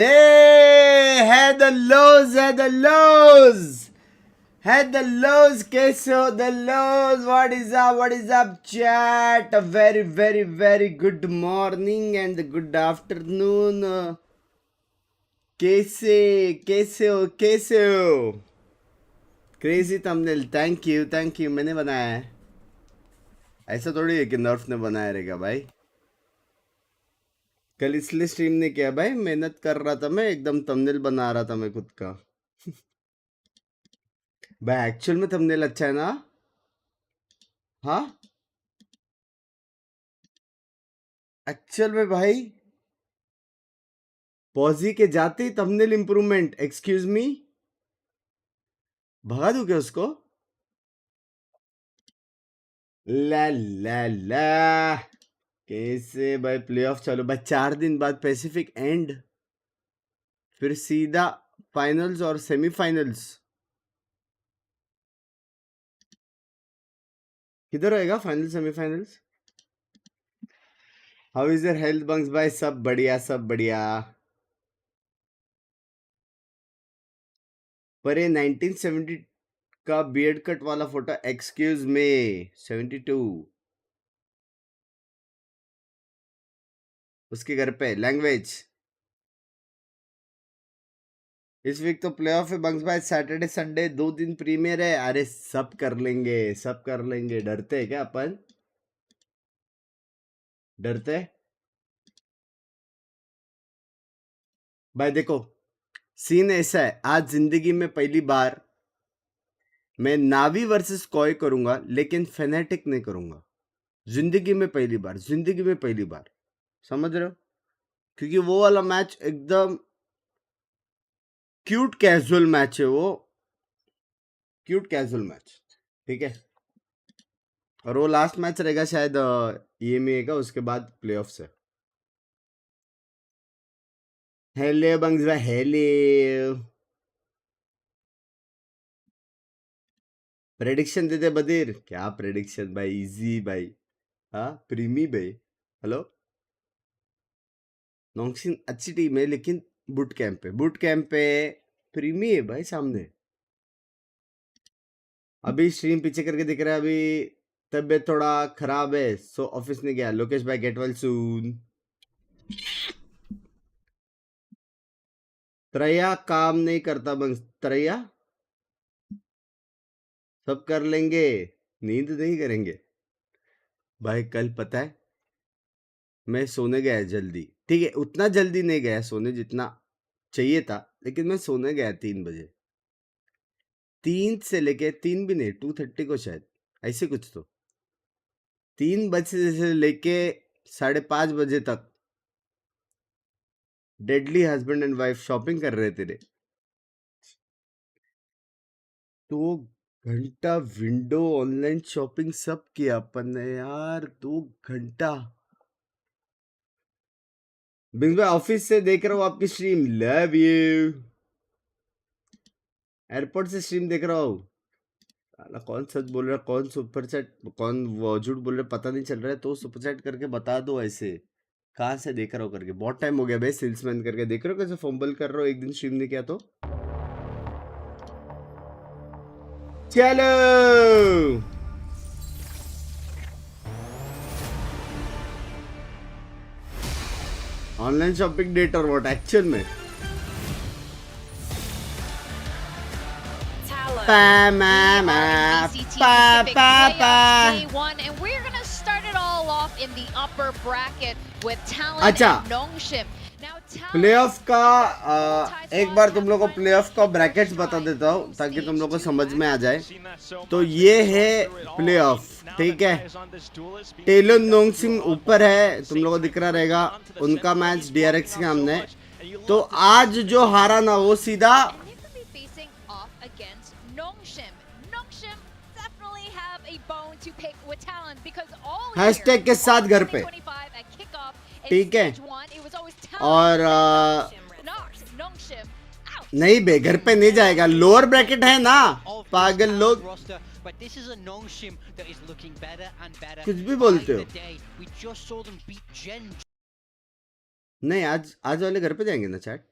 Hey, had the lows, had the lows, had the lows. कैसे हो the lows? What is up, chat? A very, very, very good morning and good afternoon. कैसे हो? Crazy thumbnail. Thank you. मैंने बनाया है. ऐसा थोड़ी है कि नर्फ ने बनाया रहेगा भाई. कल इसलिए स्ट्रीम नहीं किया भाई, मेहनत कर रहा था मैं, एकदम थंबनेल बना रहा था मैं खुद का. भाई एक्चुअल में थंबनेल अच्छा है ना? हाँ एक्चुअल में भाई पॉजी के जाते ही थंबनेल इंप्रूवमेंट. एक्सक्यूज मी, भगा दूं क्या उसको? ला ला ला. कैसे भाई प्लेऑफ चालू भाई, 4 दिन बाद पैसिफिक एंड, फिर सीधा फाइनल्स और सेमीफाइनल्स. किधर होएगा final semifinals? How is your health bunks भाई? सब बढ़िया सब बढ़िया. पर ये 1970 का बियर्ड कट वाला फोटो, एक्सक्यूज मी, 72 उसके घर पे लैंग्वेज. इस वीक तो प्लेऑफ है बंक्स भाई, सैटरडे संडे 2 दिन प्रीमियर है. अरे सब कर लेंगे. डरते हैं क्या अपन? डरते भाई? देखो सीन ऐसा है, आज जिंदगी में पहली बार मैं नावी वर्सेस कॉय करूंगा, लेकिन फेनेटिक नहीं करूंगा. जिंदगी में पहली बार. समझ रहे हो? क्योंकि वो वाला मैच एकदम क्यूट कैजुअल मैच है वो. Cute casual match. ठीक है. और वो लास्ट मैच रहेगा शायद ईएमए का, उसके बाद प्लेऑफ से. हेलो बंग्स भाई, हेलो. प्रेडिक्शन देते बदीर. क्या प्रेडिक्शन भाई? इजी भाई. हाँ प्रीमी भाई. हेलो. नोंगशिम अच्छी टीम है, लेकिन बूट कैंप पे प्रीमी है भाई सामने. अभी स्ट्रीम पीछे करके दिख रहा है. अभी तबीयत थोड़ा खराब है, सो ऑफिस नहीं गया. लोकेश भाई गेट वेल सून. त्रैया काम नहीं करता बंग्स. त्रैया सब कर लेंगे, नींद नहीं करेंगे भाई. कल पता है मैं सोने गया जल्दी. ठीक है, उतना जल्दी नहीं गया सोने जितना चाहिए था, लेकिन मैं सोने गया 3 बजे. 3 भी नहीं, 2:30 को शायद, ऐसे कुछ. तो 3 बजे से लेके 5:30 बजे तक deadly husband and wife shopping कर रहे थे. 2 घंटा विंडो ऑनलाइन शॉपिंग सब किया अपन ने यार. 2 घंटा. बिंग भाई ऑफिस से देख रहा हूँ आपकी स्ट्रीम. Love you. एयरपोर्ट से स्ट्रीम देख रहा हूँ. साला कौन सच बोल रहा है, कौन सुपर चैट, कौन झूठ बोल रहा है, पता नहीं चल रहा है. तो सुपर चैट करके बता दो. ऐसे कहाँ से देख रहा हूँ करके. बहुत टाइम हो गया भाई सेल्समैन करके. देख रहे हो कैसे फंबल कर रहा हो. एक दिन स्ट्रीम नहीं किया तो. चलो ऑनलाइन शॉपिंग डेट और व्हाट एक्चुअल में. Talon, Day1, and we're gonna start it all off in the upper bracket with Talon अच्छा. and Nongshim. Now Talon playoff का एक बार तुम लोग को प्लेऑफ का ब्रैकेट्स बता देता हूँ ताकि तुम लोग को समझ में आ जाए. तो ये है प्लेऑफ. ठीक है. टेलन नोंगशिम ऊपर है, तुम लोग को दिख रहा रहेगा. उनका मैच डीआरएक्स के सामने. तो आज जो हारा ना वो सीधा and they could be facing off against Nongshim. Nongshim definitely have a bone to pick with Talon because all hashtag के साथ घर पे. ठीक है. और नहीं बे, घर पे नहीं जाएगा. लोअर ब्रैकेट है ना पागल लोग, कुछ भी बोलते हो. नहीं आज वाले घर पे जाएंगे ना चैट.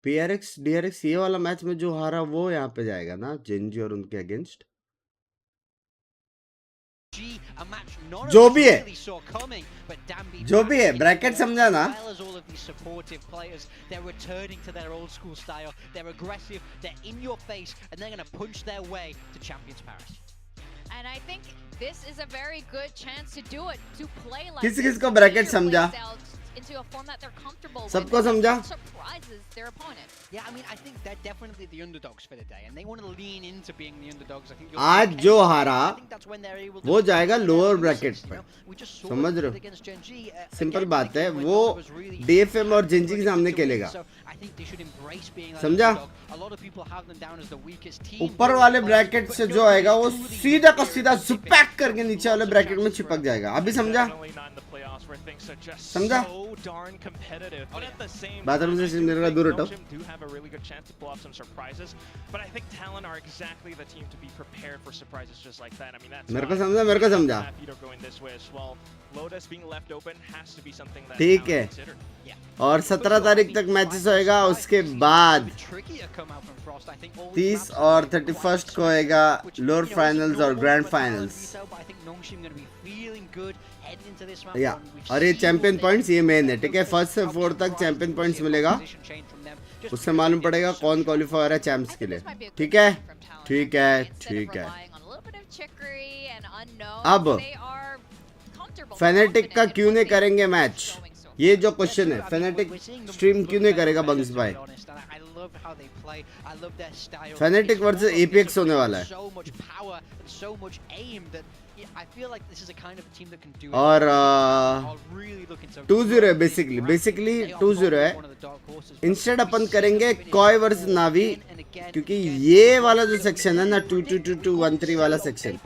PRX DRX ये वाला मैच में जो हारा वो यहाँ पे जाएगा ना जेंजी और उनके अगेंस्ट जो भी है ब्रैकेट समझा ना And I think this is a very good chance to do it, to play like किस-किसको ब्रैकेट समझा into a format they're comfortable with. सबको समझा Surprises their opponent. Yeah, I mean, I think they're definitely the underdogs for the day, and they want to lean into being the underdogs. I think आज जो हारा वो जाएगा lower bracket पे समझ रहे हो सिंपल बात है वो DFM और जेंजी के सामने खेलेगा समझा ऊपर वाले ब्रैकेट से जो आएगा वो सीधा का सीधा जुपैक करके नीचे वाले ब्रैकेट में चिपक जाएगा अभी समझा समझा बाथरूम से मेरे का दूर हटो मेरे को समझा ठीक है और 17 तारीख तक मैचेस होएगा उसके बाद 30 और 31 को होएगा लोअर फाइनल्स और ग्रैंड फाइनल्स या और ये चैंपियन पॉइंट्स ये मेन है ठीक है फर्स्ट से फोर्थ तक चैंपियन पॉइंट्स मिलेगा उससे मालूम पड़ेगा कौन क्वालिफाई हो रहा है चैंप्स के लिए ठीक है ठीक है ठीक है अब फेनेटिक का क्यों नहीं करेंगे मैच ये जो क्वेश्चन है फेनेटिक स्ट्रीम क्यों नहीं करेगा बंक्स भाई फेनेटिक वर्सेस एपीएक्स होने वाला है और 2-0 है बेसिकली 2-0 है इंस्टेड अपन करेंगे कॉय वर्सेस नावी क्योंकि ये वाला जो सेक्शन है ना 2-2-2-2-1-3 वाला सेक्शन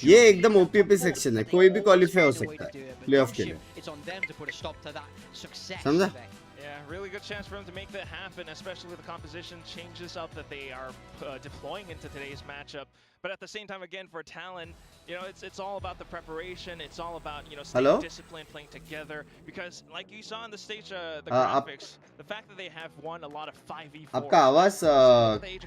ये एकदम ओपीपी सेक्शन है कोई भी क्वालिफाई हो सकता है प्लेऑफ के लिए समझा Really good chance for them to make that happen, especially with the composition changes up that they are deploying into today's matchup. But at the same time, again, for Talon, you know, it's all about the preparation. It's all about, you know, staying disciplined, playing together. Because, like you saw on the stage, the graphics, the fact that they have won a lot of 5v4. आपका आवाज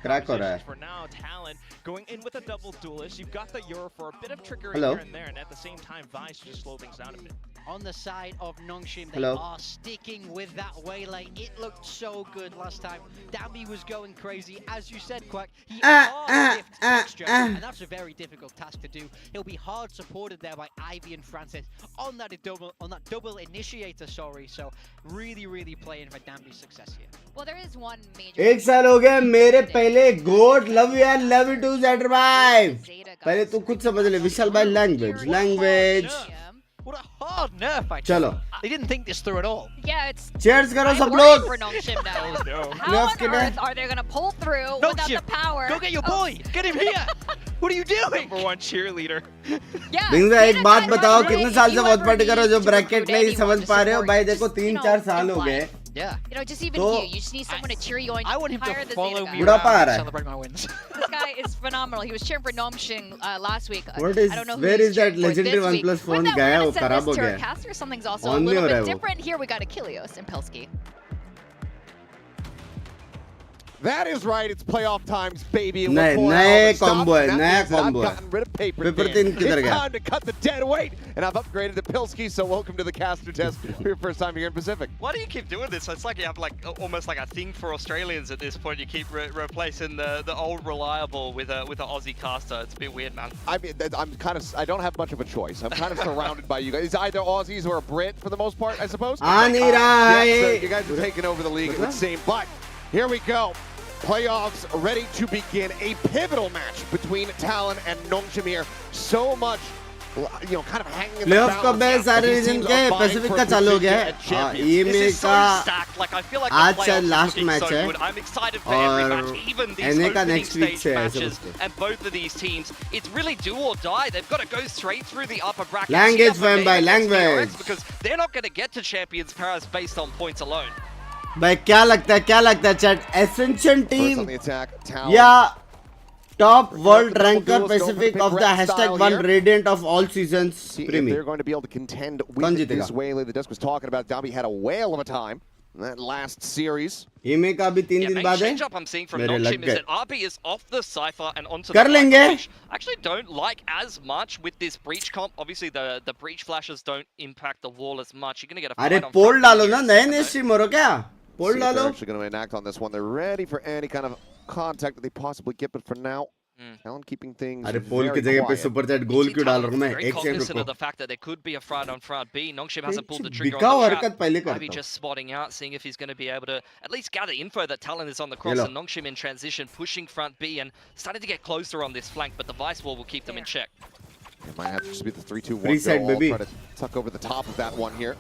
crack हो रहा है. For now, Talon going in with a double duelist. You've got the Euro for a bit of trickery here and there, and at the same time, Vice just slow things down a bit. On the side of Nongshim, they are sticking with that waylay. It looked so good last time. Dambi was going crazy, as you said, Quack. He lift texture, and that's a very difficult task to do. He'll be hard supported there by Ivy and Francis on that double initiator. Sorry, so really playing for Dambi's success here. Well, there is one major. एक साल हो गया मेरे पहले goat love you and love you too Z भाई पहले तू खुद समझ ले विशाल भाई language What a hard nerf, actually. चलो. They didn't think this through at all. Yeah, it's. Cheers करो सब लोग. For Nongshim now. How on earth are they gonna pull through without the power? Go get your boy. Get him here. What are you doing? Number one cheerleader. Yeah. बिंग्स एक बात बताओ कितने साल से बहुत पार्टी कर रहे हो जो ब्रैकेट नहीं समझ पा रहे हो भाई देखो 3-4 साल हो गए. Yeah. You know, just even you just need someone to cheer you on. I want him to follow me बुढ़ापा आ around रहा and है. celebrate my wins. This guy is phenomenal. He was cheering for Nongshim last week. What is? I don't know Where who is that legendary OnePlus phone गया वो खराब हो गया. Something's also a little bit different here. We got Achilles and Pelski. That is right. It's playoff times, baby. नए combo है, नया combo है. Gotten rid of paper Paper thin. thin किधर It's गया? time to cut the dead weight, and I've upgraded to Pilski. So welcome to the caster test for your first time here in Pacific. Why do you keep doing this? It's like you have like almost like a thing for Australians at this point. You keep replacing the old reliable with an Aussie caster. It's a bit weird, man. I mean, I don't have much of a choice. I'm kind of surrounded by you guys. It's either Aussies or a Brit for the most part, I suppose. So you guys are taking over the league, it would seem. But here we go. Playoffs ready to begin. A pivotal match between Talon and Nongshim here. So much, you know, kind of hanging in the balance. Playoff का base सारे reason के Pacific का चालू हो गया है. EMA का आज से लास्ट मैच है और एनए का नेक्स्ट वीक से है सब. And both of these teams, it's really do or die. They've got to go straight through the upper bracket. Language fam by language. Because they're not going to get to Champions Paris based on points alone. भाई क्या लगता है chat essential team or top world ranker pacific of the #1 radiant of all seasons premier they're going to be able to contend with this Waylay the Dusk was talking about. Dambi had a whale of a time That last series. ईमे का भी 3 दिन बाद है change up I'm seeing from मेरे लग Nongshim is गए that RB is off the Cypher and onto कर the लेंगे Viper, which I actually don't like as much with this breach comp. Obviously the breach flashes don't impact the wall as much. You're going to get a अरे fight on pole front डालो here ना in a नए second, नए though. Streamer हो क्या पोल See if they're डालो actually going to enact on this one. They're ready for any kind of contact that they possibly get, but for now, Talon keeping things अरे पोल की very जगह पे quiet. Super chat गोल See, क्यों डाल Talon रहा हूं मैं very एक सेकंड cognizant रुको of the fact that there could be a front on front B. Nongshim hasn't pulled the trigger बिकाऊ on the हरकत trap. पहले Maybe करता हूं just spotting out, seeing if he's going to be able to at least gather info that Talon is on the ये cross, low and Nongshim in transition, pushing front B and starting to get closer on this flank, but the Vice Wall will keep them in check. It might have to just be the 3-2-1 Free go. side, I'll baby. try to tuck over the top of that one here.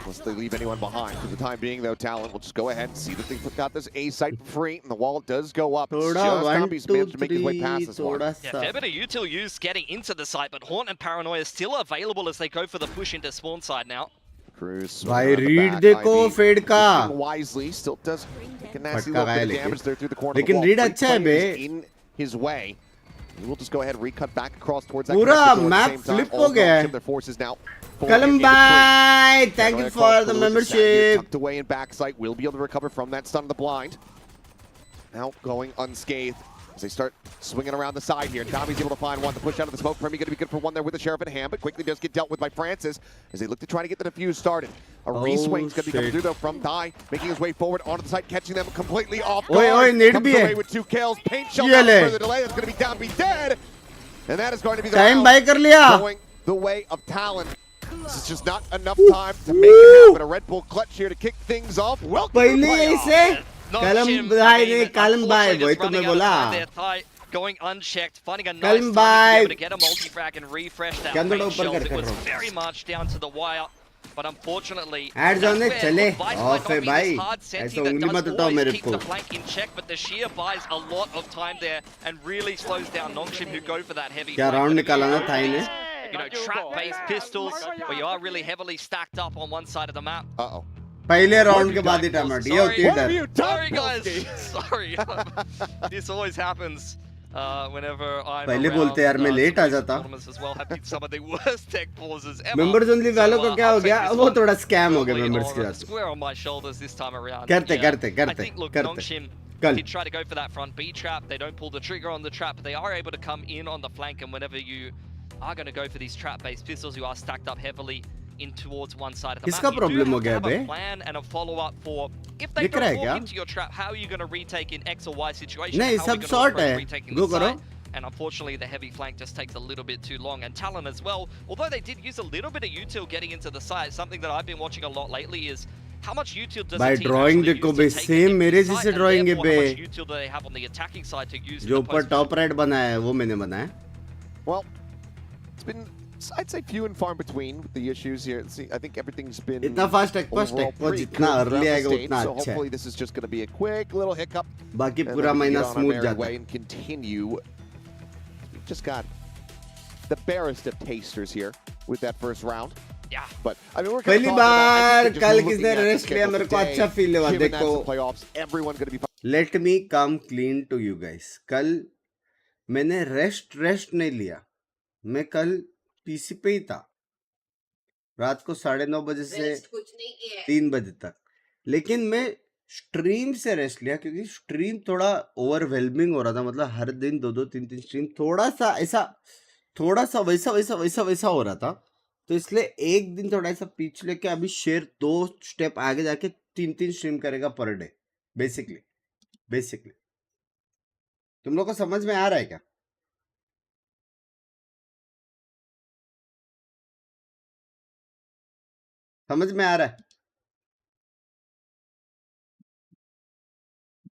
Unless they leave anyone behind. For the time being, though, Talon will just go ahead and see that they've got this A site for free, and the wall does go up. It's थोड़ा just 1 Gumby's 2 managed to make his way past 3 this one. थोड़ा Yeah, सा fair bit of util use getting into the site, but Haunt and Paranoia still available as they go for the push into spawn side now. Cruz भाई around the read back, देखो IB fade का positioning wisely, still does take a nasty फटका little गया bit of damage there through the corner of the लेकिन wall. Read Three अच्छा है बे players in his way. He will just go ahead and recut back across towards that पूरा connector door at the map same time. Flip हो All गया Nongshim, है their forces now falling कलम into three. Bye thank you Paranoia for across the the loop, just sat here, membership tucked away in backside, will be able to recover from that stun of the blind. Now going unscathed as they start swinging around the side here. Tommy's able to find one. The push out of the smoke. Premi going to be good for one there with the Sheriff in hand, but quickly does get dealt with by Francis as they look to try to get the defuse started. A re-swing's going to be coming through though from Dai, making his way forward onto the side, catching them completely off guard. ओए need Comes भी है away with 2 kills. Paint shell ये ले for the delay. That's going to be down, be dead. And that is going to be the time round by कर लिया going the way of Talon. This is just not enough time to make it happen. A Red Bull clutch here to kick things off. Welcome to the पहले playoffs. इसे कलम Nongshim, भाई I ने mean, कलम bye unfortunately वही just तो मैं running out of बोला time there, Thai going unchecked, finding a nice कलम time to be by able to get a multi-frag and refresh that candle paint ऊपर shells. कर It was रहा हूं very much down to the wire. But unfortunately, ad zone में that's चले where Vice might off है not be भाई this hard ऐसा senti that उंगली मत does उठाओ मेरे always keep को the flank in check, but the sheer buys a lot of time there and really slows down Nongshim, who go for that heavy क्या flank. Round But if you निकाला ना go Thai for ने these, you know, trap-based pistols, where you are really heavily stacked up on one side of the map. Uh-oh. पहले round के बाद ही timer ये होती है What have डर you done, Sorry guys, Bilski? sorry. This always happens whenever I'm पहले around, बोलते यार मैं some लेट आ recent जाता tournaments as well have been some of the worst tech pauses ever. Members only वालों का क्या हो I'll take गया this वो one थोड़ा स्कैम हो गया firmly मेंबर्स के on a साथ square on my shoulders this time around. करते Yeah. करते I करते think look, करते Nongshim कल did try to go for that front B trap. They don't pull the trigger on the trap, but they are able to come in on the flank. And whenever you are going to go for these trap-based pistols, you are stacked up heavily in towards one side of the किसका map. problem हो You do गया have to bay? have a plan and a follow-up for if they दिख रहा है don't क्या? walk into your trap, how are you going to retake in X or Y situation? नहीं How are सब you gonna short approach है retaking go the करो site? And unfortunately, the heavy flank just takes a little bit too long. And Talon as well, although they did use a little bit of util getting into the site, something that I've been watching a lot lately is how much util does भाई a team drawing actually देखो use bay to take same an मेरे empty जैसे site, and drawing है therefore how bay much util do they have on the attacking side to use in जो the ऊपर post top right बनाया है वो मैंने बनाया Well, it's been, I'd say, few and far in between with the issues here. See, I think everything's been इतना fast take overall वो pretty जितना good अर्ली throughout the आएगा stage, उतना so अच्छा hopefully है this is just going to be a quick little hiccup. बाकी and पूरा then we महीना get on our smooth merry जाता way है and continue. We've just got the barest of tasters here with that first round. Yeah. But I mean, we're पहली gonna talk about, I bar think, just कल looking किसने at the rest लिया schedule मेरे को today, अच्छा feel हुआ given that's देखो the playoffs, everyone going to be let me come clean to you guys कल मैंने रेस्ट नहीं लिया मैं कल पीसी पे ही था रात को 9:30 बजे से 3 बजे तक लेकिन मैं स्ट्रीम से रेस्ट लिया क्योंकि स्ट्रीम थोड़ा ओवरवेलमिंग हो रहा था मतलब हर दिन 2-2 3-3 स्ट्रीम थोड़ा सा वैसा हो रहा था तो इसलिए एक दिन थोड़ा सा पीछे लेके अभी शेयर 2 स्टेप आगे जाके 3-3 स्ट्रीम करेगा पर डे बेसिकली तुम लोग को समझ में आ रहा है क्या समझ में आ रहा है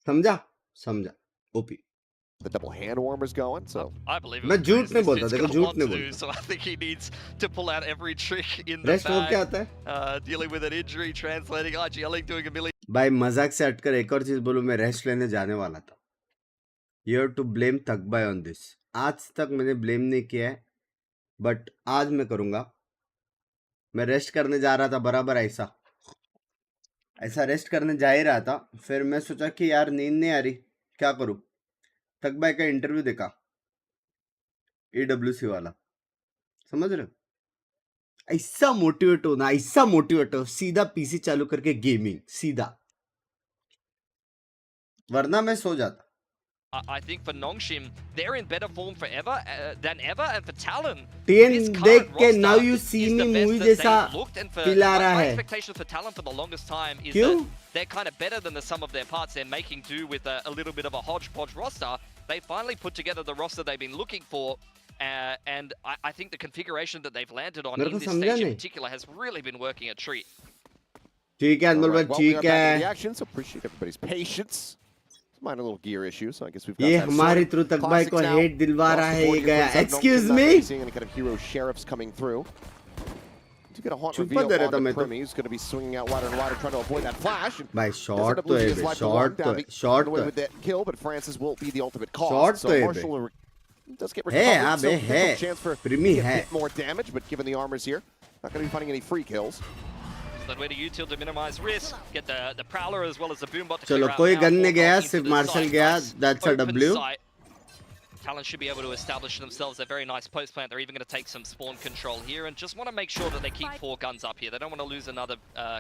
समझा OP the double hand warmers going. So I believe मैं it. झूठ नहीं बोलता It's देखो got a झूठ lot नहीं to do, बोलता so I think he needs to pull out every trick in the rest हो क्या bag. आता है Dealing with an injury, translating, IGLing, doing a million. भाई मजाक से हटकर एक और चीज बोलूं मैं रेस्ट लेने जाने वाला था यू हैव टू ब्लेम तकबाय ऑन दिस आज तक मैंने ब्लेम नहीं किया है बट आज मैं करूंगा मैं रेस्ट करने जा रहा था बराबर ऐसा रेस्ट करने जा ही रहा था फिर मैं सोचा कि यार नींद नहीं आ रही क्या करूं तकबाय का इंटरव्यू देखा EWC वाला समझ रहे हो ऐसा मोटिवेट हो ना, ऐसा मोटिवेट हो, सीधा पीसी चालू करके गेमिंग सीधा, वरना मैं सो जाता. I think for Nongshim, they're in better form than ever, and for Talon, TN this देख current के roster now you is see the me best movie that जैसा they've looked, and for feel आ रहा my है. expectation for Talon for the longest time is क्यों? that they're kind of better than the sum of their parts. They're making do with a little bit of a hodgepodge roster. They finally put together the roster they've been looking for, and I think the configuration that they've landed on मेरे in को this समझा stage in नहीं. particular has really been working a treat. ठीक है अनमोल भाई, Well, we are ठीक back in the है. action, so appreciate everybody's patience. Minor little gear issue, so I guess we've got ये that हमारे sorted. Through तक भाई को Classics now. हेट दिलवा Across रहा the है board ये here गया. for Nongshim, Excuse not me. really seeing any kind of hero sheriffs coming through. To get a haunt चुप्पा reveal दे रहा था on मैं the तो. Primi, who's going to be swinging out wider and wider, trying to avoid that flash. And भाई does end shot up तो है losing his bay, life to shot one. तो है, Dabby shot away तो with है. that kill, but Francis will be the ultimate Short cost. So तो है बे. Marshall does get है recovered, अबे so है. potential chance for Primi a है. bit more damage, but given the armors here, not going to be finding any free kills. So way to util to minimize risk, get the prowler as well as the boombot to चलो clear out कोई now, gun नहीं all गया, going into सिर्फ the martial site. गया. Nice That's a open W. site. Talon should be able to establish themselves a very nice post plant. They're even going to take some spawn control here and just want to make sure that they keep 4 guns up here. They don't want to lose another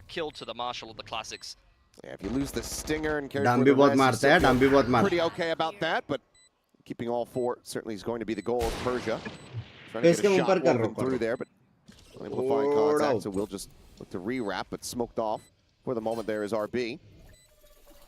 kill to the Marshal of the Classics. Yeah, if you lose the stinger and carry डम भी बहुत मारता है, डम भी बहुत मारता है. pretty okay about that, but keeping all 4 certainly is going to be the goal of Persia. Trying to get a shot woven through there, but unable to find contact, so we'll just look to re-wrap, but smoked off for the moment there is RB.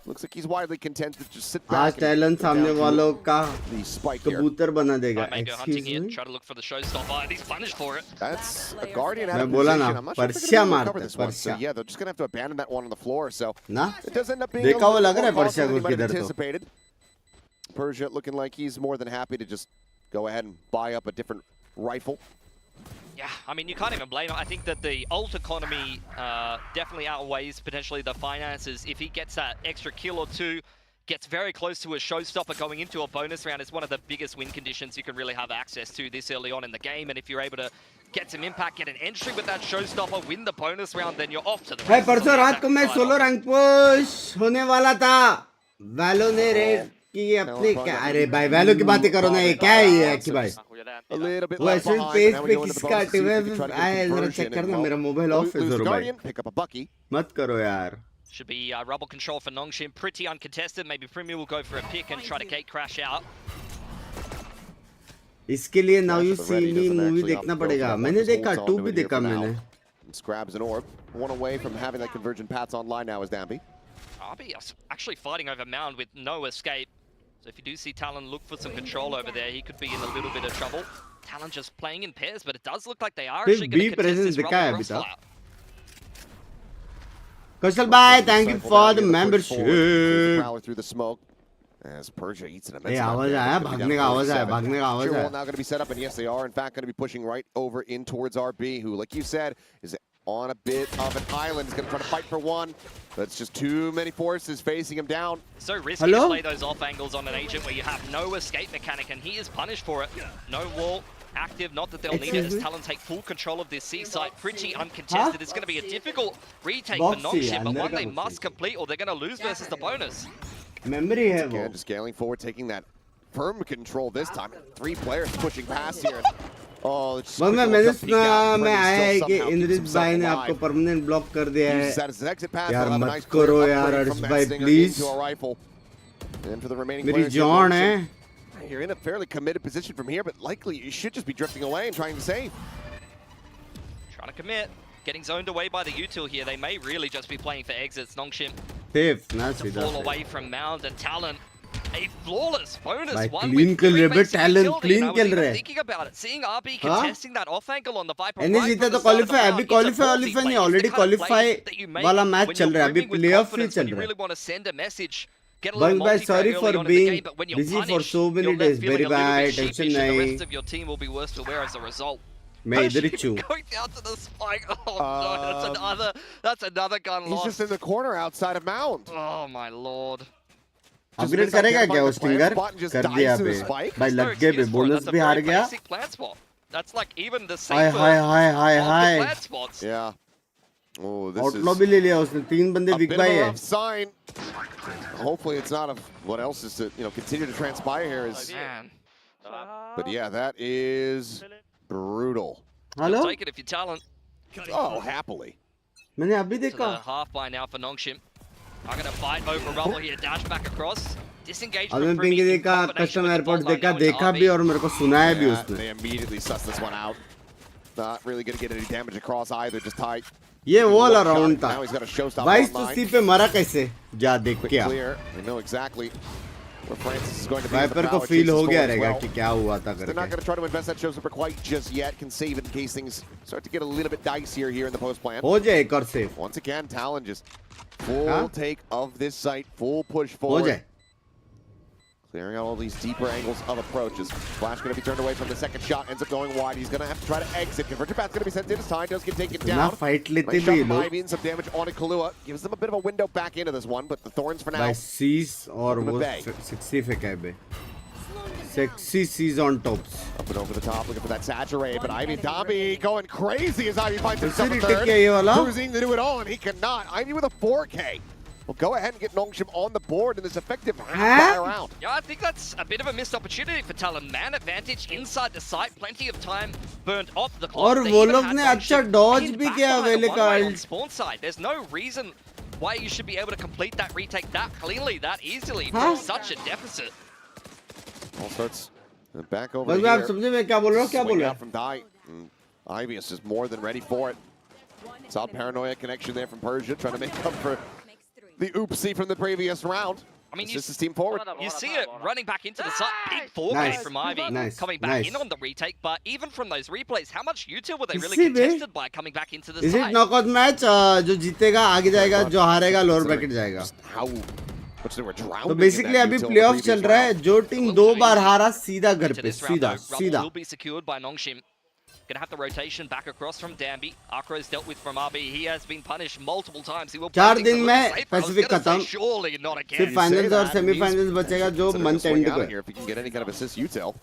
Looks like he's widely content to just sit आज back talent सामने वालों का the spike here. कबूतर बना देगा. I may go hunting Excuse here, me. try to look for the showstopper, and he's punished for it. That's a Guardian out मैं of बोला position. ना, I'm not sure if Persia they're going to मारते recover हैं, this one. So Persia. yeah, they're just going to have to abandon that one on the floor. So ना it does end up being a देखा वो little लग रहा है more Persia costly को than he might have किधर तो. anticipated. Persia looking like he's more than happy to just go ahead and buy up a different rifle. Yeah, I mean, you can't even blame him. I think that the ult economy definitely outweighs potentially the finances. If he gets that extra kill or 2, gets very close to a showstopper going into a bonus round, it's one of the biggest win conditions you can really have access to this early on in the game. And if you're able to get some impact, get an entry with that showstopper, win the bonus round, then you're off to the भाई races. परसों रात को मैं solo rank push होने वाला था. वैलो ने red की अपनी क्या, अरे भाई वैलो की बातें करो ना, ये क्या है ये कि भाई A little bit वो left ऐसे behind, पेज but now पे we go into the किसका bonus to see if we team can try to आए get जरा conversion चेक करना. and, मेरा well, मोबाइल ऑफ है lose the जरूर भाई, Guardian, pick up a Bucky. मत करो यार. Should be rubble control for Nongshim, pretty uncontested. Maybe Primi will go for a pick and try to gate crash out. इसके लिए now you But see Reddy me doesn't movie actually देखना opt to go पड़ेगा. for that. मैंने Just देखा, holds 2 onto भी it here देखा for now. मैंने. And Scrabs an orb. One away from having that convergent paths online now is Danby. RB actually fighting over Mound with no escape. So if you do see Talon look for some control over there, he could be in a little bit of trouble. Talon just playing in pairs, but it does look like they are फिर actually going B to contest presence this दिखा है rubble अभी तक. crossfire. कौशल भाई thank you for the Push forward, membership. prowler through the smoke. As Persia eats an A immense amount आवाज of आया, damage. भागने का आवाज आया, भागने का आवाज Sure, आया. well, now going to be set up, and yes, they are in fact going to be pushing right over in towards RB, who, like you said, is on a bit of an island. Is going to try to fight for one, but it's just too many forces facing him down. So risky Hello? to play those off angles on an agent where you have no escape mechanic, and he is punished for it. No wall active, not that they'll need it Excuse as me? Talon take full control of this C site. Pretty uncontested. It's going to be a difficult retake for Boxy, Nongshim, but अंदर one का they boxy. must complete or they're going to lose versus the bonus. Memory है वो. Again, just scaling forward, taking that firm control this time. 3 players pushing past here. Oh, it's just बस quick मैंने little jump सुना peek out. मैं Premi आया still है कि somehow keeps इंद्रित himself भाई ने alive. आपको परमानेंट ब्लॉक कर दिया Uses है. that as an exit path. यार He'll have a मत nice करो clear यार upgrade अर्श from that भाई stinger please. into a rifle. And for the remaining मेरी players in जान है. motion, you're in a fairly committed position from here, but likely you should just be drifting away and trying to save. Trying to commit. Getting zoned away by the util here. They may really just be playing for exits. Nongshim safe ना to सीधा. fall away from Mound and Talon. A flawless bonus भाई one clean with खेल 3 रहे बे, basic Talon utility, clean and I was खेल even रहे. thinking about it. Seeing RB हाँ? contesting that off angle on the Viper NA right जीता from तो the start of the qualify, round, अभी it's a qualify ballsy qualify play. नहीं, It's the already kind of play qualify that you make वाला match when चल you're रहा है, अभी brimming with playoff ही confidence, चल when you रहा है. really want to send a message. Get a little बंग भाई multi sorry early for on in the being game, but when you're busy for punished, so many you're days. left feeling very a little bad, bit tension sheepish, and the नहीं. rest of your team will be worse for wear as a result. मैं इधर ही हूँ. Going down to the spike. Oh no, that's another gun He's loss. just in the corner outside of Mound. Oh my lord. Upgrade करेगा क्या वो stinger? कर दिया बे. भाई There's no लग गए बे, excuse for it. Bonus That's a भी हार very गया. basic plant spot. That's like even the hi safer hi hi hi of the hi. plant spots. Yeah. Oh, this outlaw is भी ले लिया उसने. 3 बंदे a बिक bit of भाई a है. rough sign. Hopefully it's not of what else is to continue to transpire here. Man, But yeah, that is brutal. Hello. take it if you're Talon. Oh, happily. मैंने अभी To the देखा. half by now for Nongshim. I'm gonna fight over rubble here. Dash back across. Disengage अभी from Pinky Primi in देखा, combination custom with the airport bot line देखा, now into देखा RB. भी और मेरे को सुनाया भी Yeah, उसने. they immediately suss this one out. Not really going to get any damage across either, just tight. ये वॉल अराउंड था. Now he's got a showstopper vice तो online. सी पे मरा कैसे? जा देख Quick क्या. clear. We know exactly where Francis is going to be. Viper को फील हो गया रहेगा कि क्या हुआ था They're not करके. going to try to invest that showstopper quite just yet. Can save it in case things start to get a little bit dicier here in the post plan. हो जाए एक और safe. Once again, Talon just full Huh? take of this site, full push हो forward. जाए. Clearing out all these deeper angles of approaches. Flash going to be turned away from the second shot. Ends up going wide. He's going to have to try to exit. Converter path's going to be sent in as time does get taken ना down. Fight लेते Nice भी shot ये from लोग. Ivy and some damage on Kalua. Gives them a bit of a window back into this one, but the Thorns for now. भाई seize और Welcome वो to Bay. 60 पे क्या बे. Sexy seas on tops. Up and over the top, looking for that saturate, but Ivy and Dobby going crazy as Ivy finds फिर से himself a retake third. किया ये वाला. Cruising to do it all, and he cannot. Ivy with a 4K. Well, go ahead and get Nongshim on the board in this effective half round. Yeah, I think that's a bit of a missed opportunity for Talon. Man advantage inside the site. Plenty of time burned off the clock. और They वो even लोग had ने Nongshim अच्छा dodge pinned भी back किया by the वेले का one-way on ult. spawn side. There's no reason why you should be able to complete that retake that cleanly, that easily Huh? from such a deficit. All starts back over बस here. आप समझे मैं क्या बोल रहा हूँ क्या बोल Swing रहा out from Die. Ivy is just more than ready for it. Solid paranoia connection there from Persia, trying to make up for the oopsie from the previous round. I mean, This is team forward. You see it running back into the site. Big 4K Nice. from Ivy Nice. coming back Nice. in on the retake. But even from those replays, how much util were they really किसी भी- contested by coming back into the Is site? it knockout match? जो जीतेगा आगे जाएगा, जो हारेगा lower bracket जाएगा. Just how much they were drowning तो in बेसिकली that अभी util in the playoff previous चल रहा है. round. जो टीम 2 बार हारा सीधा घर Into पे, this round, सीधा though, सीधा. Rubble will be secured by Nongshim. Gonna have the rotation back across from Danby. Akro's dealt with from RB. He has been punished multiple times. He will play 4 things a दिन little में safer. I was Pacific gonna say, खत्म. surely not सिर्फ again. Finals और He's semifinals बचेगा जो considering a month swing and out को of here if he can get any kind of assist util.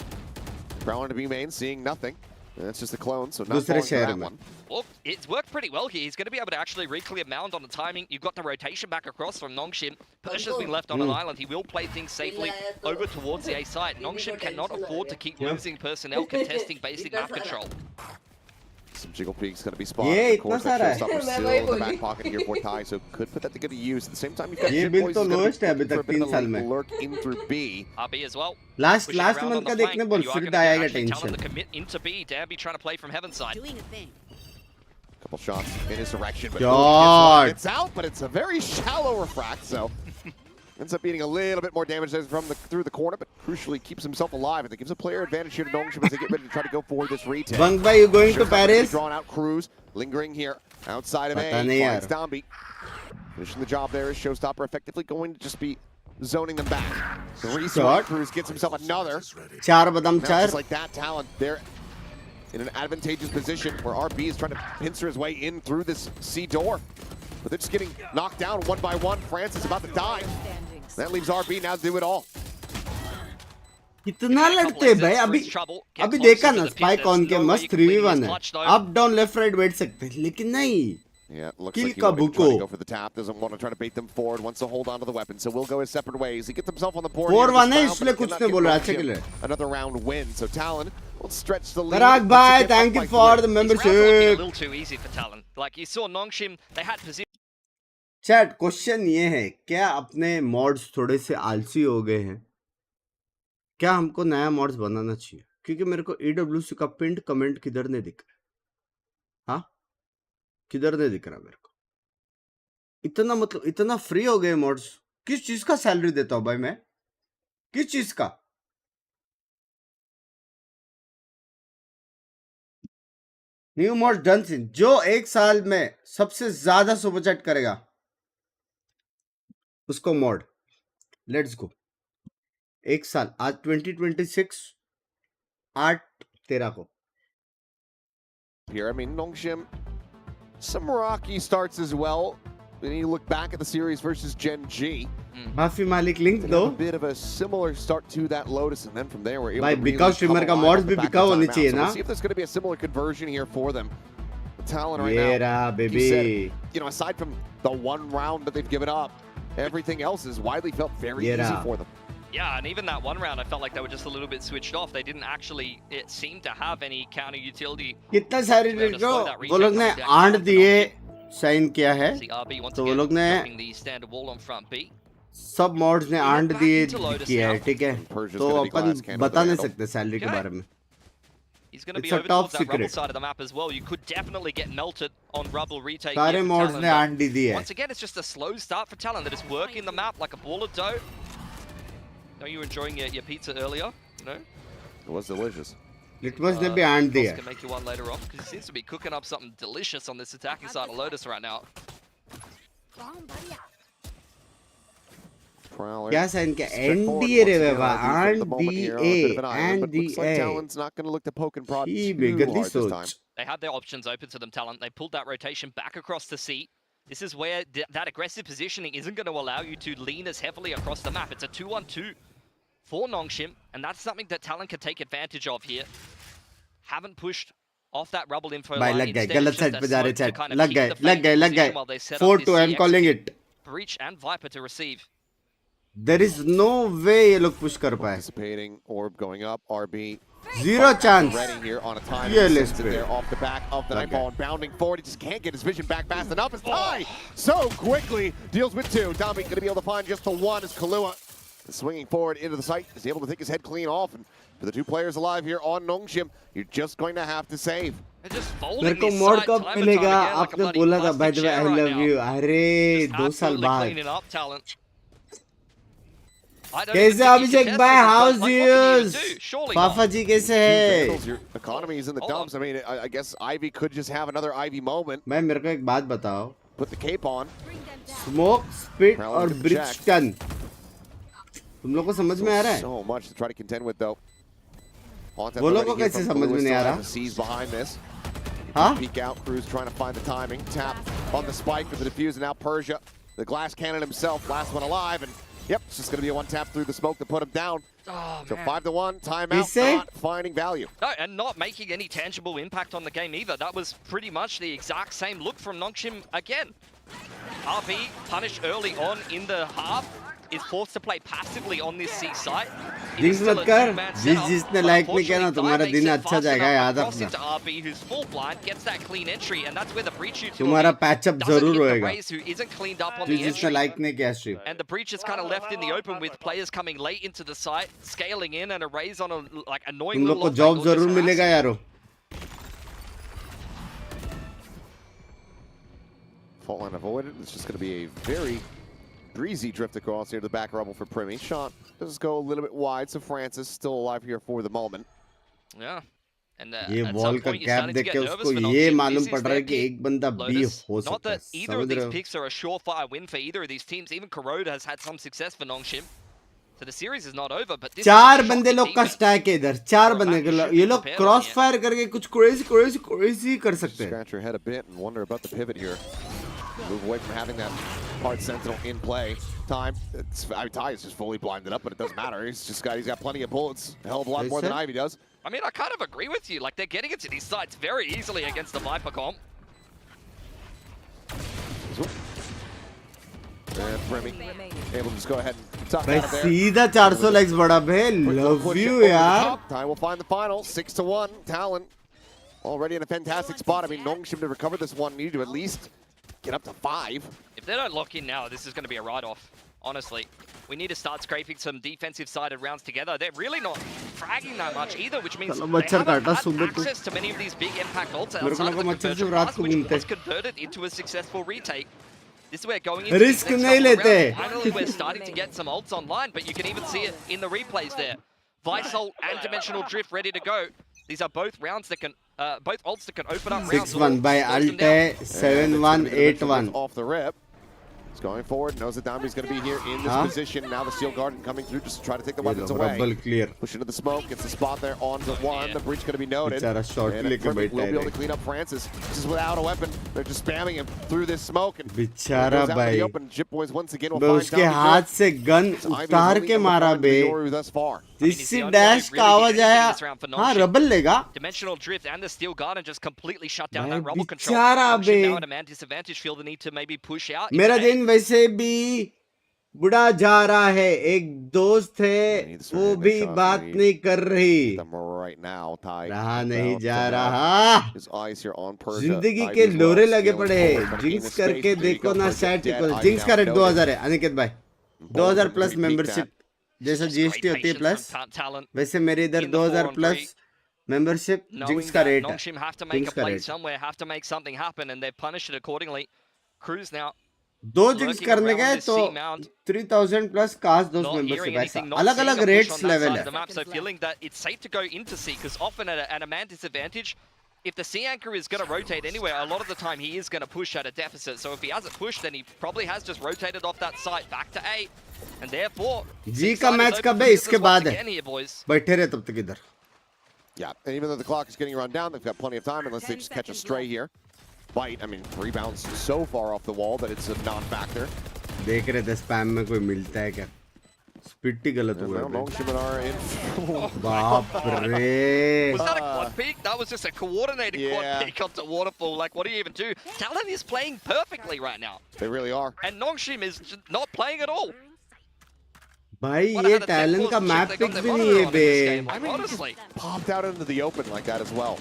Brown to be main, seeing nothing. That's just a clone, so not दूसरे falling for शहर that में. one. Well, it's worked pretty well here. He's going to be able to actually re-clear Mound on the timing. You've got the rotation back across from Nongshim. Persia's been left on an island. He will play things safely over towards the A side. Nongshim cannot afford to keep losing personnel contesting basic map control. Some jiggle peaks going to be spotted. ये Of course, इतना that सारा है. showstopper still in the back pocket here for Ty, so could put that to good use. At the same time, you've got ये Ship bill Boys तो who's gonna be lowest है अभी looking for तक a bit of 3 साल a में. lurk in through B. RB as well. Last Pushing last around on month का the देखने flank. बोल You are फिर gonna आएगा actually tell him tension. to commit into B. Danby trying to play from heaven side. Couple shots in his direction, but God. it's out, but it's a very shallow refract, so ends up being a little bit more damage there from through the corner, but crucially keeps himself alive, and it gives a player advantage here to Nongshim as they get ready to try to go for this retake. Bang bhai, you going to Sure, Paris? drawn out Cruz, lingering here outside of A. पता नहीं Finds यार. Dombey. Finishing the job there is Showstopper effectively going to just be zoning them back. The Shot. reswing Cruz gets himself another. 4 बदाम Now 4. just like that, Talon there in an advantageous position where RB is trying to pincer his way in through this C door. But they're just getting knocked down one by one. Francis about to die. That leaves RB now to do it all. कितना लड़ते हैं भाई अभी अभी देखा ना spike on के मस्त 3v1 है अप डाउन लेफ्ट राइट बैठ सकते हैं लेकिन नहीं. Yeah, it looks Kill like he wanted to try Kabuko. to go for the tap. Doesn't want to try to bait them forward. Wants to hold on to the weapon. So we'll go his separate ways. He gets himself on the board. 4-1 है here इसलिए but कुछ cannot नहीं get बोल रहा Nongshim अच्छे के लिए. another round win. So Talon will stretch the lead. Parag Once bhai, again, thank you up by for 3. the These rounds are looking a membership. little too easy for Talon. Like you saw Nongshim, they had position. Chat question ये है क्या अपने mods थोड़े से आलसी हो गए हैं? क्या हमको नया मॉड्स बनाना चाहिए? क्योंकि मेरे को EWC का पिंड कमेंट किधर नहीं दिख रहा. हाँ किधर नहीं दिख रहा मेरे को. इतना मतलब इतना फ्री हो गए मॉड्स. किस चीज का सैलरी देता हूँ भाई मैं? किस चीज का? न्यू मॉड्स डन सिन जो एक साल में सबसे ज्यादा सुपर चैट करेगा उसको मॉड. Let's go. एक साल आज 2026 8/13 को. Here, I mean, Nongshim, some rocky starts as well. When you look back at the series versus Gen G, माफी मालिक लिंक they दो have a bit of a similar start to that Lotus, and then from there we're able भाई to really बिकाऊ come streamer का alive mods off भी the back बिकाऊ of होने timeout. चाहिए So ना. we'll see if there's going to be a similar conversion here for them. The Talon right ये now, रहा like you baby. said, you know, aside from the one round that they've given up, everything else has widely felt very Yeah. easy for them. Yeah, and even that one round, I felt like they were just a little bit switched off. They didn't actually, it seemed to have any counter utility. कितना सारे को वो लोग ने 8 दिए sign किया है तो वो लोग ने सब मॉड्स ने 8 दिए किया है ठीक है तो अपन बता नहीं सकते सैलरी के बारे में He's going to be over towards that rubble side of the map as well. You could definitely get melted on rubble retake. सारे mods ने 8 दी है. Once again, it's just a slow start for Talon. They're just working the map like a ball of dough. Know you were enjoying your pizza earlier, you know? It was delicious. Litmus ने भी 8 दी है. Can make you one later on because he seems to be cooking up something delicious on this attacking side of Lotus right now. क्या sign क्या NDA रे बाबा NDA NDA Talon's not going to look to poke and prod he too बेगदी hard this time. सोच They had their options open to them, Talon. They pulled that rotation back across the seat. This is where that aggressive positioning isn't going to allow you to lean as heavily across the map. It's a 2-on-2 for Nongshim, and that's something that Talon can take advantage of here. Haven't pushed off that rubble info भाई line. लग गए गलत side पे जा रहे chat लग गए 4-2 I'm calling it Breach and Viper to receive. There is no way ये लोग push कर पाए Anticipating orb going up RB zero chance ready here on a time yeah let's play there off the back of the nightfall and bounding forward. He just can't get his vision back fast enough. It's Ty so quickly deals with 2. Dami going to be able to find just the 1 as Kalua swinging forward into the site is able to take his head clean off. And for the 2 players alive here on Nongshim, you're just going to have to save. मेरे को mode कब मिलेगा आपने बोला था by the way I love you अरे 2 साल बाद कैसे अभिषेक भाई हाउस यूज पापा जी कैसे है economy is in the dumps. I mean I guess Ivy could just have another Ivy moment. मैं मेरे को एक बात बताओ Put the cape on. Smoke spit और ब्रिज टन तुम लोग को समझ में आ रहा है So much to try to contend with though. वो लोग को कैसे समझ में नहीं आ रहा Sees behind this. हाँ Peek out, Cruz trying to find the timing. Tap on the spike with the defuse, and now Persia, the glass cannon himself, last one alive, and yep, it's just going to be a 1 tap through the smoke to put him down. Oh, so 5-1, timeout, not finding value. No, and not making any tangible impact on the game either. That was pretty much the exact same look from Nongshim again. RB punished early on in the half. Is forced to play passively on this C site. जिस मत कर जिसने like नहीं किया ना तुम्हारा दिन अच्छा जाएगा याद रखना तुम्हारा पैचअप जरूर होएगा जिसने लाइक नहीं किया stream And the breach is kind of left in the open with players coming late into the site, scaling in and a raise on a like annoying तुम लोग को जॉब जरूर मिलेगा यारो Fault line avoided. It's just going to be a very breezy drift across here to the back rubble for Primi. Shot does go a little bit wide, so Francis still alive here for the moment. Yeah. And ये wall का gap देख के उसको ये मालूम पड़ रहा है कि एक बंदा भी हो सकता है. Not that either of these picks are a surefire win for either of these teams. Even Corrode has had some success for Nongshim. So the series is not over, but this 4 बंदे लोग का stack है इधर 4 बंदे ये लोग cross fire करके कुछ क्रेजी कर सकते हैं. Scratch your head a bit and wonder about the pivot here. Move away from having that hard sentinel in play. Ty is just fully blinded up, but it doesn't matter. He's got plenty of bullets. A hell of a lot more than Ivy does. I mean, I kind of agree with you. Like, they're getting into these sites very easily against the Viper comp. And Remy able to just go ahead and tuck भाई out there. सीधा 400 likes बढ़ा बे. Love you यार. Ty will find the final 6-1. Talon already in a fantastic spot. I mean, Nongshim to recover this one need to at least get up to 5. If they don't lock in now, this is going to be a write-off. Honestly, we need to start scraping some defensive-sided rounds together. They're really not fragging that much either, which means they haven't had access to many of these big impact ults outside of the conversion pass, which was converted into a successful retake. This is where going into these next couple of rounds, finally we're starting to get some ults online, but you can even see it in the replays there. Vice ult and Dimensional Drift ready to go. These are both rounds that can, both ults that can open up rounds. 6-1 by Alte, 7-1, 8-1. Off the rip. He's going forward, knows that Dami's going to be here in this position. Now the Steel Garden coming through just to try to take the weapons away. Clear. Push into the smoke, gets the spot there onto 1. The breach going to be noted. And will be able to clean up Francis. This is without a weapon. They're just spamming him through this smoke. And बेचारा भाई Jip Boys once again will मैं उसके हाथ से gun उतार के मारा बे जिससे डैश का आवाज आया हाँ रबल लेगा Dimensional Drift and the Steel Garden just completely shut down that rubble control. बेचारा बे now at a man disadvantage, feel the need to maybe push out. मेरा दिन वैसे भी बुढ़ा जा रहा है एक दोस्त थे वो भी बात नहीं कर रही right now, Ty. रहा नहीं जा रहा His eyes here on Persia. जिंदगी के लोरे लगे पड़े हैं जिंक्स करके देखो ना सैट जिंक्स का रेट 2000 है अनिकेत भाई 2000 प्लस मेंबरशिप जैसा जीएसटी होती है प्लस वैसे मेरे इधर 2000 प्लस मेंबरशिप जिंक्स का रेट है Nongshim have to make a play somewhere, have to make something happen, and they've punished it accordingly. Cruz now. दो जिंक्स करने गए तो 3000 प्लस कास्ट दोस्त मेंबरशिप ऐसा अलग अलग रेट्स लेवल है The map, so feeling that it's safe to go into C, because often at a man disadvantage, if the C anchor is going to rotate anywhere, a lot of the time he is going to push at a deficit. So if he hasn't pushed, then he probably has just rotated off that site back to A, and therefore जी का match कब है इसके बाद है बैठे रहे तब तक इधर Yeah, and even though the clock is getting run down, they've got plenty of time unless they just catch a stray here. Bite, I mean, rebounds so far off the wall that it's a non-factor. देख रहे थे spam में कोई मिलता है क्या spit ही गलत हुआ है बाप रे Was that a quad peek? That was just a coordinated quad peek onto Waterfall. Like, what do you even do? Talon is playing perfectly right now. They really are. And Nongshim is not playing at all. भाई ये talent का map pics भी नहीं है बे I mean, honestly, popped out into the open like that as well.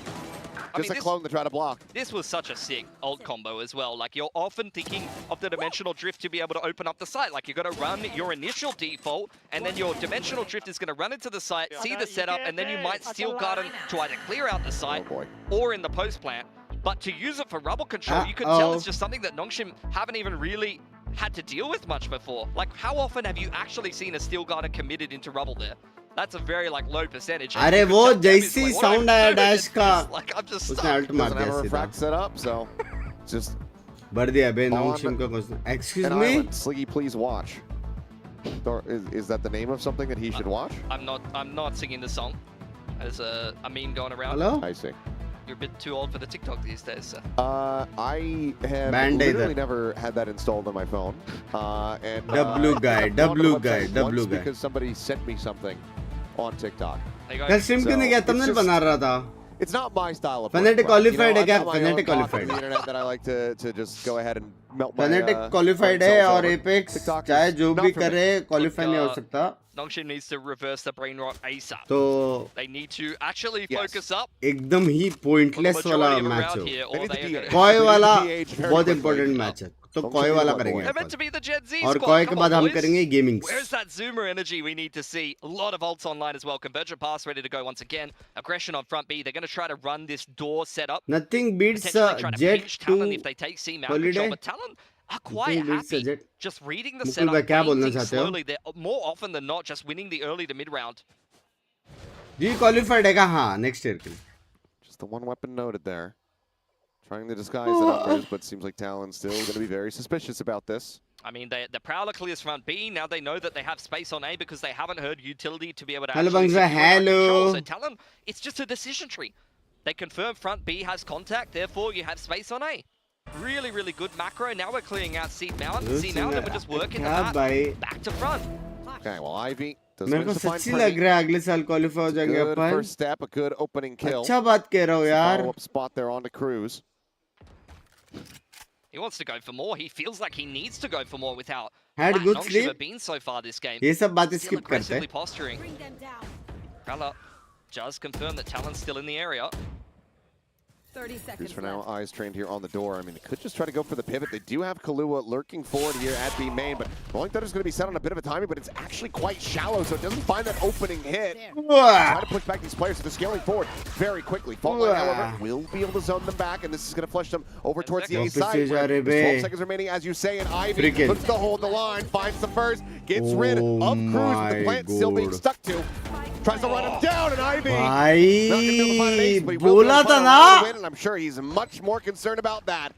Just a clone to try to block. This was such a sick ult combo as well. Like, you're often thinking of the dimensional drift to be able to open up the site. Like, you're going to run your initial default, and then your dimensional drift is going to run into the site, see the setup, and then you might steal garden to either clear out the site or in the post plant. But to use it for rubble control, you can tell it's just something that Nongshim haven't even really had to deal with much before. Like, how often have you actually seen a steel garden committed into rubble there? That's a very like low percentage. अरे वो जैसी sound आया dash का उसने alt मार दिया सीधा set up, so just बढ़ दिया बे नोंगशिम का question excuse me Sliggy, please watch. Is that the name of something that he should watch? I'm not singing the song. There's a meme going around. Hello? I see. You're a bit too old for the TikTok these days, sir. I have literally never had that installed on my phone. And W guy. Because somebody sent me something on TikTok. कल stream क्यों नहीं किया thumbnail बना रहा था It's not my style of Fnatic qualified है क्या Fnatic on qualified the internet that I like to just go ahead and melt my Fnatic qualified है और Apex चाहे जो भी करे qualify नहीं हो सकता Nongshim needs to reverse the brain rot ASAP. तो they need to actually focus up. एकदम ही pointless वाला मैच है कोई वाला बहुत important मैच है तो कोई वाला करेंगे और कोई के बाद हम करेंगे gaming Where's that zoomer energy we need to see? A lot of ults online as well. Convergent pass ready to go once again. Aggression on front B. They're going to try to run this door setup. Nothing beats Jet to if they take C mount control, but Talon are quite happy just reading the setup, painting slowly. They're more often than not just winning the early to mid round. जी qualified है क्या हाँ next year के लिए Just the one weapon noted there. Trying to disguise the numbers, but seems like Talon's still going to be very suspicious about this. I mean, the Prowler clears front B. Now they know that they have space on A because they haven't heard utility to be able to hello, actually secure control. hello. So Talon, it's just a decision tree. They confirm front B has contact, therefore you have space on A. Really, really good macro. Now we're clearing out C mount, and we're just working the map back to front. Okay, well Ivy does मेरे को सच्ची लग रहा है अगले साल qualify हो जाएंगे good upon first step, a good opening kill. अच्छा बात कह रहा हूँ यार Follow-up spot there on the Cruz. He wants to go for more. He feels like he needs to go for more with how Had flat good Nongshim sleep. have been so far this game. ये सब बातें Still skip करते aggressively हैं posturing. Prowler does confirm that Talon's still in the area. 30 seconds Cruz for now, left. eyes trained here on the door. I mean, they could just try to go for the pivot. They do have Kahlua lurking forward here at B main, but Rolling Thunder is going to be set on a bit of a timing, but it's actually quite shallow, so it doesn't find that opening hit. Try to push back these players, so they're scaling forward very quickly. Fault line, however, will be able to zone them back, and this is going to flush them over towards the A side. There's 12 seconds remaining, as you say, and Ivy looks to hold the line, finds the first, gets rid of Cruz, with the plant still being stuck to. Tries to run him down, and Ivy भाई बोला था ना and I'm sure he's much more concerned about that.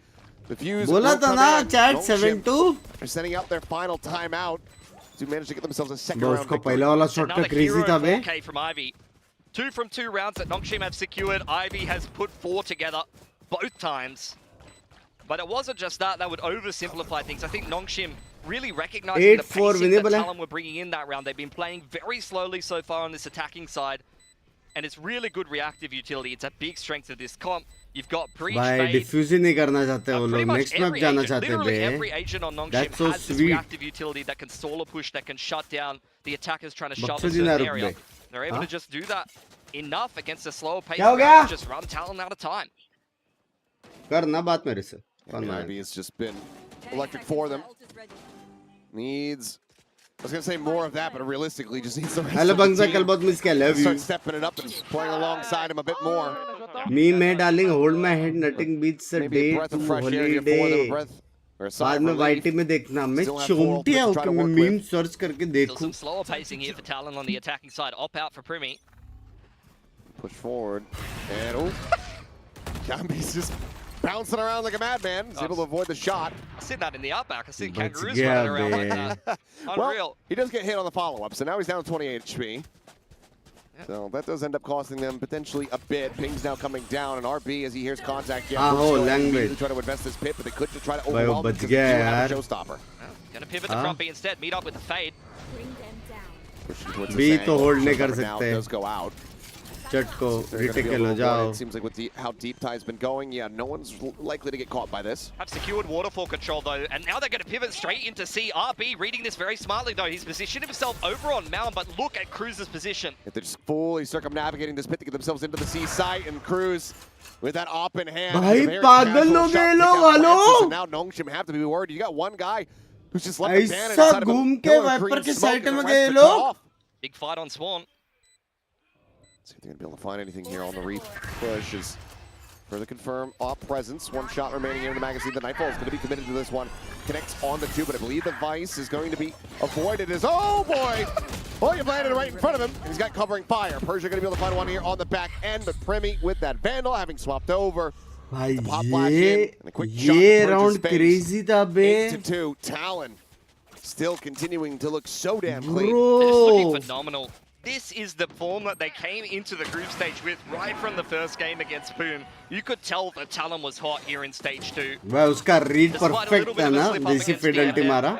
The Fuse बोला था ना chat Nongshim 7-2 are sending out their final timeout to manage to get themselves a second बो round उसको victory. पहला वाला शॉट का क्रेजी था बे 4K from Ivy. 2 from 2 rounds that Nongshim have secured. Ivy has put 4 together both times. But it wasn't just that. That would oversimplify things. I think Nongshim really recognizing the 8-4 pacing that winnable है Talon were bringing in that round. They've been playing very slowly so far on this attacking side. And it's really good reactive utility. It's a big strength of this comp. You've got breach भाई made. Defuse ही नहीं करना चाहते वो Pretty लोग much next map every जाना agent, चाहते literally बे every agent on Nongshim That's so has this sweet. reactive utility that can stall a push, that can shut down the attackers trying to shove a बक्सो certain दिनार area. रुक They're able Huh? to just do that enough against a slower pace क्या हो round गया? to just run Talon out of time. कर ना बात मेरे से And RB has just been electric for them. Needs, I was going to say more of that, but realistically just needs the rest hello of the बंसा team कल बहुत miss किया love to you start stepping it up and playing alongside him a bit more. Me मैं darling hold my head nothing beats a day Maybe a breath too of fresh air here for them, a holiday breath or a sigh बाद of में relief. YT में देखना मैं Still have four चोंटिया ultimates to try होके to मैं work with. Meme search करके Still देखूं some slower pacing here for Talon on the attacking side. Op out for Primi. Push forward, and Gambi's just bouncing around like a madman. He's able to avoid the shot. I've seen that in the outback. I've seen But kangaroos yeah, running around like man. that. Unreal. Well, he does get hit on the follow-up, so now he's down to 28 HP. So that does end up costing them potentially a bit. Ping's now coming down, and RB, as he hears contact, Ah, oh, language. language. Try to invest this pit, but they could just try to भाई वो overwhelm him बच because गया they do have a यार showstopper. Well, gonna pivot the Huh? front B instead. Meet up with the fade. Bring them down. Pushing towards B this तो angle. hold नहीं कर Showstopper now सकते। does go out. चट को They're gonna be रिटेकल able हो to जाओ avoid it. Seems like with how deep Ty's been going, yeah, no one's likely to get caught by this. Have secured waterfall control though, and now they're going to pivot straight into C. RB reading this very smartly though. He's positioned himself over on Mound, but look at Cruz's position. If they're just fully circumnavigating this pit to get themselves into the C site, and Cruz with that op in hand. भाई a very पागल casual हो shot गए to लोग, pick out hello? Francis, and now Nongshim have to be worried. You got one guy who's just left the banner ऐसा inside of a घूम के pillar of wiper green के smoke side and में the गए rest are cut लोग off. Big fight on Swan. See if they're gonna be able to find anything here on the reef push. Is further confirm off presence. One shot remaining in the magazine. The Nightfall is going to be committed to this one. Connects on the two, but I believe the Vice is going to be avoided. As oh boy, oh you landed right in front of him. He's got covering fire. Persia going to be able to find one here on the back end, but Primi with that Vandal having swapped over. भाई Pop flash in, and a quick shot ये to Persia's round face. Crazy था बे 8-2. Talon still continuing to look so damn clean. It's looking bro phenomenal. This is the form that they came into the group stage with right from the first game against Boom. You could tell that Talon was hot here in stage 2. भाई उसका read Despite a little perfect bit था of a ना slip up जैसी against penalty BM. मारा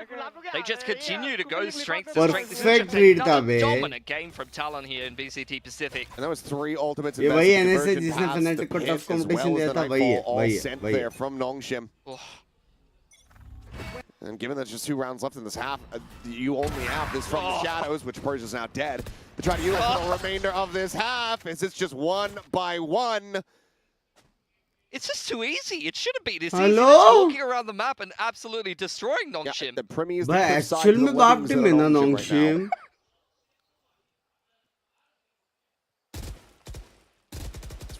They just continue to go strength to strength. This is Perfect just read था another बे dominant game from Talon here in BCT Pacific. And that was 3 ultimates. ये वही invested, NSA conversion जिसने paths, Fnatic the को pit, tough as competition well as दिया the था, वही है, Nightfall, all वही है, sent वही है। there from Nongshim. Oh. And given there's just 2 rounds left in this half, you only have this from the shadows, which Persia's now dead, to try to utilize the remainder of this half, as it's just 1 by 1. It's just too easy. It shouldn't be this easy. Hello? They're just walking around the map and absolutely destroying Yeah, Nongshim. the Primi is the भाई good side actual to the में बाप Livings team of है ना Nongshim right नोंगशिम now.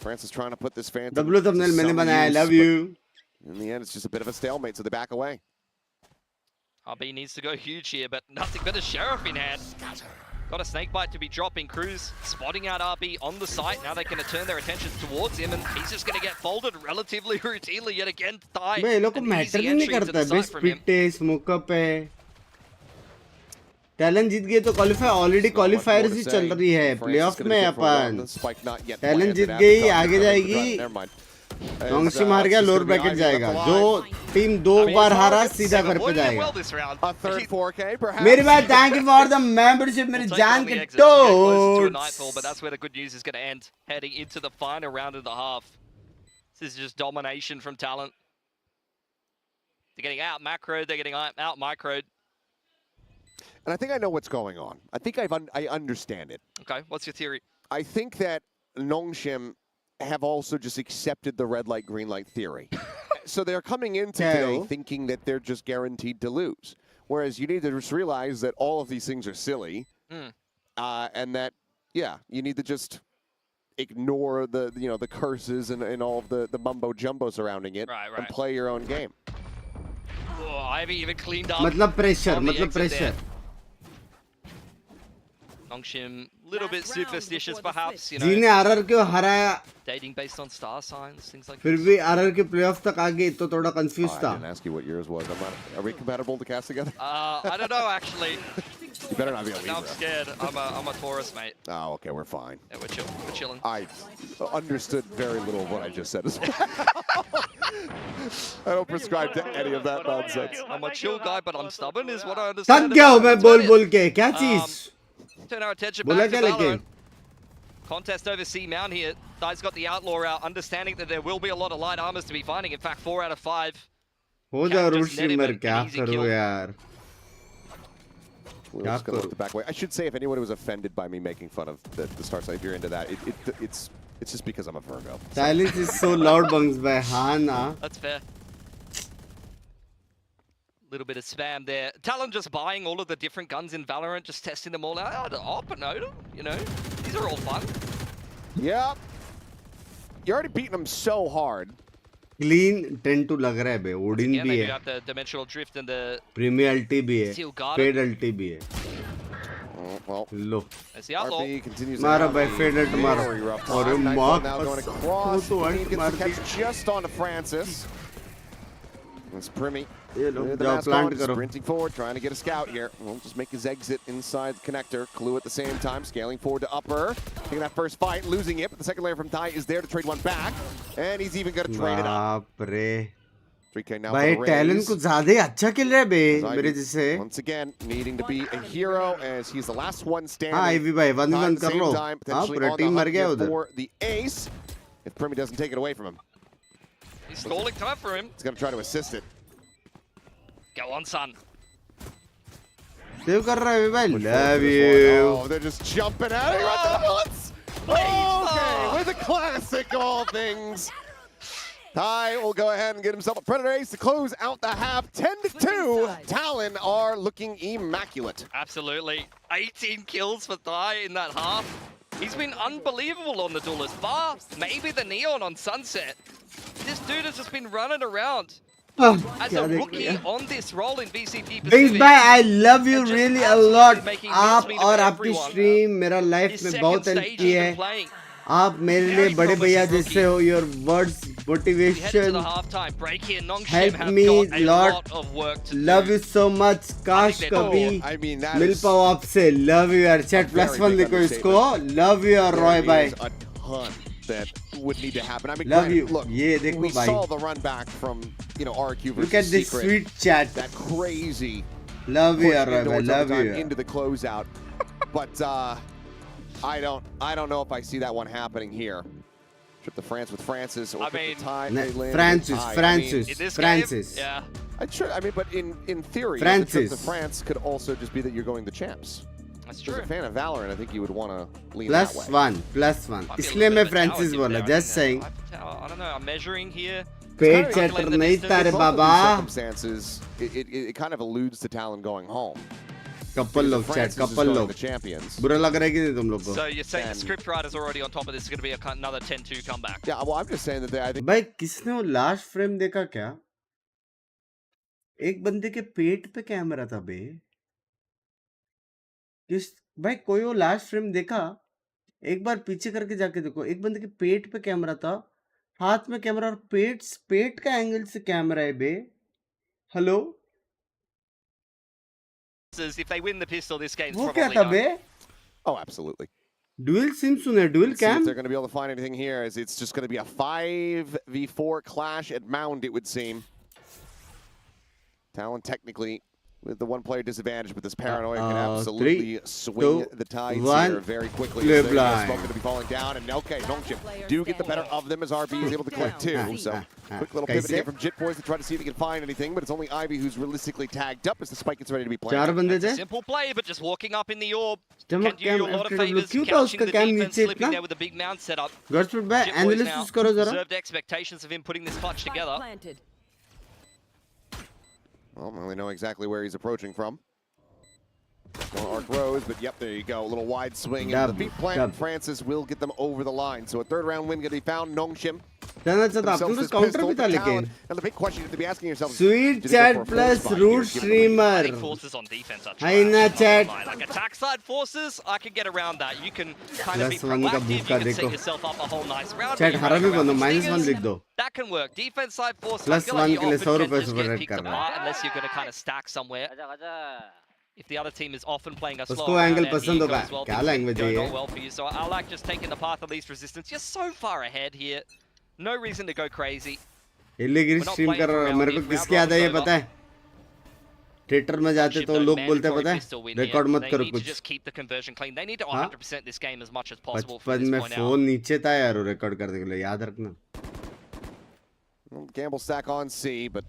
France is trying to put this Phantom W to thumbnail मैंने some बनाया use, love but you in the end, it's just a bit of a stalemate, so they back away. RB needs to go huge here, but nothing but a Sheriff in hand. Got a snakebite to be dropping. Cruz spotting out RB on the site. Now they're going to turn their attentions towards him, and he's just going to get folded relatively routinely yet again. भाई ये लोग को matter ही नहीं करता है बे speed है smoke up है talent जीत गए तो क्वालीफाई ऑलरेडी क्वालीफायर्स ही चल रही है प्लेऑफ में अपन टैलेंट जीत गई आगे जाएगी नोंगशिम हार गया लोअर ब्रैकेट जाएगा जो टीम 2 बार हारा सीधा घर पे जाएगा A third 4K, perhaps? मेरी बात thank you for the membership मेरी जान के टोट्स But that's where the good news is going to end, heading into the final round of the half. This is just domination from Talon. They're getting out macroed, they're getting out microed. And I think I know what's going on. I think I understand it. Okay, what's your theory? I think that Nongshim have also just accepted the red light, green light theory. So they're coming into today thinking that they're just guaranteed to lose. Whereas you need to just realize that all of these things are silly. And that, yeah, you need to just ignore the the curses and all of the mumbo jumbo surrounding it and play your own game. Oh, I haven't even cleaned up. मतलब pressure on the मतलब exit there. Pressure Nongshim, little bit superstitious perhaps, you know. जीने RR को हराया Dating based on star signs, things like फिर this. भी RR के playoff तक आ गए तो थोड़ा कंफ्यूज I था didn't ask you what yours was. Are we compatible to cast together? I don't know actually. You better not be a No, I'm Libra. scared. I'm a Taurus, mate. Oh, okay, we're fine. Yeah, we're chilling. I understood very little of what I just said as well. I don't prescribe to any of that nonsense. I'm a chill guy, but I'm stubborn, is what I थक understand. गया हूँ मैं That's बोल about it. बोल के क्या चीज Turn our attention बोला back क्या to लेकिन Valorant. Contest over C Mount here. Thai's got the Outlaw out, understanding that there will be a lot of light armors to be finding. In fact, 4 out of 5. हो जा root streamer क्या करो यार We'll just gonna look the back way. I should say, if anyone was offended by me making fun of the start side, if you're into that, it's just because I'm a Virgo. Silence is so loud, Bunks by Hana. That's fair. Little bit of spam there. Talon just buying all of the different guns in Valorant, just testing them all out. Op and Odin, you know, these are all fun. Yep. You're already beating them so hard. Clean 10-2 लग रहा है बे. Odin Yeah, भी they है. do have the dimensional drift and the Premier ulti भी है. Steel Guard. Fade ulti भी है. Well, low. That's the Outlaw. RP continues मारा to भाई have fade a ult मारा. very rough time. और Nightfall मार now going across. तो He ult gets मार the the. catch just onto Francis. That's Primmy. ये लो The जाओ mask plant on, करो. sprinting forward, trying to get a scout here. Won't just make his exit inside the connector. Clue at the same time, scaling forward to upper. Taking that first fight, losing it, but the second layer from Thai is there to trade one back. And he's even going to trade it up. बाप रे. 3K now भाई for the Talon raise. कुछ ज़्यादा ही अच्छा खेल रहा है बे मेरे जैसे. Once again, needing to be a hero as he's the last one standing. हाँ IB भाई 1v1 कर लो. Time, हाँ potentially पूरा on the team मर hunt गया here उधर. for the ace. If Primmy doesn't take it away from him, He's stalling time for him. he's going to try to assist it. Go on, son. Save कर रहा है भाई. Love you. Oh, they're just jumping at it right to the bullets. Okay, with a classic all things. Thai will go ahead and get himself a Predator Ace to close out the half. 10-2. Talon are looking immaculate. Absolutely. 18 kills for Thai in that half. He's been unbelievable on the duelist bar. Maybe the Neon on Sunset. This dude has just been running around. As a rookie on this role in VCT Binks Pacific. भाई I love you just really a absolutely lot. making आप mincemeat of और आपकी everyone. Stream मेरा life His में second बहुत help stage की he's है. been playing. आप मेरे लिए Very बड़े भैया promising जैसे हो. Your words We head into motivation the halftime break here. Nongshim help have me got a lot. lot of work to love do. you so much. काश they're कभी I mean, that mill is पाओ आपसे. Love you यार. Chat very +1 big लिखो इसको. Love you यार there Roy भाई. is a ton that would need to happen. I mean, Love granted, you. look, ये देखो we भाई. saw the run back from, RQ versus Look at this Secret. sweet chat. That crazy Love you push यार Roy भाई. indoors Love overtime you. into the closeout. But I don't know if I see that one happening here. Trip to France with Francis or I trip mean, to Thai. No, they land Francis, with Thai. Francis. In this Francis. game, yeah. I mean, but in theory, the Francis. trip to France could also just be that you're going the champs. That's As true. a fan of Valorant, I think you would want to lean +1 that way. +1 Might be a इसलिए little मैं bit of a Francis tower बोला. dip there, Just saying. I don't know. I'm measuring here. पेट It's chatter kind of नहीं like तारे In both of these बाबा. circumstances, it kind of alludes to Talon going home. Couple लोग chat Francis is couple going लोग. the champions. बुरा लग रहा है कि नहीं तुम लोग को? So you're saying the And- script writer's already on top of this. It's going to be another 10-2 comeback. Yeah, well, I'm just saying that I think भाई किसने वो लास्ट फ्रेम देखा क्या? एक बंदे के पेट पे कैमरा था बे. भाई कोई वो लास्ट फ्रेम देखा? एक बार पीछे करके जाके देखो. एक बंदे के पेट पे कैमरा था. हाथ में कैमरा और पेट का एंगल से कैमरा है बे. Hello? If they win the pistol, this game's वो probably क्या था done. बे? oh, absolutely. डुअल सिम सुने dual Let's see if cam? they're going to be able to find anything here, as it's just going to be a 5v4 clash at Mound, it would seem. Talon technically with the one-player disadvantage, but this paranoia can absolutely 3, swing 2, the tides 1, here very quickly. flip As line. smoke going to be falling down, and okay, Nongshim do get the better of them as RB is able to collect two. So quick little pivot here from Jit Boys to try to see if he can find anything, but it's only Ivy who's realistically tagged up as the spike gets ready to be चार planted. बंदे It's a थे. simple play, but just walking up in the orb चमक can do you a cam lot of FTW favors. क्यों था Couching उसका the cam defense, नीचे slipping इतना? there with a big mount setup. गॉडस्पिड भाई Jit Boys now analysis करो जरा. deserved expectations of him putting this clutch Spike together. planted. Well, we know exactly where he's approaching from. Well, arc rose, but yep, there you go. A little wide swing into the feet plant. Dub. Francis will get them over the line. So a third round win going to be found. Nongshim. जाना चाहता themselves आपने this तो counter pistol भी था to Talon. लेकिन. And the big question you have to be asking yourself is, Sweet do they go chat for a full plus spot root here, give them a I streamer. think forces on defense are Hi na trash, chat. not gonna lie. Like attack side forces, I can get around that. You can kind of be Plus 1 का proactive. You भूखा can set देखो. yourself up a whole nice round. Chat you हरा run भी around बनो with -1 stingers. लिख दो. That can work. Defense side forces. Plus I feel like 1 you के लिए often 100 can रुपए just super get rate picked कर रहा apart unless you're going to kind of stack somewhere. If the other team is often playing a slow उसको angle पसंद होगा. क्या language है ये? well for you. So I like just taking the path of least resistance. You're so far ahead here. No reason to go crazy. Illegal stream कर रहा है. मेरे को किसकी याद है ये पता है? थिएटर में जाते तो लोग बोलते हैं पता है रिकॉर्ड मत करो कुछ। just keep the conversion clean. They need to 100% this game as much as possible from बचपन this में point out. फोन नीचे था यार रिकॉर्ड करने के लिए, याद रखना। Gamble stack on C, but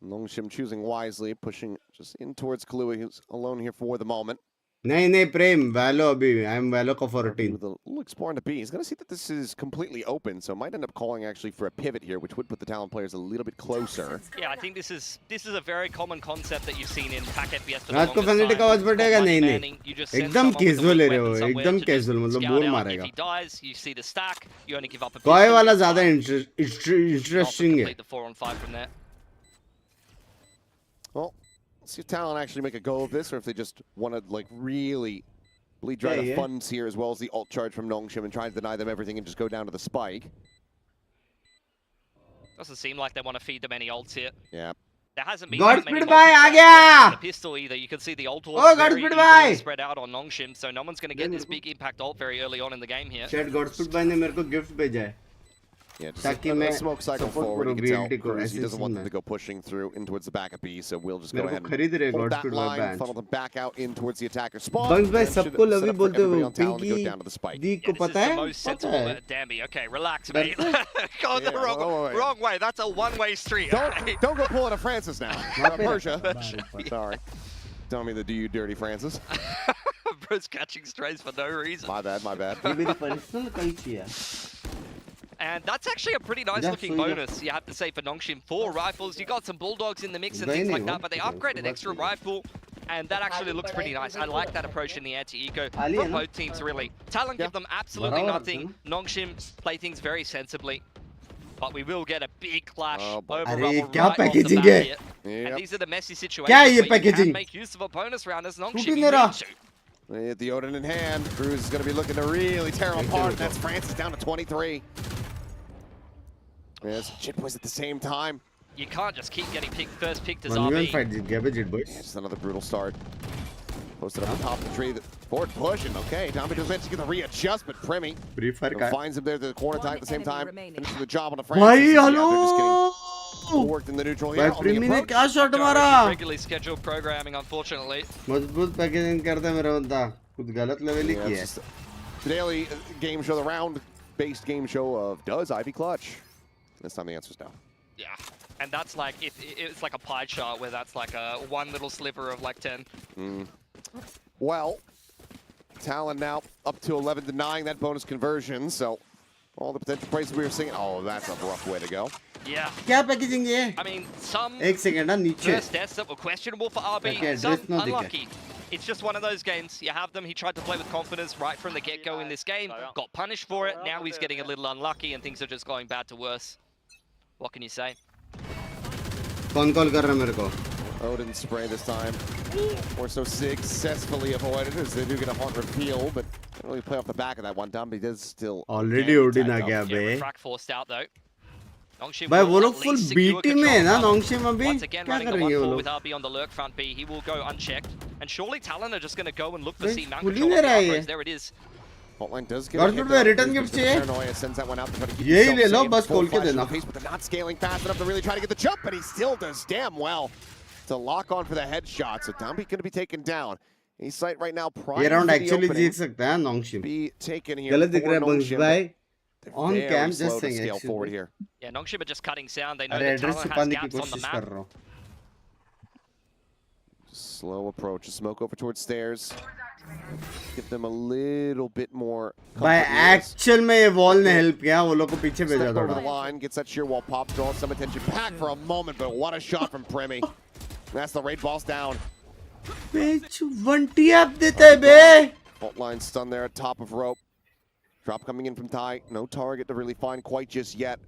Nongshim choosing wisely, pushing just in towards Kahlua, who's alone here for the moment. नहीं प्रेम वैलो अभी आई एम वैलो का 14 With a little explore on the B, he's going to see that this is completely open, so might end up calling actually for a pivot here, which would put the Talon players a little bit closer. Yeah, I think this is a very common concept that you've seen in pack FPS for the रात को longest फैनिटी का time. आवाज बढ़ेगा नहीं You just send एकदम someone with a casual ले weak रहे हो, weapon somewhere एकदम to just कैजुअल मतलब scout बोल out. मारेगा। If he dies, you see the stack, you only give up a coy pistol, वाला it's ज्यादा fine. इंटरेस्टिंग है। Complete the 4-on-5 from there. Well, let's see if Talon actually make a go of this, or if they just want to like really bleed dry the funds here, as well as the ult charge from Nongshim, and try to deny them everything and just go down to the spike. Doesn't seem like they want to feed them any ults here. Yeah. There hasn't been God that many speed by आ multi-strats गया। on the pistol either. You can see the ult was Oh, God very speed evenly by। spread out on Nongshim, so no one's going to get this big impact ult very early on in the game here. Chat godspeed भाई ने मेरे को gift भेजा है Yeah, just ताकि a मैं smoke cycle support forward. करूं You can tell BLT को Cruz, he ऐसे doesn't want them सुनना to go pushing through in towards the back of B, so we'll just go मेरे ahead को खरीद रहे and hold that गॉडस्पीड भाई line, band. funnel them back out in towards the attacker spot. बंक्स भाई and सबको should लवी set up for बोलते everybody हो, on Talon to go पिंकी down to the spike. दी को This पता is है the most पता sensible. है Dammy, okay, relax, mate. डरते Gone the Yeah, wrong way. That's a one-way street. Don't go pulling a Francis now. Persia. Sorry. Tell me the do you dirty Francis. Bro's catching strays for no reason. My bad, my bad. ये मेरी personal कैची है। And that's actually a pretty nice looking bonus, you have to say, for Nongshim. 4 rifles, you got some bulldogs in the mix and things like that, but they upgraded extra rifle, and that actually looks pretty nice. I like that approach in the anti-eco from both teams, really. Talon give them absolutely nothing. Nongshim play things very sensibly. But we will get a big clash over अरे rubble क्या right off the packaging bat है? here. And these are the messy situations क्या है ये where you can packaging? make use of a bonus round as छूट Nongshim ही need नहीं रहा। to. With the Odin in hand, Cruz is going to be looking to really tear him apart. That's Francis down to 23. Yes, Jit Boys at the same time. You can't just keep getting first picked as 1v1 RB. Fight जीत गया बे जिट boys. Just another brutal start. Posted up on top of the tree. Forward pushing. Okay, Tommy just managed to get the readjustment. Premi free fire का finds him there at the corner time at the same enemy time. remaining. Finishes the job on the भाई Francis. Yeah, hello they're just getting worked in the neutral here. भाई On the प्रीमी ने approach. क्या shot मारा? Regularly scheduled programming, unfortunately. मजबूत packaging करता है मेरा बंदा, कुछ गलत लेवल ही Yeah, किया है। it's just the daily game show, the round-based game show of does Ivy clutch? This time the answer is no. Yeah, and that's like it's like a pie chart where that's like a one little sliver of like 10. Well, Talon now up to 11, denying that bonus conversion. So all the potential plays we were seeing. Oh, that's a rough way to go. Yeah, क्या packaging है? I mean some एक second ना नीचे। first deaths that were questionable for RB, Okay, some address no दिखा। unlucky. It's just one of those games. You have them. He tried to play with confidence right from the get-go in this game. Got punished for it. Now he's getting a little unlucky, and things are just going bad to worse. What can you say? कौन call कर रहा है मेरे को? Odin spray this time. Or so successfully avoided as they do get a hard reveal, but can't really play off the back of that one. Dumby does still. Already Odin आ गया Yeah, बे। refract forced out though. Nongshim भाई will वो लोग at full least B secure team में है ना control. नोंगशिम अभी? Once again क्या running कर the रही है वो 1-4 लोग? with RB on the lurk front B, he will go unchecked. And surely Talon are just going to go and look for भाई, C-mount खुल ही control नहीं of the रहा है upgrades. ये। There it is. Hotline does get और a hit फिर there. return Cruz gift with the चाहिए। paranoia sends that one out to try to keep यही himself ले लो, safe. बस Full खोल के flash in देना। the face, but they're not scaling fast enough to really try to get the jump, but he still does damn well to lock on for the headshot. So Dumby going to be taken down. He's sight right now. Prior ये to round the actually opening, जीत सकता है नोंगशिम। be taken here. गलत दिख for रहा है bunks Nongshim, भाई। but On very cam, slow just to saying, scale excuse forward me। here. Yeah, Nongshim are just cutting sound. They know अरे that address Talon has छुपाने की gaps on the कोशिश map. कर रहा हूँ। Slow approach. Smoke over towards stairs. Give them a little bit more. भाई comfort here. Actual में ये वॉल ने हेल्प किया, वो लोग को पीछे Step भेजा over the थोड़ा। line, gets that sheer wall pop, draws some attention back for a moment, but what a shot from Premi. That's the raid balls down. बेच वंटी आप देता है बे। Fault line stun there at top of rope. Drop coming in from Ty. No target to really find quite just yet.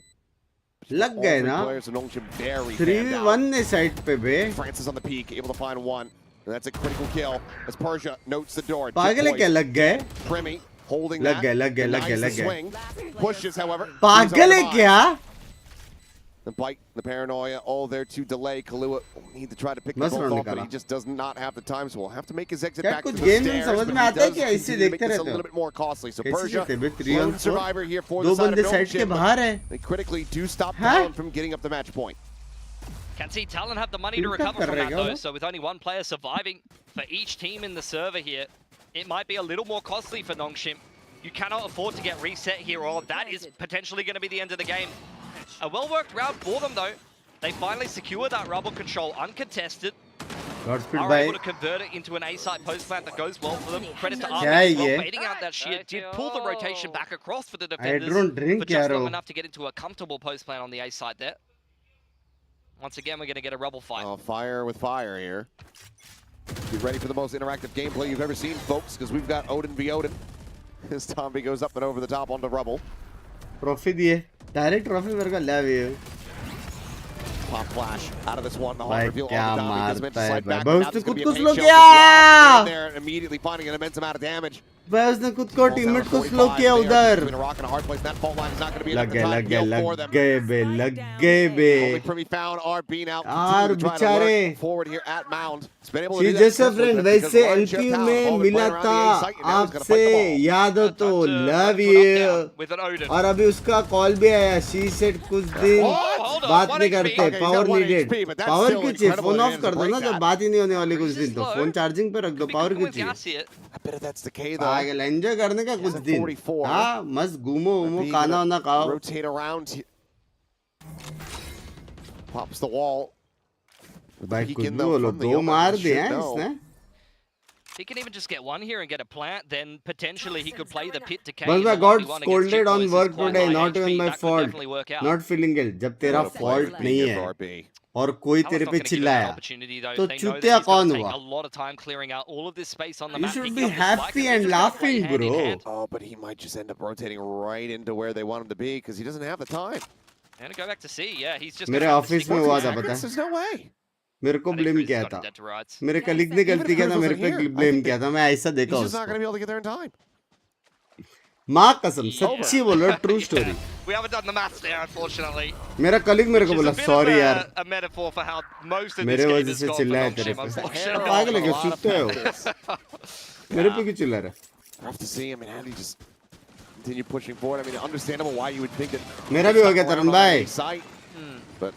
लग All गए three ना? players in Nongshim very 3v1 ने side पे बे। Francis on the peak, able to find one. And that's a critical kill as Persia notes the door. पागल है क्या लग गए? Premi holding लग that. गए, लग गए, लग गए, denies the लग गए। swing. Pushes, however. पागल है क्या? The bite, the paranoia, all there to delay. Kahlua will need to try to pick them बस both रन off, but निकाला। he just does not have the time, so we'll have to make his exit क्या back to कुछ the game में stairs. समझ But में he आता है does क्या? इसे continue to make देखते this a रहते little हो। bit more costly. So कैसे Persia, जीते बे 3 lone on 4? survivor here for दो the side बंदे of साइड के Nongshim, बाहर है। they critically do stop हाँ? Talon from getting up the match point. Can see Talon have the money to recover from that though, so with only one player surviving for each team in the server here, it might be a little more costly for Nongshim. You cannot afford to get reset here, or that is potentially going to be the end of the game. A well-worked round for them though. They finally secure that rubble control uncontested. Are able to convert it into an A-site post plant that goes well for them. Credit to RB as well, baiting out that sheer, did pull the rotation back across for the defenders for just long enough to get into a comfortable post plant on the A-site there. Once again, we're going to get a rubble fight. Oh, fire with fire here. Be ready for the most interactive gameplay you've ever seen, folks, because we've got Odin v Odin. This Tombi goes up and over the top onto rubble. Trophy diye. Direct trophy मेरे को love you. Pop flash out of this one. The hard reveal on the Tombi is meant to slide back. भाई Now उसने there's going खुद to को be a slow paint किया. there, immediately finding an immense amount of damage. भाई उसने खुद को teammate को स्लो किया उधर. लग गए found RB now. यार बेचारे. Forward here at Mound. She just a friend. वैसे NPU में मिला था आपसे याद हो तो love you. और अभी उसका कॉल भी आया. She said कुछ दिन बात नहीं करते. Power needed. Power क्यों चाहिए? फोन ऑफ कर दो ना जब बात ही नहीं होने वाली कुछ दिन तो. फोन चार्जिंग पे रख दो. Power क्यों चाहिए? I bet that's the K though. Enjoy करने का कुछ दिन. हाँ मस्त घूमो घूमो खाना वाना खाओ. Rotate around. Pops the wall. भाई कुछ भी बोलो. दो मार दिए हैं इसने. He can even just get one here and get a plant, then potentially he could play the pit decay. But I got scolded on work today, not even my fault. Not feeling guilt. जब तेरा fault नहीं है और कोई तेरे पे चिल्लाया तो चूतिया कौन हुआ? You should be happy and laughing, bro. Oh, but he might just end up rotating right into where they want him to be because he doesn't have the time. And go back to C. Yeah, he's just. मेरे office में हुआ था पता है. There's no way. मेरे को blame किया था. मेरे कलीग ने गलती किया था मेरे पे ब्लेम किया था. मैं ऐसा देखा उसको. माँ कसम सच्ची बोलो true story. We haven't done the maths there, unfortunately. मेरा कलीग मेरे को बोला सॉरी यार. A metaphor for how most of मेरे वजह से चिल्लाया तेरे पे. पागल है क्या? सुनते हो? मेरे पे क्यों चिल्ला रहा है? Rough to see. I mean, how do you just continue pushing forward? I mean, understandable why you would think that. मेरा भी हो गया तरुण भाई. But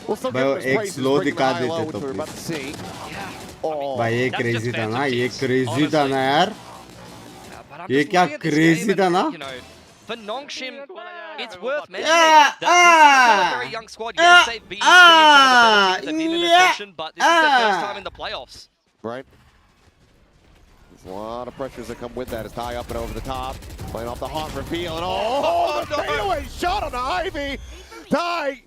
we'll still भाई एक स्लो दिखा देते तो भाई ये क्रेजी था ना. ये क्रेजी था ना यार. ये क्या क्रेजी था ना. For Nongshim, it's worth mentioning that this is still a very young squad. Yes, they've been they've been in a session, but this is their first time in the playoffs. Right. There's a lot of pressures that come with that. As Ty up and over the top, playing off the hot reveal, and the fadeaway shot on the Ivy. Ty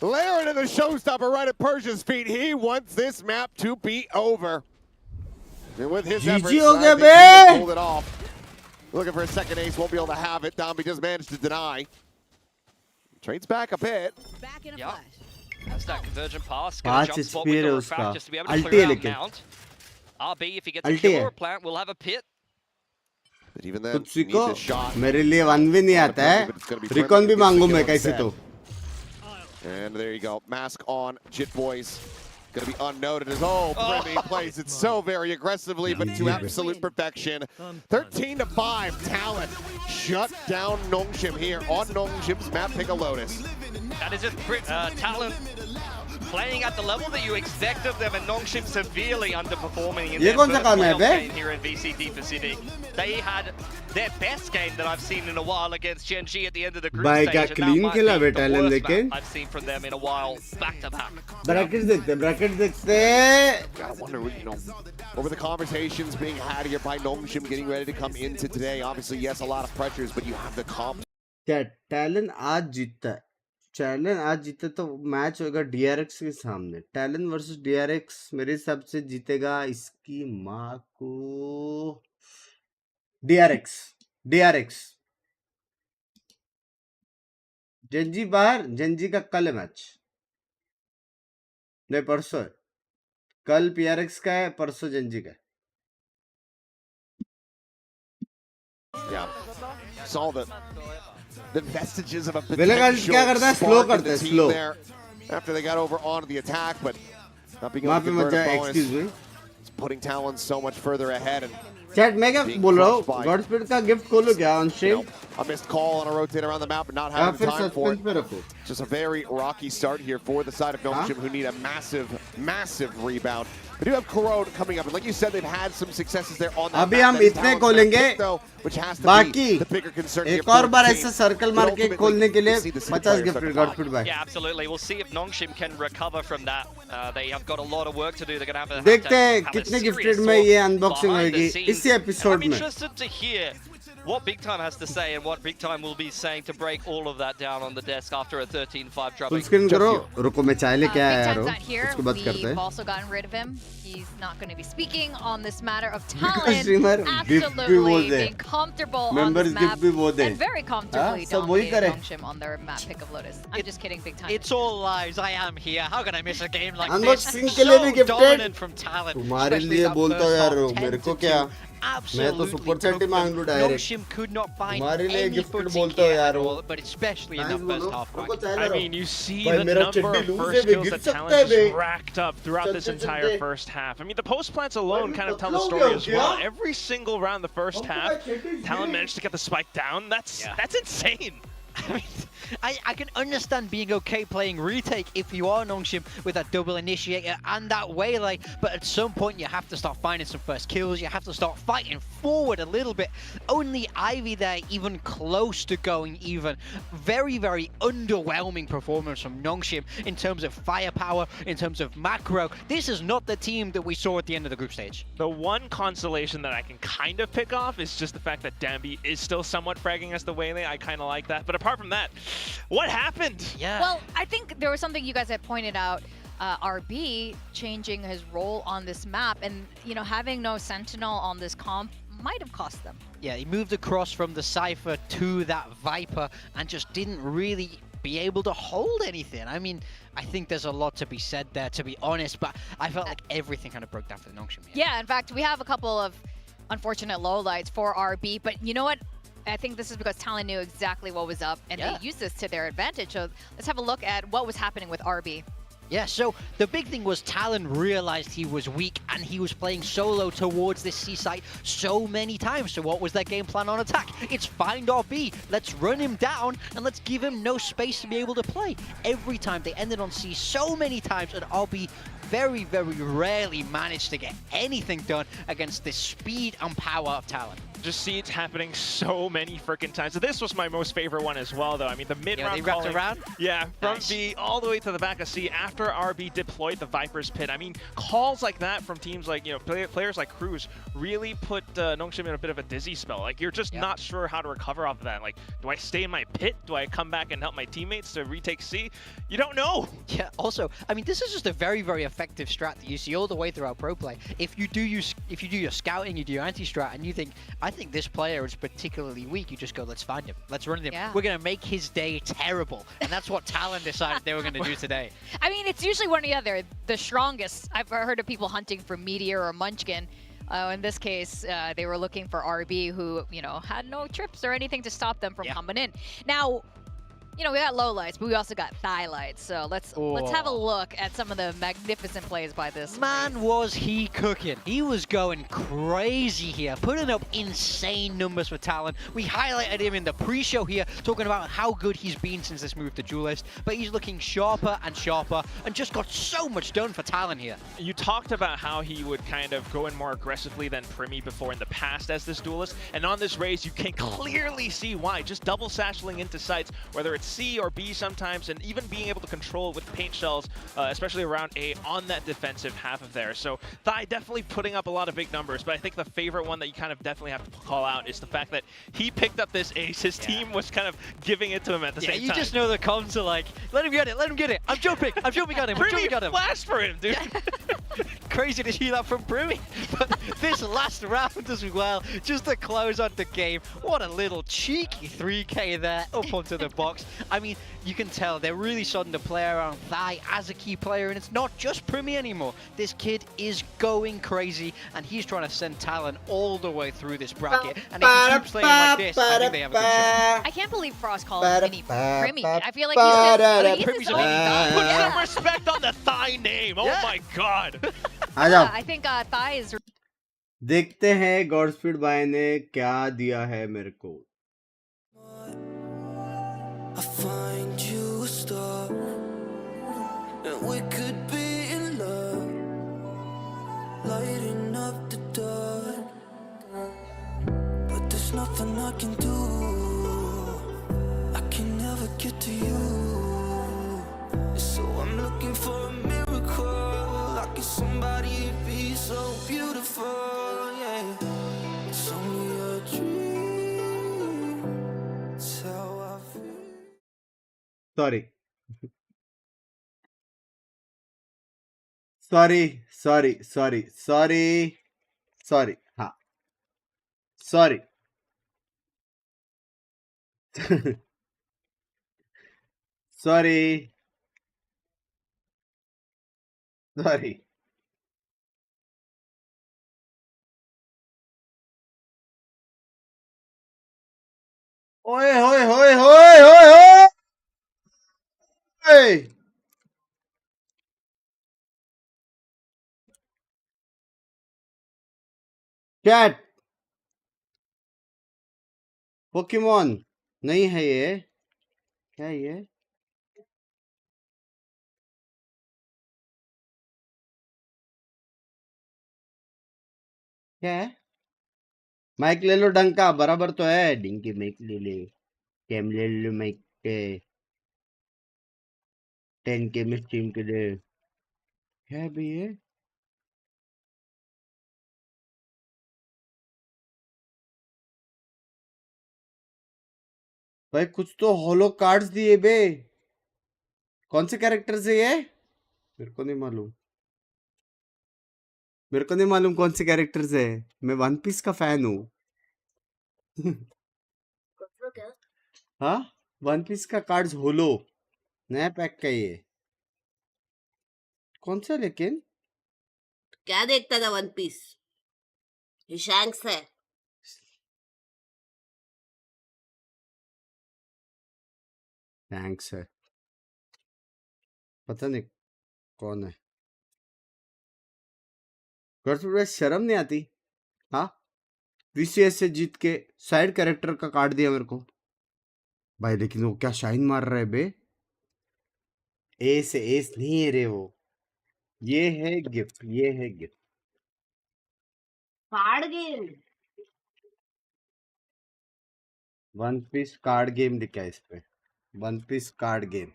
layering in the showstopper right at Persia's feet. He wants this map to be over. And with his efforts, he pulled it off. Looking for a second ace, won't be able to have it. Domby just managed to deny. Trades back a bit. Back in a flash. That's that convergent pass. Gonna jump spot with the Rafat just to be able to clear out Mount. RB, if he gets a kill or a plant, we'll have a pit. But even then, he needs a shot. मेरे लिए one भी नहीं आता है. Recon भी मांगू मैं कैसे तो. And there you go. Mask on, Jit Boys. Gonna be unnoted as Bremy plays it so very aggressively, but to absolute perfection. 13-5, Talon shut down Nongshim here on Nongshim's map. Pick a Lotus. That is just Talon playing at the level that you expect of them, and Nongshim severely underperforming in their first playoff game here in VCT for City. They had their best game that I've seen in a while against Gen G at the end of the group stage, and that might be the worst map I've seen from them in a while, back to back. Brackets देखते. Gotta wonder, over the conversations being had here by Nongshim getting ready to come into today. Obviously, yes, a lot of pressures, but you have the comp. क्या Talon आज जीतता है. Talon आज जीते तो match होगा DRX के सामने. Talon वर्सेस DRX मेरे हिसाब से जीतेगा इसकी माँ को. DRX. जंजी बाहर. जंजी का कल है मैच. नहीं परसों है. कल PRX का है, परसों जंजी का है. Yeah, saw the vestiges of a potential slow spark in the team there after they got over onto the attack, but not being able to convert a bonus. It's putting Talon so much further ahead, and chat मैं क्या बोल रहा हूँ God speed का gift खोलो क्या on stream A missed call on a rotate around the map, but not having फिर time for suspense पे it. रखो Just a very rocky start here for the side of Nongshim, who need a massive rebound. They do have Corrode coming up, and like you said, they've had some successes there on that अभी map. हम That is इतने Talon's खोलेंगे pick, though, which has to बाकी be the bigger concern here एक for और the bar team. ऐसे circle मार But के ultimately, खोलने के लिए we see the city 50 players gift start to God pop. Speed back Yeah, absolutely. We'll see if Nongshim can recover from that. They have got a lot of work to do. They're going to have to देखते हैं have a कितने serious gifted में talk ये unboxing behind the होगी scenes. इसी episode I'm में interested to hear what Big Time has to say and what Big Time will be saying to break all of that down on the desk after a 13-5 full drubbing. Screen करो रुको मैं चाय लेके Big आया यार Time's not here. उसके बाद करते We've हैं also gotten rid of him. He's not going to be speaking on this matter of Because Talon. streamer gift भी वो Absolutely they being comfortable on Members this gift map भी वो दे and very comfortably सब वही करे dominating Nongshim on their map pick of Lotus. I'm just kidding, Big Time. It's all lies. I am here. How can I miss a game like Unboxing this? के लिए भी So gifted. dominant from Talon. तुम्हारे especially लिए that बोलता first यार half, मेरे 10 को to क्या 2. मैं तो Absolutely सुपर चैट ही मांग लूं direct Nongshim could not find तुम्हारे लिए any गिफ्ट footing बोलते हो here यार at वो all, but especially in Thanks that first बोलो half. रुको Quack. चाय I ला mean, you see भाई the मेरा number चड्डी of लूज है first वे kills गिर that सकता Talon है बे just racked up throughout this चड्डी entire चड्डी first half. I mean, the post plants alone भाई kind of tell the पतला हो story गया as क्या? well. Every single round the first हमको half, भाई चड्डी Talon ये- managed to get the spike down. That's insane. I mean, I can understand being okay playing retake if you are Nongshim with that double initiator and that waylay, but at some point you have to start finding some first kills, you have to start fighting forward a little bit. Only Ivy there even close to going even. Very, very underwhelming performance from Nongshim in terms of firepower, in terms of macro. This is not the team that we saw at the end of the group stage. The one consolation that I can kind of pick off is just the fact that Dambi is still somewhat fragging us the waylay. I kind of like that. But apart from that, what happened? Yeah. Well, I think there was something you guys had pointed out. RB changing his role on this map, and having no Sentinel on this comp might have cost them. Yeah, he moved across from the Cypher to that Viper and just didn't really be able to hold anything. I mean, I think there's a lot to be said there, to be honest, but I felt like everything kind of broke down for the Nongshim. Yeah, in fact, we have a couple of unfortunate lowlights for RB, but you know what? I think this is because Talon knew exactly what was up, and they used this to their advantage. So let's have a look at what was happening with RB. Yeah, so the big thing was Talon realized he was weak and he was playing solo towards this C site so many times. So what was their game plan on attack? It's find RB, let's run him down and let's give him no space to be able to play. Every time they ended on C so many times, and RB very, very rarely managed to get anything done against the speed and power of Talon. Just see it's happening so many freaking times. So this was my most favorite one as well, though. I mean, the mid-round they wrapped calling, around? Yeah, from Nice. B all the way to the back of C after RB deployed the Viper's Pit. I mean, calls like that from teams like, players like Cruz really put Nongshim in a bit of a dizzy spell. Like, you're just not sure how to recover off of that. Like, do I stay in my pit? Do I come back and help my teammates to retake C? You don't know. Yeah, also, I mean, this is just a very, very effective strat that you see all the way throughout pro play. If you do your scouting, you do your anti-strat, and you think, I think this player is particularly weak, you just go, let's find him. Let's run him. Yeah. We're going to make his day terrible. And that's what Talon decided they were going to do today. I mean, it's usually one or the other. The strongest, I've heard of people hunting for Meteor or Munchkin. In this case, they were looking for RB, who, had no trips or anything to stop them from coming in. Now, we got lowlights, but we also got highlights. So let's have a look at some of the magnificent plays by this. Man, was he cooking. He was going crazy here, putting up insane numbers for Talon. We highlighted him in the pre-show here, talking about how good he's been since this move to Duelist, but he's looking sharper and sharper and just got so much done for Talon here. You talked about how he would kind of go in more aggressively than Primi before in the past as this duelist, and on this race you can clearly see why. Just double sashling into sites, whether it's C or B sometimes, and even being able to control with paint shells, especially around A on that defensive half of there. So Thai definitely putting up a lot of big numbers, but I think the favorite one that you kind of definitely have to call out is the fact that he picked up this ace. His team was kind of giving it to him at the same time. Yeah, you just know the comms are like, let him get it, let him get it. I'm jumping on him, I'm jumping on him. Flash for him, dude. Crazy to see that from Primi. But this last round as well, just to close on the game, what a little cheeky 3K there up onto the box. I mean, you can tell they're really starting to play around Thai as a key player, and it's not just Primi anymore. This kid is going crazy, and he's trying to send Talon all the way through this bracket. And if he keeps playing like this, I think they have a good shot. I can't believe Frost called Primi. I feel like he's Primi's his a own baby. guy. Put Yeah. some respect on the Thai name. Oh my god. आ जाओ I think Thai is देखते हैं godspeed भाई ने क्या दिया है मेरे को. I find you a star, and we could be in love, lighting up the dark. But there's nothing I can do. I can never get to you. So I'm looking for a miracle. Like if somebody be so beautiful, yeah. It's only a dream. It's how I feel. Sorry. Sorry. हाँ. Sorry. Sorry. ओए होए होए होए होए होए. Cat. Pokemon नहीं है ये. क्या है ये? क्या है? माइक ले लो डंका बराबर तो है. डिंकी माइक ले ले. कैम ले लो माइक के 10 के में स्ट्रीम के लिए. क्या है भाई ये? भाई कुछ तो होलो कार्ड्स दिए बे. कौन से कैरेक्टर से ये? मेरे को नहीं मालूम. मेरे को नहीं मालूम कौन से कैरेक्टर से है. मैं वन पीस का फैन हूँ. हाँ वन पीस का कार्ड्स होलो नया पैक का ये. कौन सा लेकिन? क्या देखता था वन पीस? ये शैंक्स है. थैंक्स है. पता नहीं कौन है. गर्लफ्रेंड शर्म नहीं आती. हाँ वीसीएस से जीत के साइड कैरेक्टर का कार्ड दिया मेरे को भाई. लेकिन वो क्या शाइन मार रहा है बे. एस एस नहीं है रे वो. ये है गिफ्ट. ये है gift. Card game. One Piece card game लिखा है इस पे. One Piece card game.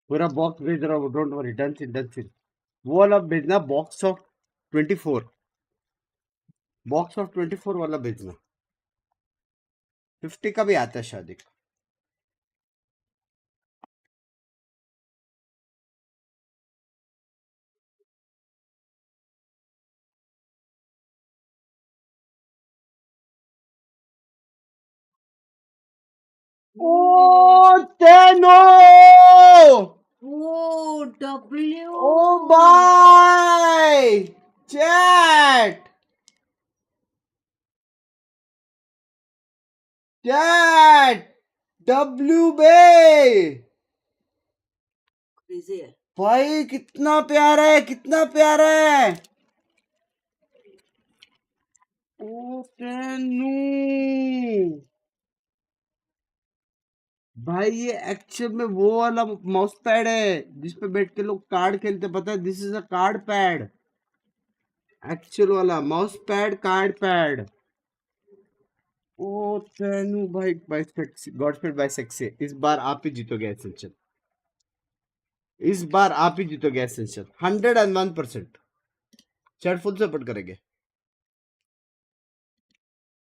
पूरा बॉक्स भेज रहा हूँ. Don't worry. डन सिन. वो वाला भेजना. Box of 24. बॉक्स ऑफ 24 वाला भेजना. 50 का भी आता है शादी. ओ तेनो. ओ डब्ल्यू. ओ बाय चैट. डब्ल्यू बे. क्रेजी है भाई कितना प्यारा है. कितना प्यारा है. ओ तेनू भाई ये एक्चुअल में वो वाला माउस पैड है जिसपे बैठ के लोग कार्ड खेलते. पता है this is a card pad. Actual वाला माउस पैड कार्ड पैड. ओ तेनू भाई by sexy. Godspeed by sexy. इस बार आप ही जीतोगे एसेंशियल. इस बार आप ही जीतोगे एसेंशियल 101%. चैट फुल सपोर्ट करेंगे.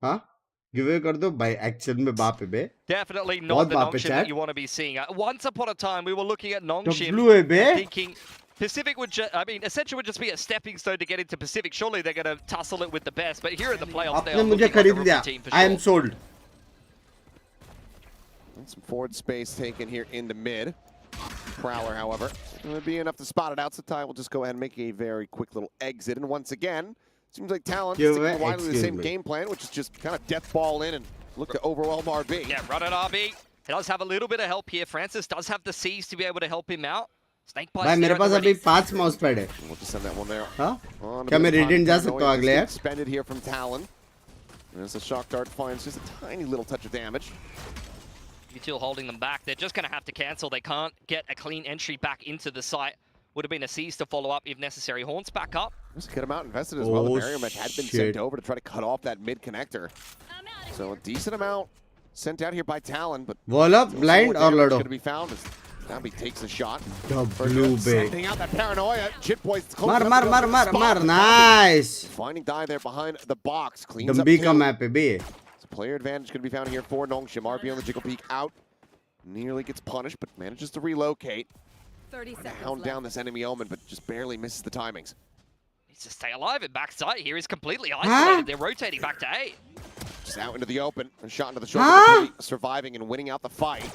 हाँ गिवे कर दो भाई. एक्चुअल में बाप है बे. Definitely not the Nongshim that you want to be seeing. Once upon a time, we were looking at Nongshim W है बे. thinking Pacific would I mean, Essential would just be a stepping stone to get into Pacific. Surely they're going to tussle it with the best. But here in the playoffs, they आपने are मुझे looking like a खरीद rookie लिया. team for I am sure. sold. Some forward space taken here in the mid. Prowler, however, it would be enough to spot it out. So Ty will just go ahead and make a very quick little exit. And once again, seems like Talon Give sticking it, widely the same excuse me. game plan, which is just kind of death ball in and look to overwhelm RB. Yeah, run at RB. He does have a little bit of help here. Francis does have the C's to be able to help him out. Snake भाई bites मेरे there at pass the अभी ready. 5 mouse pad है We'll just send that one there. हाँ On a क्या bit मैं of time. Radiant जा Paranoia सकता हूँ just अगले gets यार Expended here from Talon. And as the shock dart finds just a tiny little touch of damage. Util holding them back. They're just going to have to cancel. They can't get a clean entry back into the site. Would have been a seize to follow up if necessary. Horns back up. Just get him out invested as well. The Oh, barrier mesh had been shit. sent over to try to cut off that mid connector. So a decent amount sent out here by Talon, but wall up blind और लड़ो going to be found as Dambi takes a shot. W बे Sending out that paranoia. Jit Boy's close मार enough मार to मार go मार spot. मार nice Finding die there behind the box. Cleans up डम्बी का two. Map है बे So player advantage going to be found here for Nongshim. RB on the Jiggle Peak out. Nearly gets punished, but manages to relocate. 30 Hound seconds down left. this enemy omen, but just barely misses the timings. Needs to stay alive. And backside here is completely isolated. They're rotating back to A. Just out into the open. A shot into the shoulder. Huh? But Billy surviving and winning out the fight.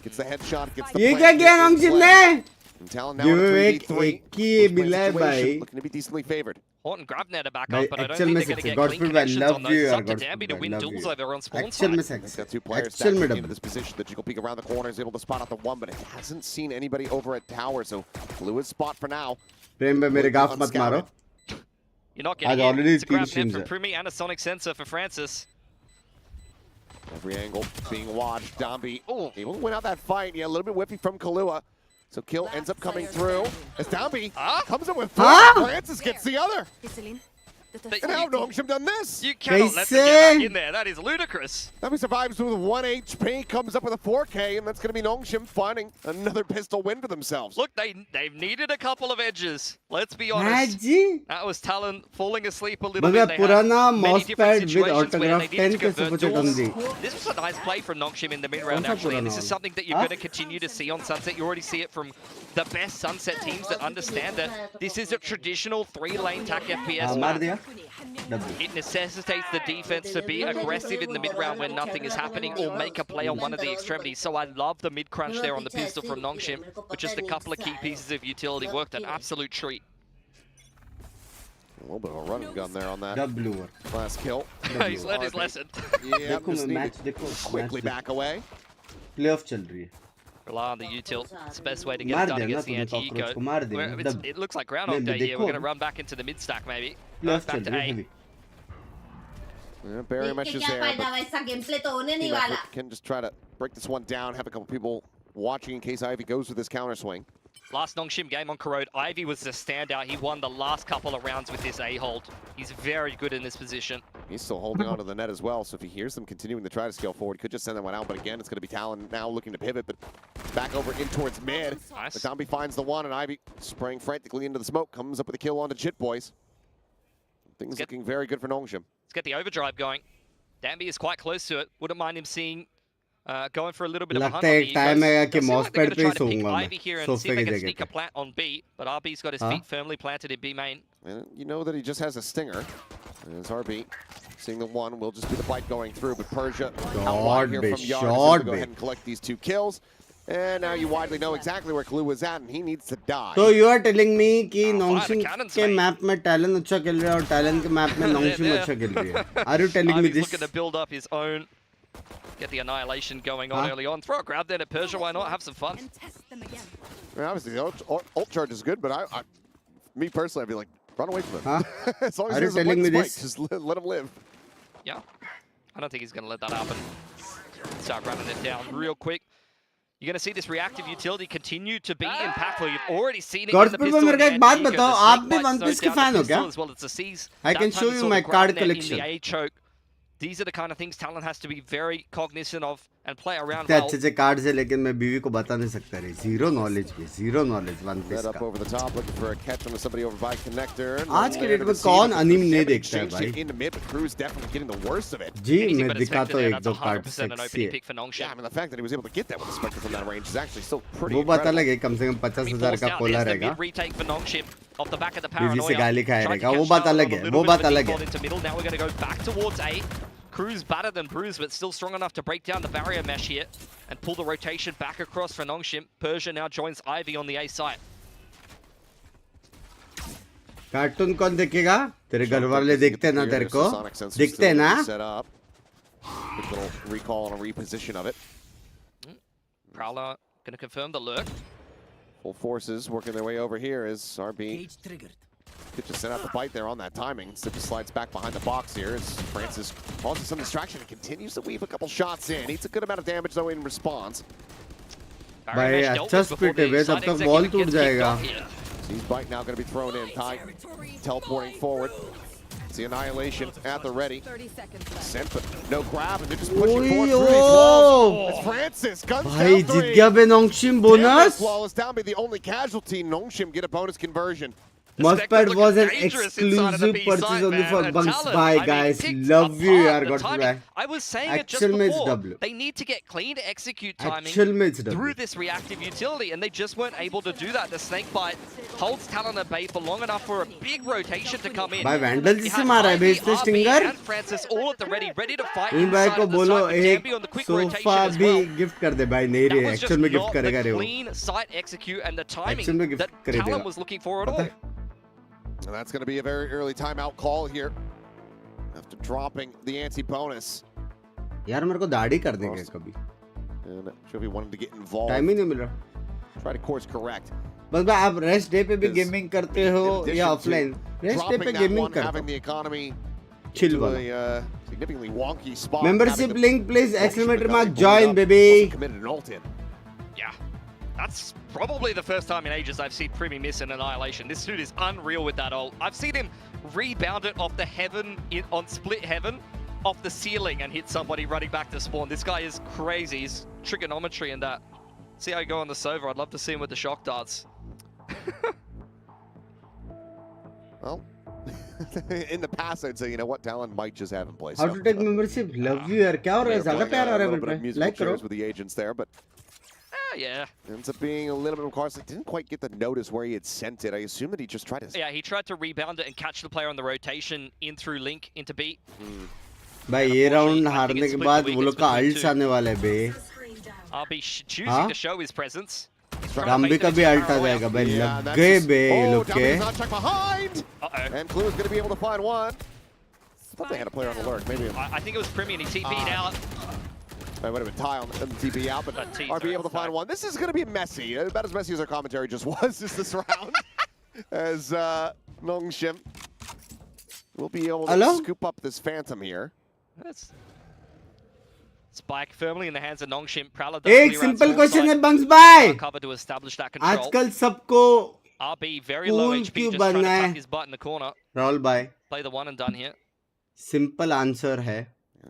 Gets the headshot. Gets the ये plant क्या hit किया in नॉन्गशिम play. ने And Talon now in a ये एक 3v3. की Post-play मिला है situation भाई looking to be decently favored. Horton grabbed Netta back भाई up, but I don't actual think में they're going to sexy get clean गॉडस्पिल I connections love on you those. It's यार up to Dambi to गॉडस्पिल win I love duels you over on spawn actual में side. Sexy Got two players actual में stacking into W this position. The Jiggle Peak around the corner is able to spot out the one, but it hasn't seen anybody over at tower. So blue is spot for now. प्रेम में मेरे गाफ मत मारो You're not आज getting already it. It's a grab team net from streams Prumi and a sonic sensor for Francis. Every angle being watched. Dambi able to win out that fight. Yeah, a little bit whiffy from Kahlua. So kill ends up coming through. As Dambi comes in with four. Francis gets the other. But And how Nongshim done this? you cannot let them get back कैसे in there. That is ludicrous. Dambi survives with 1 HP, comes up with a 4K, and that's going to be Nongshim finding another pistol win for themselves. Look, they've needed a couple of edges. Let's be honest. जी That was Talon falling asleep a little मगर bit. They पुराना had many mouse different pad with situations where they autograph needed 10 to कैसे convert पूछे duels. गंदी This was a nice play from Nongshim in the mid-round, कौन सा actually, and पुराना this is वाला? something that you're हाँ? going to continue to see on Sunset. You already see it from the best Sunset teams that understand that this is a traditional 3-lane tack FPS हाँ मार map. दिया W It necessitates the defense to be aggressive in the mid-round when nothing is happening or make a play on one of the extremities. So I love the mid-crunch there on the pistol from Nongshim with just a couple of key pieces of utility. Worked an absolute treat. A little bit of a running gun there on that W last kill. He's learned his lesson. Yeah, देखो just मैं need match to देखो quickly back away. Playoff चल रही है Rely on the util. It's the best way to get मार it done दिया ना against the तूने anti-eco. कॉकरोच को मार दिया Where dub it looks like Groundhog Day here. We're going to run back into the mid-stack maybe. Playoff Back चल to रही है A. हेवी Yeah, barrier देख mesh के is क्या there, फायदा but वैसा गेम प्ले तो होने नहीं Team वाला effort can just try to break this one down, have a couple people watching in case Ivy goes with this counter swing. Last Nongshim game on Corrode, Ivy was the standout. He won the last couple of rounds with this A-hold. He's very good in this position. He's still holding onto the net as well, so if he hears them continuing to try to scale forward, he could just send that one out, but again, it's going to be Talon now looking to pivot, but back over in towards mid. Nice. But Dambi finds the one, and Ivy spraying frantically into the smoke, comes up with a kill onto Jit Boys. Things looking very good for Nongshim. Let's get the overdrive going. Dambi is quite close to it. Wouldn't mind him seeing going for a little bit of a hunt लगता on है the एक time egos. आएगा कि Does seem mouse like they're pad gonna पे try he to pick सोऊंगा Ivy here मैं and see if सोफे they की can जगह sneak a पे plant on B, but RB's got his Huh? feet firmly planted in B main. And you know that he just has a stinger. And it's RB. Seeing the one will just be the bite going through, but Persia out wide here from Yard is able short to go ahead and collect these 2 kills. And now you widely know exactly where Clue was at, and he needs to die. तो you are telling me कि fire the नोंगशिम cannons, के mate. Map में talon अच्छा खेल रहा है और talon के मैप में नोंगशिम They're अच्छा खेल रही है are you telling me Ivy's this looking to build up his own, get the annihilation going on Huh? early on. Throw a grab there to Persia, why not? Have some fun. And test them again. I mean, obviously, the ult charge is good, but me personally, I'd be like, run away from him. Huh? As long as Are he you doesn't telling blink me spike, this? just let him live. Yeah, I don't think he's going to let that happen. Start running it down real quick. You're going to see this reactive utility continue to be impactful. You've already seen it in the गॉडस्पिल pistol पे मेरे को and एक the बात anti-eco. बताओ The आप snake भी bite one piece slows के down the fan हो pistol क्या as well. It's a seize. I That can time show you you saw my the card grab net in collection. the A choke. These are the kind of things Talon has to be very cognizant of and play around इतने well. अच्छे अच्छे cards है लेकिन मैं बीवी को बता नहीं सकता रे जीरो नॉलेज भी zero knowledge One Piece Set up का over the top, looking for a catch on somebody over by connector. आज के डेट में कौन अनीम नहीं देखता है भाई In the mid, but Cruz definitely getting the worst of it. Ji Anything मैं but a दिखाता Spectre हूँ there, एक that's दो कार्ड 100% an सेक्सी opening है pick for Nongshim. Yeah, I mean, the fact that he was able to get that with the Spectre from that range is actually still pretty वो बात incredible. अलग है कम से कम 50,000 का Cola There's the रहेगा mid retake for Nongshim off the back of the बीवी से paranoia. गाली खाया Tried to रहेगा वो catch बात Talon अलग on a है little वो bit of बात a अलग default है into middle. Now we're going to go back towards A. Cruz better than Bruce, but still strong enough to break down the barrier mesh here and pull the rotation back across for Nongshim. Persia now joins Ivy on the A site. Cartoon कौन देखेगा तेरे घर वाले देखते ना तेरे को दिखते ना Set up. Good little recall and a reposition of it. Prowler going to confirm the lurk. Full forces working their way over here as RB could just send out the bite there on that timing. Instead just slides back behind the box here as Francis causes some distraction and continues to weave a couple shots in. Eats a good amount of damage though in response. भाई अच्छा spit है बे तब तक ball टूट जाएगा. He's bite now going to be thrown in. Ty teleporting forward. It's the annihilation at the ready. Sent but no grab and they're just pushing forward through these walls. It's Francis. Guns भाई down जीत 3. गया बे Nongshim bonus. Flawless down be the only casualty. Nongshim get a bonus conversion. Mousepad was an exclusive purchase only for Binks. Bye guys, love you yaar. Got to buy. I was saying it just Actual में it's before. W. They need to get clean execute timing Actual में it's W. through this reactive utility, and they just weren't able to do that. The snake bite holds Talon at bay for long enough for a big rotation to come in. भाई Vandal जिससे मारा है बे इसने Stinger. And Francis all at the ready to fight. इन भाई को बोलो एक sofa sofa भी गिफ्ट कर दे भाई. नहीं रे एक्चुअल में गिफ्ट करेगा रे वो. Clean sight execute and the timing Actual में that गिफ्ट कर देगा. Talon was looking for at all. And that's going to be a very early timeout call here after dropping the anti-bonus. यार मेरे को दाढ़ी कर देंगे कभी. And Jovi wanted to get involved. Time ही नहीं मिल रहा. Try to course correct. बस भाई आप रेस्ट डे पे भी गेमिंग करते हो या ऑफलाइन? रेस्ट डे पे गेमिंग करते having the economy chill into वाला. a significantly wonky spot. Membership link please exclamation mark join baby. Committed an ult in. Yeah, that's probably the first time in ages I've seen Primi miss an annihilation. This dude is unreal with that ult. I've seen him rebound it off the heaven on split heaven, off the ceiling and hit somebody running back to spawn. This guy is crazy. He's trigonometry in that. See how you go on the Sova. I'd love to see him with the shock darts. Well, in the past I'd say, you know what, Talon might just have in place. How to take membership? Love you यार. क्या हो रहा है? ज़्यादा प्यार आ रहा है मेरे पे. Like करो. With the agents there, but Yeah. ends up being a little bit of course. Didn't quite get the notice where he had sent it. I assume that he just tried to. Yeah, he tried to rebound it and catch the player on the rotation in through Link into B. भाई ये round हारने के बाद वो लोग का अल्ट्स आने वाला है बे. RB choosing to show his presence. रामबी का भी अल्ट आ जाएगा भाई. लग गए बे ये लोग के. And Clue is going to be able to find one. I thought they had a player on alert. Maybe. I think it was Primi and he TP'd out. That would have been Ty on the TP out, but RB able to find one. This is going to be messy. About as messy as our commentary just was this round. As Nongshim will be able to scoop up this Phantom here. That's Spike firmly in the hands of Nongshim. Prowler एक simple question है bunks भाई. Cover to establish that control. आजकल सबको RB very low HP, just trying to tuck his butt in the corner. Rahul भाई. Play the one and done here. Simple answer है.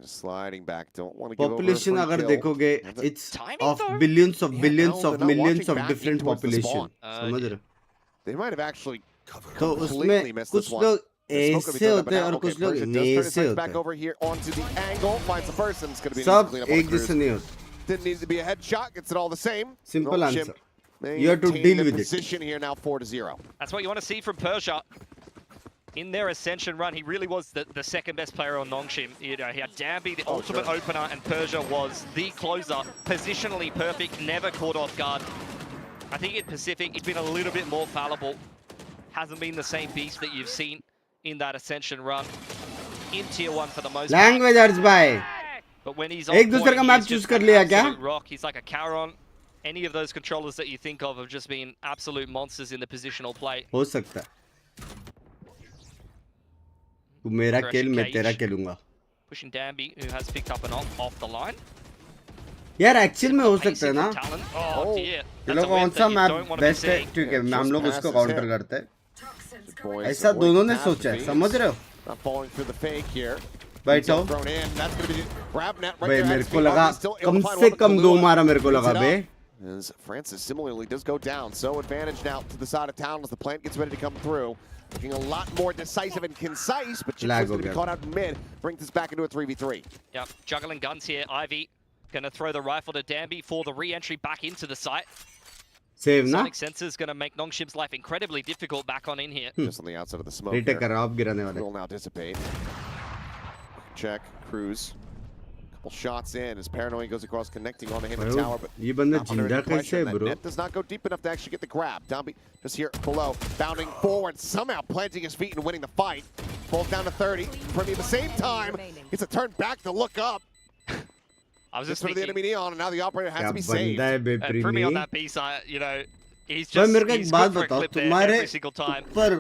Sliding back, don't want to give Population अगर देखोगे, it's of billions of millions of different population. समझ रहे हो? They might have actually तो उसमें कुछ लोग ऐसे होते हैं और कुछ लोग ऐसे होते हैं. Over here onto the angle, finds the person. It's going to be सब एक जैसे नहीं होते. Didn't need to be a headshot. Gets it all the same. Simple answer. You have to deal with it. Position here now 4-0. That's what you want to see from Persia. In their ascension run, he really was the second best player on Nongshim. You know, he had Dambi, the ultimate opener, and Persia was the closer. Positionally perfect, never caught off guard. I think in Pacific, he's been a little bit more fallible. Hasn't been the same beast that you've seen in that ascension run. In tier 1 for the most part. Language arts भाई. But when he's on एक दूसरे का map choose कर लिया क्या? Rock, he's like a Charon. Any of those controllers that you think of have just been absolute monsters in the positional play. हो सकता है. तू मेरा किल मैं तेरा किलूंगा. Pushing Dambi, who has picked up an off the line. यार actual में हो सकता है ना. Oh dear. ये लोग कौन सा मैप बेस्ट है? ठीक है, हम लोग उसको काउंटर करते हैं. ऐसा दोनों ने सोचा है, समझ रहे हो? Not falling through the fake here. बैठो. भाई मेरे को लगा कम से कम 2 मारा मेरे को लगा बे. As Francis similarly does go down, so advantage now to the side of Talon as the plant gets ready to come through. Looking a lot more decisive and concise, but just going to be caught out in mid. Brings this back into a 3v3. Yep, juggling guns here. Ivy going to throw the rifle to Dambi for the re-entry back into the site. Save na? Sonic Sensor is going to make Nongshim's life incredibly difficult back on in here. Just on the outside of the smoke. Retake कर रहा हूँ, अब गिराने वाले. Will now dissipate. Check, cruise. Couple shots in as Paranoid goes across, connecting on the hidden tower, but ये बंदा जिंदा कैसे है bro? Net does not go deep enough to actually get the grab. Dambi just here below, bounding forward, somehow planting his feet and winning the fight. Falls down to 30. Primi at the same time gets a turn back to look up. I was just thinking, the enemy neon, and now the operator has to be saved. And Primi on that B side, you know, He's भाई just मेरे को एक he's बात good for a बताओ, clip there तुम्हारे every single time. ऊपर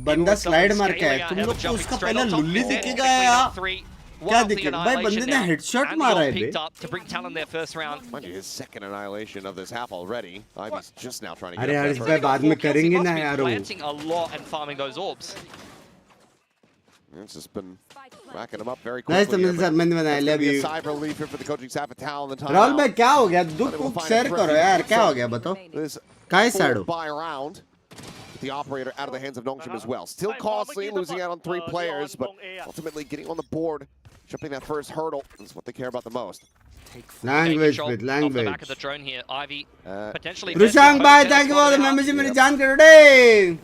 बंदा slide मार के आया, तुम लोग को उसका पहला लुल्ली दिखेगा या क्या दिखेगा? भाई बंदे ने हेडशॉट मारा है बे. to bring Talon their first round. Mind you, his second annihilation of this half already. Ivy's just now trying to अरे get यार up इस there बार first. बाद में करेंगे ना यार वो. Planting a lot and farming those orbs. It's just been racking them up very Nice quickly. to meet you, man. I love you. Cyber relief here for the coaching staff at Talon. Rahul भाई क्या हो गया? दुख को share करो यार, क्या हो गया बताओ? क्या है साड़ो? By round. The operator out of the hands of Nongshim as well. Still costly, losing out on 3 players, but ultimately getting on the board, jumping that first hurdle is what they care about the most. Language with Off the back language. of the drone here, Ivy potentially. Rushang bhai, thank you for the membership. मेरी जान कर today.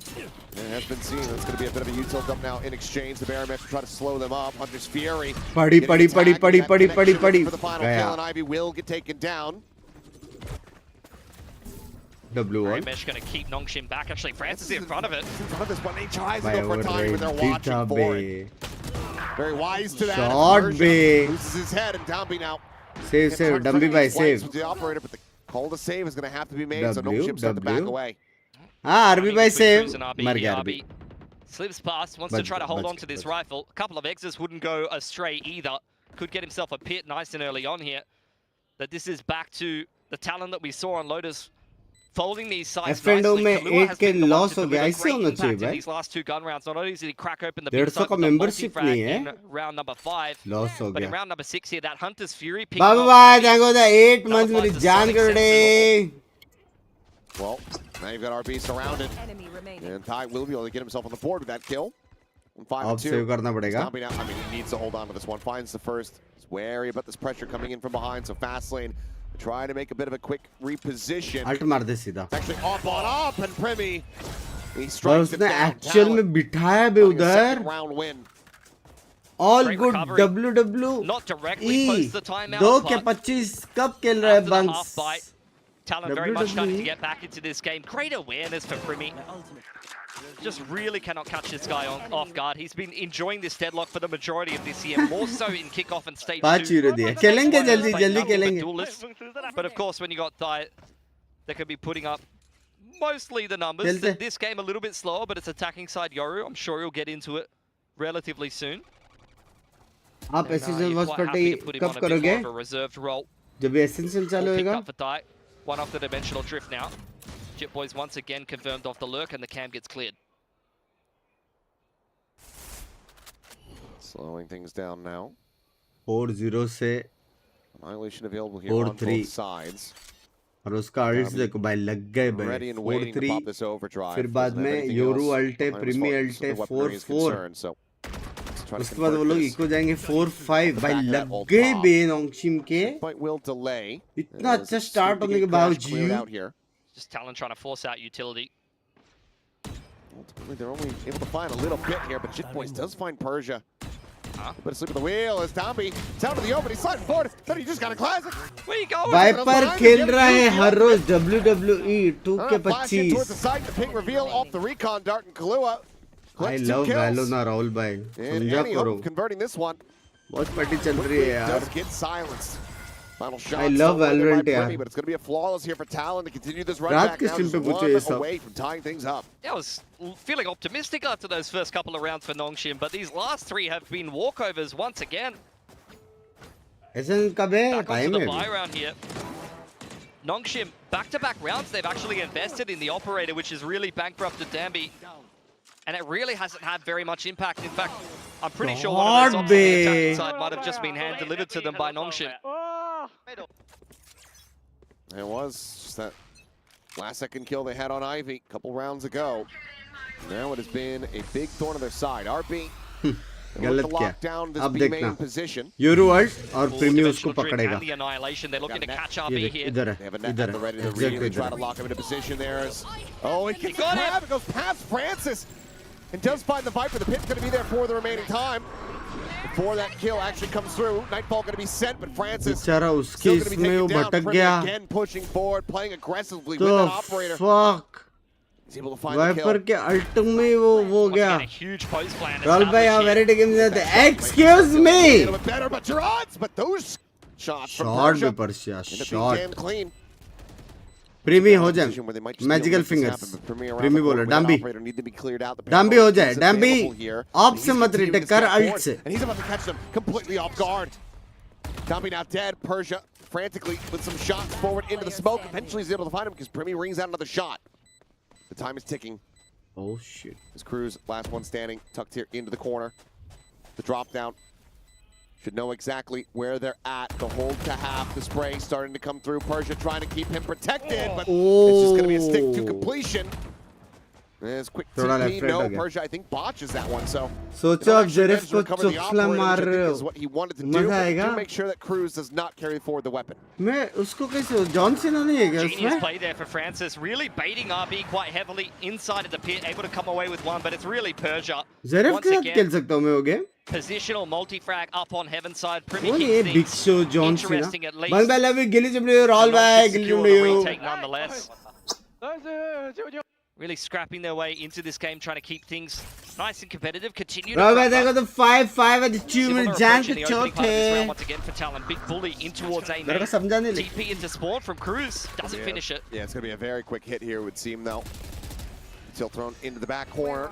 It has been seen. It's going to be a bit of a util dump now in exchange. The Barometric try to slow them up. Hunter's Fury. Padi. For the final kill, and Ivy will get taken down. W1. Mesh going to keep Nongshim back. Actually, Francis is in front of it. In front of this one, he tries to Bhai go for time, but they're watching for it. Very wise to that. Shot be. Loses his head, and Downby now. Save. Dumby bhai save. With the operator, but the call to save is going to have to be made, so W, Nongshim's got to back W. away. हाँ RB bhai save. मर गया RB. Slips past, wants to try to hold on to this rifle. A couple of exes wouldn't go astray either. Could get himself a pit nice and early on here. But this is back to the Talon that we saw on Lotus. Folding these sides F&O nicely. में Kahlua has 8 के been the one loss to हो गया, deliver ऐसे great होना चाहिए impact in भाई. these last 2 gun rounds. Not only did he crack open the 150 Binks का with the membership multi-frag नहीं है. in round number 5. Loss हो But in गया. round number 6 here, that Hunter's Fury picked Bye up bye. Ivy. Thank you for the 8 months. मेरी जान कर today. Well, now you've got RB surrounded. Enemy remaining. And Ty will be able to get himself on the board with that kill. 5 अब save करना पड़ेगा. Downby now, I mean, he needs to hold on to this one. Finds the first. He's wary about this pressure coming in from behind, so fast lane. Trying to make a bit of a quick reposition. Alt मार दे सीधा. It's actually up on up, and Primi, he और strikes it उसने down. actual में बिठाया बे Getting a उधर. second round win. All Great good recovery. WW. Not directly post the timeout, 2 के but 25 कब खेल रहा है after the Binks? half bite, Talon very much starting to WWE. get back into this game. Great awareness for Primi. Just really cannot catch this guy off guard. He's been enjoying this deadlock for the majority of this year, more so in kickoff and stage 5 2. Euro दिया. खेलेंगे जल्दी खेलेंगे. But of course, when you got Diet, they could be putting up mostly the numbers. खेलते. This game a little bit slower, but it's attacking side Yoru. I'm sure he'll get into it relatively soon. आप essential You're watch quite party happy to put him कब on a bit करोगे? more of a reserved role. जब ये essential चालू All picked होएगा? up for Diet. One off the dimensional drift now. Jit Boys once again confirmed off the lurk, and the cam gets cleared. Slowing things down now. 4-0 से Annihilation available here 4-3. on both sides. और उसका अल्ट्स देखो भाई लग गए भाई. Ready and waiting to 4-3. pop this overdrive. फिर बाद Doesn't have में anything Yoru else अल्टे, behind his प्रीमी focus अल्टे, as the weaponry is 4-4. concerned, so let's try to उसके बाद वो convert लोग this. इको जाएंगे 4-5. भाई Back of that लग whole गए pop. बे नोंगशिम के. Point will delay. इतना as अच्छा it's start looking होने के to get crash बावजूद. cleared out here. Just Talon trying to force out utility. Ultimately, they're only able to find a little bit here, but Jit Boys does find Persia. But asleep at the wheel as Downby down to the open. He's sliding forward. Then he just got a classic. Where you going? Viper खेल रहा है हर रोज WWE 2 के Flashing towards the 25. side. The pink reveal off the recon dart and Kahlua. I Collects 2 love kills. Valo ना राहुल भाई. And समझा any hope करो. of converting this one. बहुत party चल रही है यार. Does get silenced. Final shot. I love stolen there by Valorant, yeah. Primi, but it's going to be a flawless here for Talon to continue this run रात back के now. stream पे Just पूछो ये one सब. away from tying things up. Yeah, I was feeling optimistic after those first couple of rounds for Nongshim, but these last 3 have been walkovers once again. ऐसा कब है? Back onto time the है. buy round here. Nongshim, back-to-back rounds, they've actually invested in the operator, which has really bankrupted Danby. And it really hasn't had very much impact. In fact, I'm pretty sure one of those ops on the attacking side might have just been hand-delivered to them by Nongshim. It was just that last second kill they had on Ivy a couple rounds ago. Now it has been a big thorn on their side. RB गलत lock क्या? down this अब B देखना. main position. Euro alt और Full प्रीमी उसको dimensional drift पकड़ेगा. and the annihilation. They're looking to catch ये RB देख here. इधर They है. have a net इधर at the ready to है. really Exactly try to इधर. lock him into position there. Oh, he gets the got grab. It goes past Francis. And does find the Viper. The pit's going to be there for the remaining time. Before that kill actually comes through, Nightfall going to be sent, but Francis बेचारा उसके still going to be इसमें वो taken down. भटक Primi गया. again pushing forward, playing aggressively with तो that operator. fuck. He's able to find the Viper kill. के ult में वो हो Once गया. again, a huge post plan Rahul भाई यहाँ established वेरी here. टेकिंग जाते. Excuse A me. little bit better, but your odds. But those shots from Shot Persia पे Persia. end up being Shot. damn clean. प्रीमी हो जाए magical fingers प्रीमी बोला डम्बी डम्बी हो जाए डम्बी ऑफ से मत रिटेक कर अल्ट से And he's about to catch them completely off guard. Dumby now dead. Persia frantically with some shots forward into the smoke. Eventually he's able to find him because Primi rings out another shot. The time is ticking. Oh shit. His crew's last one standing, tucked here into the corner. The drop down. Should know exactly where they're at. The hold to half. The spray starting to come through. Persia trying to keep him protected, but it's just going to be a stick to completion. There's quick TP. No, Persia, I think, botches that one. So, सोचो आप जेरेफ को चुफला मार रहे is what he wanted to do. मजा आएगा To make sure that Cruz does not carry forward the weapon. मैं उसको कैसे जॉन सीना नहीं है क्या Genius उसमें play there for Francis, really baiting RB quite heavily inside of the pit, able to come away with one, but it's really Persia. जेरेफ Once के साथ again, खेल सकता हूँ मैं वो game positional multi-frag up on heaven side. Primi वो नहीं है keeps big things show John Cena interesting at least. बंग बेला भी गिली चिमड़ी रॉल बैग गिली Secure the चिमड़ी retake nonetheless. Really scrapping their way into this game, trying to keep things nice and competitive. Continue to रॉल बैग press देखो up. तो 5-5 at the 2 Similar minute approach जान in के the opening part of this round चौथे once again for Talon. Big bully in towards A मेरे को main. समझा नहीं लेकिन TP into spawn from Cruz. Doesn't finish it. Yeah, it's going to be a very quick hit here, it would seem, though. Still thrown into the back corner.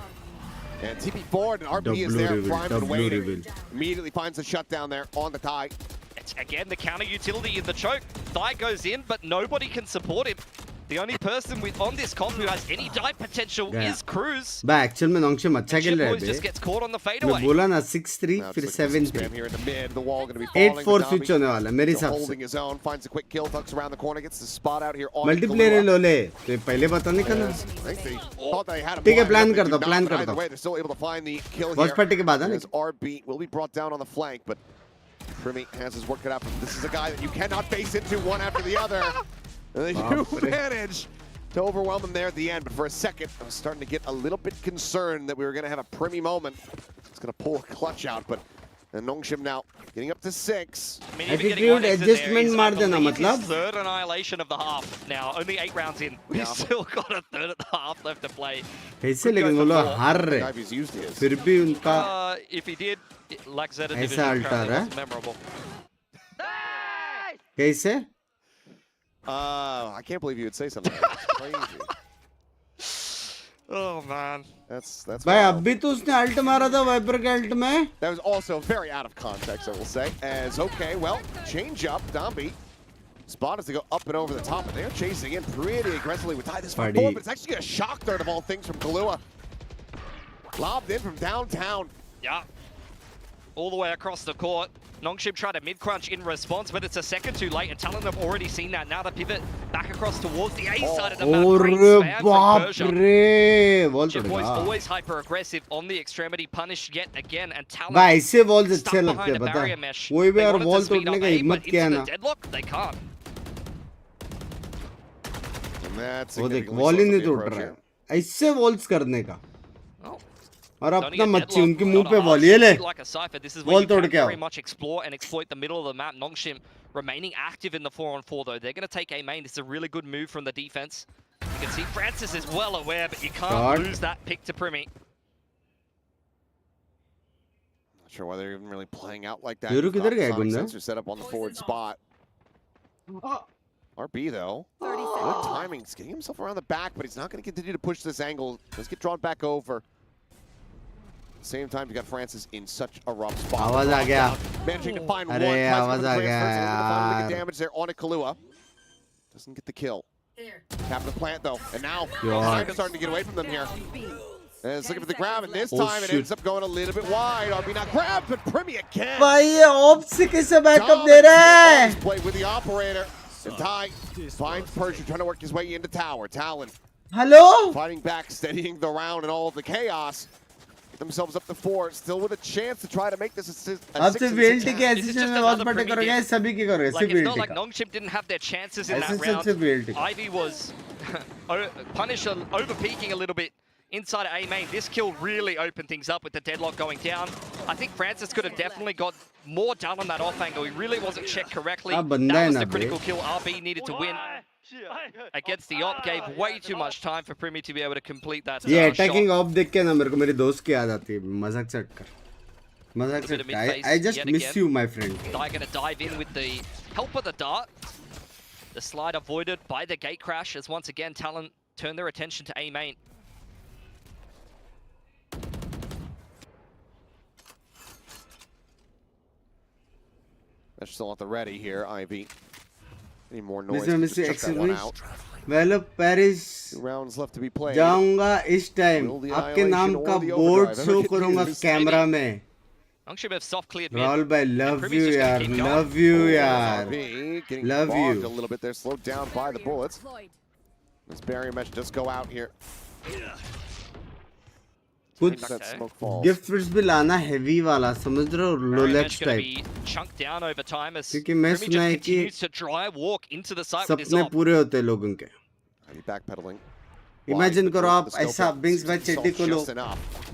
And TP forward, and RB is there, primed and waiting. Immediately finds the shutdown there on the tie. It's again the counter utility in the choke. Thigh goes in, but nobody can support him. The only person on this comp who has any dive potential is Cruz. बा actual में नोंगशिम अच्छा खेल रहा है Boys just bay gets caught on the मैं fadeaway. बोला ना 6-3 Now फिर it's looking for 7-3 spam here in the mid. The wall going to be falling. 8-4 But switch Dami होने वाला है मेरे still हिसाब से holding his own, finds a quick kill, tucks around the corner, gets the spot out here on multiplayer Kalua. लो ले तो पहले पता नहीं करना I think they thought they had him ठीक है blind, प्लान but they कर do दो not. प्लान But कर either दो way, they're still able to find the kill watch here. Party के बाद है As RB will be brought down on the flank, but Primi has his work cut out. This is a guy that you cannot face into one after the other. And they do manage to overwhelm him there at the end, but for a second, I was starting to get a little bit concerned that we were going to have a Primi moment. It's going to pull a clutch out, but Nongshim now getting up to 6. I mean, even getting Attitude one exit adjustment there is, मार I देना believe, मतलब his third annihilation of the half. Now, only 8 rounds in. We've still got a third of the half left to play. कैसे लेकिन वो लोग हार रहे Dive he's used his. फिर भी उनका If he did, like Zeta ऐसा division, अल्टा apparently रहा wasn't memorable. कैसे I can't believe you would say something like that. Crazy. Oh, man. That's भाई wild. अभी तो उसने अल्ट मारा था वाइपर के अल्ट में That was also very out of context, I will say. As, okay, well, change up, Dombi. Spot is to go up and over the top, and they're chasing in pretty aggressively with tie this fight forward, but it's actually a shock third of all things from Kalua. Lobbed in from downtown. Yeah. All the way across the court. Nongshim tried a mid-crunch in response, but it's a second too late, and Talon have already seen that. Now the pivot back across towards the A side of the map. Great spam from बाप Persia. रे wall Chip boys तोड़ेगा always hyper-aggressive on the extremity, punished yet again, and Talon भाई ऐसे walls stuck अच्छे लगते behind हैं a पता barrier है mesh. कोई भी They और wanted to वॉल speed तोड़ने up का A, हिम्मत but किया into ना the deadlock, they can't. And that's वो देख significantly वॉल ही slows नहीं the तोड़ approach रहा here. है ऐसे वॉल्स करने का Oh. और Only अपना a मच्छी deadlock, उनके मुंह not पे a वॉल half. ये ले Like a cipher. This is Wall where you तोड़ can के आओ very much explore and exploit the middle of the map. Nongshim remaining active in the 4-on-4 though. They're going to take A main. This is a really good move from the defense. You can see Francis is well aware, but you can't Shot. lose that pick to Primi. Not sure why they're even really playing out like that. Yuru You've got किधर the गया sonic गुंडा? sensor set up on the forward spot. RB though, 30 good seconds. timing. He's getting himself around the back, but he's not going to continue to push this angle. Let's get drawn back over. At the same time, you got Francis in such a rough spot. आवाज आ गया Managing to find one. अरे Tries to आवाज go uh to गया transfer, so looking to find a यार bit of damage there on a Kalua. Doesn't get the kill. Tapping the plant though, and now God. Simon's starting to get away from them here. And it's looking for the grab, and this Oh, time it shoot. ends up going a little bit wide. RB not grabbed, but Primi again. भाई ये of से कैसे backup दे रहा है Dominance play with the operator. And Ty finds Persia trying to work his way into tower. Talon hello fighting back, steadying the round and all of the chaos. Get themselves up to 4, still with a chance to try to make this a 6 अब से VLT के This is assist just में wall another पटे Primi करोगे game. सभी की करोगे Like, सिर्फ it's not VLT like का Nongshim didn't have their chances in ऐसे that सिर्फ round. VLT का Ivy was punished over-peaking a little bit inside of A main. This kill really opened things up with the deadlock going down. I think Francis could have definitely got more done on that off angle. He really wasn't checked correctly. हाँ, बंदा That है was ना the बे। critical kill RB needed to win against the op. Gave way too much time for Primi to be able to complete that ये shot. Attacking of देख के ना मेरे को मेरी दोस्त की याद आती है मजाक से हटकर मजाक से A bit of हटकर mid-phase I just yet miss again. you my friend They're going to dive in with the help of the dart. The slide avoided by the gate crash as once again Talon turn their attention to A main. Mesh still at the ready here, Ivy. Any more noise? Mr. Just check that one out. Well Paris 2 rounds left to be played. जाऊंगा इस time आपके नाम का board show करूंगा camera में Nongshim have soft cleared mid. Raul bhai, love you yaar, love you yaar, Getting love bogged you. a little bit there, slowed down by the bullets. This barrier mesh does go out here. कुछ That smoke falls. Gift fits भी लाना heavy वाला समझ रहे हो Rolex Going to type be chunked down over time as क्योंकि मैं Primi सुना है just कि continues to dry walk into the site with his सपने op. पूरे होते हैं लोगों के Ivy backpedaling. इमेजिन करो आप ऐसा बिंग्स भाई चेटी को लो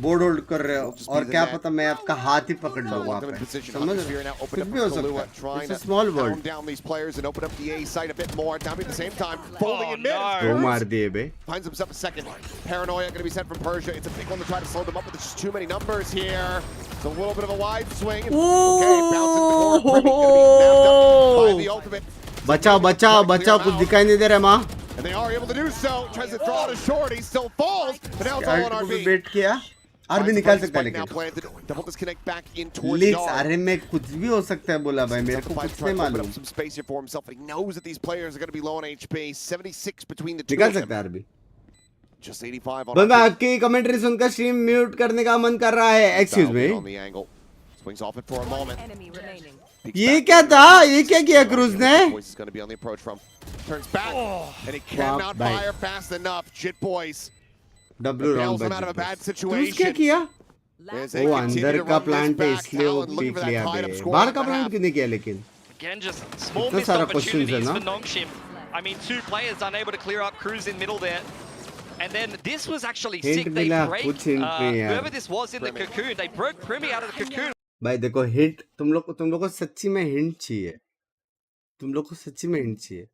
बोर्ड होल्ड कर रहे हो और क्या पता मैं आपका हाथ ही पकड़ लूं वहां पे समझ रहे हो कुछ भी हो सकता है it's a small world down these players and open up the A side a bit more. Down at the same time, folding in mid. दो मार दिए बे Finds himself a second. Paranoia going to be sent from Persia. It's a big one to try to slow them up, but there's just too many numbers here. It's a little bit of a wide swing. Okay, bouncing the corner. Primi going to be napped up by the ultimate. बचाओ बचाओ बचाओ कुछ दिखाई नहीं दे रहा मां And they are able to do so. Tries to draw it short. He still falls. But now it's all on RB. Wait किया RB निकाल सकता है लेकिन Double disconnect back in towards लीक्स Yard. अरे में कुछ भी हो सकता है बोला भाई मेरे को Simplified कुछ trying नहीं to open मालूम up some space here for himself, but he knows that these players are going to be low on HP. 76 between the two निकाल of them. सकता है आरबी Just 85 on बंदा RB. आपकी commentary सुनकर stream mute करने का मन कर रहा है excuse me On the angle. Swings off it for a moment. Enemy remaining. Peeks ये back क्या in. था ये क्या किया क्रूज ने Boys is going to be on the approach from. Turns back. And he cannot bye. fire fast enough. Jit boys. W Bails wrong him out of a bad cruise क्या situation. किया As they वो continue अंदर to का run this plant है back, इसलिए वो Talon looking peak for that लिया tied-up बे score बाहर at का the प्लांट half. क्यों नहीं किया लेकिन Again, just small इतना missed सारा questions है opportunities ना for Nongshim. I mean, 2 players unable to clear up Cruz in middle there. And then this was actually Hint sick. They मिला, break कुछ hint नहीं यार। whoever this was in the cocoon. They broke Primi out of the cocoon. भाई देखो hint तुम लोग को सच्ची में हिंट चाहिए तुम लोग को सच्ची में हिंट चाहिए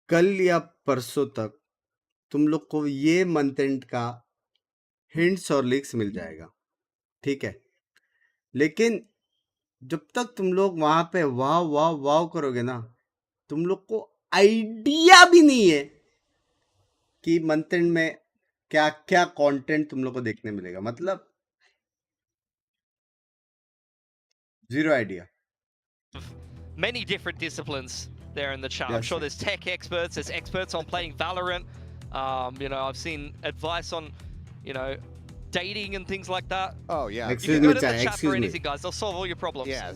कल या परसों तक तुम लोग को ये मंथ एंड का हिंट्स और लीक्स मिल जाएगा ठीक है लेकिन जब तक तुम लोग वहां पे वाव वाव वाव करोगे ना तुम लोग को आइडिया भी नहीं है कि मंथ एंड में क्या क्या कंटेंट तुम लोग को देखने मिलेगा मतलब zero idea Many different disciplines there in the chat. I'm Yes, sure sir. there's tech experts, there's experts on playing Valorant. You know, I've seen advice on, you know, dating and things like that. Oh, yeah. You Excuse can go me, to the chat, chat excuse for me. anything, guys. They'll solve all your problems. Yeah,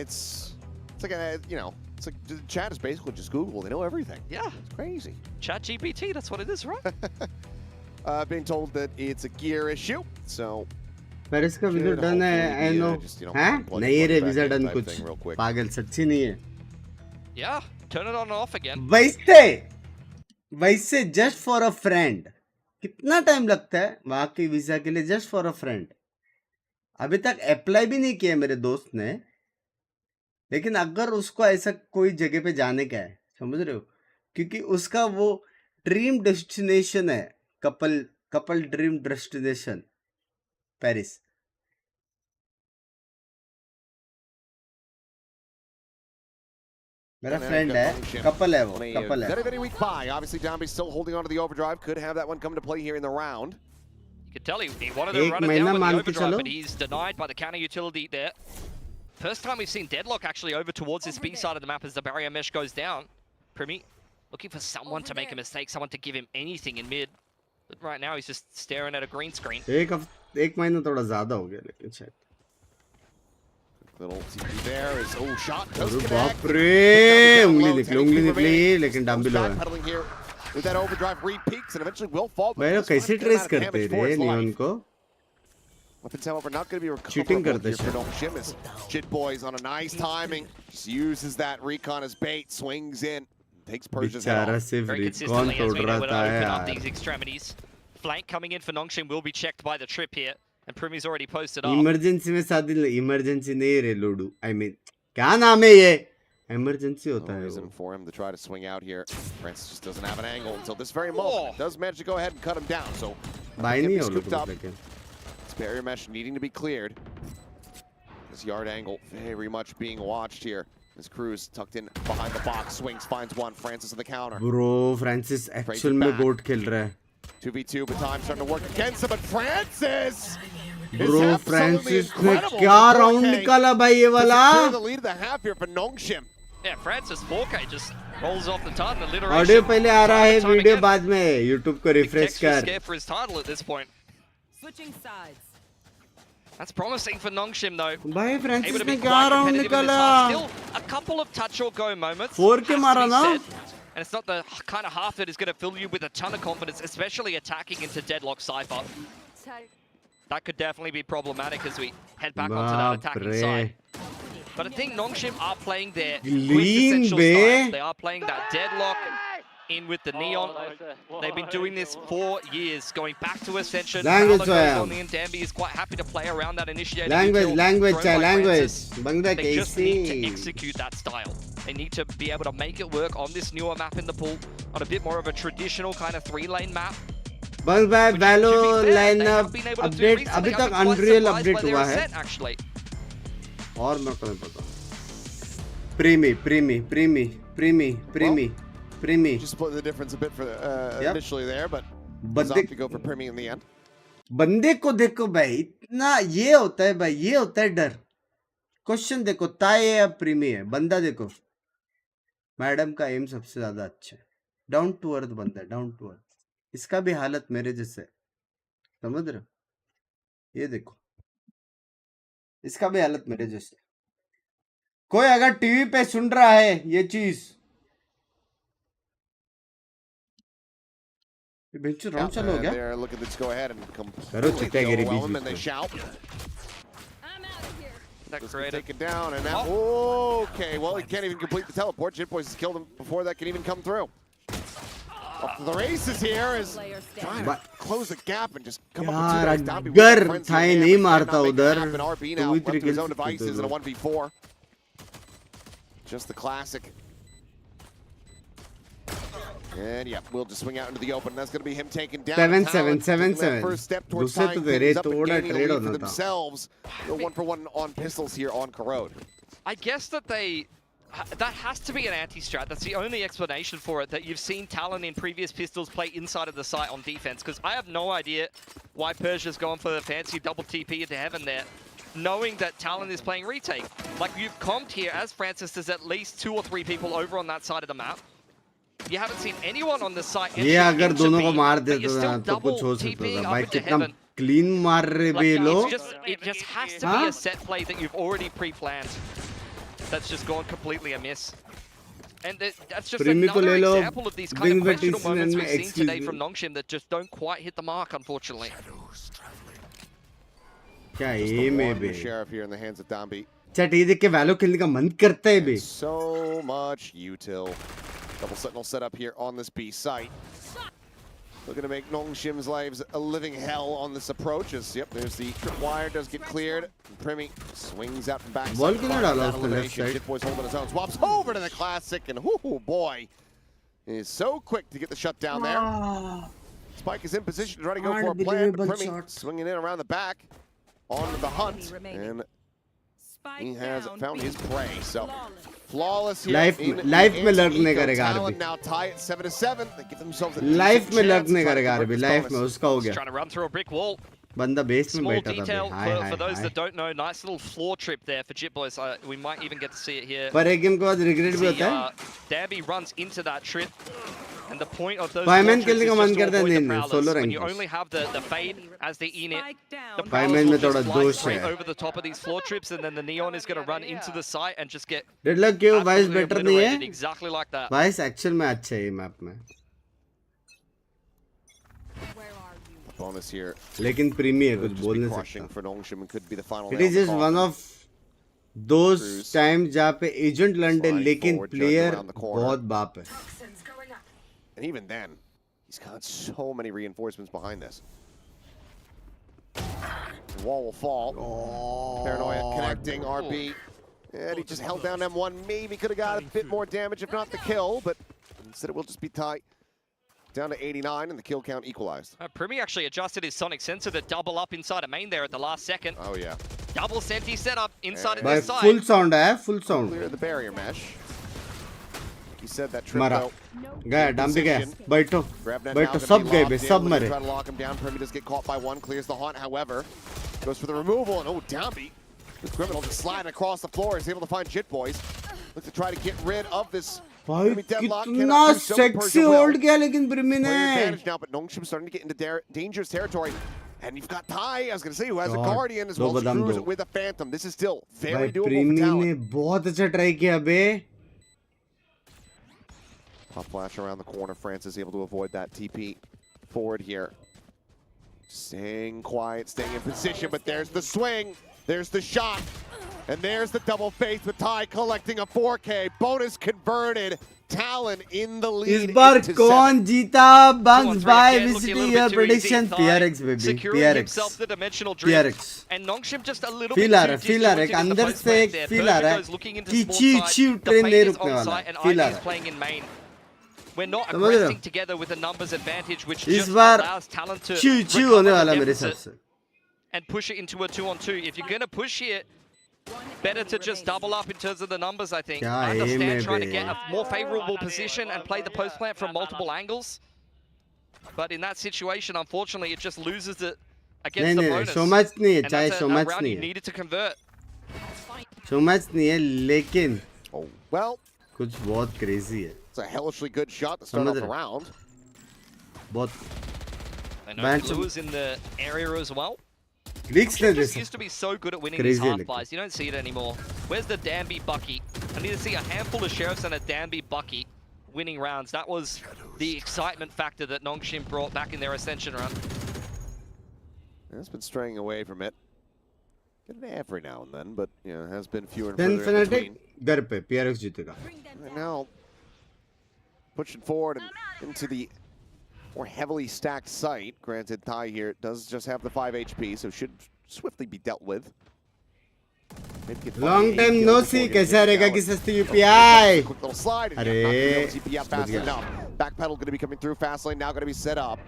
it's like a, you know, it's like the chat is basically just Google. They know everything. Yeah. It's crazy. Chat GPT, that's what it is, right? Being told that it's a gear issue, so पर इसका video done है I know हैं नहीं रे visa done कुछ पागल सच्ची नहीं है Yeah, turn it on and off again. वैसे जस्ट फॉर अ फ्रेंड कितना टाइम लगता है वहां के वीजा के लिए जस्ट फॉर अ फ्रेंड अभी तक अप्लाई भी नहीं किया मेरे दोस्त ने लेकिन अगर उसको ऐसा कोई जगह पे जाने का है समझ रहे हो क्योंकि उसका वो ड्रीम डेस्टिनेशन है कपल ड्रीम डेस्टिनेशन पेरिस मेरा फ्रेंड है कपल है वो कपल है very weak buy. Obviously, Downby still holding on to the overdrive. Could have that one come to play here in the round. You could tell he wanted to एक run it महीना down with the मान के overdrive, चलो। but he's denied by the counter utility there. First time we've seen Deadlock actually over towards this B side of the map as the barrier mesh goes down. Primi looking for someone to make a mistake, someone to give him anything in mid. But right now he's just staring at a green screen. एक महीना थोड़ा ज्यादा हो गया लेकिन शायद Little CP there is shot does अरे connect. बाप रे उंगली निकली लेकिन डंबी लो है Backpedaling here with that overdrive re-peaks and eventually will fall. भाई लोग कैसे ट्रेस करते रे नियॉन को Weapons, however, not going to be Cheating recoverable करते here for Nongshim as Jit Boys on a nice timing. Just uses that recon as bait, swings in, takes Persia's head बेचारा off. सिर्फ Very recon consistently as तोड़ we know रहा when था open up यार these extremities. Flank coming in for Nongshim will be checked by the trip here. And Primi's already posted up. Emergency में शादी emergency नहीं रे लोडू I mean क्या नाम है ये इमरजेंसी होता No है reason वो for him to try to swing out here. Francis just doesn't have an angle until this very moment. Does manage to go ahead and cut him down. So भाई नहीं be है वो scooped लोग up. लेकिन This barrier mesh needing to be cleared. This yard angle very much being watched here. His crew's tucked in behind the box, swings, finds one. Francis on the counter. Bro, Francis actual में goat खेल रहा है. 2v2, but time starting to work against him. But Francis. Bro, Francis ने क्या round निकाला भाई ये वाला? The lead of the half here for Nongshim. Yeah, Francis 4K just rolls off the tongue. Audio पहले आ रहा है, वीडियो बाद में. YouTube को refresh कर. Scared for his title at this point. Switching sides. That's promising for Nongshim though. भाई Francis Able to ने be क्या quite round competitive in this निकाला? half. Still a couple of touch or go moments. 4 के मारा ना? And it's not the kind of half that is going to fill you with a ton of confidence, especially attacking into Deadlock Cypher. That could definitely be problematic as we head back onto that attacking side. But I think Nongshim are playing their quintessential style. They are playing that Deadlock in with the Neon. They've been doing this for years, going back to Ascension. Language on the end. Danby is quite happy to play around that initiator. Language. They just need to execute that style. They need to be able to make it work on this newer map in the pool, on a bit more of a traditional kind of 3-lane map. बस भाई वैलो lineup update अभी तक unreal update हुआ है और मेरे को नहीं पता. प्रीमी Just split the difference a bit for initially there, but was opt to go for Primi in the end. बंदे को देखो भाई, इतना ये होता है भाई, ये होता है डर. क्वेश्चन देखो, ताई है या प्रीमी है. बंदा देखो, मैडम का एम सबसे ज्यादा अच्छा है. डाउन टू अर्थ बंदा, डाउन टू अर्थ. इसका भी हालत मेरे जैसे, समझ रहे हो? ये देखो, इसका भी हालत मेरे जैसे. कोई अगर टीवी पे सुन रहा है ये चीज, राउंड चालू हो गया. करो चिट्टागिरी बीच में. Taken down and now, okay, well he can't even complete the teleport. Jitboys has killed him before that can even come through. Up to the races here is trying to close the gap and just come up with 2 अगर Thai नहीं मारता उधर तो we three his own devices in a 1v4. Just the classic. And yeah, we'll just swing out into the open. That's going to be him taking down 7-7. First step towards tying things up and gaining a lead for themselves. Go 1-for-1 on pistols here on Corrode. I guess that that has to be an anti-strat. That's the only explanation for it, that you've seen Talon in previous pistols play inside of the site on defense, because I have no idea why Persia's going for the fancy double TP into heaven there, knowing that Talon is playing retake. Like, you've comped here as Francis, there's at least 2 or 3 people over on that side of the map. You haven't seen anyone on the site. ये अगर दोनों को मार देता था तो कुछ हो सकता था. भाई कितना क्लीन मार रहे बे लोग. It just has to be a set play that you've already pre-planned. That's just gone completely amiss. And that's just another example of these kind of questionable moments we've seen today from Nongshim that just don't quite hit the mark, unfortunately. क्या ये में बे? Sheriff here in the hands of Dambi. चट ये देख के वैलो खेलने का मन करता है बे. So much util. Double sentinel set up here on this B site. Looking to make Nongshim's lives a living hell on this approach. As, yep, there's the tripwire, does get cleared. Primi swings out from back. Jitboy's holding his own. Swaps over to the classic, and whoo boy, is so quick to get the shutdown there. Spike is in position to try to go for a plan, but Primi swinging in around the back on the hunt, and he has found his prey. So flawless here. Life में लड़ने करेगा RB. Now tie it 7-7. They give themselves a Life में लड़ने करेगा RB. Life में उसका हो गया. Trying to run through a brick wall. बंदा बेस में Small बैठा था. detail for those that don't know, nice little floor trip there for Jitboys. We might even get to see it here. पर एक गेम के बाद regret भी होता है. Dambi runs into that trip. And the point of those Fireman खेलने का मन is करता just to है avoid the नहीं prowlers. Solo When rank. you only have the fade as the init, the Fireman prowlers में will थोड़ा just fly जोश straight है. over the top of these floor trips, and then the neon is going to run into the site and just get Deadlock क्यों vice absolutely better नहीं obliterated है? exactly like that. Vice actual में अच्छा है ये map में. bonus here. लेकिन प्रीमी है कुछ बोल नहीं सकता. It is just one of those times जहाँ पे एजेंट लड़े लेकिन प्लेयर बहुत बाप है. And even then, he's got so many reinforcements behind this. The wall will fall. Paranoia connecting RB. And he just held down M1. Maybe could have got a bit more damage, if not the kill, but instead it will just be tight. Down to 89, and the kill count equalized. Primi actually adjusted his sonic sensor to double up inside a main there at the last second. Oh, yeah. Double senti setup inside of भाई this side. full sound है, full sound. Clear the barrier mesh. He said that trip मारा. though. गया, डम भी गया. बैठो. Grab net बैठो, now, सब gonna be गए locked बे, in. सब Looking to मरे. try to lock him down. Premi does get caught by one, clears the haunt, however. Goes for the removal, and oh, Downbeat. The criminal just sliding across the floor is able to find Jit Boys. Looks to try to get rid of this. भाई Premi deadlock. कितना Cannot do so, sexy Persia will. hold किया लेकिन प्रेमी Player ने. advantage now, but Nongshim starting to get into dangerous territory. And you've got Tai, I was going to say, who has a God. Guardian as दो well as बदाम Cruz दो. with a Phantom. This is still भाई very doable for प्रेमी ने Talon. बहुत अच्छा try किया बे. Pop flash around the corner. Francis able to avoid that TP forward here. Staying quiet, staying in position, but there's the swing. There's the shot. And there's the double face with Ty collecting a 4K. Bonus converted. Talon in the lead. इस बार into कौन जीता? Bunks by Again, looking a visiting little your bit too easy. prediction. Thigh PRX baby. securing PRX. himself the dimensional drift. PRX. And Nongshim just a little Feel bit uh too रहा है, feel आ रहा है. disjointed in the अंदर post से एक plant there. feel आ Persia रहा goes looking है into कि small ची side. ची The ट्रेन plane नहीं is रुकने on वाला. site and Feel आ IB is रहा है. playing in main. We're not समझ रहे हो? aggressing together with a numbers advantage, which इस just bar allows Talon to ची ची recover होने the वाला मेरे हिसाब deficit से. and push it into a 2-on-2. If you're going to push here, better to just double up in terms of the numbers, I think. क्या I aim है understand trying to bay? get a more favorable position and play the post plant from multiple angles. But in that situation, unfortunately, it just loses it against नहीं the नहीं bonus. so much नहीं है, And चाहे that's so a much round नहीं you है. needed to convert. So much नहीं है लेकिन Oh, well, कुछ बहुत crazy है. it's a hellishly good shot to start off the समझ रहे. round. बहुत I know Banter. Blue is in the area as well. risk He नहीं just they used to be so good at winning Crazy these half like buys. You don't see it anymore. Where's the Danby Bucky? I need to see a handful of Sheriffs and a Danby Bucky winning rounds. That was the excitement factor that Nongshim brought back in their Ascension run. It's been straying away from it. Get an every now and then, but you know, has been fewer and Then further in Fnatic between. घर पे PRX जीतेगा. Right now, pushing forward and into the more heavily stacked site. Granted, Ty here does just have the 5 HP, so should swiftly be dealt with. Maybe get Long 5 time kills no before see getting कैसा taken रहेगा out. कि सस्ती UPI. Quick little slide. And अरे, not gonna be able to TP out fast बच गया. enough. Backpedal going to be coming through. Fast lane now going to be set up.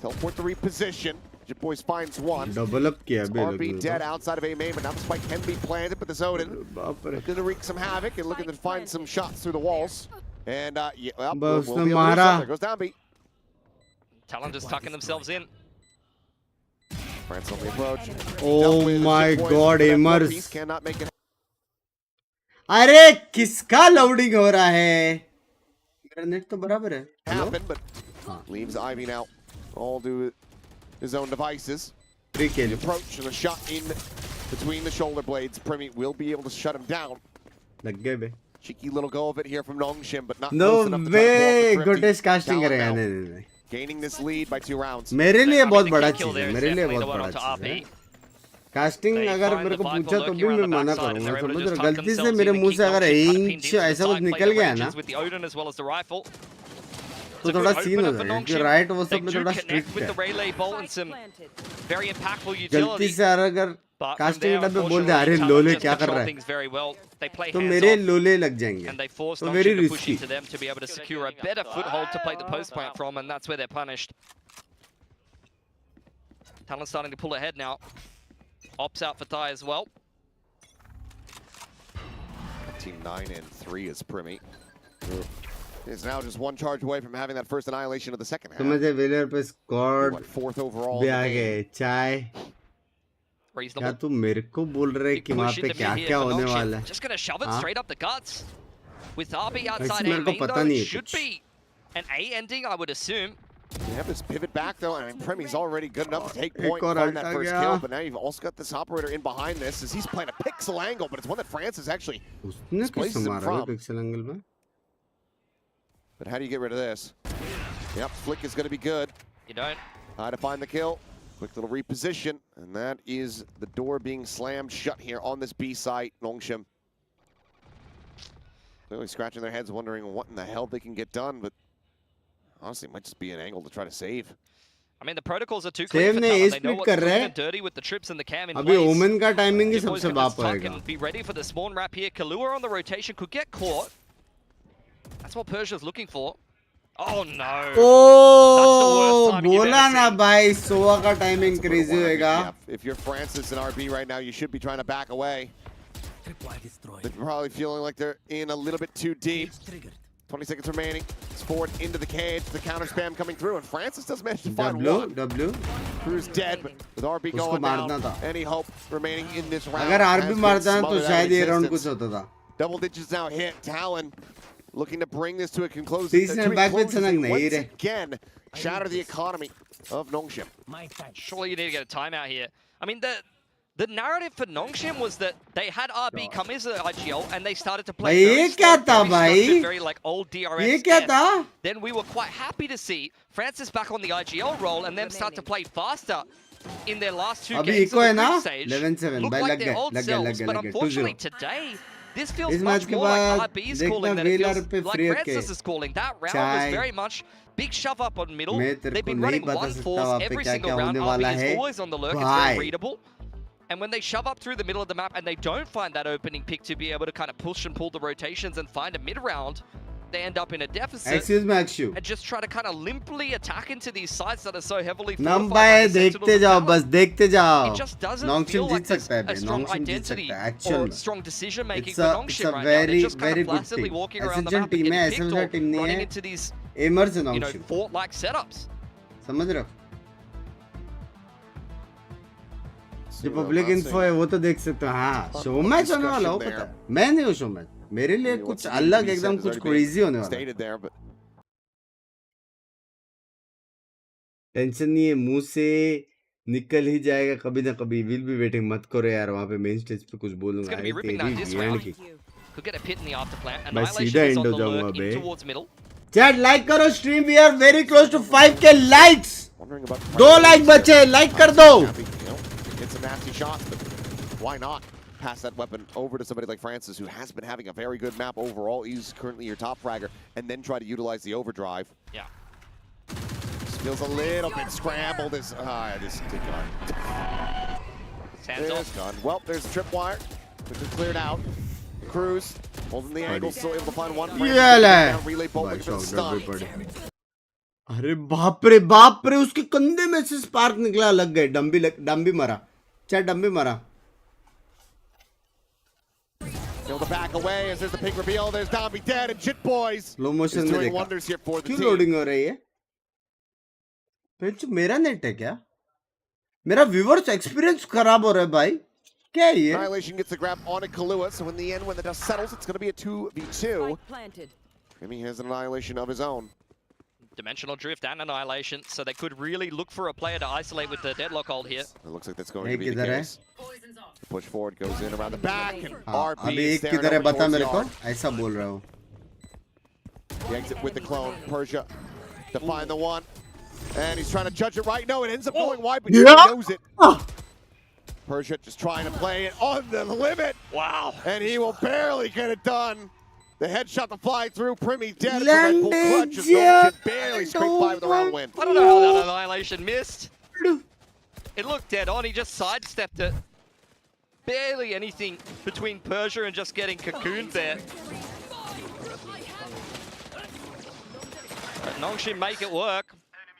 Teleport to reposition. Jit Boys finds one. Double up किया बे RB लोगों dead ने. outside of A main, but now the spike can be planted. But the Zoden बाप रे. looking to wreak some havoc and looking to find some shots through the walls. And yeah, well, बस we'll उसने be able to मारा. reset. There goes Downbeat. Talon just tucking themselves in. France on the approach. Oh Dealt with. my Jit Boys God, with that Amers. piece cannot make it. अरे किसका loading हो रहा है? मेरा net तो बराबर है. Hello? Happen, but leaves Ivy now. All do his own devices. Free The kill. approach and a shot in between the shoulder blades. Premi will be able to shut him down. लग गए बे. Cheeky little go of it here from Nongshim, but not No close enough to way. cut the गोटेश casting Talon करेगा. now नहीं नहीं नहीं. gaining this lead by 2 rounds. मेरे लिए I mean, बहुत the बड़ा kill चीज there है. is मेरे लिए definitely बहुत the one बड़ा onto चीज RP. है. कास्टिंग They अगर find मेरे the को Viper पूछा तो lurking भी around मैं the मना backside, and करूंगा. they're able समझ to रहे just हो? tuck गलती से themselves मेरे in and मुंह keep से अगर Nongshim inch pinned to the ऐसा कुछ side, play निकल the गया ना ranges with the Odin as well as the rifle. तो It's a थोड़ा good सीन हो opener for जाएगा. क्योंकि Nongshim. राइट वो They सब में do थोड़ा connect स्ट्रिक्ट with the है. Relay Bolt and some very impactful गलती utility. से अगर But from कास्टिंग there, डब्बे बोल दे अरे unfortunately, लोले Talon just क्या कर control रहा है things very well. They play तो hands मेरे off, लोले लग जाएंगे. and they force तो very Nongshim to push risky. into them to be able to secure a better foothold to play the post plant from, and that's where they're punished. Talon starting to pull ahead now. Ops out for Thai as well. Team 9 and 3 is Premi. Is now just 1 charge away from having that first annihilation of the second half. तो मुझे velar पे They squad went 4th overall. भी in uh the game. गए. चाय क्या Reasonable. तू मेरे को बोल रहे Big कि वहाँ push पे into क्या mid क्या here for होने Nongshim. वाला है? Just gonna shove it हाँ? straight up the guts. With RB outside मेरे A को main पता though, नहीं it है should कुछ. be an A ending, I would assume. You have this pivot back though. I mean, Premi's already good enough to take एक point और and find that अल्टा first गया. kill, but now you've also got this operator in behind this as he's playing a pixel angle, but it's one that Francis actually. उसने places किस him मारा from. है pixel angle में? But how do you get rid of this? Yep, flick is going to be good. You don't. To find the kill. Quick little reposition, and that is the door being slammed shut here on this B site. Nongshim clearly scratching their heads, wondering what in the hell they can get done, but honestly, it might just be an angle to try to save. I mean, the protocols are too clear Save for ने Talon. A They know split what's कर doing रहे and dirty with the trips and the cam in अभी place. Women का timing ही Jit Boys सबसे can बाप just tuck आएगा. and be ready for the spawn wrap here. Kalua on the rotation could get caught. That's what Persia's looking for. Oh no. ओ time you've बोला ever ना seen. भाई Sova का timing crazy होएगा. Yeah, if you're Francis and RB right now, you should be trying to back away. They're probably feeling like they're in a little bit too deep. 20 seconds remaining. It's forward into the cage. The counter spam coming through, and Francis does manage to find one. W. Crew's dead, but with RB उसको going मारना down, था. any hope remaining in this round. अगर has RB been मारता है तो smothered out of शायद ये round कुछ existence. होता था. Double digits now hit. Talon looking to bring this to a conclusion. तीसरे back with सनक नहीं Once रे. again, shatter the economy of Nongshim. Surely you need to get a timeout here. I mean, the narrative for Nongshim was that they had RB come into the IGL and they started to play भाई very ये slow, क्या था very भाई? structured, very like old DRS. ये क्या था? Then we were quite happy to see Francis back on the IGL role and them start to play faster in their last two अभी games eco है of the ना? group stage. 11-7 Look भाई like लग their गए old लग गए लग selves, गए but लग गए. unfortunately 2-0. today this feels इस मैच much के more like बाद RB's देखना calling than it wheeler feels पे like फ्री के. Francis is calling. That round चाय. was very much big shove up on middle. मैं तेरे They've को been नहीं running बता one सकता force वहाँ पे every क्या single क्या round. होने वाला RB is है. always on the lurk. It's भाई. very readable. And when they shove up through the middle of the map and they don't find that opening pick to be able to kind of push and pull the rotations and find a mid-round, they end up in a deficit Excuse me Akshu. and just try to kind of limply attack into these sites that are so heavily num fortified भाई by the देखते Sentinels जाओ of बस Talon. देखते जाओ. It just doesn't Nongshim feel Jeet like there's सकता है a भाई. strong Nongshim जीत identity सकता है. or Actual. strong decision making It's for a Nongshim right now. They're very just kind very of good placidly team. walking around the Essential map and team है. getting ऐसा picked team or नहीं running है. into these, एमर्स है you know, Nongshim. fort-like setups. समझ रहे हो? जो public info है वो तो देख सकते हो. हाँ शो मैच होने वाला हो पता है. मैं नहीं हूँ शो मैच. मेरे लिए कुछ अलग एकदम कुछ क्रेजी होने वाला है. टेंशन नहीं है. मुंह से निकल ही जाएगा कभी ना कभी. Will be waiting. मत करो यार वहाँ पे मेन स्टेज पे कुछ बोलूंगा. It's gonna be ripping that this round. Could get a pit in the afterplant. मैं Annihilation सीधा is on एंड the हो जाऊंगा lurk बे. in towards middle. Chat like करो. Stream we are very close to 5k likes. 2 like बचे. Like कर दो. Get some nasty shots, but why not pass that weapon over to somebody like Francis, who has been having a very good map overall. He's currently your top fragger, and then try to utilize the overdrive. Yeah. Just feels a little bit scrambled. This gun. Hands off. Gun. Well, there's a tripwire, which is cleared out. Cruz holding the angle, still able to find one. Yeah, relay bolt looking for the stun. अरे बाप रे उसके कंधे में से spark निकला. लग गए. डम्बी मरा. चैट डम्बी मरा. Able to back away as there's the pink reveal. There's Domby dead, and Jit Boys slow motion is में doing देखा. wonders here for the क्यों team. लोडिंग हो रही है? पेंच मेरा नेट है क्या? मेरा व्यूअर्स एक्सपीरियंस खराब हो रहा है भाई. क्या है ये? Annihilation gets the grab on it, Kahlua, so in the end, when the dust settles, it's going to be a 2v2. Jimmy has an Annihilation of his own. Dimensional drift and annihilation, so they could really look for a player to isolate with the deadlock hold here. It looks like that's going to be the case. The push forward goes in around the back, and RB अभी is एक staring किधर है over बता towards मेरे the को. arc. ऐसा बोल रहा हूँ. The exit with the clone, Persia, to find the one. And he's trying to judge it right. No, it ends up going wide, but he knows it. Persia just trying to play it on the limit. Wow. And he will barely get it done. The headshot to fly through. Primi dead. Red Bull clutch as Nongshim barely scraped by with a round win. I don't know how that annihilation missed. It looked dead on. He just sidestepped it. Barely anything between Persia and just getting cocooned there. But Nongshim make it work.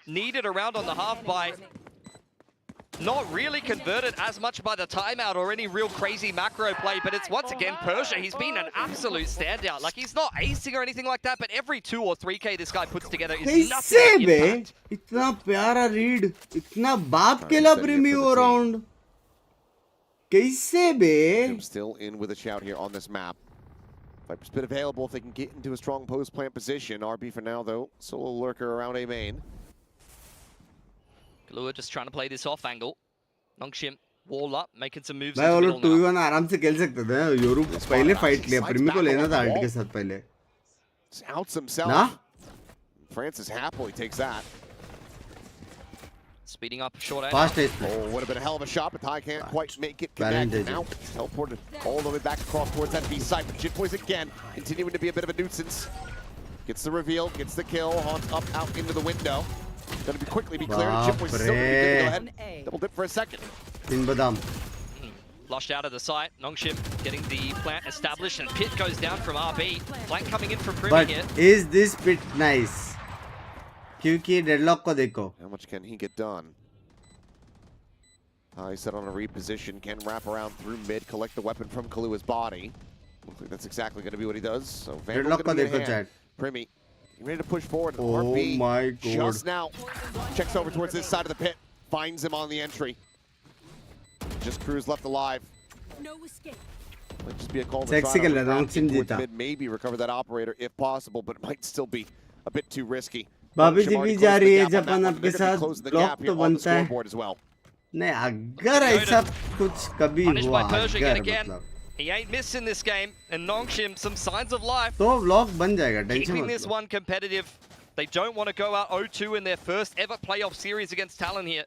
Needed a round on the half by. Not really converted as much by the timeout or any real crazy macro play, but it's once again Persia. He's been an absolute standout. Like, he's not acing or anything like that, but every 2 or 3K this guy puts together is nothing but impact. इतना प्यारा read. इतना बाप केला Premio round. कैसे बे? Still in with a shout here on this map. Viper's been available if they can get into a strong post plant position. RB for now, though. Solo lurker around A main. Kahlua just trying to play this off angle. Nongshim wall up, making some moves. भाई वो लोग 2v1 आराम से खेल सकते थे. Europe पहले fight लिया. प्रीमी को लेना था आल्ट के साथ पहले. Outs himself. ना? Francis happily takes that. Speeding up short end. Fast is. Oh, would have been a hell of a shot, but Ty can't quite make it Balance connect. is Now it's teleported all the way back across towards that B side. But Jit Boys again, continuing to be a bit of a nuisance. Gets the reveal, gets the kill, haunts up out into the window. Gonna be quickly be cleared. Jit Boys still gonna be good to go ahead and double dip for a second. तीन बादाम. Flushed out of the site. Nongshim getting the plant established, and pit goes down from RB. Flank coming in from Primi But here. is this pit nice? क्योंकि deadlock को देखो. How much can he get done? He's set on a reposition, can wrap around through mid, collect the weapon from Kalua's body. Looks like that's exactly going to be what he does. So Vandal's Deadlock going to को be in देखो hand. chat. Primi, ready to push forward. Oh RB my God. just now checks over towards this side of the pit, finds him on the entry. Just Cruz left alive. No escape. Might just be a call to Sexy try to खेल रहा है, wrap Nongshim in towards जीता. mid, maybe recover that operator if possible, but it might still be a bit too risky. भाभी जी Nongshim भी already जा closed रही the है gap on that Japan one. आपके They're gonna साथ be closing the block gap तो here on the बनता है. scoreboard as well. नहीं अगर ऐसा कुछ कभी Punished हुआ by Persia yet अगर again. मतलब He ain't missing this game, and Nongshim, some signs of life. तो ब्लॉक बन जाएगा, टेंशन Keeping मत this low. one competitive. They don't want to go out 0-2 in their first ever playoff series against Talon here.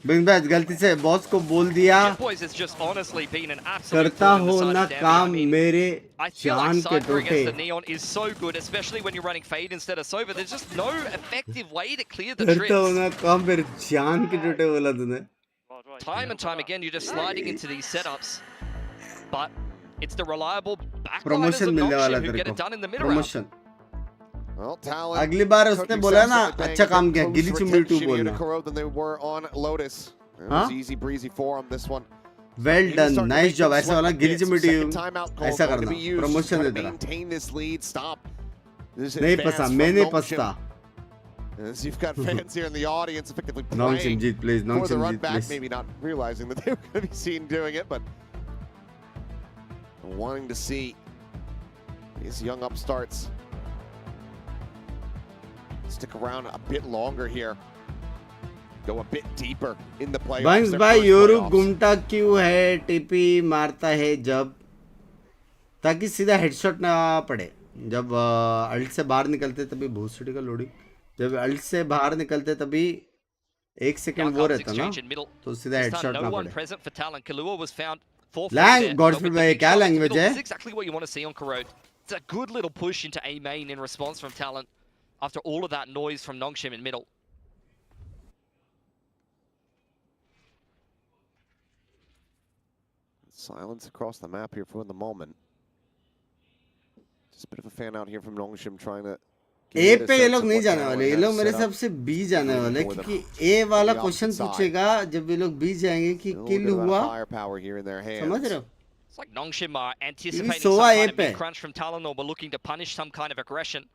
Big batch गलती से boss को बोल दिया. Jet Boys has just honestly been an absolute करता thorn in the हो side ना of Danby. काम I mean, मेरे I feel like जान के Cypher against टोटे. the Neon is so good, especially when you're running Fade instead of Sova. There's just no effective way to clear the करता हो trips. ना काम मेरे जान के टोटे बोला तूने. Time and time again, you're just sliding into these setups. But it's the reliable backliners promotion of मिलने वाला Nongshim who तेरे get को. it done in the middle round. Promotion. Well, Talon अगली बार उसने took बोला ना excessive bang, अच्छा a काम bit किया. closer गिली चुम्मी टू attention here to बोलना. Corrode than they were on Lotus. It Huh? was easy breezy for him this one. Well Even done, starting to nice make job. them ऐसा sweat वाला a गिली bit. चुम्मी Second timeout call ऐसा going to करना. be used. Promotion Try they to तेरा. maintain this lead. Stop. This नहीं advance पसंद, from मैं नहीं Nongshim. Pasanda. As you've got fans here in the audience effectively Nongshim praying Jeet please, for the Nongshim run Jeet back, please. maybe not realizing that they were going to be seen doing it, but wanting to see these young upstarts stick around a bit longer here, go a bit deeper in the playoffs. Bunks their भाई first Yoru playoffs. घूमता क्यों है? TP मारता है जब, ताकि सीधा headshot ना पड़े. जब अल्ट से बाहर निकलते तभी बहुत सिटी का लोडिंग. जब अल्ट से बाहर निकलते तभी 1 सेकंड वो रहता ना, तो सीधा हेडशॉट ना No one पड़े. present for Talon. Kalua was found for Lang, Godfrey भाई क्या लैंग्वेज है? This is exactly what you want to see on Corrode. It's a good little push into A main in response from Talon after all of that noise from Nongshim in middle. Silence across the map here for the moment. Just a bit of a fan out here from Nongshim trying to. ए पे ये लोग नहीं जाने वाले. ये लोग मेरे हिसाब से बी जाने वाले, क्योंकि ए वाला क्वेश्चन पूछेगा जब ये लोग बी जाएंगे कि किल हुआ. समझ रहे हो? It's like Nongshim are anticipating Sova some kind A of पे. mid-crunch from Talon or were looking to punish some kind of aggression.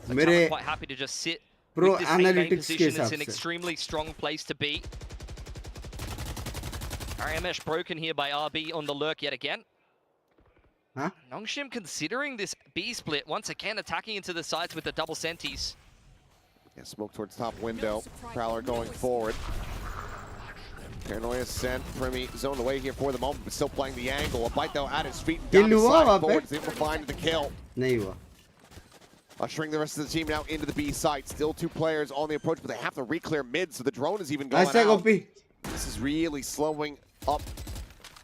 So मेरे Talon quite happy to just sit pro with this A main analytics के position. It's हिसाब an से. extremely strong place to be. RMS broken here by RB on the lurk yet again. Huh? Nongshim considering this B split, once again attacking into the sides with the double senties. Yeah, smoke towards top window. Prowler going forward. Paranoia sent. Primi zoned away here for the moment, but still playing the angle. A bite though at his feet. Down the side forward. Is able to find the kill. नहीं हुआ. Ushering the rest of the team now into the B site. Still 2 players on the approach, but they have to re-clear mid, so the drone is even going ऐसा out. Copy. This is really slowing up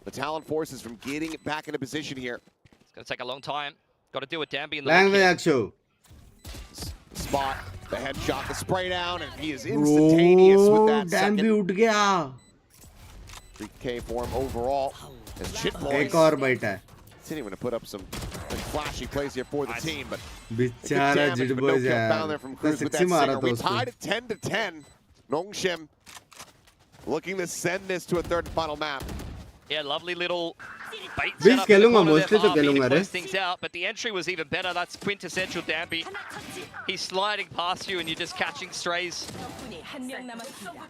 the Talon forces from getting it back into position here. It's going to take a long time. Got to deal with Danby in the language lurk एक्शो. Spot, the headshot, the spray down, and he is instantaneous with that dam भी second. उठ गया. 3K for him overall. As Chit Boys एक और बैठा है. continuing to put up some flashy plays here for the team, but बेचारा damage, जिट but no boys kill found यार. there from तो Cruz with सेक्सी that मारा singer. था We उसको. tied it 10-10. Nongshim looking to send this to a third and final map. Yeah, lovely little bait Binks setup in the खेलूंगा, corner there mostly for तो RB to खेलूंगा रे. close things out, but the entry was even better. That's quintessential Danby. He's sliding past you and you're just catching strays. 적군이 한 명 남았습니다.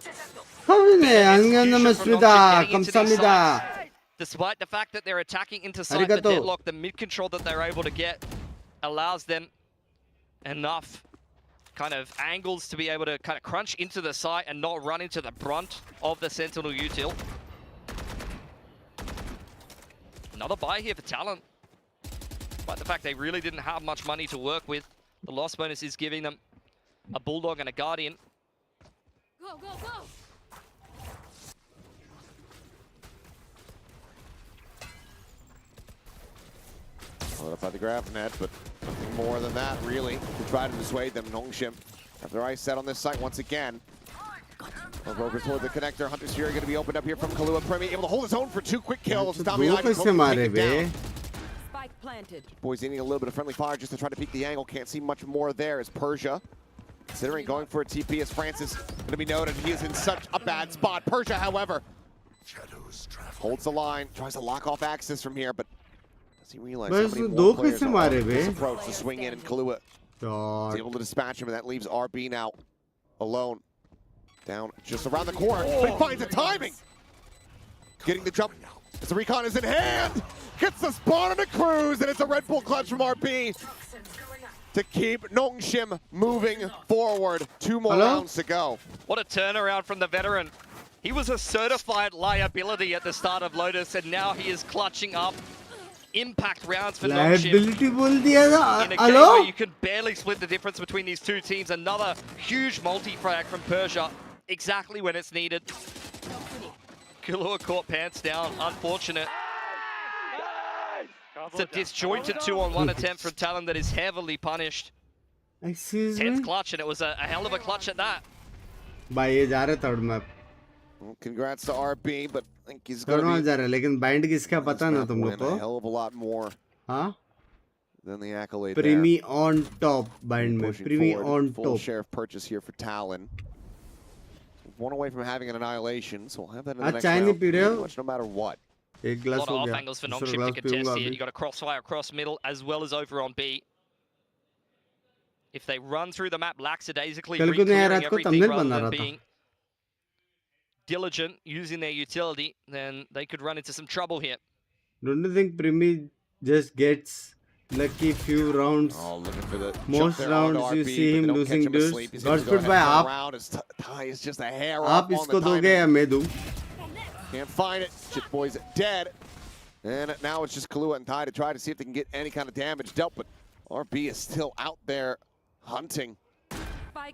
하빈네 안녕하세요. Execution from Nongshim getting into these 감사합니다. sites. Despite the fact that they're attacking into site, the Arigato. deadlock, the mid-control that they're able to get allows them enough kind of angles to be able to kind of crunch into the site and not run into the brunt of the Sentinel util. Another buy here for Talon. Despite the fact they really didn't have much money to work with, the loss bonus is giving them a Bulldog and a Guardian. Go, go, go! Followed up by the grab net, but nothing more than that, really, to try to dissuade them. Nongshim have their eyes set on this site once again. Rovers toward the connector. Hunter's Fury going to be opened up here from Kalua. Primi able to hold his own for 2 quick kills. दो कैसे मारे बे? planted. Boys needing a little bit of friendly fire just to try to peek the angle. Can't see much more there as Persia considering going for a TP as Francis going to be noted. He is in such a bad spot. Persia, however, holds the line, tries to lock off access from here, but does he realize how many more players are on this approach to swing in, and Kahlua is able to dispatch him, and that leaves RB now alone. Down just around the corner, but he finds the timing. Getting the jump as the recon is in hand. Gets the spawn on a cruise, and it's a Red Bull clutch from RB to keep Nongshim moving forward. 2 more rounds to go. What a turnaround from the veteran. He was a certified liability at the start of Lotus, and now he is clutching up impact rounds for Nongshim. In a game where you could barely split the difference between these two teams. Another huge multi-frag from Persia, exactly when it's needed. Kahlua caught pants down, unfortunate. It's a disjointed 2-on-1 attempt from Talon that is heavily punished. Excuse me? 10th clutch, and it was a hell of a clutch at that. भाई ये जा रहे third map. Well, congrats to RB, but I think he's going to be जा रहे लेकिन bind किसका पता ना तुम लोग a hell of a lot more हाँ than the accolade Primi on top bind में Primi on full top share of purchase here for Talon. One away from having an annihilation, so we'll have that in the next चाय नहीं round. P रहे हो Much no matter what. एक A glass lot हो of गया off angles for दूसरा Nongshim to glass contest पीऊंगा here. अभी You got a crossfire across middle as well as over on B. If they run through the map lackadaisically, कल को नया re-clearing रात को everything thumbnail rather बना than रहा था being diligent, using their utility, then they could run into some trouble here. Don't you think Primi just gets lucky few rounds? Oh, looking for the Most rounds you see him losing dudes. Got split by आप. His tie is just a hair आप off on इसको the दोगे या timing. मैं दूँ? Can't find it. Chip Boy's dead. And now it's just Kahlua and Ty to try to see if they can get any kind of damage dealt, but RB is still out there hunting.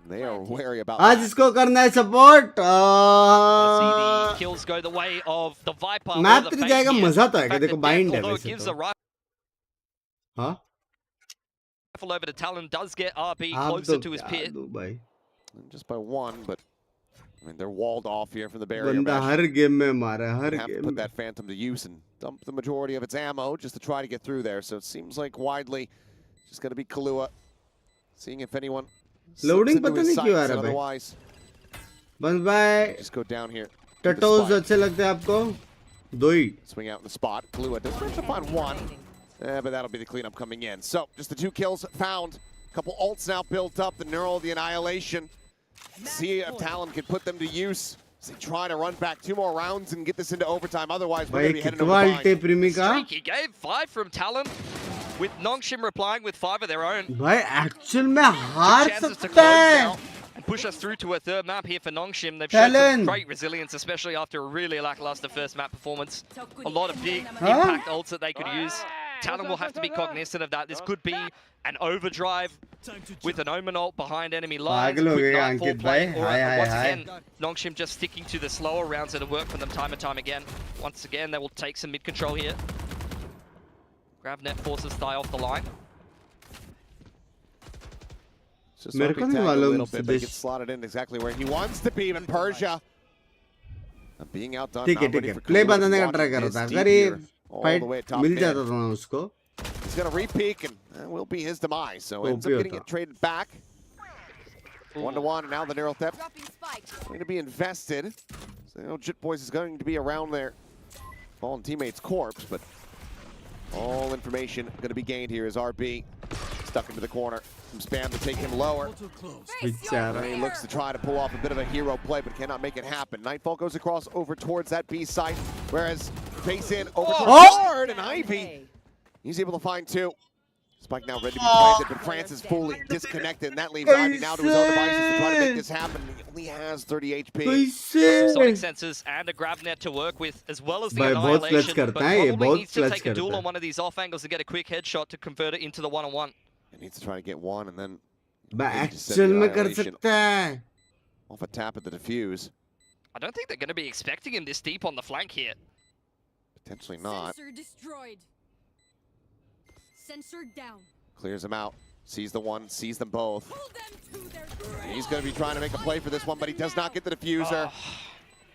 They are wary about आज that. इसको करना है support. See the kills go the way of the Viper. Map or the तक Fate जाएगा here. मजा तो आएगा The fact देखो that bind Death, है although it वैसे gives तो. the हाँ rifle over to Talon, does get RB आप closer तो to his क्या pit. दूँ भाई. Just by one, but I mean, they're walled off here from the barrier बंदा mesh. हर गेम में मारा है हर Have to गेम put में. that Phantom to use and dump the majority of its ammo just to try to get through there. So it seems like widely just going to be Kahlua, seeing if anyone Loading slips into पता his नहीं क्यों आ sights, रहा है भाई. otherwise बस भाई just go down here. to the टटोज spike. अच्छे लगते हैं आपको? दो ही. Swing out in the spot. Kahlua does manage to find one, but that'll be the cleanup coming in. So just the 2 kills found. Couple ults now built up. The Neural, the Annihilation. See if Talon can put them to use. As they try to run back 2 more rounds and get this into overtime. Otherwise, we're going भाई to be heading कितना over अल्टे time. प्रीमी का? Streak, he gave 5 from Talon, with Nongshim replying with 5 of their own. भाई actual में हार Chances to सकता close है. now and push us through to a 3rd map here for Nongshim. They've shown Talon. some great resilience, especially after a really lackluster first map performance. A lot of big impact ults that they could use. Talon will have to be cognizant of that. This could be an overdrive with an Omen ult behind enemy lines. पागल हो Quick गए nightfall अंकित play, भाई. or hi hi once hi. again, Nongshim just sticking to the slower rounds that have worked for them time and time again. Once again, they will take some mid control here. Gravnet forces Thigh off the line. Just मेरे को RB नहीं tagged a मालूम little bit, but he Siddhesh. gets slotted in exactly where he wants to be. But Persia being outdone. ठीक है not ठीक ready है. for play Kahlua to बनाने का walk ट्राई कर रहा this था. deep अगर ये here, all fight the way at top mill mid. जाता था ना उसको. He's going to re-peek, and that will be his demise. So Oh, ends up getting Piota. it traded back. 1-1, and now the Neural Theft going to be invested. So, you know, Jit Boys is going to be around their fallen teammate's corpse, but all information going to be gained here as RB stuck into the corner. Some spam to take him lower. बेचारा. He looks to try to pull off a bit of a hero play, but cannot make it happen. Nightfall goes across over towards that B site, whereas face in over towards Oh! Guard, and Ivy, he's able to find 2. Spike now ready to be planted, but France is fully disconnected, and that leaves Ivy now to his own devices to try to make this happen. He only has 30 HP. Some sonic कैसे? sensors and a Gravnet to work with, as well as the भाई बहुत clutch Annihilation, करता but है ये, probably बहुत needs to clutch take a duel करता on है. one of these off angles to get a quick headshot to convert it into the 1-on-1. He needs to try to get one, and then भाई maybe just set actual the में कर Annihilation सकता है. off a tap at the defuse. I don't think they're going to be expecting him this deep on the flank here. Potentially not. Sensor destroyed. Sensor down. Clears him out. Sees the one, sees them both. Hold them to their grave. He's going to be trying to make a play for this one, but he does not get the diffuser.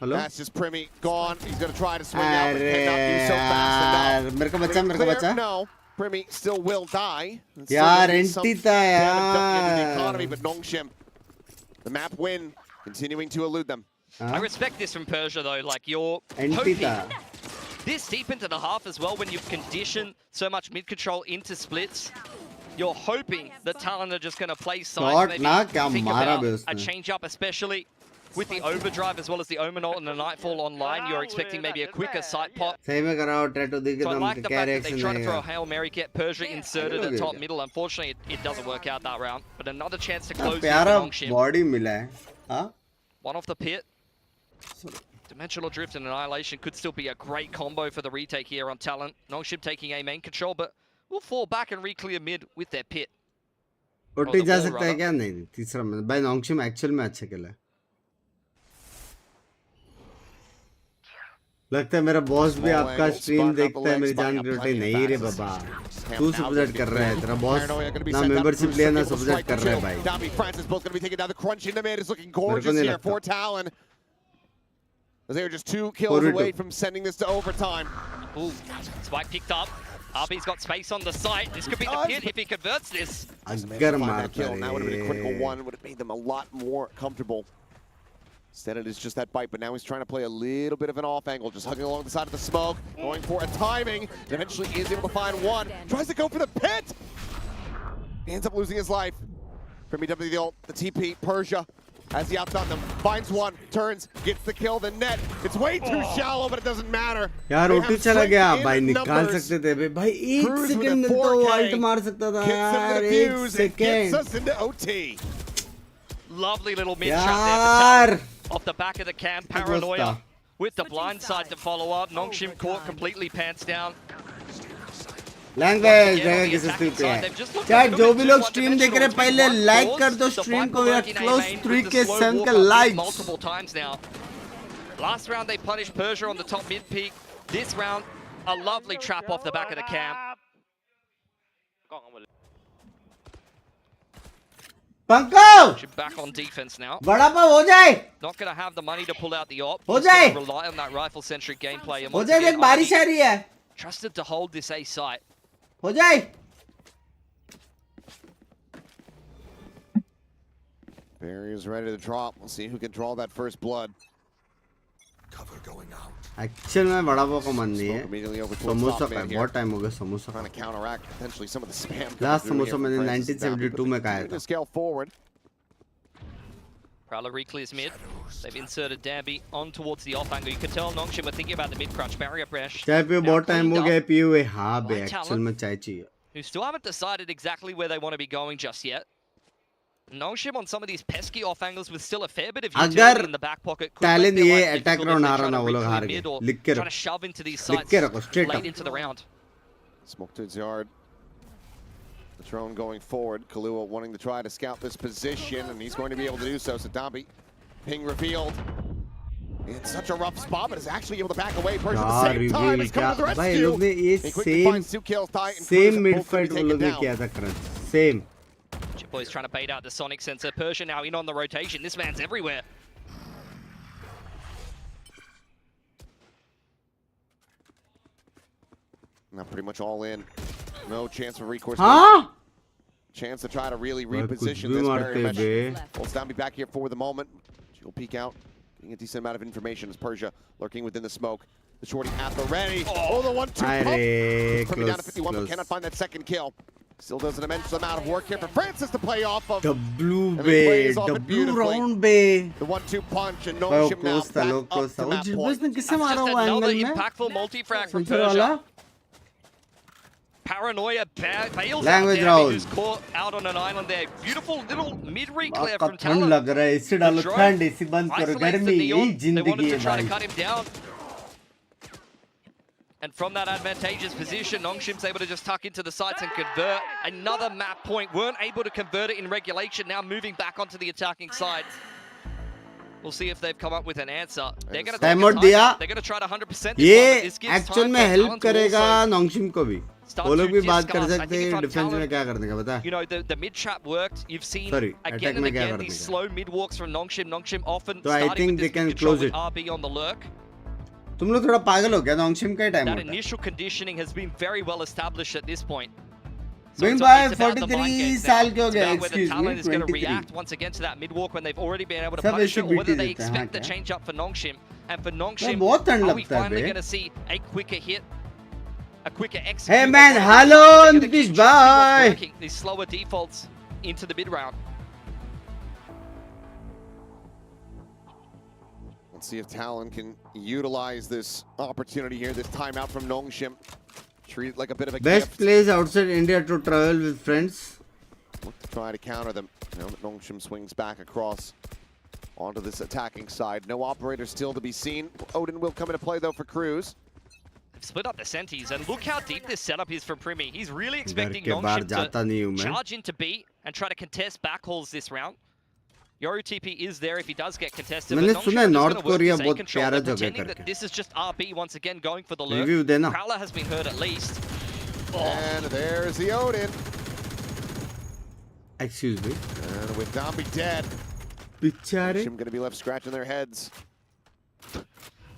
Hello. That's just Primi gone. He's going to try to swing out, but अरे cannot do so fast यार enough. मेरे को बचा मेरे को Clear? बचा. No. Primi still will die. यार anti था The economy, यार. but Nongshim, the map win, continuing to elude them. I respect this from Persia though, like you're anti hoping था. this deep into the half as well when you've conditioned so much mid control into splits. You're hoping that Talon are just going to play sides, Shot maybe ना क्या think मारा about bay a उसने. change up, especially with the overdrive as well as the Omen ult and the Nightfall online. You're expecting maybe a quicker sight pop. सही में कराओ tattoo देख के So I तो like हम the क्या fact that they reaction try to throw a देगा. Hail Mary, get Persia inserted at Okay. top middle. Unfortunately, it doesn't work out that round. But another chance to close the प्यारा Nongshim. Body मिला है. हाँ. One off the pit. Dimensional Drift and Annihilation could still be a great combo for the retake here on Talon. Nongshim taking A main control, but will fall back and re-clear mid with their pit. OT जा सकता है क्या? नहीं तीसरा match भाई नोंगशिम actual में अच्छा खेला है. लगता है मेरा बॉस भी आपका स्ट्रीम देखता है. मेरी जान की रोटी नहीं रे बाबा. तू सपोर्ट कर रहा है. तेरा बॉस ना मेंबरशिप लिया ना सपोर्ट कर रहा है भाई. मेरे को नहीं लगता. They are just 2 kills away from sending this to overtime. Ooh, Spike picked up. RB's got space on the site. This could be the pit if he converts this. अगर मारता kill. That would have been a critical रे. one. Would have made them a lot more comfortable. Instead, it is just that bite, but now he's trying to play a little bit of an off angle, just hugging along the side of the smoke, going for a timing, and eventually is able to find one. Tries to go for the pit! He ends up losing his life. Primi W the ult, the TP, Persia, as he outdone them, finds one, turns, gets the kill, the net. It's way too shallow, but it doesn't matter. यार They OT have चला गया strength भाई. in निकाल numbers. सकते थे बे भाई. एक Cruz with second a में तो 4K. अल्ट मार सकता था Gets them यार. to the एक fuse, it gets second us into OT. Lovely little mid trap there for यार. Talon. Off the back of the cam, Paranoia with the blind side to follow up. Nongshim caught completely pants down. Language जगह किस stream पे है. चाहे जो भी लोग stream देख रहे हैं पहले लाइक कर दो स्ट्रीम को. यार क्लोज 3 के 7 के likes. Multiple times now. Last round they punished Persia on the top mid peak. This round, a lovely trap off the back of the cam. Pankaj Back on defense now. बड़ा पाव हो जाए. Not going to have the money to pull out the op. हो Just gonna जाए. rely on that rifle-centric gameplay. And हो once जाए. again, देख बारिश आ RB रही है. trusted to hold this A site. हो जाए. Barrier's ready to drop. We'll see who can draw that first blood. Actual में बड़ा पाव को मन नहीं है. Immediately over towards samosa top का man here. बहुत टाइम हो गया समोसा Trying का. to counteract potentially some of the spam. Last coming through samosa here मैंने from Francis Down, 1972 but में खाया continue था. to scale forward. Prowler re-clears mid. They've inserted Danby on towards the off angle. You can tell Nongshim were thinking about the mid crunch barrier pressure. चाय पियो Now बहुत time हो cleaned गया up पिए हुए. हाँ बे by actual Talon, में चाय चाहिए. who still haven't decided exactly where they want to be going just yet. Nongshim on some of these pesky off angles with still a fair bit of utility अगर in the back pocket. Could Talon make their ये life attack difficult round if they हारा try ना to वो लोग re-clear हार mid गए. or लिख के try to रखो. shove into these लिख sites के रखो straight late up. into the round. Smoke to his yard. The drone going forward. Kahlua wanting to try to scout this position, and he's going to be able to do so. So Dambi, ping revealed. In such a rough spot, but is actually able to back away. Persia at the same time is coming to the भाई लोग ने rescue. ये He quickly same finds 2 kills. Ty and same Cruz mid both gonna fight be वो लोग taken ने down. किया था crunch. Same. Boys trying to bait out the sonic sensor. Persia now in on the rotation. This man's everywhere. Now pretty much all in. No chance for recourse. हाँ. Chance to try to really भाई कुछ reposition भी this मारते barrier mesh. Bay. Well, Stamby back here for the moment. She'll peek out, getting a decent amount of information as Persia lurking within the smoke. The shorty at the ready. Oh, the 1-2 pump. अरे Coming down to close 51, but close. cannot find that second kill. Still does an immense amount of work here for Francis to play off of. W And he bay. plays off it W beautifully. round bay. The 1-2 punch and भाई no वो shim now close था back लोग up close to था. वो that जिब्बस point. ने किससे That's मारा just हुआ another एंगल में? impactful multi-frag from पीछे Persia. वाला. Paranoia fails Language out Danby, round. who's caught out on an island there. Beautiful little mid-reclear आपका from ठंड Talon. लग रहा है. इससे डालो The drone ठंड. इसी बंद करो. isolates the गर्मी Neon. यही They wanted जिंदगी to है try to भाई. cut him down. And from that advantageous position, Nongshim's able to just tuck into the sights and convert. Another map point. Weren't able to convert it in regulation. Now moving back onto the attacking side. We'll see if they've come up with an answer. They're going to Time out दिया. They're going to try to 100% this one, but ये this gives actual time में for help Talon to करेगा also नोंगशिम को भी. start वो लोग to भी बात कर discuss. I सकते think if हैं I'm डिफेंस में Talon, क्या करने का बता. you know, the mid trap worked. You've seen Sorry, again attack and में क्या again करने these का. slow mid walks from Nongshim. Nongshim often So I starting think with they this can mid control close with it. RB on the lurk. तुम लोग थोड़ा पागल हो क्या? नोंगशिम का टाइम That होता है. initial conditioning has been very well established at this point. Binks it's भाई about the 43 mind games साल now. के हो It's गए. about whether Excuse Talon me, is going to 23. react once again to that mid walk when they've already been able to सब punish ऐसे it, or whether BT they देते हैं, expect the हाँ change up for Nongshim. And for Nongshim, बहुत ठंड are we लगता है finally bay. going to see a quicker hit? A quicker execute? Hey on man, one of hello, these shots? They're gonna Nitish keep trusting what's bhai. working, these slower defaults into the mid round. Let's see if Talon can utilize this opportunity here, this timeout from Nongshim. Treat it like a bit of a Best gift. place outside India to travel with friends. Look to try to counter them. Now that Nongshim swings back across onto this attacking side. No operator still to be seen. Odin will come into play though for Cruz. They've split up the senties, and look how deep this setup is from Primi. He's really expecting घर के बाहर Nongshim जाता नहीं हूँ to मैं. charge into B and try to contest backhauls this round. Yoru TP is there if he does get contested. मैंने but सुना है Nongshim are just North gonna work Korea this A बहुत control. प्यारा They're जगह pretending that करके. this is just RB once again going for the lurk. Review देना. Prowler has been hurt at least. And there's the Odin. Excuse me. And with Dombi dead, बेचारे. Nongshim going to be left scratching their heads.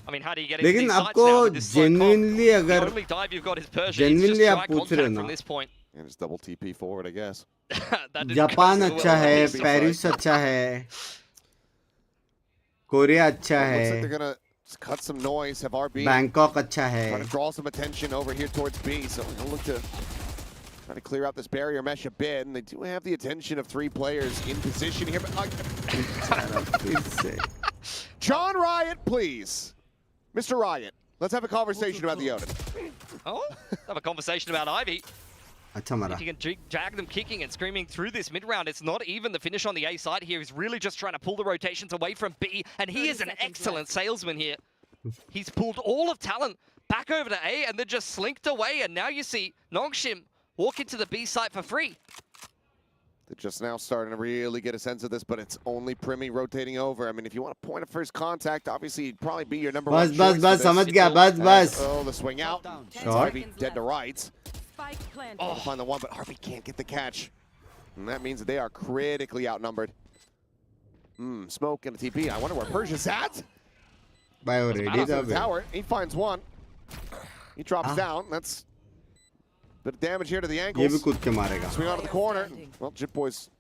I mean, how do you get into लेकिन these sites आपको now with this slow comp? genuinely The अगर only dive you've got is Persia. It's genuinely just आप dry पूछ रहे contact ना. from this point. And it's double TP forward, I guess. That didn't Japan go so अच्छा well, है, obviously. Paris अच्छा है, Korea अच्छा Looks like है, they're going to cut some noise, have RB Bangkok अच्छा है. trying to draw some attention over here towards B. So he'll look to try to clear out this barrier mesh a bit. And they do have the attention of 3 players in position here. But फिर से. John Riot, please. Mr. Riot, let's have a conversation about the Odin. Oh, have a conversation about Ivy. अच्छा मारा. If you can drag them kicking and screaming through this mid-round, it's not even the finish on the A side here. He's really just trying to pull the rotations away from B, and he is an excellent salesman here. He's pulled all of Talon back over to A and then just slinked away, and now you see Nongshim walk into the B site for free. They're just now starting to really get a sense of this, but it's only Primi rotating over. I mean, if you want a point of first contact, obviously he'd probably be your number one choice. बस समझ गया. बस. Oh, the swing out. Short. RB dead to rights. Spike planted. Oh, find the one, but RB can't get the catch. And that means that they are critically outnumbered. Smoke and a TP. I wonder where Persia's at. By already Out था of the bay. tower. He finds one. He drops down. That's a bit of damage here to the ये भी ankles. कूद के मारेगा. Swing out of the corner. Well, Jip Boy's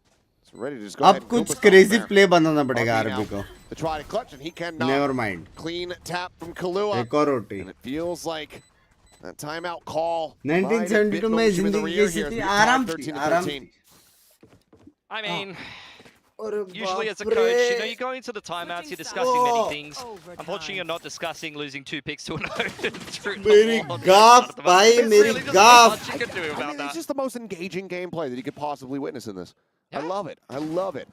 ready to just go ahead अब and go कुछ with crazy there. play बनाना पड़ेगा RB RB now को. to try to clutch, and he cannot. Never mind. Clean tap from Kahlua. एक और रोटी. And it feels like a timeout call. 1972 में जिंदगी कैसी थी? आराम थी. आराम थी. I mean, अरे usually as a बाप coach, रे. you know, you're going to the timeouts, you're discussing many things. Unfortunately, you're not discussing losing 2 picks to an Odin through मेरी the wall. गाफ भाई There's मेरी really just not गाफ. much you can do I about mean, that. it's just the most engaging gameplay that you could possibly witness in this. I love it. I love it.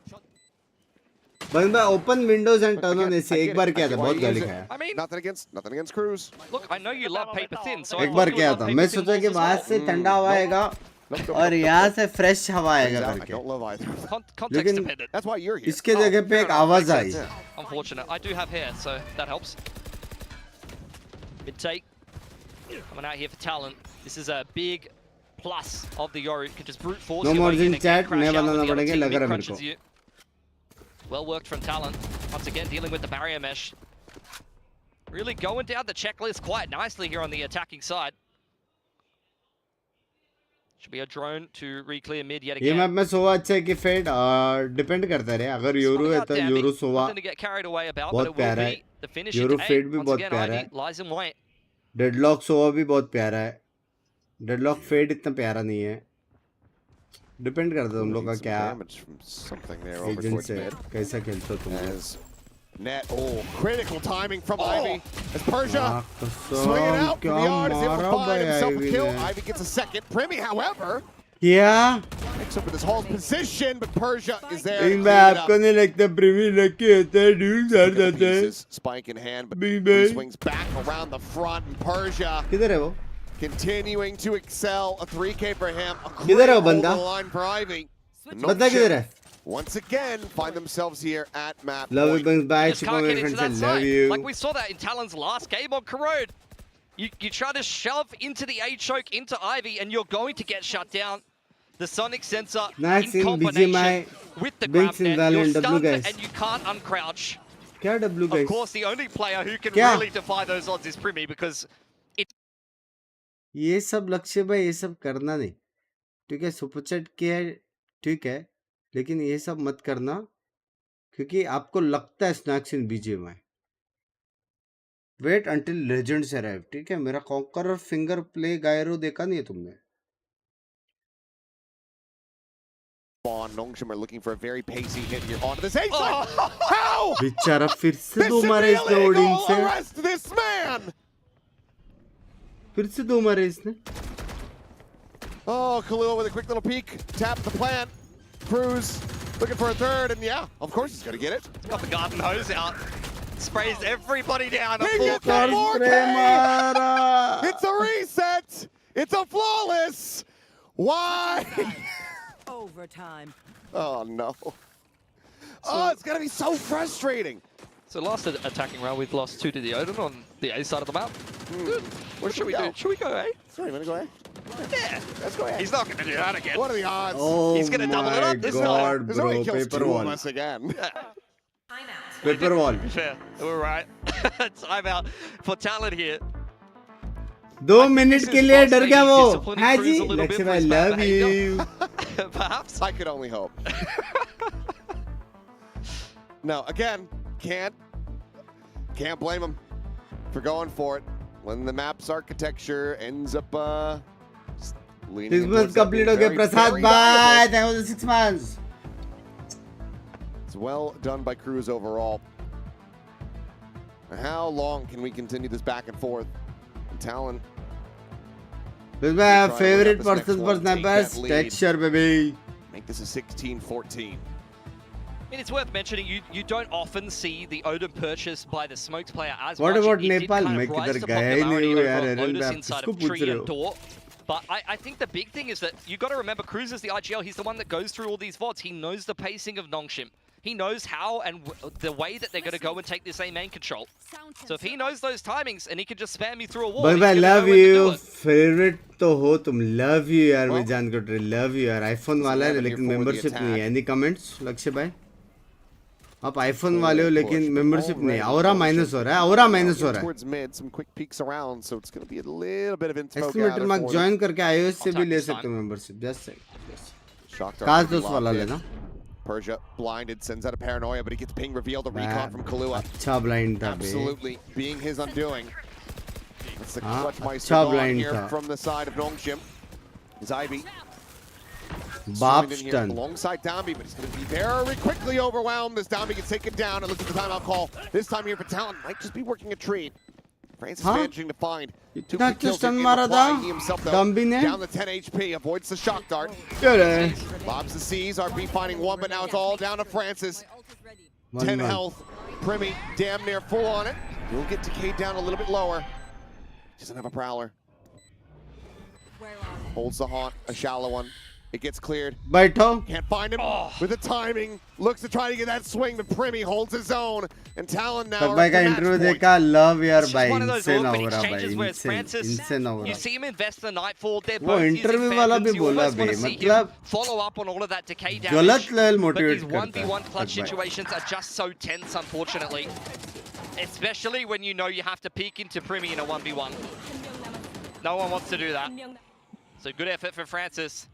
बस मैं open Windows and turn on ऐसे I एक get bar it. किया I था get why बहुत you गाली use it. खाया. I mean, Nothing against Cruz. look, I know you love paper thin, so I एक बार thought you किया would था. love मैं paper thin सोचा कि balls as वहां well. से ठंडा हवा आएगा Nope, और यहाँ से फ्रेश हवा आएगा I करके. don't love either. Context लेकिन dependent. That's why you're here. इसके जगह पे एक आवाज आई. Unfortunate. I do have hair, so that helps. Mid take. Coming out here for Talon. This is a big plus of the Yoru. Can just brute force No your more way in in and chat, crash नया out when banana the other पड़ेगा, team लग रहा है मेरे mid-crunches को. you. Well worked from Talon. Once again, dealing with the barrier mesh. Really going down the checklist quite nicely here on the attacking side. Should be a drone to re-clear mid yet ये again. Map में सोवा अच्छा है कि fade depend करता है. अगर Yoru है तो Yoru Sova Nothing to get carried away about, बहुत but it will प्यारा be है. the finish Yoru into A. Fade भी Once बहुत again, प्यारा Ivy है. lies in white. डेडलॉक सोवा भी बहुत प्यारा है. डेडलॉक फेड इतना प्यारा नहीं है. डिपेंड करता है तुम लोग का Some क्या damage from something there over agent towards से mid. कैसा खेलते हो तुम लोग. As net, critical timing from Ivy. As Persia swinging कसम out from क्या the yard is able to मारा find भाई himself a आईवी kill. ने. Ivy gets a second. Primi, however, क्या picks up in his Hall's position, but Persia is there. to in clean में it up. आपको नहीं लगता premiere लग के होता है ड्यूल चढ़ Pick up the जाता है. pieces, Spike in hand, but Bing, he bang. swings back around the front, and Persia किधर है वो. continuing to excel. A 3K for him. A किधर है वो great बंदा? hold the line for Ivy. बंदा किधर है. Once again, find themselves here at map Love you point. Binks. Bye. Just Chippo can't मेरे get into friends that I love side. you. Like we saw that in Talon's last game on Corrode. You try to shove into the A choke into Ivy and you're going to get shut down. The sonic sensor Nice in in combination BGMI. with the Binks grab in net. You're Valorant, W stunned guys. and you can't uncrouch. क्या W guys? Of course, the only player who can क्या? really defy those odds is Primi because ये सब लक्ष्य भाई ये सब करना नहीं, ठीक है? सुपर चैट किया है, ठीक है, लेकिन ये सब मत करना क्योंकि आपको लगता है snacks in BGMI. Wait until legends arrive, ठीक है? मेरा कॉन्करर फिंगर प्ले गायरो देखा नहीं है तुमने? Nongshim are looking for a very pacey hit here onto the same side. How? बेचारा फिर से दो This should मारे be इसने ओडिन illegal. से. Arrest this man. फिर से दो मारे इसने. Oh, Kahlua with a quick little peek. Tap the plant. Cruz looking for a third, and yeah, of course he's going to get it. got the garden hose out, sprays everybody down. He at gets 4K. the 4K. मारा. It's a reset. It's a flawless. Why? Overtime. Oh, no. Oh, it's going to be so frustrating. So last attacking round, we've lost 2 to the Odin on the A side of the map. Good. What should we do? Should we go A? Sorry, you want to go ahead? Yeah. Let's go ahead. He's not going to do that again. What are the odds? Oh He's gonna double it my up this God, time. There's no way bro, he kills paper two wall. of us again. Paper wall. Fair. We're right. Time out for Talon here. 2 minute के लिए डर गया वो. Disciplining हाँ Cruz ji, a little bit लक्ष्य for भाई his bad love behavior. you. Perhaps. I could only hope. No, again, can't blame him for going for it when the map's architecture ends up leaning 6 towards months that complete being हो गए. very, Prasad very bye. valuable. Thank you for the 6 months. It's well done by Cruz overall. How long can we continue this back and forth? And Talon This is my Try favorite to win up this person next for one, take snipers. that lead. Texture baby. make this a 16-14. And it's worth mentioning, you don't often see the Odin purchased by the Smokes player as What much. about It did Nepal? kind मैं of rise किधर to गया ही नहीं popularity हूँ over यार, on एरन Lotus बैप, inside किसको of पूछ Tree रहे and हो? Door. But I think the big thing is that you got to remember Cruz is the IGL. He's the one that goes through all these VODs. He knows the pacing of Nongshim. He knows how and the way that they're going to go and take this A main control. So if he knows those timings and he can just spam you through a wall, Bye he's bye, gonna love know when to do you. it. Favorite तो हो तुम, love you यार Well, भाई जान Kotre, love you यार. iPhone वाला है Seven लेकिन here for the membership नहीं है. attack. Any comments लक्ष्य भाई? आप iPhone वाले हो लेकिन membership नहीं है. Aura minus हो रहा है. Aura minus हो रहा है. Towards mid, some quick peeks around, so it's going to be a little bit of info Exclamation gather mark for join करके iOS से I'll भी tap ले this सकते time. हो membership. Just say. Shocked काश दोस्त वाला लेना. Persia blinded, sends out a paranoia, but he gets ping revealed, a recon from Kahlua. अच्छा blind था बे. Absolutely being his undoing. That's the हाँ, clutch Meister अच्छा gone blind here था. from the side of Nongshim. Is Ivy बाप joined in here stun. alongside Downby, but he's going to be very quickly overwhelmed as Downby gets taken down and looks at the timeout call. This time here for Talon, might just be working a tree. Francis हाँ? managing to find two इतना quick अच्छा kills stun in मारा reply. था He himself, though, डम्बी ने. down the 10 HP, avoids the shock dart. क्या रे? Lobs the C's, RB finding one, but now it's all down to Francis. 10 health. Primi damn near full on it. He'll get decayed down a little bit lower. Doesn't have a prowler. Holds the haunt, a shallow one. It gets cleared. बैठो. Can't find him with the timing. Looks to try to get that swing, but Primi holds his own. And Talon now तक are भाई at का the match interview point. देखा. Love यार It's भाई just one of those insane awkward हो रहा भाई. exchanges where Insane Francis, insane हो you रहा. see him invest the Nightfall, they're वो both using इंटरव्यू वाला भी phantoms, you बोला almost want बे, to see him मतलब follow up on all of that decay damage. गलत लेवल But मोटिवेट these करता है. 1v1 clutch तक भाई. situations are just so tense, unfortunately. Especially when you know you have to peek into Primi in a 1v1. No one wants to do that. So good effort for Francis.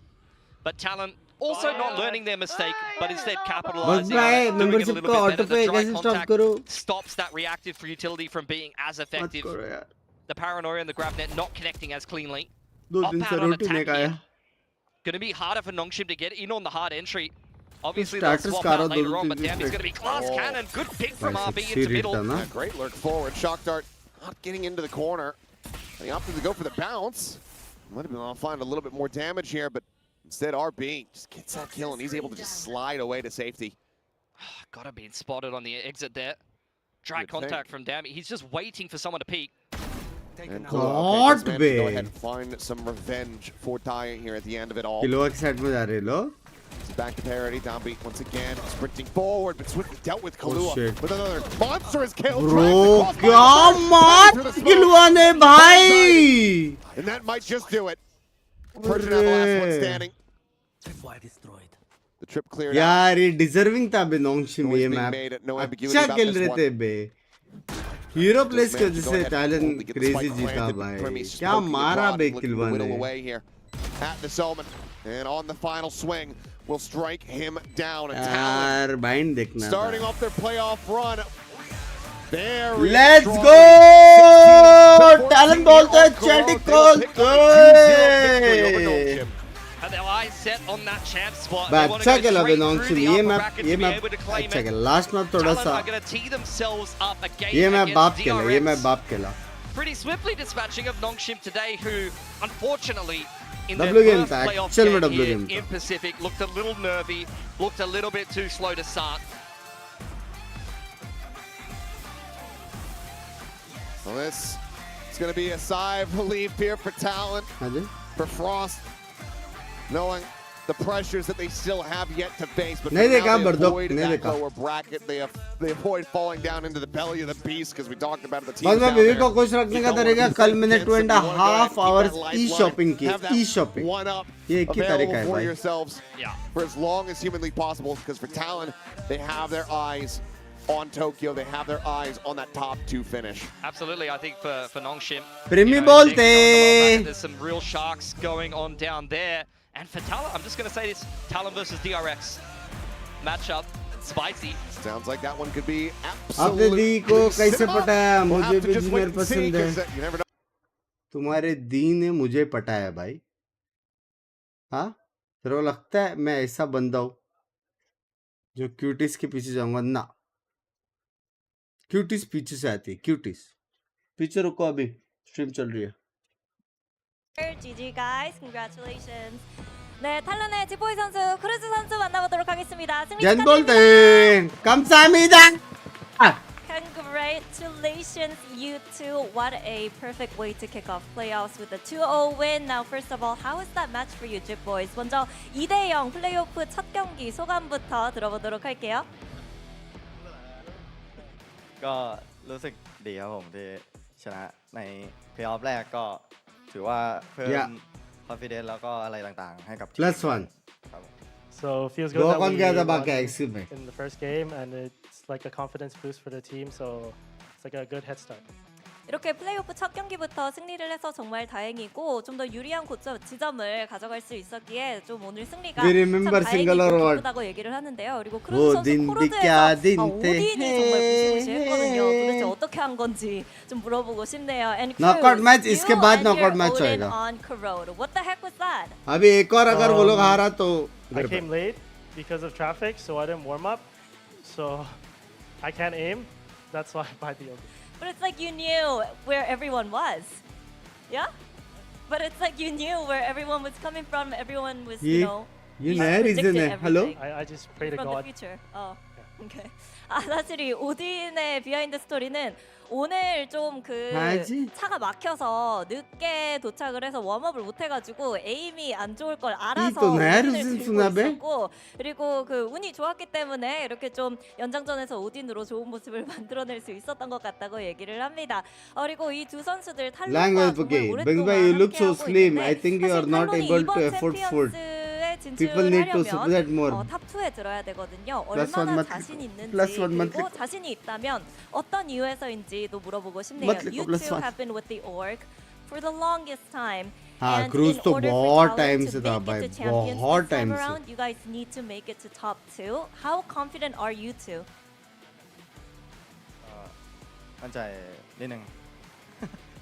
But Talon also not learning their mistake, but instead capitalizing on it, doing it a membership little का bit better. auto pay The dry कैसे stop contact करूँ? stops that reactive futility from being as मत effective. करो यार. The paranoia and the grab net not connecting as cleanly. 2 Up दिन से out on रोटी नहीं attack खाया. here. Going to be harder for Nongshim to get in on the hard entry. Obviously, Starters they'll swap Kara out later दो on, but तीन damn, he's going to be glass Oh. cannon. Good pick from भाई RB sexy into read middle. था ना. Yeah, great lurk forward. Shock dart not getting into the corner. He opted to go for the bounce. Might have been able to find a little bit more damage here, but instead RB just gets that kill and he's able to just slide away to safety. Gotta be spotted on the exit there. Dry You'd contact think. from Dammy. He's just waiting for someone to peek. And God, this man be. go ahead and find some revenge for Ty here at the end of it all. Kilo के side में जा रहे लोग. It's back to parity. Downbeat once again, sprinting forward, but swiftly dealt with Kahlua shit. with another monstrous kill. Bro, Drives the क्या crossbar, मार through the smoke. किलवा ने भाई. And that might just do it. Persian have the last one standing. The trip cleared out. यार ये deserving था बे नोंगशिम Noise ये being map made, no ambiguity अच्छा about खेल this रहे one. थे बे हीरो प्लेस की वजह Go से ahead and talon boldly get the crazy spike जीता planted. भाई Primis क्या poking the मारा prod, बे looking to किलवन whittle ने away here at this omen. And on the final swing, will strike him down. And Talon यार bind देखना starting था off their playoff run. There let's strongly. Go 16 talent to 14, बोलते हैं the चैटिक Corral. They will pick up a 2-0 victory over बोलते Nongshim. And their eyes set on that champ spot. भाई They want अच्छा to go खेला बे straight through नोंगशिम the ये upper map bracket ये to be map able to claim अच्छा it. खेला last map थोड़ा Talon सा are going to tee themselves up again ये मैप बाप against खेला ये मैप DRX. बाप खेला Pretty swiftly dispatching of Nongshim today, who unfortunately in their W game first था, playoff actual में game W here game था. in Pacific looked a little nervy, looked a little bit too slow to start. Well, this is going to be a sigh of relief here for Talon, हाँ जी for Frost, knowing the pressures that they still have yet to face. But नहीं for now, देखा they बर्दो, avoid नहीं that देखा. lower bracket. They avoid falling down into the belly of the beast because we talked about the team. बस मैं बीवी को खुश रखने का तरीका कल मैंने 2.5 hours e-shopping की e-shopping one up ये एक ही तरीका है for भाई yourselves Yeah. for as long as humanly possible, because for Talon, they have their eyes on Tokyo. They have their eyes on that top 2 finish. Absolutely, I think for Nongshim, प्रेमी they're बोलते going to lower bracket. There's some real sharks going on down there. And for Talon, I'm just going to say this, Talon versus DRX matchup, spicy. Sounds like that one could be आपने दी absolutely को कैसे cinema. पटाया We'll मुझे have to भी just जी wait मेरे and see, पसंद 'cause है you never know. तुम्हारे दी ने मुझे पटाया भाई हाँ तेरे को लगता है मैं ऐसा बंदा हूँ जो क्यूटीज के पीछे जाऊंगा ना क्यूटीज पीछे से आती है क्यूटीज पीछे रुको अभी स्ट्रीम चल रही है GG guys, congratulations. 네, 탈론의 지포이 선수, 크루즈 선수 만나보도록 하겠습니다. 승리 젠 축하드립니다. 볼튼 감사합니다 Congratulations, you two. What a perfect way to kick off playoffs with a 2-0 win. Now, first of all, how was that match for you, Jip Boys? 먼저 2대0 플레이오프 첫 경기 소감부터 들어보도록 할게요. ก็รู้สึกดีครับผมที่ชนะในเพลย์ออฟแรกก็ถือว่าเพิ่มconfidence แล้วก็อะไรต่างๆให้กับทีม plus वनครับผม So feels good दो that कौन we गया था won बाकी exit में in the first game, and it's like a confidence boost for the team. So it's like a good head start. 이렇게 플레이오프 첫 경기부터 승리를 해서 정말 다행이고 좀 더 유리한 지점을 가져갈 수 있었기에 좀 오늘 승리가 We 참 remember single or 다행이고 what? 기쁘다고 얘기를 하는데요. 그리고 वो 크루즈 선수 दिन 코로드에서 क्या दिन थे 오딘이 정말 무시무시했거든요. 도대체 어떻게 한 건지 좀 물어보고 싶네요. And Knockout Cruz, match, you इसके बाद and knockout your match Odin होएगा. on Corrode. What the heck was that? अभी एक और अगर वो लोग हारा तो I came late because of traffic, so I didn't warm up. So I can't aim. That's why I buy the Odin. But it's like you knew where everyone was. Yeah? But it's like you knew where everyone was coming from. Everyone was, you know, ये you नया reason predicted है hello everything. I just pray to From the God. future. Oh, okay. 아 사실 이 오딘의 비하인드 스토리는 오늘 좀 그 알지? 차가 막혀서 늦게 도착을 해서 웜업을 못 해가지고 에임이 안 좋을 걸 알아서 또 나를 오딘을 들고 순순하배? 있었고 그리고 그 운이 좋았기 때문에 이렇게 좀 연장전에서 오딘으로 좋은 모습을 만들어낼 수 있었던 것 같다고 얘기를 합니다. 그리고 이 두 선수들 탈론과 Language 정말 okay. 오랫동안 Bengba, you look so 함께하고 slim. 있는데 I think you are 사실 not 탈론이 able to 이번 afford food. 챔피언스에 People need to 진출하려면 support more. 탑2에 들어야 되거든요. Plus one 얼마나 मत 자신 लिखो. 있는지 Plus one मत 그리고 लिखो. 자신이 있다면 어떤 이유에서인지도 물어보고 싶네요. मत लिखो, You plus two one. have been with the org for the longest time. हाँ And cruise in तो order for बहुत Talon time to से था make it भाई to champions बहुत this time टाइम से around, you guys need to make it to top 2. How confident are you two? มั่นใจนิดนึง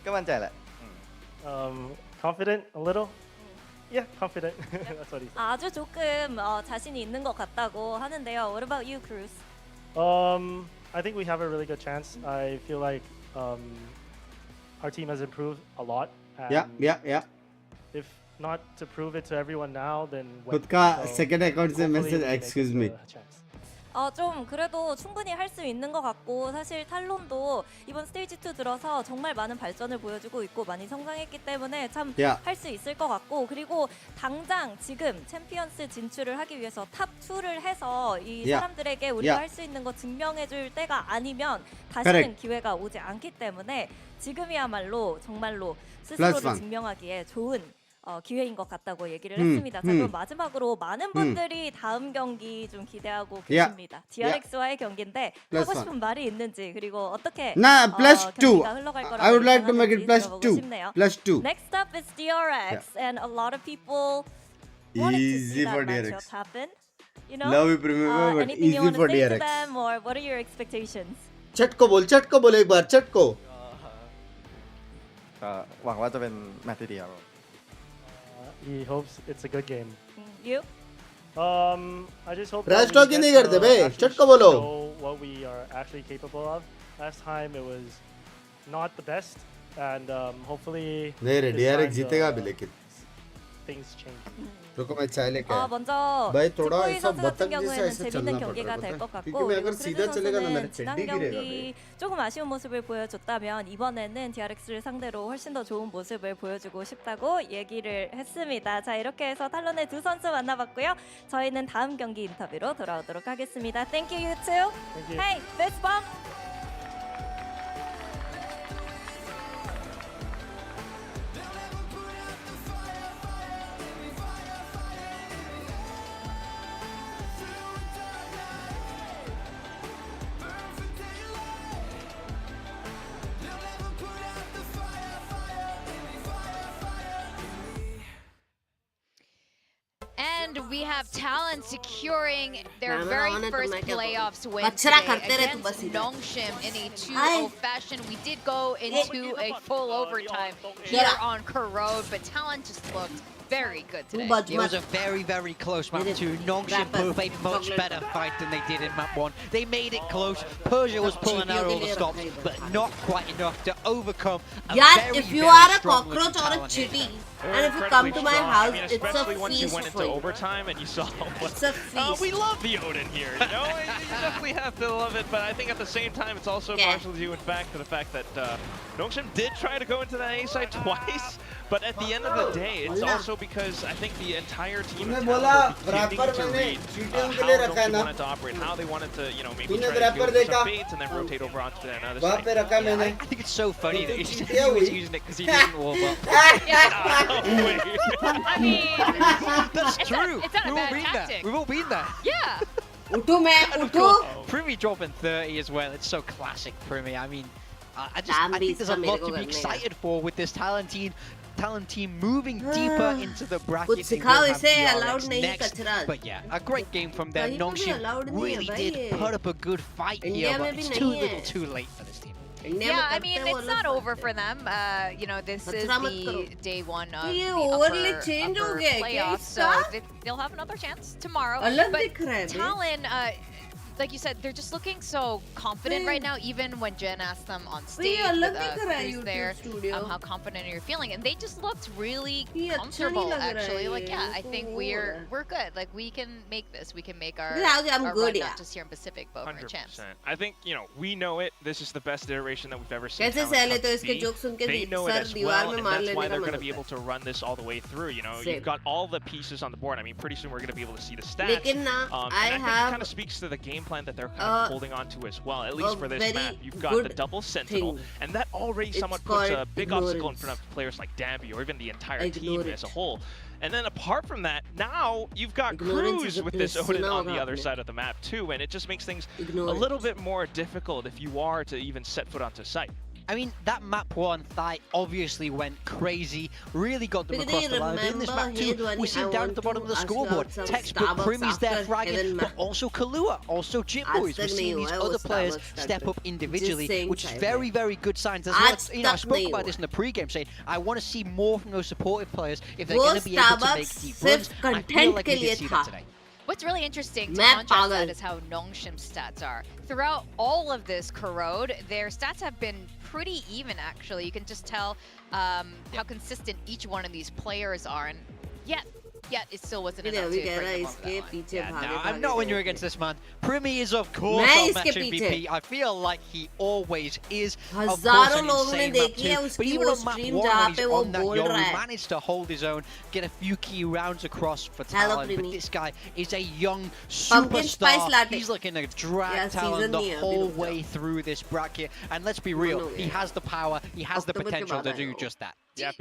ก็มั่นใจแหละ Confident a little. Yeah, confident. That's what he said. 아주 조금 자신이 있는 것 같다고 하는데요. What about you, Cruz? I think we have a really good chance. I feel like our team has improved a lot. And या if not to prove it to everyone now, then when? खुद का So second account से hopefully message we make excuse it me a chance. 좀 그래도 충분히 할 수 있는 것 같고 사실 탈론도 이번 스테이지 2 들어서 정말 많은 발전을 보여주고 있고 많이 성장했기 때문에 참 할 수 있을 것 같고 그리고 당장 지금 챔피언스 진출을 하기 위해서 탑 2를 해서 이 사람들에게 우리가 할 수 있는 거 증명해줄 때가 아니면 다시는 기회가 오지 않기 때문에 지금이야말로 정말로 스스로를 증명하기에 좋은 기회인 것 같다고 얘기를 했습니다. 자, 그럼 마지막으로 많은 분들이 다음 경기 좀 기대하고 계십니다. DRX와의 경기인데 하고 싶은 말이 있는지 그리고 어떻게 경기가 흘러갈 거라고 I would like to make it 들어보고 싶네요. +2. Next up is DRX, and a lot of people wanted to see Easy that for matchup DRX. happen. You know, Love you, Premier, but anything you easy want for to say to DRX. them, or what are your expectations? चट को बोल एक बार चट को ก็หวังว่าจะเป็นแมตช์ที่ดีครับ He hopes it's a good game. You? I just hope Trash that we talking get नहीं to करते बे, actually चट को बोलो. show what we are actually capable of. Last time it was not the best, and hopefully नहीं रे this DRX time, जीतेगा भी लेकिन things change. रुको मैं चाय लेके आया 먼저 भाई थोड़ा 직구이 ऐसा 선수 बतख 같은 जैसे 경우에는 ऐसे 재밌는 चलना 경기가 पड़ 될 रहा 것 है क्योंकि 같고 मैं अगर 그리고 सीधा 크루즈 चलेगा ना मेरे 선수는 지난 टेडी गिरेगा 경기 조금 아쉬운 모습을 보여줬다면 이번에는 DRX를 상대로 훨씬 더 좋은 모습을 보여주고 싶다고 얘기를 했습니다. 자, 이렇게 해서 탈론의 두 선수 만나봤고요. 저희는 다음 경기 인터뷰로 돌아오도록 하겠습니다. Thank you, you two. Thank you. Hey, fist bump. And we have Talon securing their very first playoffs win अच्छा today करते रहे तू against बस इधर. Nongshim in a 2-0 fashion. We did go into a full overtime here Yeah. on Corrode, but Talon just looked very good today. It was a very, very close map too. Nongshim put up a much better fight than they did in map 1. They made it close. Persia was pulling out all the stops, but not quite enough to overcome a यार, very, if you very are a strong cockroach looking or a Talon chitty, here. and if you come to my house, it's a especially once you feast went for into you. overtime and you saw It's a feast. we love the Odin here, you know? You definitely have to love it, but I think at the same time it's also partially due in fact to the fact that Nongshim did try to go into that A side twice, but at the end of the day, it's also because I think the entire team of Talon were beginning to read how Nongshim wanted to operate, how they wanted to, you know, maybe try to go for some baits and then rotate over onto another side. I think it's so funny that he was using it because he didn't warm up. I mean, That's true. It's not a We've all bad been tactic. there. We've all been there. Yeah. उठो मैं And of उठो. course, Primi dropping 30 as well. It's so classic Primi. I mean, I think there's a lot to be excited for with this Talon team moving deeper into the bracket. कुछ सिखाओ इसे, allowed नहीं कचरा. But yeah, a great game from them. कहीं पे भी Nongshim allowed नहीं really है did भाई ये. put up a good fight India here, में but भी it's नहीं too है. little too late for this team. Yeah, I mean, it's not over for them. You know, this is मत the करो. day one of ये the overly upper change हो गया है क्या playoffs, so इसका? they'll have another chance tomorrow. अलग But दिख रहा है बे. Talon, like you said, they're just looking so confident right now. Even when Jen asked them on stage अलग with दिख रहा है who's YouTube there, studio. how confident you're feeling, and they just looked really ये अच्छा नहीं comfortable. लग रहा है Actually, like ये, yeah, I उनको think वो we're good. Like we can make this. We can make our, I'm our good, run, yeah. not just here in Pacific, but for a chance. 100%. I think, you know, we know it. This is the best iteration that we've ever seen. कैसे Talon सहले come तो to इसके be. Joke सुन के They know it sir as दीवार well, में and मार that's लेने why का they're मन going to be होता able to run this all the way through. You know, Same. you've got all the pieces on the board. I mean, pretty soon we're going to be able to see the stats. लेकिन ना, And I I think it have kind of speaks to the game plan that they're kind of holding on to as well. At least for this very map, you've got the good double sentinel, thing. and that already It's somewhat puts a called big obstacle in ignorance. front of players like Dambi or even the entire team Ignore as a it. whole. And then apart from that, now you've got Ignorance Cruz is a with this bliss. Odin सुना on the होगा other आपने. side of the map too, and it just makes things Ignore a little it. bit more difficult if you are to even set foot onto site. I mean, that map 1 Thai obviously went crazy, really got them Because across they the line. But in this map remember 2, Hedwani, we see I down at want the bottom of to the ask you scoreboard. out some Textbook, Starbucks Primi's there after fragging, Heaven but map. also Kahlua, also Jit आज Boys. We're तक seeing नहीं these हुआ है वो other players Starbucks step starter. up individually, Just saying which is चाहिए very, भाई. very good signs. As आज well, I तक spoke नहीं about हुआ. this in the pre-game, saying I want to see more from those supportive players if they're वो going to be able to make Starbucks deep सिर्फ runs. I feel content like के we लिए did see था. that today. What's really interesting to मैं contrast that पागल. is how Nongshim's stats are. Throughout all of this Corrode, their stats have been pretty even actually. You can just tell how consistent each one of these players are, and yet it still wasn't ये enough अभी to कह bring रहा है them over इसके that line. पीछे Yeah, भागे no, भागे I'm not when गए you're थे. against this man. Primi is of course मैं our इसके match पीछे. MVP. I feel like he always is. Of course, हजारों an लोगों ने insane map देखी है too. उसकी But even वो on map stream 1 जहाँ when पे he's वो on that बोल yo, रहा he है. managed to hold his own, get a few key rounds across for Hello, Talon. But Primi. this guy is a young Pumpkin spice superstar. latte. He's looking to drag Yeah, Talon season the नहीं है, अभी whole रुक way जाओ. through this bracket. And let's be real, no, he yeah. has the power, he has the October के potential बाद to do आएगा just that. Yep.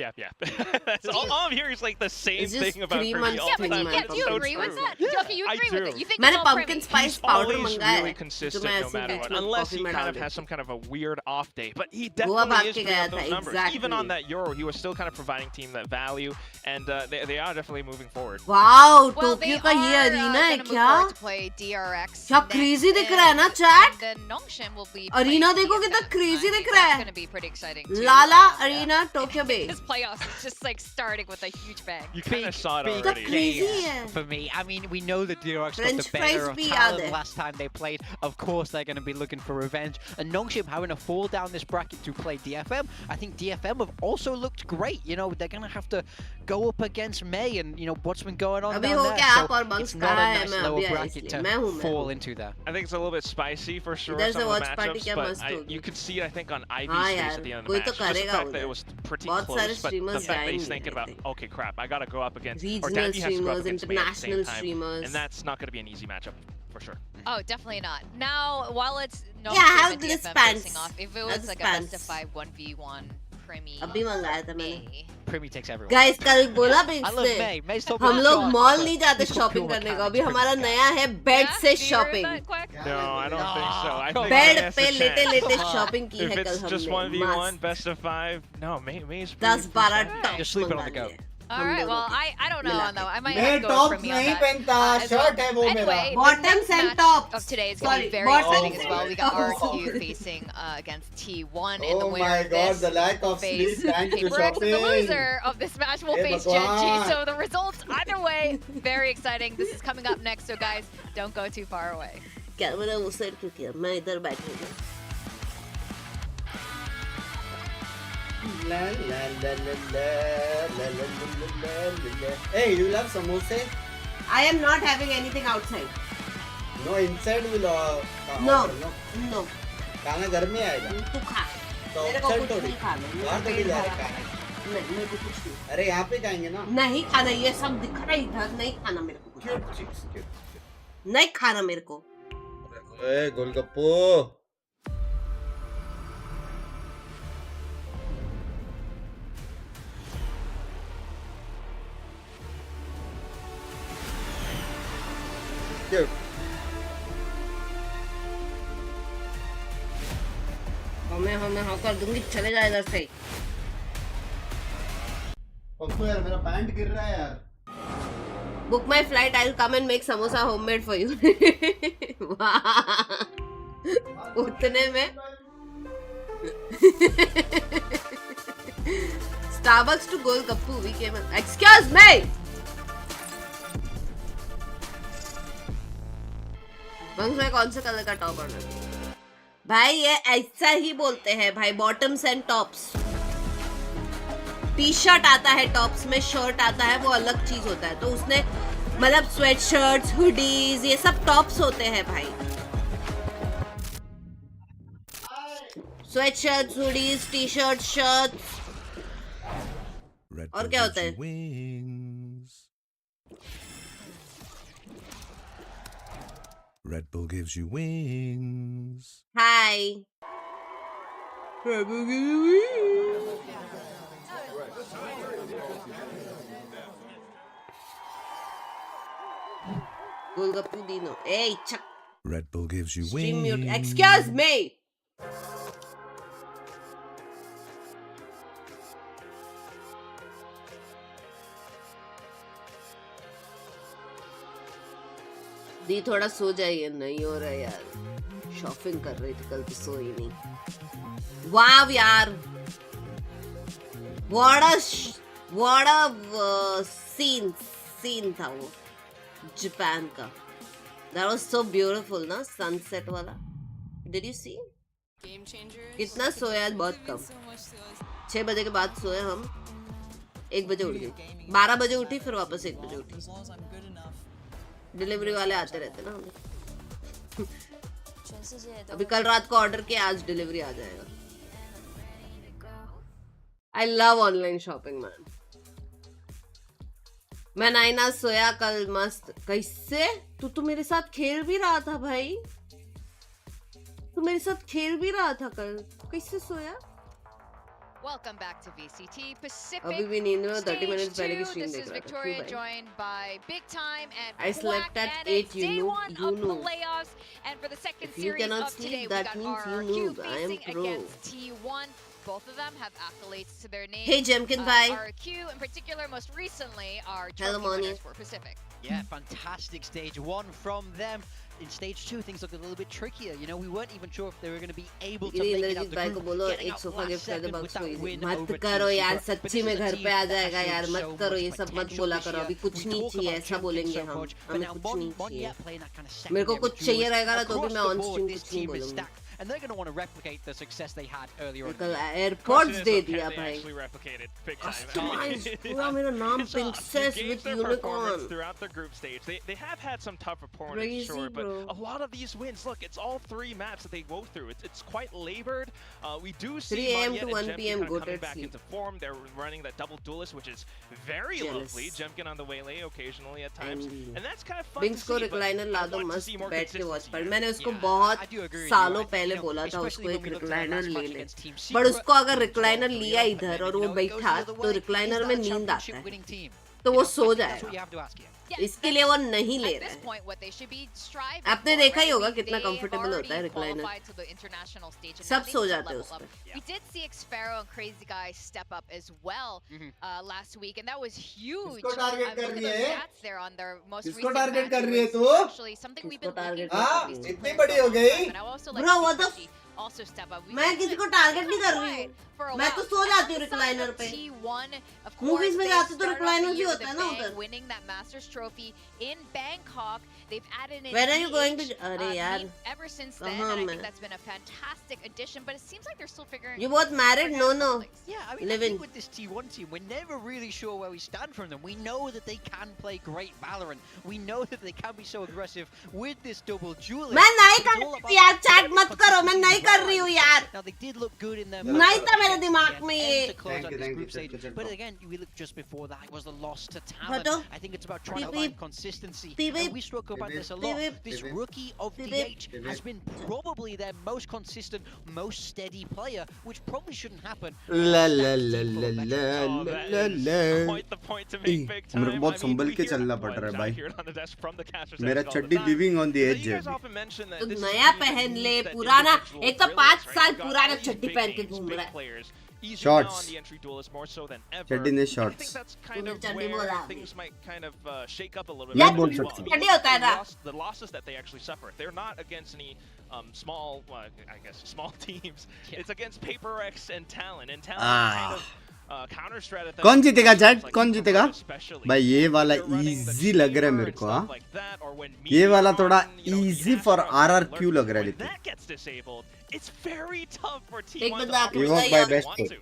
That's all I'm hearing is like the same It's just thing about 3 Premi months, all the 3 time. months. Yeah, do you So agree with true. that? Okay, you I agree with do. it. You think मैंने it's all pumpkin Premi. spice He's powder always मंगाया really है consistent जो मैं no ऐसे matter beach what, में unless coffee he में kind डाल of has देती some kind of a weird off day. But he Goa definitely भाग is के putting गया up था those numbers. Even on exactly that Euro, he was still kind of providing team that value, and they are definitely moving forward. Wow Well, they Tokyo का ये are arena है gonna move क्या forward to play DRX क्या next, crazy दिख रहा है ना and chat? then Nongshim will be arena playing देखो कितना DFM. crazy I दिख think रहा that's है gonna be pretty exciting too. लाला Yeah. अरीना टोक्यो बे This playoffs is just like starting with a huge bang. You kind of saw it big already. crazy games है for me. I mean, we know that DRX got French the fries better of भी याद Talon है last time they played. Of course, they're going to be looking for revenge. And Nongshim having to fall down this bracket to play DFM. I think DFM have also looked great. You know, they're going to have to go up against May and, you know, what's been going on अभी down हो there. क्या आप So और Binks it's not a कहाँ है nice मैं lower अभी आया bracket इसलिए to मैं हूँ fall into there. I think it's a little bit spicy for sure. इधर से Some of watch the party matchups, क्या but मस्त होगी you could see it, I think, on Ivy's हाँ face यार at the end of the कोई match. तो Just the करेगा fact that उधर it was pretty बहुत close, सारे but the streamers fact that he's जाएंगे thinking I about, think. okay, crap, I gotta go up against, or regional Danny has to go up streamers against me at the same international time, streamers and that's not gonna be an easy matchup for sure. Oh, definitely not. Now, while it's Nongshim Yeah, how and this DFM pants? facing off, if it How's was this like a pants? best of 5 1v1 Premi अभी मंगाया था मैंने May. Premi takes everyone. Guys कल बोला I Binks love ने May. May's talking हम about लोग shots, mall but नहीं जाते he's got शॉपिंग pure करने को mechanics. अभी हमारा नया है बेड Yeah? से Do you hear shopping that, Quack? No, I don't think so. I think bed May has पे a लेटे chance. लेटे शॉपिंग की If है कल it's just हमने 1v1, मस्त best of 5, no, May's 10-12 pretty top You're sleeping on the मंगा go. लिए All right, well, I don't know, मिला though. I might मैं have to go top Premi on नहीं that. पहनता as well. शर्ट है वो मेरा Anyway, the Bottoms next and match tops. of today is going to Sorry, be very bottoms exciting as and well. We got tops. RQ facing against T1, and the Oh winner my of god, this the lack will of face sleep, thank you Paper X, and the shopping. loser of this match will Hey, face Bhagwan. Gen G. So the results, either way, very exciting. This is coming up next, so guys, don't go too far away. क्या मैंने उस side क्यों किया मैं इधर बैठी हूँ La, la, la, la, la, la, la, la, la, la, la. Hey, you love samosa? I am not having anything outside No, inside will No. order, no. no खाना घर में आएगा तू खा तो मेरे को outside कुछ थोड़ी नहीं खाना बाहर मेरा थोड़ी पेट जा भरा रहे है। खाना नहीं मेरे को कुछ नहीं अरे यहाँ पे खाएंगे ना नहीं खाना ये सब दिख रहा है इधर नहीं खाना मेरे को कुछ क्यूट चिक्स क्यूट नहीं खाना मेरे को ए गोलगप्पो क्यूट हमें हाँ कर दूंगी चले जाए इधर से पप्पू यार मेरा पैंट गिर रहा है यार Book my flight. I'll come and make samosa homemade for you. उतने में Starbucks to Golgappu. We came. Excuse me. Bunks में कौन से कलर का टॉप ऑर्डर किया? भाई ये ऐसा ही बोलते हैं भाई bottoms and tops T shirt आता है टॉप्स में शर्ट आता है वो अलग चीज होता है तो उसने मतलब स्वेट शर्ट्स हुडीज ये सब टॉप्स होते हैं भाई sweat shirts hoodies T shirt shirts और क्या होता है Red Bull gives you wings. Hi. Red Bull gives you wings. Golgappu Dino. Hey, Chuck. Red Bull gives you Stream wings. mute. Excuse me. दी थोड़ा सो जाइए नहीं हो रहा यार शॉपिंग कर रही थी कल तो सोई नहीं वाव यार what a scene था वो जापान का that was so beautiful ना सनसेट वाला did you see कितना सोया बहुत कम 6 बजे के बाद सोए हम 1 बजे उठ गए 12 बजे उठी फिर वापस 1 बजे उठी डिलीवरी वाले आते रहते ना अभी कल रात को ऑर्डर किया आज डिलीवरी आ जाएगा I love online shopping man मैं नाइना सोया कल मस्त कैसे तू तो मेरे साथ खेल भी रहा था भाई तू मेरे साथ खेल भी रहा था कल कैसे सोया Welcome back to VCT Pacific. अभी भी नींद में 30 Stage minutes पहले की 2. stream This देख is रहा था. Victoria क्यों भाई? joined by Big Time and I slept Quack, at and 8, it's you day know, 1 you of know. playoffs. And for the second If you series cannot of sleep, today, we that got means you RRQ noob. I am facing pro. against T1. Both of them have accolades to their name. Hey, Jemkin, bye. RRQ in particular, most recently, are Hello, trophy Moni. winners for Pacific. Yeah, fantastic stage 1 from them. In stage 2, things look a little bit trickier. You know, we weren't even sure if they were going to be able to make it out the भाई को group. बोलो Getting एक out sofa last gift कर दे second with box that को. win मत over करो Team यार, Super. But सच्ची this में is a घर team पे आ that जाएगा has यार. shown मत so करो much ये सब, मत potential बोला this करो. year. अभी कुछ We नहीं talk चाहिए, about ऐसा Jemkin बोलेंगे so हम. much, but हमें now कुछ नहीं Mon चाहिए. Yap playing that kind of मेरे को secondary कुछ चाहिए duelist. रहेगा ना तो भी Across मैं the on board, stream this कुछ नहीं team is बोलूंगी. stacked, and they're going to want to replicate the success they had earlier on. कल Question airports is, they though, दिया can they भाई. actually replicate it big time? Customized पूरा मेरा नाम It's a Princess gauge with their unicorn. performance throughout the group stage. They have had some tough opponents, Crazy, sure, but bro. a lot of these wins, look, it's all 3 maps that they go through. It's quite labored. We do see 3 AM Manya to and 1 Jemkin PM kind go of coming to back sleep. into form. They're running that double duelist, which is very Jealous. lovely. Jemkin on the waylay occasionally at times, and that's kind of fun Binks to को see. But recliner La I दो want to मस्त see more बैठ के watch consistency पर. here. मैंने उसको Yeah, बहुत I do agree with you. सालों I think, पहले you know, बोला था especially उसको when एक we looked at that recliner last ले match ले. against Team पर Secret, उसको अगर रिक्लाइनर totally लिया open, इधर and और then, वो you know, it goes the बैठा other तो way. रिक्लाइनर Is में that a नींद आता championship है winning team? तो You वो know, so I think that's what जाएगा. you have to ask here. Yeah, इसके लिए वो नहीं ले at रहा this है. point, what they should be striving आपने for, देखा ही right? होगा They कितना have comfortable होता है already recliner. qualified to the international stage, and सब now they so need to जाते हैं level उस up. पे. We did see Xfero and Crazy Guy step up as well last week, and that was huge. किसको target Look कर at रही those है? stats there on their most किसको recent target match. कर It रही है was तू? actually something we've किसको been looking target for हाँ, from these two इतनी players बड़ी for a हो long गई? time, and I would also like Bro, to what see the Freshy also step up. मैं किसी को टारगेट नहीं कर रही हूँ. मैं तो सो जाती हूँ recliner पे. Movies में जाती तो recliner ही होता है ना उधर. Winning that Masters trophy in Bangkok, they've added in When are you going to? EH, अरे यार. ever since then, कहाँ and I मैं? think that's been a fantastic addition. But it seems like they're still figuring. You both married? No, no. Yeah, I mean, I Living. think with this T1 team, we're never really sure where we stand from them. We know that they can play great Valorant. We know that they can be so aggressive with this double duelist. मैं नहीं It's कर all रही about यार. Chat the मत करो. मैं नहीं कर रही हूँ यार. Now they did look good in their नहीं था मेरे दिमाग में ये. to close out this Thank you, group stage. check it But out. again, we looked just before that was the loss to Talon. Hado. I think it's about trying to Beep, find beep. consistency. Beep, And beep. we spoke about Beep, this a beep. lot. Beep, beep. This Beep, beep. rookie of Beep, DH beep. has been probably their most consistent, most steady player, which probably shouldn't happen. La la la la la Oh, la that la is la. quite the point to make big time. मेरे को बहुत I mean, Sambhal we के hear चलना it पड़ all रहा है the भाई. time, hear it on the desk from the casters मेरा all the चड्डी time. living on the So edge you है guys अभी. often mention that तो this is नया one of the पहन ले, moves that पुराना individual एक तो brilliance, 5 right? साल You've got पुराना all these चड्डी big पहन के names, घूम big रहा है. players, easy Shorts. now on the entry duelist more so than ever. चड्डी ने And I shorts. think that's kind तूने of चड्डी where बोला. things might kind of shake up a little मैं bit. बोल as well. सकता हूँ. चड्डी होता है ना. The losses that they actually suffer, they're not against any small, I guess, small teams. It's against Paper X and Talon, and Talon kind of counter strategy. कौन जीतेगा चैट? कौन जीतेगा? भाई ये वाला easy लग रहा है मेरे को. हाँ. ये वाला थोड़ा easy for RRQ लग रहा है लेकिन. That gets disabled. It's very tough for एक T1 बंदा आके You walk बताया. by best foot.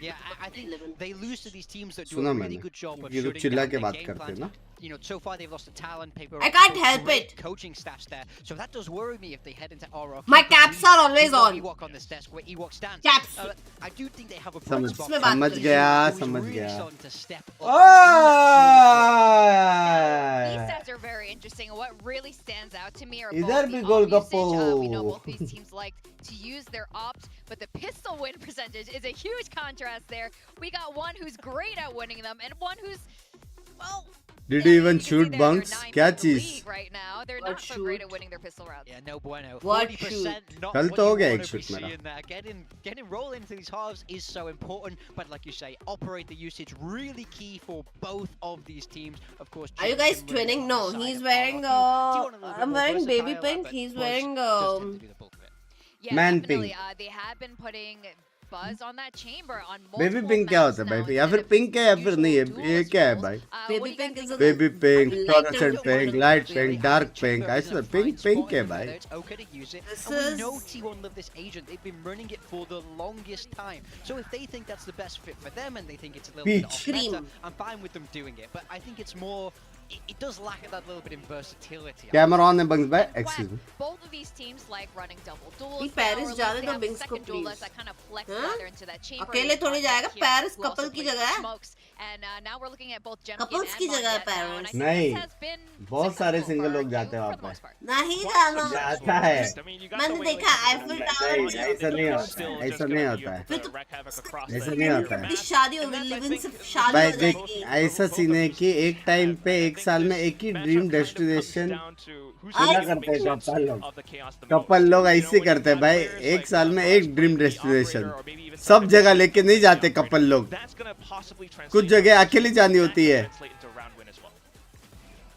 Yeah, I think they lose to these teams that do सुना a really मैंने. good job of ये तो shutting चिल्ला down के their बात game करते हैं plans. ना. You know, so far they've lost to Talon, Paper. I can't Great help it. Coaching staffs there, so that does worry me if they head into RRQ. My caps are always on. Ewok on this desk where Ewok stands. Caps. I do think they have a समझ bright spot. समझ गया Who's समझ really गया. starting to step up. These sets are very interesting. And what really stands out to me are इधर both भी the goal op usage. गप्पो. We know both these teams like to use their ops, but the pistol win percentage is a huge contrast there. We got one who's great at winning them, and one who's, well. Did yeah, you even can see shoot they're bunks? 9 क्या in the चीज? league right now. They're What not so great shoot? at winning their pistol rounds. Yeah, no bueno. What 40% not कल what तो you हो गया wanna एक be shoot मेरा. seeing there. Getting roll into these halves is so important, but like you say, operate the usage really key for both of these teams. Of course. Are you guys Jimson really twinning? on No, the side he's of wearing RRQ. T1 a little bit I'm more wearing baby versatile, pink. but He's Buzz wearing does tend to do the bulk of it. Yeah, Man definitely. pink. They have been putting buzz on that chamber on multiple baby pink क्या होता है भाई? या फिर pink है या फिर नहीं है? ये क्या है भाई? Baby pink is a baby pink, lighter fluorescent pink, light Clearly, pink, I dark think pink, Chamber is ऐसा in a pink fine pink spot है in भाई. whether it's okay to use it. This And we know is- T1 love this agent. They've been running it for the longest time. So if they think that's the best fit for them and they think it's a little bit Peach. off meta, Cream. I'm fine with them doing it. But I think it's more it does lack that little bit in versatility. Camera on है Binks भाई. Excuse me. Both of these teams like running double duels. Paris जाने दो Binks को please. अकेले थोड़ी जाएगा. Paris couple की जगह है. And now we're looking at both Couples की जगह है Paris. नहीं. बहुत सारे सिंगल लोग जाते हैं वहाँ पे. नहीं जाना. जाता है. मैंने देखा Eiffel Tower. ऐसा नहीं होता है. ऐसा नहीं होता है. ऐसा नहीं होता है. शादी होगी. लिविंग से शादी हो जाएगी. ऐसा सीन है कि एक टाइम पे एक साल में एक ही ड्रीम डेस्टिनेशन पूरा करते हैं कपल लोग ऐसे करते हैं भाई. एक साल में एक ड्रीम डेस्टिनेशन सब जगह लेके नहीं जाते कपल लोग. कुछ जगह अकेले जानी होती है.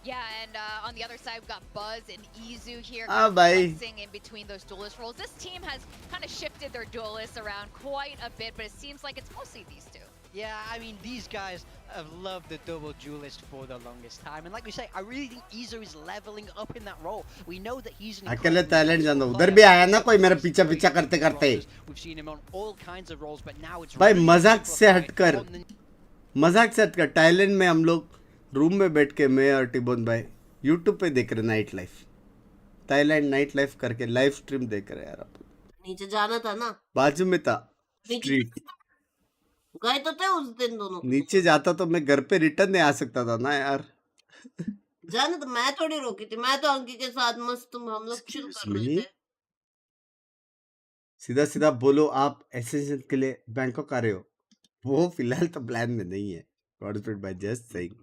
Yeah, and on the other side, we've got Buzz and Izu here flexing in between those duelist roles. This team has kind of shifted their duelists around quite a bit, but it seems like it's mostly these two. Yeah, I mean, these guys have loved the double duelist for the longest time. And like we say, I really think Izu is leveling up in that role. We know that he's an अकेले talent जाना. उधर भी आया ना कोई मेरा पीछा पीछा करते करते. We've seen him on all kinds of roles, but now it's भाई मजाक से हटकर टैलेंट में हम लोग रूम में बैठ के मैं और टिबोन भाई यूट्यूब पे देख रहे night life. Thailand night life करके लाइव स्ट्रीम देख रहे यार. आप नीचे जाना था ना. बाजू में था स्ट्रीट. गए तो थे उस दिन दोनों. नीचे जाता तो मैं घर पे रिटर्न नहीं आ सकता था ना यार. जाने तो मैं थोड़ी रोकी थी. मैं तो अंकी के साथ मस्त हम लोग चिल कर रहे थे. सीधा सीधा बोलो आप एसेंशियल के लिए बैंकॉक आ रहे हो. वो फिलहाल तो प्लान में नहीं है. Godspeed by just saying.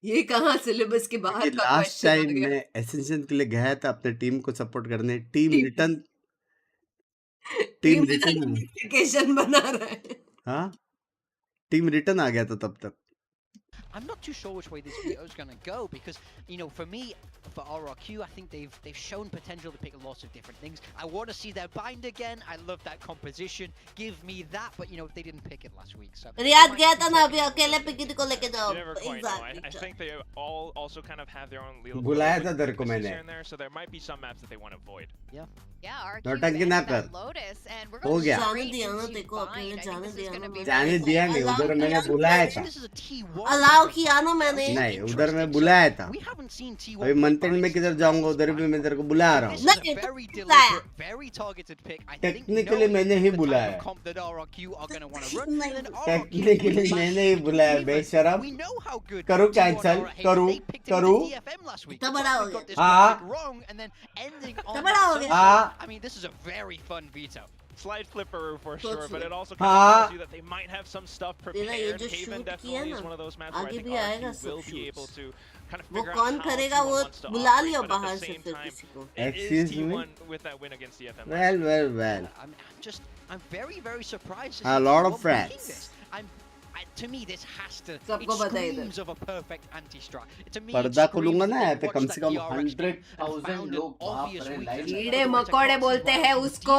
ये कहाँ सिलेबस के बाहर का लास्ट टाइम मैं एसेंशियल के लिए गया था अपने टीम को सपोर्ट करने. टीम रिटर्न एप्लीकेशन बना रहा है. हाँ टीम रिटर्न आ गया था तब तक. I'm not too sure which way this video is going to go because, you know, for me, for RRQ, I think they've shown potential to pick lots of different things. I want to see their bind again. I love that composition. Give me that, but you know, they didn't pick it last week. So Riyadh गया था ना अभी अकेले पिकी को लेके जाओ. I think they all also kind of have their own little बुलाया था तेरे को मैंने. So there might be some maps that they want to avoid. Yeah. Yeah, नौटंकी ना कर. हो गया. जाने दिया ना देखो अकेले जाने दिया ना. जाने दिया नहीं. उधर मैंने बुलाया था. अलाउ किया ना मैंने. नहीं उधर मैं बुलाया था. अभी मंथन में किधर जाऊंगा उधर भी मैं तेरे को बुला रहा हूँ. टेक्निकली मैंने ही बुलाया. टेक्निकली मैंने ही बुलाया. बेशरम. करूँ कैंसल. करूँ. तो बड़ा हो गया. हाँ. तो बड़ा हो गया. हाँ. I mean, this is a very fun veto. Slide flipper for sure, but it also kind of tells you that they might have some stuff prepared. Haven definitely is one of those maps where I think RQ will be able to kind of figure out how he wants to operate, but at the same time, it is T1 with that win against DFM. Well. I'm very surprised. A lot of friends. To me, this has to. It screams of a perfect anti-strat. To me, पर्दा खोलूंगा ना यहाँ पे कम से कम 100,000 लोग. कीड़े मकोड़े बोलते हैं उसको.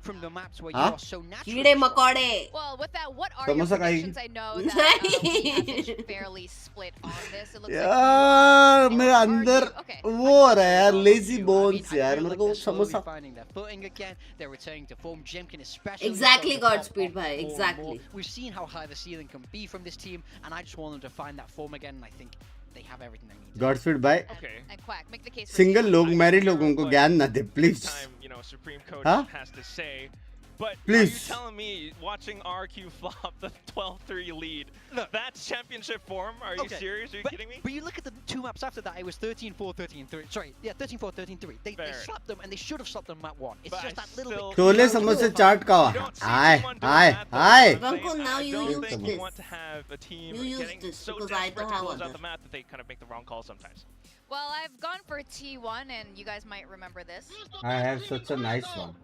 From the maps where you are so natural. कीड़े मकोड़े. Well, with that, what are your predictions? I know that fairly split on this. It looks यार मेरे अंदर वो हो रहा है यार lazy bones यार. मेरे को समोसा. Exactly Godspeed भाई. Exactly. We've seen how high the ceiling can be from this team, and I just want them to find that form again. And I think they have everything they need. Godspeed भाई. and Quack, make the case. Single लोग married लोगों को ज्ञान ना दे please. You know, Supreme Coach Huh? has to say. But Please. are you telling me watching RQ flop the 12-3 lead, that's championship form? Are you serious? Are you kidding me? But you look at the two maps after that, it was 13-4, 13-3. Sorry, yeah, 13-4, 13-3. They slapped them, and they should have slapped them map 1. It's But just that little bit. Chole समोसे चाट का. Hi. Vanko, now you use think this. you want to have a team You use getting this so because I desperate don't to have close out other. the map that they kind of make the wrong call sometimes. Well, I've gone for T1, and you guys might remember this. I have such a nice one.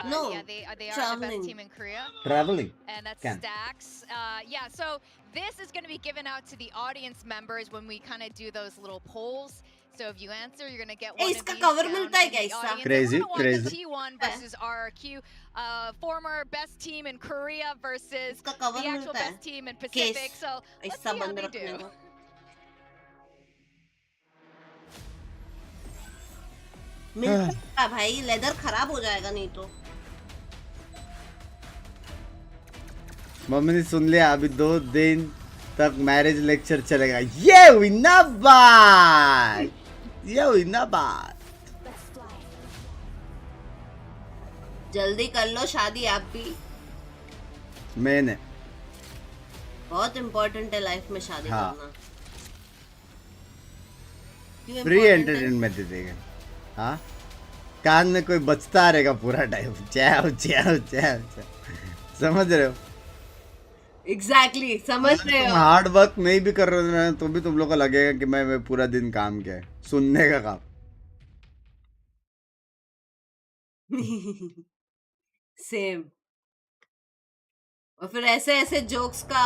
No, yeah, they are the traveling. best team in Korea. Traveling. And that's Can. Stacks. Yeah, so this is going to be given out to the audience members when we kind of do those little polls. So if you answer, you're going to get one of इसका these cover down मिलता है in the क्या इसका? audience. Crazy, We're gonna watch crazy. the T1 versus RRQ. Former best team in Korea versus इसका cover the actual मिलता है. best team in Pacific. So let's ऐसा see how बंद they रखने do. को. मिलता भाई लेदर खराब हो जाएगा नहीं तो. मम्मी ने सुन लिया. अभी 2 दिन तब मैरिज लेक्चर चलेगा। ये हुई ना बात, ये हुई ना बात। जल्दी कर लो शादी आप भी। मैंने बहुत इम्पोर्टेंट है लाइफ में शादी हाँ। करना। फ्री एंटरटेनमेंट दे देगा। हाँ, कान में कोई बचता रहेगा पूरा टाइम। चैव चैव चैव चैव, समझ रहे हो? एग्जैक्टली समझ रहे हो। हार्ड वर्क नहीं भी कर रहे हो तो भी तुम लोग को लगेगा कि मैं पूरा दिन काम किया है। सुनने का काम। सेम। और फिर ऐसे ऐसे जोक्स का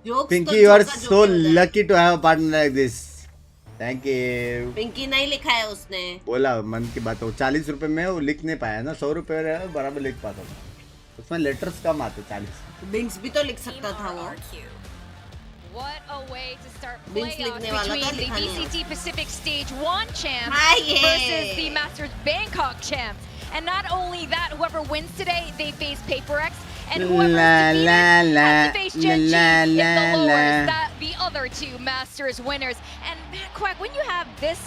Pinky, you are so lucky to have a partner like this. Thank you. Pinky नहीं लिखा है उसने। बोला मन की बात हो। 40 रुपए में वो लिख नहीं पाया ना, 100 रुपए बराबर लिख पाता था। उसमें लेटर्स कम आते 40। बिंक्स भी तो लिख सकता था वो। What a way to start Binks playoffs लिखने वाला था, between the लिखा नहीं VCT Pacific Stage 1 champs Hi, versus the Masters Bangkok champs. And not only that, whoever wins today, they face PaperX. And whoever is defeated has to face Genji in the lowers, that the other two Masters winners. And man, Quack, when you have this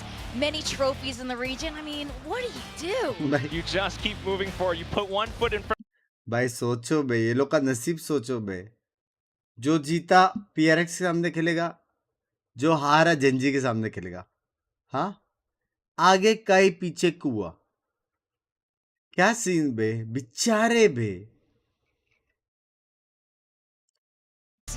many trophies in the region, I mean, what do you do? You just keep moving forward. You put one foot in front. भाई सोचो बे, ये लोग का नसीब सोचो बे। जो जीता पीआरएक्स के सामने खेलेगा, जो हारा जेंजी के सामने खेलेगा। हाँ, आगे कई पीछे कुआ। क्या सीन बे, बेचारे बे।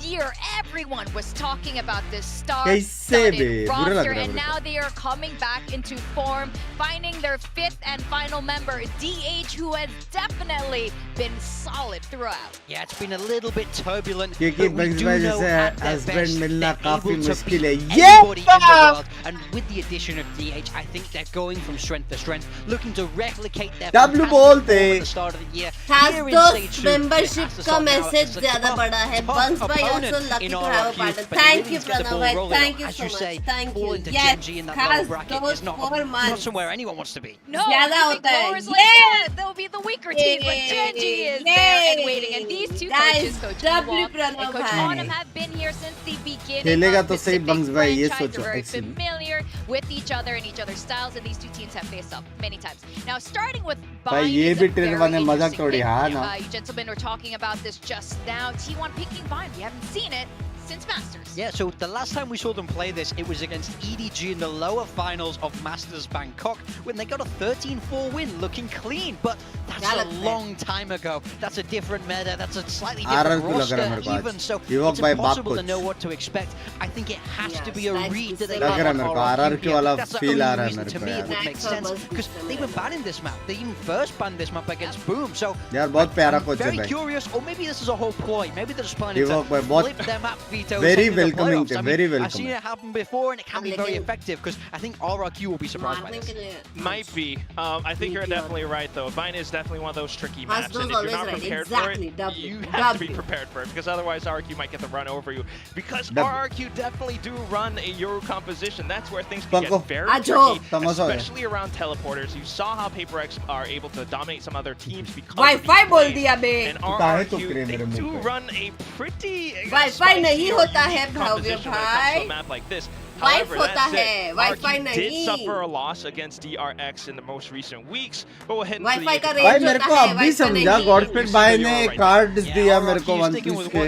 Year, everyone was talking about this Kaise star-studded be? Bura lag roster, raha hai and mere now they are coming back into form, finding their fifth and final member, DH, who has definitely been solid throughout. Yeah, it's been a little bit turbulent, क्योंकि but we Binks do भाई know जैसे at their husband best, मिलना they're काफी able to मुश्किल beat है। ये anybody in the world. And with the addition of DH, I think they're going from strength to strength, looking to replicate their W fantastic बोलते। form at the start of the year. खास Here in दोस्त stage 2, membership it has to का start now message against a ज्यादा tough, बड़ा है। tough बंस भाई opponent also lucky in to have a RRQ, partner. but Thank you Binks get the Pranav ball भाई, rolling. thank you As so you much, say, thank fall you. into Yes, Genji in that खास lower bracket is दोस्त not, 4 not months। somewhere anyone wants to be. No, ज़्यादा I होता think है। lowers like that, they'll be the weaker team, but Genji is there and waiting. And these two coaches, Coach W Ewok Pranav and Coach भाई। Autumn, have been here since the beginning खेलेगा of तो सही Pacific bunks भाई, ये franchise. सोचो, They're very excellent। familiar with each other and each other's styles, and these two teams have faced off many times. Now, starting with भाई Vine ये is भी a train very वाले मजाक interesting थोड़ी। pick. हाँ ना। You gentlemen were talking about this just now. T1 picking Vine. We haven't seen it since Masters. Yeah, so the last time we saw them play this, it was against EDG in the lower finals of Masters Bangkok when they got a 13-4 win, looking clean. But that's a long time ago. That's a different meta. That's a slightly different roster even. So it's impossible to know what to expect. I think it has to be a read that they got on RRQ here. That's the only reason to me it would make sense, because they've been banning this map. They even first banned this map against Boom. So यार बहुत प्यारा I'm coach है very भाई। curious, or maybe this is a whole ploy. Maybe they're just planning Ewok to भाई बहुत flip their map vetoes very into the welcoming playoffs. थे, I mean, very I've welcoming। seen it happen before, and it can be very effective, because I think RRQ will be surprised by this. Might be. I think you're definitely right, though. Vine is definitely one of those tricky maps, Hasdo's and if you're always not right. prepared Exactly. for it, you have to be prepared for it, because otherwise RRQ might get the run over you. Because RRQ definitely do run a Euro composition. That's where things can get very tricky, especially around teleporters. You saw how PaperX are able to dominate some other teams because Wi-Fi of बोल these दिया बे। plays. And RRQ, they do run a pretty Wi-Fi नहीं spicy or होता है unique Bhavya composition when it comes to a भाई। map like this. Wife However, होता that है, said, Wi-Fi RRQ did नहीं। suffer a loss against DRX in the most recent weeks, but we'll head into Wi-Fi का the भाई मेरे को अब भी समझा गॉडस्पेड भाई ने कार्ड दिया मेरे को वन पीस के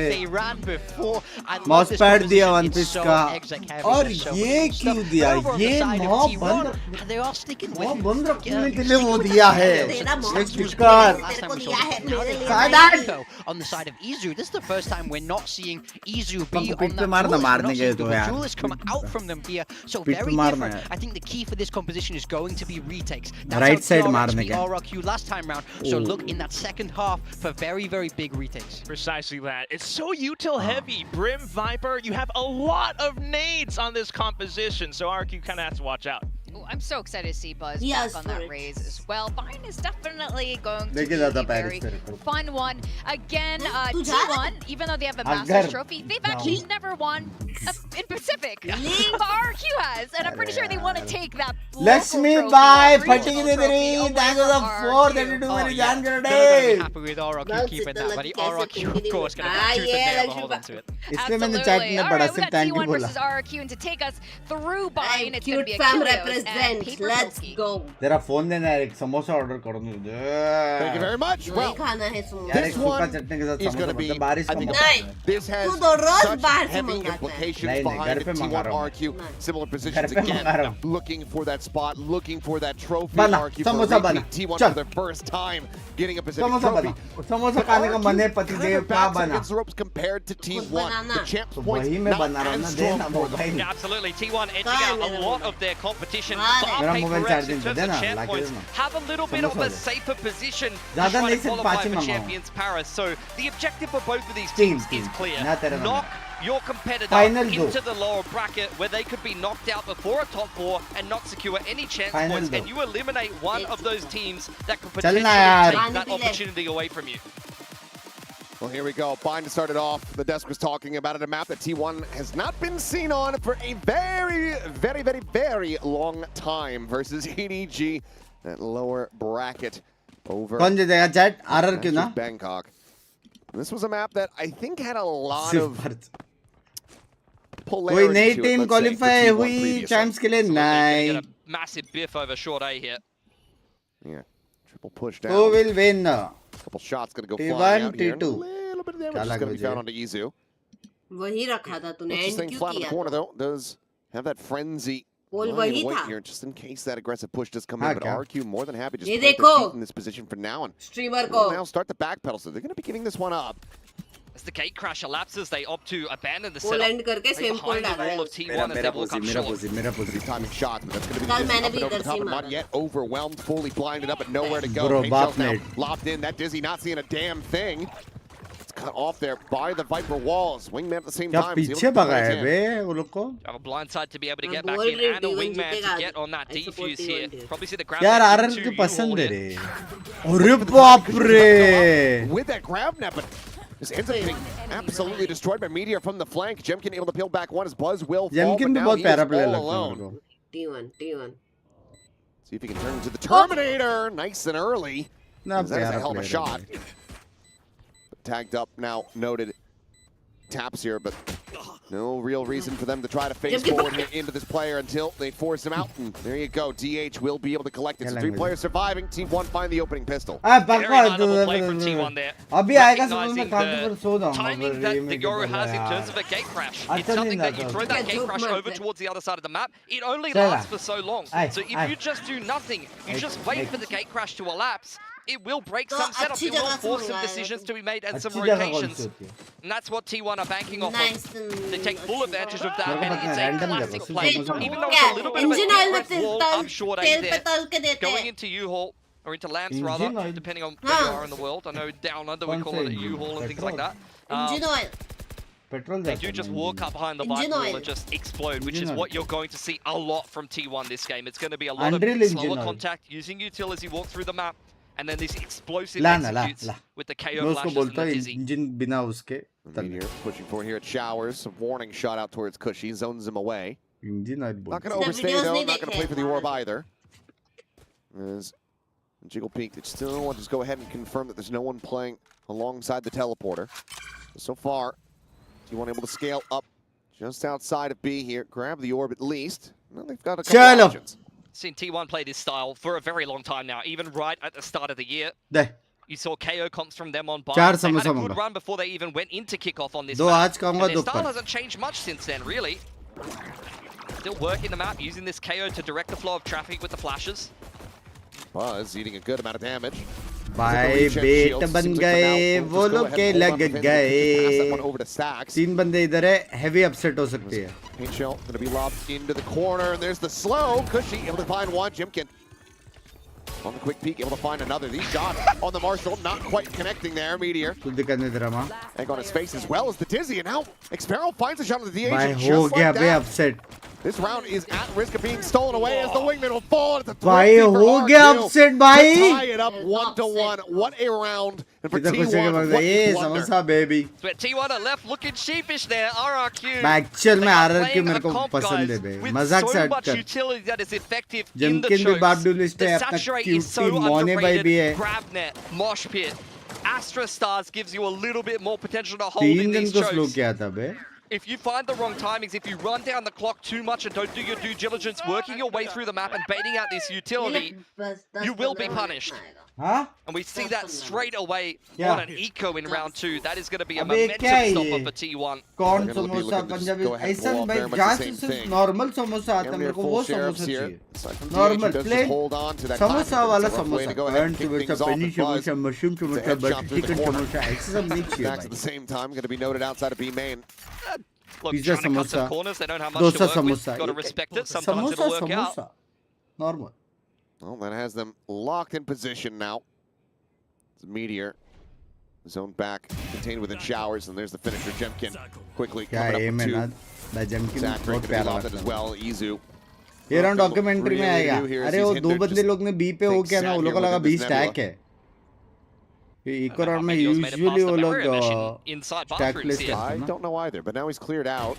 माउस पैड दिया वन पीस का, और ये क्यों दिया? ये मॉब बंद रखने के लिए वो दिया है एक sticker. On the side of Izu, this is the first time we're not seeing Izu be pit on पे that मारना duelist. We're मारने not गए seeing तो the यार। duelist come out from them here, so पिट पे very मारना different. है। I think the key for this composition is going to be retakes. That's Right how side TRX मारने beat का। RRQ last time round, so look in that second half for very, very big retakes. Precisely that. It's so util heavy. Brim, Viper, you have a lot of nades on this composition, so RQ kind of has to watch out. Ooh, I'm so excited to see Buzz Yes, back on that for it. raise as well. Vine is definitely going to देखिए be ज़्यादा a Paris very तेरे को। fun one. Again, तू जा। T1, even though they have a Masters trophy, they've actually never won in Pacific. But RQ has, and I'm pretty sure they want to take that. Lakshmi bye, Fatih Nidri, thank you for 432 मेरी जान कर Gonna रहे. be happy with RQ keeping that, but the RQ of course gonna have tooth and nail to hold on to it. इसमें मैंने chat में All बड़ा right, we सिर्फ got thank you T1 बोला. versus RQ, and to take us through buying, it's going to Cute be a fam Kilios and represent. Paper Let's Pilski. go. तेरा phone देना है, एक samosa order कर दूँ. Thank you very much. नहीं Well, खाना है सुमो. यार एक this सूखा one चटनी के साथ is going to samosa be, मतलब बारिश I का think मौसम नहीं. है. this has तू तो रोज such बाहर से heavy मंगाता है. implications नहीं, behind घर it. पे मंगा T1 रहा हूँ. RQ, similar घर positions पे मंगा रहा again, हूँ. looking for that spot, looking for that trophy. बना, RQ for समोसा repeat. बना. T1 चल. for their first time getting a Pacific samosa trophy. बना. समोसा खाने का मन है पति Kind देव of क्या backs बना. against the ropes compared to T1. Banana. The champ's तो points वही मैं not बना रहा हूँ ना, as देना strong for them. Mobile. Yeah, absolutely. T1 edging Fine, out a मेरा lot mobile. of their competition. Fine. So मेरा our mobile paper charging in पे terms देना, of champ लाके points देना. have a little bit of samosa a they. safer position to ज़्यादा try नहीं, to सिर्फ qualify पाँच ही for मंगाओ. Champions Paris. So the objective for both of these Team, teams is clear. ना तेरा Knock your competitor Final दो. into the lower bracket where they could be knocked out before a top 4 and not secure any chance Final points, दो. and you eliminate one of those teams that could चलना potentially यार. take पानी that P ले. opportunity away from you. Well, here we go. Bind to start it off. The desk was talking about it, a map that T1 has not been seen on for a very long time versus EDG, that lower bracket over कौन जीतेगा chat RR क्यों ना. Bangkok. This was a map that I think had a lot सिर्फ of भर- polarity कोई नई to it, team let's say, for qualify T1 हुई previously. Champs के लिए Absolutely, gonna नहीं. get a massive biff over short A here. Yeah, triple push down. Who will win? Couple shots gonna go T1, flying out here. T2. A little bit of damage क्या is लगा gonna be मुझे? found onto Izu. वही रखा था तूने. Looks this End thing क्यों flat in the किया corner था? though. Does have that frenzy. Poll lying वही in wait था. here just in case that aggressive push does come हाँ, in. But क्या? RQ more than happy just ये plant their देखो. feet in this position for now and Streamer will को. now start the backpedal. So they're gonna be giving this one up. As the gate crash elapses, they opt to abandon the Poll setup. end करके Right same poll behind डाल the रहे wall हैं. of T1 as they walk up short. मेरा Pretty timing shots, but that's gonna be the कल dizzy मैंने up भी and over इधर the top. से But मारा. not yet overwhelmed, fully blinded up, but nowhere to go. Bro, Paint बाप shells now ने. lopped in. That dizzy not seeing a damn thing. It's cut off there by the Viper walls. Wingman at the same क्या time. is able पीछे to put भगा his है hand. बे वो लोग को. Have a blind side to be able to मैं get back बोल in रही हूँ, and a T1 wingman to जीतेगा. get on that I support defuse here. T1 Probably see the grab यार back आरआर into की you पसंद all है here. रे. अरे बाप रे. With that grab net, but this ends up getting absolutely destroyed by Meteor from the flank. Jemkin able to peel back one as Buzz will fall, Jemkin but भी now बहुत he प्यारा is player all लगता है alone. मेरे को. T1. See if he can turn into the Terminator. Nice and early. ना That is a प्यारा hell of a player shot. है. Tagged up now, noted taps here, but no real reason for them to try to face forward here into this player until they force him out. And there you go. DH will be able to collect it. So 3 players surviving. Team 1 find the opening pistol. Ah, Very high level play from T1 there. अभी आएगा सब मैं Recognizing counter पर सो the जाऊंगा. timing that the Yoru has in terms of a gate crash. It's अच्छा something नहीं that you आता. throw that क्या gate joke crash मारते over हैं? towards the other side of the map, it only चलेगा. lasts for so long. Aye, So if aye. you just do nothing, you Aye, just wait aye. for the gate crash to elapse, it will break तो some setups, अच्छी it will जगह से force some मंगाया decisions है. to be made and some अच्छी जगह कौन सी rotations. होती है? And that's what T1 are banking off Nice of. and They take full advantage of that, मेरे को and पता है, it's a random classic जगह, play. सिर्फ Even though क्या it's a little bit of a engine oil में different wall up short A तेल पे there, तल के देते going हैं. into U-Haul, or into Lamps Engine rather, oil? depending on where you हाँ. are in the world. I know down under we कौन call सा it a engine? U-Haul and things like Petrol? that. Engine oil. Petrol They जाता do है just ना walk engine. up behind the Engine light wall oil. and just explode, which is Engine what oil. you're going to see a lot from T1 this game. It's going to be a lot Unreal of engine slower oil. contact, using util as you walk through the map, and then these explosive ला ना ला executes La. with the मैं KO उसको flashes and बोलता the हूँ dizzy. Engine बिना उसके Meteor pushing forward here at Showers. A warning shot out towards Cushy. Zones him away. Engine oil Not बोल. going to overstay videos though. नहीं Not going to देखे play for the हैं. orb either. As Jiggle Peak, they still want to just go ahead and confirm that there's no one playing alongside the teleporter. So far, T1 able to scale up just outside of B here. Grab the orb at least. Well, they've got a couple Chalo. options. Seen T1 play this style for a very long time now, even right at the start of the year. They. You saw KO comps from them on by. चार They had samosa a good मंगा. run before they even went into kickoff on this दो map. आज खाऊंगा And their दो style कल. hasn't changed much since then, really. Still working the map, using this KO to direct the flow of traffic with the flashes. Buzz eating a good amount of damage. भाई बेट बन गए वो लोग के लग गए. Over to Stacks. 3 बंदे इधर है. हेवी अपसेट हो सकती है. Paint shell going to be lobbed into the corner, and there's the slow. Cushy able to find one. Jimkin on the quick peek, able to find another. These shots on the Marshall, not quite connecting there. Meteor तू दिक्कत नहीं तेरा माँ. egg on his face as well as the dizzy, and now Experiment finds a shot on the DH. भाई and हो just गया like बे that, upset. This round is at risk of being stolen away as the wingman will fall. It's a भाई हो गया upset भाई. tie it up 1-1. What a round! And for T1, what a blunder. Samosa baby. But T1 are left looking sheepish there. RRQ. Actual में they are RRQ playing मेरे a को comp, पसंद है guys, bay. with मजाक से so much हटकर. utility that is effective in the जमकिन भी बाप chokes. डुलिस्ट है The अपना saturate is so क्यूटी मोने भाई भी है. underrated. Grabnet, Mosh Pit, Astra Stars gives you a little bit more potential to hold in 3 दिन these को स्लो chokes. किया था बे. If you find the wrong timings, if you run down the clock too much and don't do your due diligence, working your way through the map and baiting out this utility, you will be punished. Huh? And we see that straight away Yeah. on an eco in round 2. That is going to be a अबे क्या momentum है stopper ये? for T1. कौन समोसा पंजाबी ऐसा भाई जहाँ से सिर्फ नॉर्मल समोसा आता है मेरे को वो समोसा चाहिए. नॉर्मल प्लेन समोसा वाला समोसा. कर्न samosa, paneer samosa, mushroom samosa, butter chicken samosa ऐसा सब नहीं चाहिए At the same time, going to be noted outside of B main. Look, Pizza trying to cut some samosa, corners, they don't have much dosa to work with. samosa. Got to respect it. Sometimes samosa it'll work out. Samosa normal. Well, that has them locked in position now. Meteor zoned back, contained within showers, and there's the finisher. Jemkin quickly क्या coming M up है ना. with भाई जमकिन Zachary बहुत could be प्यारा lofted लगता as है. well. Izu. ये round documentary में आएगा. अरे वो दो बंदे लोग ने बी पे हो गया ना, वो लोग को लगा 20 स्टैक है. एक राउंड में यूजुअली वो लोग स्टैक प्लेस करते I हैं ना. don't know either, but now he's cleared out.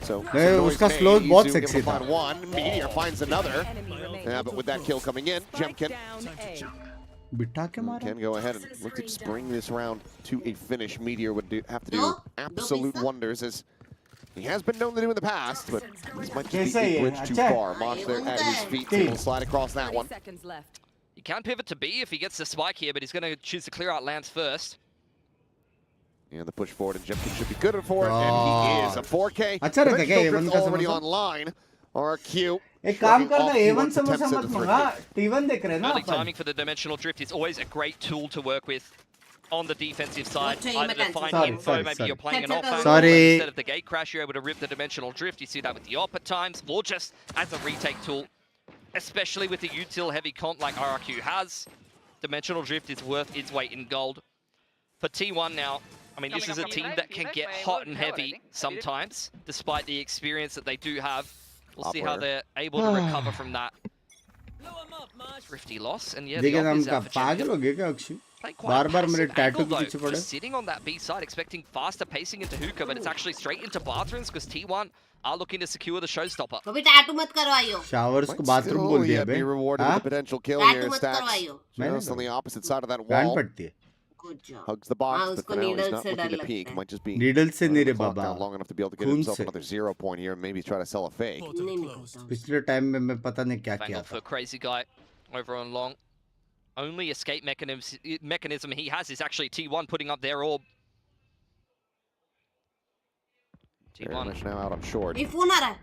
So उसका slow बहुत sexy था. One Meteor finds another. Yeah, but with that kill coming in, Jemkin बिठा के मारा. can go ahead and look to just bring this round to a finish. Meteor would have to do absolute wonders, as he has been known to do in the past, but this might just be a bridge too far. Mosh there at his feet, able to slide across that one. He can pivot to B if he gets the spike here, but he's going to choose to clear out lands first. And the push forward, and Jemkin should be good for it, and he is. A 4K. अच्छा रहता क्या A1 का already samosa? online. RQ. एक काम करना A1 samosa मत मंगा. T1 देख रहे हैं ना Early upon. timing for the dimensional drift is always a great tool to work with on the defensive side. Either to find info, maybe you're playing an off angle, instead of the gate crash, you're able to rip the dimensional drift. You see that with the op at times, or just as a retake tool, especially with the util heavy comp like RRQ has. Dimensional drift is worth its weight in gold. For T1 now, I mean, this is a team that can get hot and heavy sometimes, despite the experience that they do have. We'll see how they're able to recover from that. Thrifty loss, and yeah, the op is out for पागल हो Jemkin. गया क्या Akshay? Playing quite बार-बार मेरे passive tattoo angle, के पीछे though. पड़े. Just sitting on that B side, expecting faster pacing into hookah, but it's actually straight into bathrooms because T1 are looking to secure the showstopper. कभी tattoo मत करवाइयो. Showers को bathroom बोल दिया बे. Be rewarded with a potential kill tattoo here. मत Stacks करवाइयो. just on the opposite side of that band wall. पड़ती है. Good job. Hugs the box, but उसको for now he's needle not से looking डर to peek. लगता है. Might just be Needle से नहीं रे clocked Baba. out long enough to be able to get खून himself से. another 0 point here and maybe try to sell a fake. नहीं निकलता. पिछले टाइम में मैं पता नहीं क्या किया Angle था. for Crazy Guy over on long. Only escape mechanism he has is actually T1 putting up their orb. Very T1 much now out on short. ये फोन आ रहा है.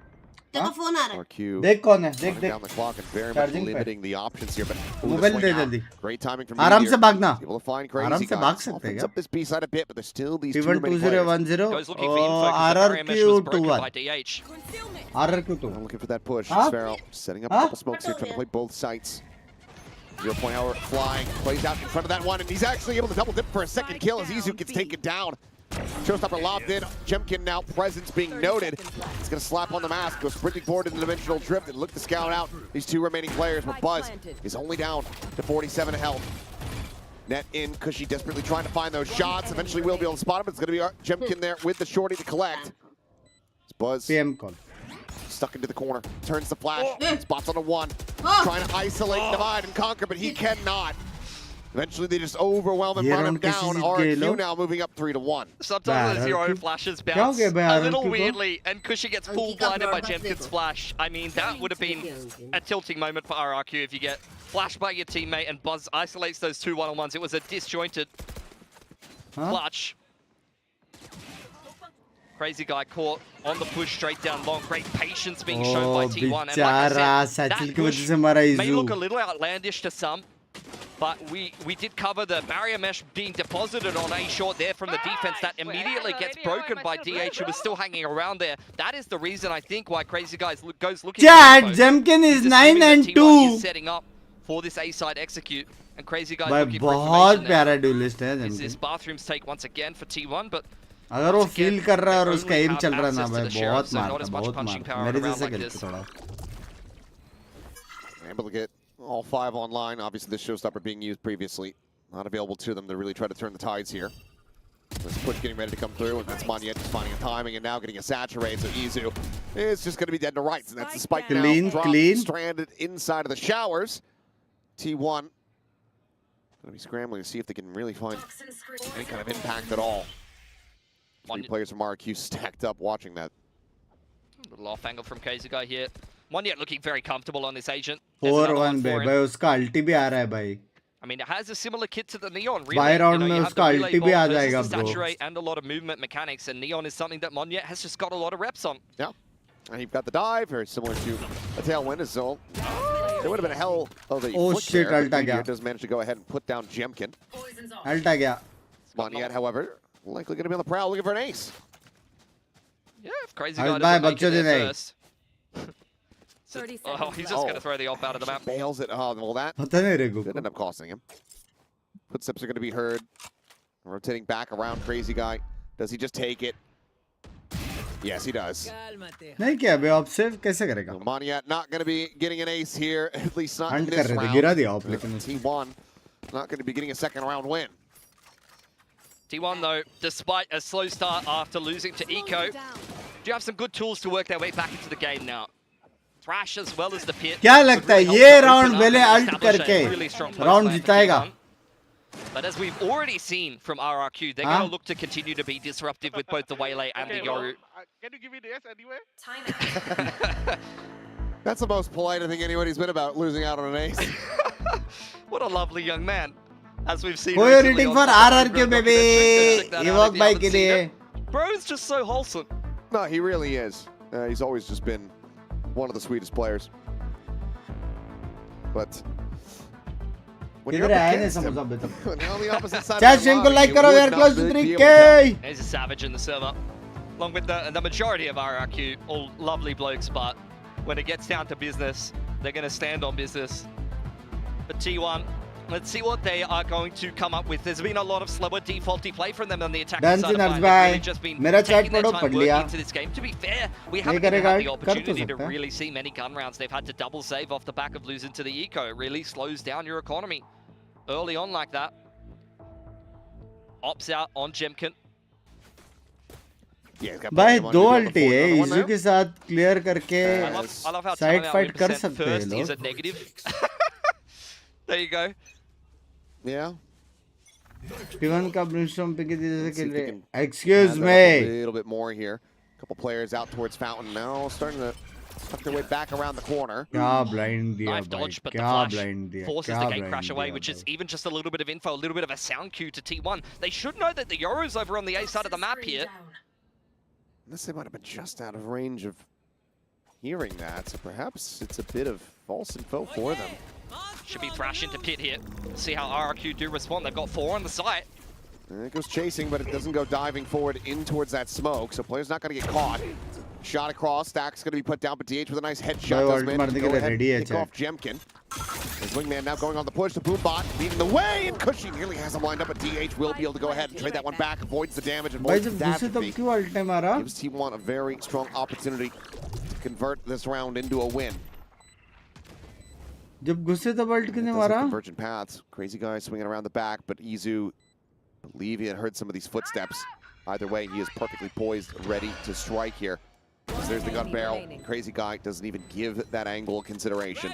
तेरा फोन आ रहा है. RQ देख कौन है. देख running देख. down the clock and very much Charging पे. limiting the options here, but mobile दे जल्दी. great timing from आराम Meteor. से भागना. Able to find आराम Crazy से Guy. भाग सकते हैं Opens क्या? up this B side a bit, but there's still these two T1 remaining players. 2010 goes looking for info because the barrier mesh was broken by DH. RRQ I'm looking for that push. Huh? Sparrow setting up a Huh? couple smokes here, trying to play both sites. 0 point hour flying, plays out in front of that one, and he's actually able to double dip for a second kill as Izu gets taken down. Showstopper lobbed in. Jemkin now presence being noted. He's going to slap on the mask, go sprinting forward in the dimensional drift, and look to scout out these two remaining players. But Buzz is only down to 47 health. Net in, Cushy desperately trying to find those shots. Eventually will be able to spot him, but it's going to be Jemkin there with the shorty to collect. It's Buzz PM call. stuck into the corner, turns the flash, spots on a 1, trying to isolate, divide, and conquer, but he cannot. Eventually, they just overwhelm and run him down. RQ now moving up 3-1. Sometimes the zero flashes bounce a little weirdly, and Cushy gets full blinded by Jemkin's flash. I mean, that would have been a tilting moment for RRQ if you get flashed by your teammate and Buzz isolates those two one-on-ones. It was a disjointed clutch. Crazy Guy caught on the push straight down long. Great patience being shown by T1. And like I said, that push may look a little outlandish to some, but we did cover the barrier mesh being deposited on A short there from the defense that immediately gets broken by DH, who was still hanging around there. That is the reason I think why Crazy Guy goes looking Chat, Jemkin is 9 and 2. Is setting up for this A side execute, and Crazy Guy looking for बहुत information प्यारा duelist है Is this bathrooms take once again for T1, but अगर वो feel कर रहा है और उसका एम चल रहा है ना भाई बहुत मारता मेरे जैसे खेलते थोड़ा able to get all 5 online. Obviously the showstopper being used previously, not available to them to really try to turn the tides here. This push getting ready to come through, and that's Monyet just finding a timing and now getting a saturate, so Izu is just going to be dead to rights, and that's the spike clean, now clean. stranded inside of the showers. T1 going to be scrambling to see if they can really find any kind of impact at all. 3 players from RQ stacked up watching that. A little off angle from Kazugai here. Monyet looking very comfortable on this agent. 4-1 भाई उसका अल्टी भी आ रहा है भाई. I mean, it has a similar kit to the Neon. Really, By round में उसका अल्टी भी आ versus जाएगा the bro. saturate and a lot of movement mechanics, and Neon is something that Monyet has just got a lot of reps on. Yeah, and you've got the dive, very similar to a tailwind as well. There would have been a hell of a Oh flick shit, there, ulta but gaya. Meteor does manage to go ahead and put down Jemkin. अल्टा गया. Monyet, however, likely going to be on the prowl looking for an ace. Yeah, if Crazy I'll Guy buy doesn't make it Bakcho there today. first. Oh, he's just going to throw the op out of the map. Bails it. Oh, well, that पता नहीं रे did end up costing him. Footsteps are going to be heard. Rotating back around Crazy Guy. Does he just take it? Yes, he does. नहीं क्या बे ऑब्सेव कैसे करेगा? Monyet not going to be getting an ace here, at least not in Hunt this कर रहे थे round. गिरा दिया op लेकिन T1 not going to be getting a second round win. T1 though, despite a slow start after losing to Eco, do have some good tools to work their way back into the game now. Thrash as well as the pit. क्या लगता है ये round पहले alt करके round जिताएगा? But as we've already seen from RRQ, they're going to look to continue to be disruptive with both the Waylay and the Yoru. Can you give me the S anyway? That's the most polite I think anybody's been about losing out on an ace. What a lovely young man. As we've seen We're rooting for RRQ baby. Evoke by के लिए. Bro is just so wholesome. No, he really is. He's always just been one of the sweetest players. But when you're up against him, when you're on the opposite side Chat of the stream को lobby, like you करो, we are would close not to be 3K. able to There's a savage in the server. Along with the majority of RRQ, all lovely blokes, but when it gets down to business, they're going to stand on business. But T1, let's see what they are going to come up with. There's been a lot of slower defaulty play from them on the attacking Done side of Nars They've bhai. really just been मेरा chat taking their पढ़ो, time पढ़ working लिया. into this game. To be fair, we नहीं haven't even करेगा, had the कर तो opportunity to सकता है. really see many gun rounds. They've had to double save off the back of losing to the Eco. It really slows down your economy early on like that. Ops out on Jemkin. भाई दो अल्टी है इजू के साथ clear करके I love how side timeout fight कर 100% सकते हैं first is a लोग. negative. There you go. Yeah. T1 का ब्रिमस्टॉर्म पे किसी जैसे खेल रहे. Add Excuse that up me. a little bit more here. A couple players out towards Fountain now, starting to tuck their way back around the corner. क्या blind दिया Knife भाई. dodge, but the क्या flash blind दिया. forces क्या the gate blind crash away, दिया which is भाई. even just a little bit of info, a little bit of a sound cue to T1. They should know that the Yoru's over on the A side of the map here. Unless they might have been just out of range of hearing that, so perhaps it's a bit of false info for them. Should be Thrash into pit here. See how RRQ do respond. They've got 4 on the site. And it goes chasing, but it doesn't go diving forward in towards that smoke, so player's not going to get caught. Shot across, Stack's going to be put down, but DH with a nice headshot does manage to go ahead and pick off Jemkin. His wingman now going on the push, the Boombot leading the way, and Cushy nearly has him lined up, but DH will be able to go ahead and trade that one back, avoids the damage, and भाई avoids जब the घुसे तब catastrophe. क्यों अल्टे मारा? Gives T1 a very strong opportunity to convert this round into a win. जब घुसे तब alt किसने Doesn't मारा? convergent paths. Crazy guy swinging around the back, but Izu, believe he had heard some of these footsteps. Either way, he is perfectly poised, ready to strike here. So there's the gun barrel. Crazy guy doesn't even give that angle consideration.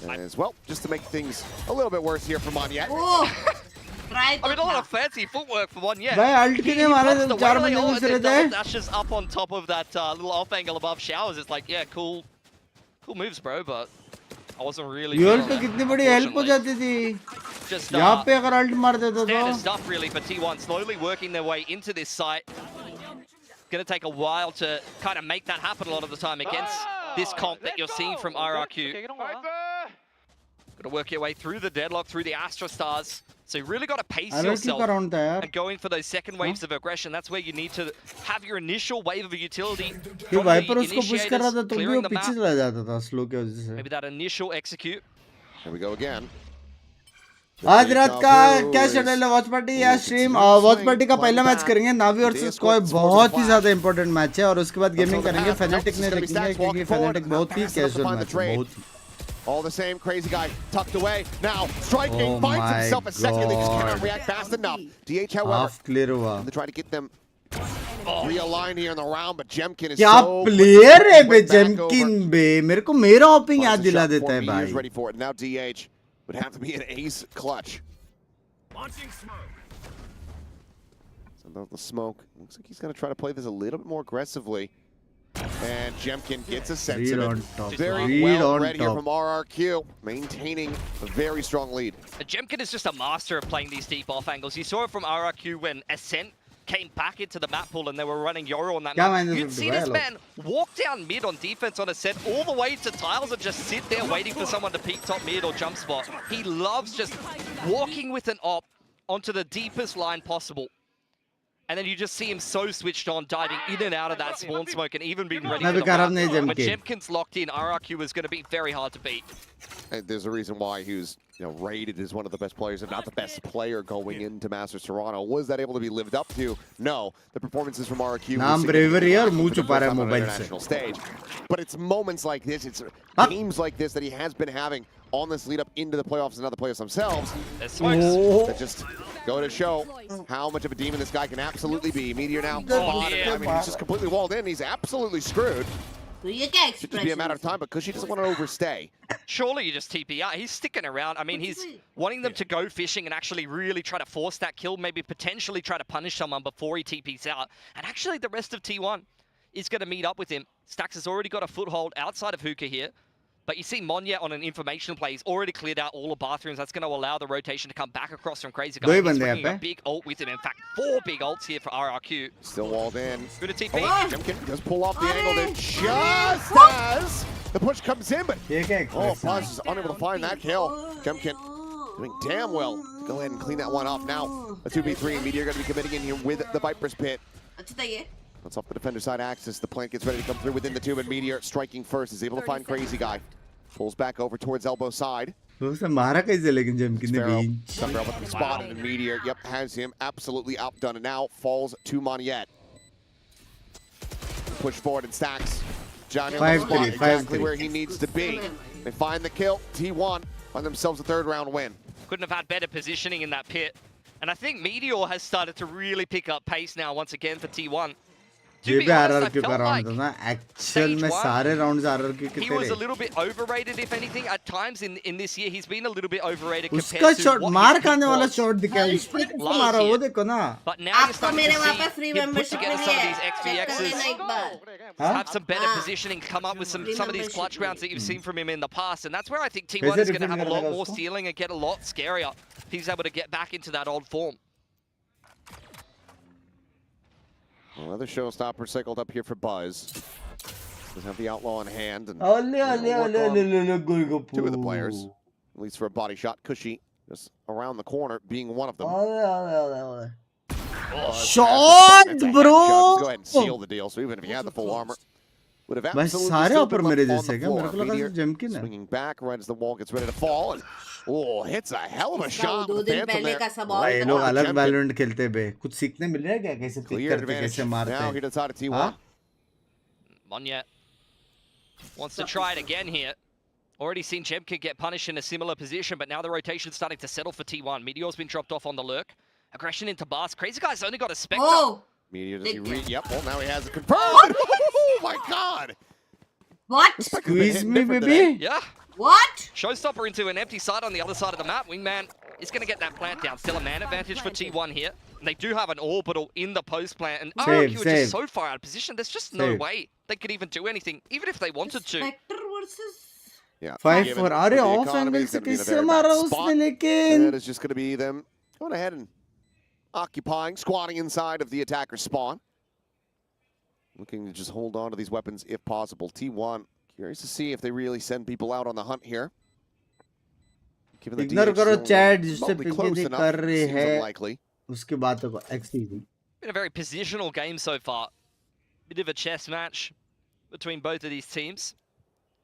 As well, just to make things a little bit worse here for Monyet. I mean, a lot of fancy footwork for one, yeah. भाई alt किसने मारा जब चार बंदे घुस रहे थे? Dashes up on top of that little off angle above showers. It's like, yeah, cool moves, bro, but I wasn't really. यूएल पे कितनी बड़ी हेल्प हो जाती थी. Just यहाँ पे अगर अल्ट मार देता standard तो. stuff really for T1, slowly working their way into this site. Going to take a while to kind of make that happen a lot of the time against this comp that you're seeing from RRQ. Got to work your way through the deadlock, through the Astra Stars. So you really got to pace yourself and go in for those second waves of aggression. That's where you need to have your initial wave of utility. कि wiper उसको push कर रहा था तो भी वो पीछे चला जाता था स्लो की वजह से. Maybe that initial execute. Here we go again. आज रात का क्या शेड्यूल है? वॉच पार्टी या स्ट्रीम? वॉच पार्टी का पहला मैच करेंगे नावी वर्सेस स्क्वाड, बहुत ही ज्यादा इंपॉर्टेंट मैच है, और उसके बाद गेमिंग करेंगे। फेनेटिक ने रखी है क्योंकि फेनेटिक बहुत ही कैजुअल मैच है, बहुत ही। All the same, crazy guy tucked away. Now striking, finds himself a second. They just cannot react fast enough. DH, however, half clear हुआ। to try to get them realigned here in the round, but Jemkin is क्या so player है बे जेमकिन बे, मेरे को मेरा whooping याद दिला देता है भाई। ready for it. Now DH would have to be an ace clutch. Launching smoke. So the smoke looks like he's going to try to play this a little bit more aggressively. And Jemkin gets a sense of it. Very well read here from RRQ, maintaining a very strong lead. Jemkin is just a master of playing these deep off angles. You saw it from RRQ when Ascent came back into the map pool and they were running Yoro on that map. You'd see this man walk down mid on defense on Ascent all the way to tiles and just sit there waiting for someone to peek top mid or jump spot. He loves just walking with an op onto the deepest line possible. And then you just see him so switched on, diving in and out of that spawn smoke and even being ready for the map. When Jemkin's locked in, RRQ is going to be very hard to beat. And there's a reason why he was, rated as one of the best players, if not the best player going into Masters Toronto. Was that able to be lived up to? No. The performances from RRQ नाम bravery और मुंह छुपा रहा है mobile से। Stage. But it's moments like this, it's games like this that he has been having on this lead up into the playoffs and now the playoffs themselves. That just go to show how much of a demon this guy can absolutely be. Meteor now. I mean, he's just completely walled in. He's absolutely screwed. Should just be a matter of time, but Cushy doesn't want to overstay. Surely you just TP out. He's sticking around. I mean, he's wanting them to go fishing and actually really try to force that kill, maybe potentially try to punish someone before he TPs out. And actually the rest of T1 is going to meet up with him. Stax has already got a foothold outside of Hookah here. But you see Monya on an information play. He's already cleared out all the bathrooms. That's going to allow the rotation to come back across from Crazy Guy. He's bringing a big ult with him. In fact, 4 big ults here for RRQ. Still walled in. Good at TP. Jemkin does pull off the angle then just as the push comes in, but Paz is unable to find that kill. Jemkin doing damn well. Go ahead and clean that one off. Now, a 2v3. Meteor going to be committing in here with the Viper's Pit. That's off the defender side axis. The plant gets ready to come through within the tube, and Meteor striking first is able to find Crazy Guy. Pulls back over towards elbow side. मारा कैसे लेकिन जेमकिन ने बीच spotted and Meteor, yep, has him absolutely outdone, and now falls to Moniette. Push forward and Stacks. Johnny on the spot, exactly where he needs to be. They find the kill. T1 find themselves a third round win. Couldn't have had better positioning in that pit. And I think Meteor has started to really pick up pace now once again for T1. ये भी RRQ का round था ना, actual में सारे rounds RRQ के थे। He was a little bit overrated, if anything, at times in this year. He's been a little bit overrated उसका compared to शॉट what मार खाने वाला शॉट दिखा है, उसने कैसे मारा वो देखो ना। But now you're starting to see him put together some of these XPXs, have some better positioning, come up with some of these clutch rounds that you've seen from him in the past, and that's where I think T1 is going to have a lot more ceiling and get a lot scarier if he's able to get back into that old form. Another showstopper cycled up here for Buzz. Does have the outlaw in hand, and two of the players, at least for a body shot. Cushy just around the corner, being one of them. Shot, bro! Go ahead and seal the deal. So even if he had the full armor, would have absolutely still been left on the floor. Meteor swinging back right as the wall gets ready to fall, and hits a hell of a shot with the Phantom there. ये लोग अलग Valorant खेलते बे, कुछ सीखने मिल रहा है क्या, कैसे पिक करते, कैसे मारते हैं? Now he decided T1. Monya wants to try it again here. Already seen Jemkin get punished in a similar position, but now the rotation's starting to settle for T1. Meteor's been dropped off on the lurk. Aggression into Bars. Crazy Guy's only got a Spectre. Oh! Meteor, does he read? Yep, well, now he has it confirmed. Oh my god! What? Squeeze me, baby. Yeah. What? Showstopper into an empty side on the other side of the map. Wingman is going to get that plant down. Still a man advantage for T1 here. And they do have an orbital in the post plant. And RRQ are just so far out of position. There's just no way they could even do anything, even if they wanted to. Spectre versus... Yeah. 5-4. अरे off angle से कैसे मारा उसने लेकिन? That is just going to be them going ahead and occupying, squatting inside of the attacker's spawn. Looking to just hold on to these weapons if possible. T1, curious to see if they really send people out on the hunt here. Ignore करो chat जिससे पिंकी कर रही है उसकी बातों को excuse Been a very positional game so far. Bit of a chess match between both of these teams.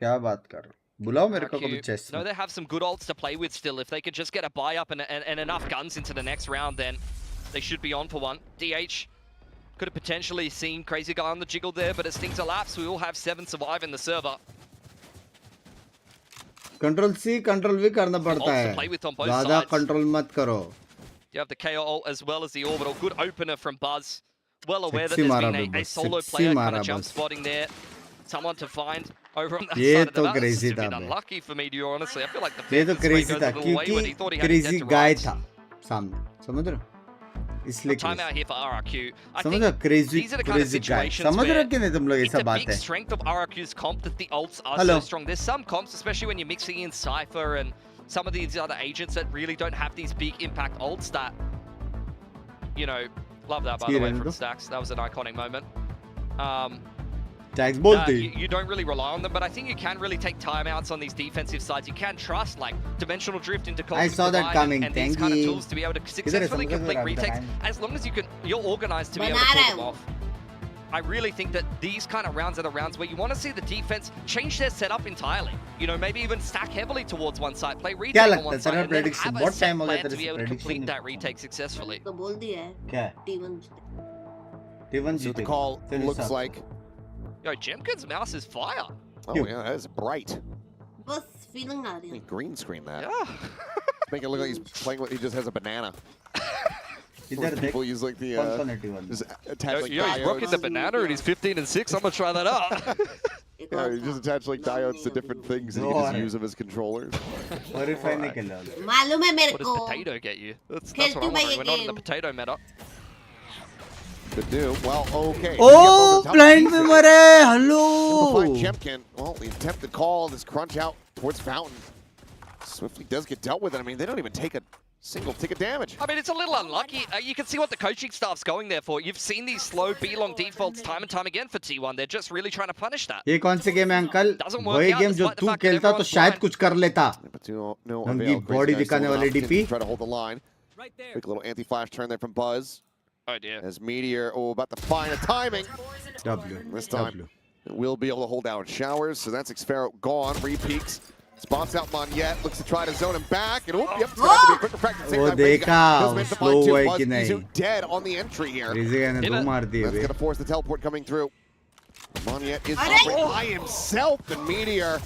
क्या बात कर बुलाओ मेरे को कभी chess No, में. they have some good ults to play with still. If they could just get a buy up and enough guns into the next round, then they should be on for one. DH could have potentially seen Crazy Guy on the jiggle there, but as things elapse, we all have 7 survive in the server. Control C, Control V करना पड़ता है. ज़्यादा control मत करो. You have the KO ult as well as the orbital. Good opener from Buzz. Well aware that Sexy there's मारा been a Buzz, solo sexy player kind मारा of jump Buzz. spotting there. Someone to find over on that ये side of the तो map. This crazy is a bit था बे. unlucky for Meteor, honestly. I feel like the ये तो fifth swing crazy goes था a little wayward. He thought क्योंकि he had his crazy dead to guy rights. था सामने. समझ रहे हो? इसलिए Timeout here for RRQ. I समझ think रहे हो? Crazy these are the kind of guy. situations समझ रहे where हो कि नहीं तुम लोग ये it's सब a बात big है. strength of RRQ's comp that the ults are Hello. so strong. There's some comps, especially when you're mixing in Cypher and some of these other agents that really don't have these big impact ults that, you know, love that by the way from Stacks. That was an iconic moment. Stacks बोलती. You don't really rely on them, but I think you can really take timeouts on these defensive sides. You can trust like dimensional drift into I saw that coming. and these Thank kind of you. tools to be able to successfully complete retakes. As long as you're organized to be able to pull them off. I really think that these kind of rounds are the rounds where you want to see the defense change their setup entirely. You know, maybe even stack heavily towards one side, play retake on one side, and then have a set plan to be able to complete that retake successfully. तो बोल दिया है. क्या? T1 T1 So the call looks like. Yo, Jemkin's mouse is fire. Oh yeah, that is bright. बस feeling आ रही है. Green screen that. Yeah. Make it look like he's playing with. He just has a banana. इधर देख. People use like the. Just attach like Yo, he's rocking the banana and he's 15 and 6. I'm gonna try that out. Yeah, you just attach like diodes to different things and you can just use them as controllers. Verify नहीं कर लो. मालूम है मेरे What को. does potato get you? That's खेलती what I'm हूँ मैं wondering. ये We're not in the game. potato meta. Could do. Well, okay. Oh, blind में मरे. Hello. Find Jemkin. Well, the attempted call, this crunch out towards Fountain. Swiftly does get dealt with it. I mean, they don't even take a single tick of damage. I mean, it's a little unlucky. You can see what the coaching staff's going there for. You've seen these slow B-long defaults time and time again for T1. They're just really trying to punish that. ये कौन सी game है uncle? वही game जो तू खेलता तो शायद कुछ कर लेता. नंगी बॉडी दिखाने वाले DP. Try to hold the line. Quick little anti-flash turn there from Buzz. Oh dear. As Meteor, about to find the timing. W. This time, it will be able to hold down Showers. So that's Xfero gone. Re-peeks. Spots out Monyet. Looks to try to zone him back. And yep, it's going to be a quick refract at the same time. देखा. Slow है कि नहीं. He's dead on the entry here. ने दो मार दिए. That's going to force the teleport coming through. Monyet is by himself. And Meteor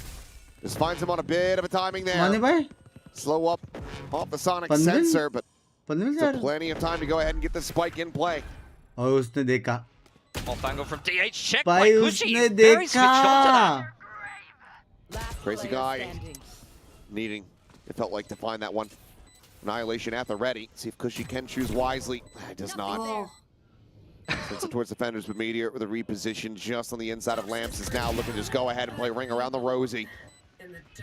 just finds him on a bit of a timing there. माने भाई? Slow up off the sonic sensor, but still plenty of time to go ahead and get the spike in play. और उसने देखा. Off angle from DH. Check भाई by Cushy. उसने Very switched on to that. Last Crazy player guy standing. needing, it felt like, to find that one. Annihilation at the ready. See if Cushy can choose wisely. It does not. Sends it towards defenders, but Meteor with a reposition just on the inside of Lamps is now looking to just go ahead and play ring around the Rosie.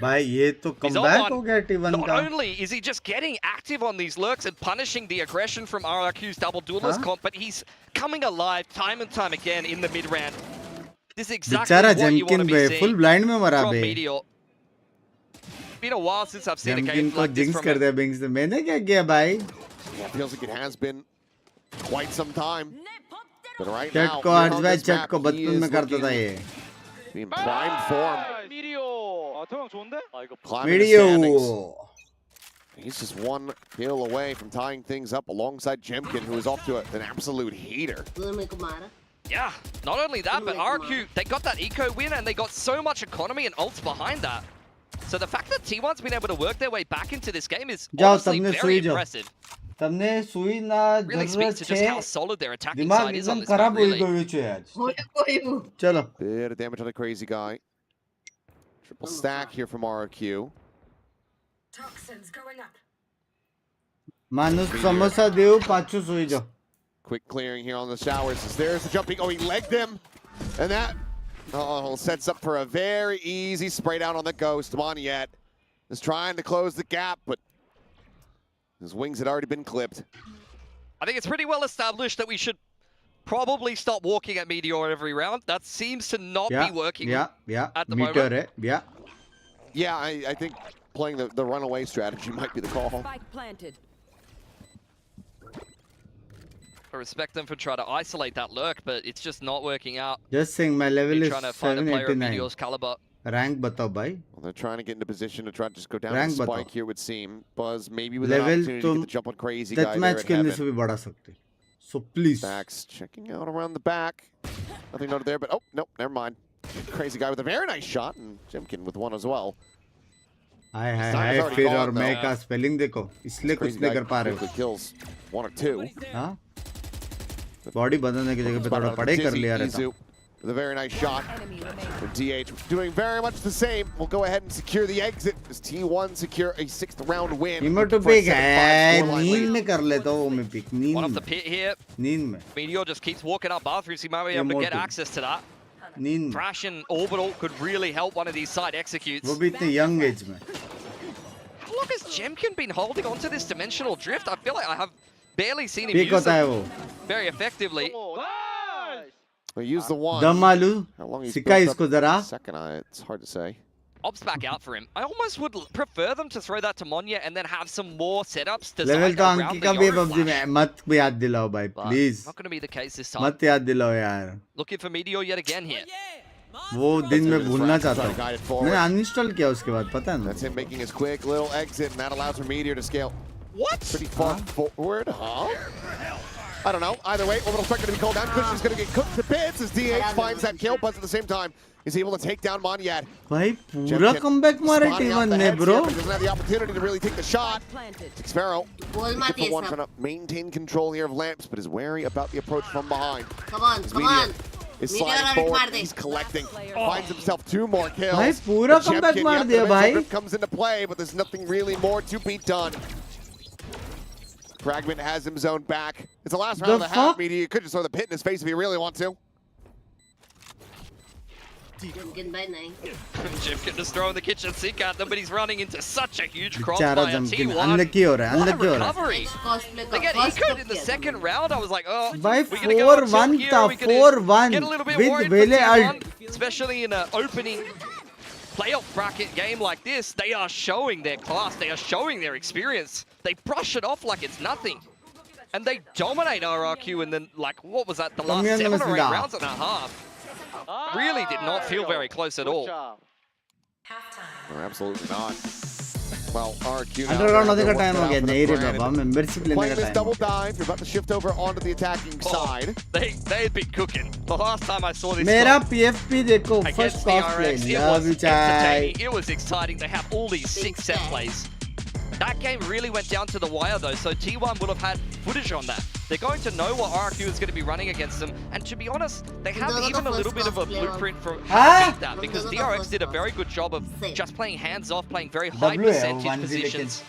भाई ये तो comeback हो गया T1 Not का. only is he just getting active on these lurks and punishing the aggression from RRQ's double duelist comp, but he's coming alive time and time again in the mid round. This is exactly बेचारा what you want to Jemkin be bay seeing full blind में मरा from bay. Meteor. Been a while since I've seen a Jemkin game को like this jinx from कर him. दिया Binks ने. मैंने क्या किया भाई? Yeah, feels like it has been quite some time. But right चट now, को here आज on भाई this चट map, को he बचपन is में करता था looking ये. in prime form. Climbing the Video. standings. He's just one kill away from tying things up alongside Jemkin, who is off to an absolute heater. Yeah, not only that, but RQ, they got that eco win and they got so much economy and ults behind that. So the fact that T1's been able to work their way back into this game is honestly very impressive. तमने सुई ना Really speaks to just how solid their attacking दिमाग side is on एकदम this map, खराब really. हुई है आज. चलो. Bit of damage on the Crazy guy. Triple stack here from RQ. Toxins going up. मानुस समोसा देव पाँचों सुई जो. Quick clearing here on the Showers. There's the jumping. Oh, he legged him. And that sets up for a very easy spray down on the Ghost. Monyet is trying to close the gap, but his wings had already been clipped. I think it's pretty well established that we should probably stop walking at Meteor every round. That seems to not be working at the moment. Yeah, I think playing the runaway strategy might be the call. Spike planted. I respect them for trying to isolate that lurk, but it's just not working out. Just saying, my level is trying to find a player of 789. Meteor's caliber. Rank बताओ भाई. Well, they're trying to get into position to try to just go down Rank the spike बताओ. here would seem. Buzz maybe with an Level opportunity to तुम get the jump on crazy guy there deathmatch at खेलने heaven. से भी बढ़ा सकते. So please. Bax checking out around the back. Nothing noted there, but oh, nope, never mind. Crazy guy with a very nice shot, and Jimkin with one as well. Hi hi Sign is hi already फिर gone, और though. मैं का spelling देखो इसलिए कुछ Crazy नहीं guy कर पा रहे हो. quickly kills one or two. हाँ बॉडी बदलने की जगह पे थोड़ा पढ़ाई कर लिया रहता. Izu with a very nice shot. For DH doing very much the same. We'll go ahead and secure the exit as T1 secure a 6th round win. इमो टू पिक है नींद में कर लेता हूँ मैं पिक नींद One off में. the pit here. नींद में. Meteor just keeps walking up bathrooms. He might be able to get Immortal. access to that. नींद में. Crash and Orbital could really help one of these side executes. वो भी इतने young age में. How long has Jemkin been holding onto this dimensional drift? I feel like I have barely seen him pick use होता है it वो. very effectively. We use the one. दम आलू. How long he's सिक्का built up इसको जरा. second eye, it's hard to say. Ops back out for him. I almost would prefer them to throw that to Monya and then have some more setups to level side तो around अंकी the का भी Yoru PUBG flash. में मत याद दिलाओ भाई But please. not going to be the case this time. मत याद दिलाओ यार. Looking for Meteor yet again here. वो दिन में भूलना चाहता हूँ. मैंने अनइंस्टॉल किया उसके बाद पता है ना. That's him making his quick little exit, and that allows for Meteor to scale. What? Pretty far forward, huh? I don't know. Either way, Orbital Strike going to be called down. Kush is going to get cooked to bits as DH finds that kill, but at the same time, he's able to take down Monyad. भाई पूरा comeback मारे T1 ने bro. But he doesn't have the opportunity to really take the shot. Sparrow, बोल मत ये one सब. trying to maintain control here of Lamps, but is wary about the approach from behind. Come on, come on. Is Meteor sliding वाला forward. मार दे. He's collecting. Finds himself 2 more kills. भाई पूरा Jemkin, comeback मार yeah, दिया the भाई. grip comes into play, but there's nothing really more to be done. Fragment has him zoned back. It's the last round of the half, Media. You could just throw the pit in his face if you really want to. Jimkin by 9. Jemkin just throwing the kitchen sink at them, but he's running into such a huge cross बेचारा by a जमकिन T1. Unlucky हो रहा है. What a unlucky हो रहा है. recovery! Cosplay They का get first ecoed up in the किया second round. I was like, oh, भाई we're gonna go on 4-1 tilt था. here. We're gonna 4-1 get a little bit with worried for Vele T1, ult. especially in an opening playoff bracket game like this. They are showing their class. They are showing their experience. They brush it off like it's nothing. And they dominate RRQ and then, like, what was that, the last 7 or 8 rounds and a half? Really did not feel very close at all. No, absolutely not. Well, RRQ Underground होने का time हो गया. नहीं रे बाबा membership लेने playing का this time. double dive, you're about to shift over onto the attacking side. They had been cooking. The last time I saw this मेरा PFP देखो against first the cosplay. RX, it Love you was chai. entertaining. It was exciting. They have all these 6 set plays. That game really went down to the wire though, so T1 would have had footage on that. They're going to know what RRQ is going to be running against them, and to be honest, they have even a little bit of a blueprint for how to beat that, because DRX did a very good job of just playing hands-off, playing very high percentage positions,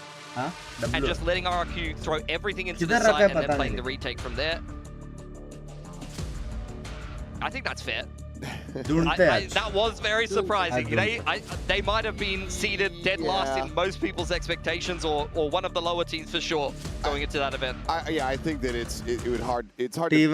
and just letting RRQ throw everything into the side and then playing the retake from there. I think that's fair. That was very surprising. They might have been seeded dead last in most people's expectations, or one of the lower teams for sure going into that event. Yeah, I think that it's hard T1 to contend with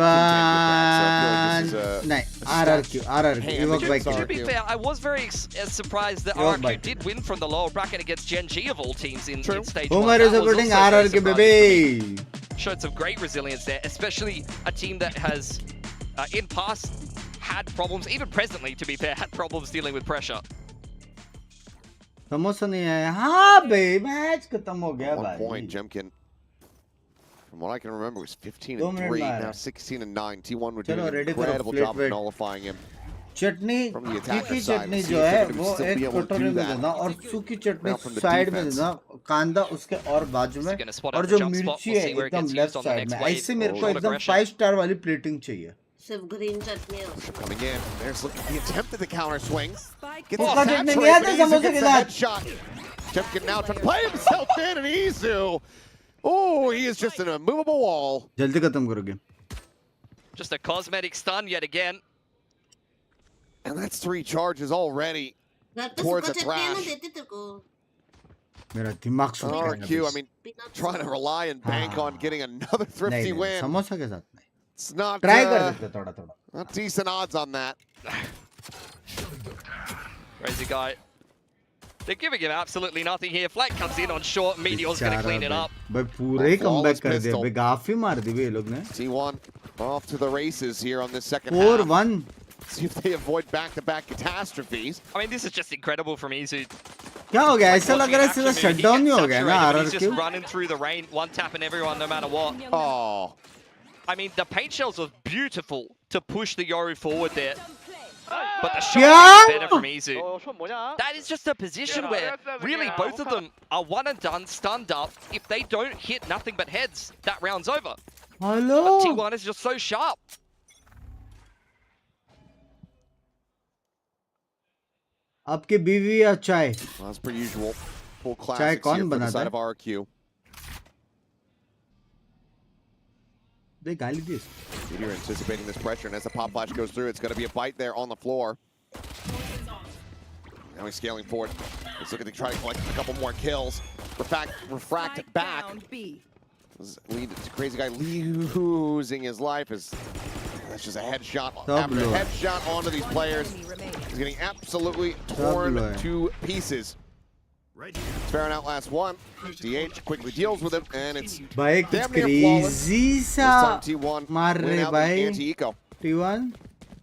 that. So I feel like this is RRQ. To be fair, I was very surprised that RRQ did win from the lower bracket against Gen G of all teams in stage 1. Umar is supporting RRQ, baby. Showed some great resilience there, especially a team that has in past had problems, even presently to be fair, had problems dealing with pressure. Samosa नहीं आया. हाँ भाई match खत्म हो गया One भाई. point, Jemkin. From what I can remember, was 15-3, now 16-9. T1 would do an incredible job of nullifying him. चटनी तीखी चटनी जो है वो एक कटोरे में देना और सूखी चटनी साइड में देना, कांदा उसके और बाजू में, और जो मिर्ची है एकदम लेफ्ट साइड में. ऐसे मेरे को एकदम 5 स्टार वाली प्लेटिंग चाहिए. सिर्फ ग्रीन चटनी है. Coming in, there's looking the attempt at the counter swing. Gets उसका the चटनी नहीं आता समोसे के साथ. headshot. Jemkin now trying to play himself in, and Izu. Oh, he is just an immovable wall. जल्दी खत्म करोगे. Just a cosmetic stun yet again. And that's 3 charges already towards the trash. मेरा दिमाग सूख रहा है. RRQ, I mean, trying to rely and bank on getting another thrifty win. Samosa के साथ नहीं. It's not Try कर सकते थोड़ा थोड़ा. not decent odds on that. Crazy guy. They're giving him absolutely nothing here. Flank comes in on short. Meteor's going to clean it up. भाई पूरे comeback कर दिया. भाई काफी मार दी भाई ये लोग ने. T1 off to the races here on this second 4-1. See if they avoid back-to-back catastrophes. I mean, this is just incredible from Izu. क्या हो गया? ऐसा लग रहा है सीधा शटडाउन ही हो गया ना He's just running through the rain, one tapping everyone no matter what. Oh. I mean, the paint shells was beautiful to push the Yoru forward there. But the shot is better from Izu. That is just a position where really both of them are one and done, stunned up. If they don't hit nothing but heads, that round's over. Hello. But T1 is just so sharp. आपके बीवी या चाय? Well, as per usual, full classics here for the side of RQ. They गाली दी. You're anticipating this pressure, and as the pop flash goes through, it's going to be a bite there on the floor. Now he's scaling forward. Let's look at the try to collect a couple more kills. Refract back. Lead to Crazy Guy losing his life as that's just a headshot after headshot onto these players. He's getting absolutely torn to pieces. Farron outlast one. DH quickly deals with him, and it's damn near flawless. This time T1 win out with anti-eco. T1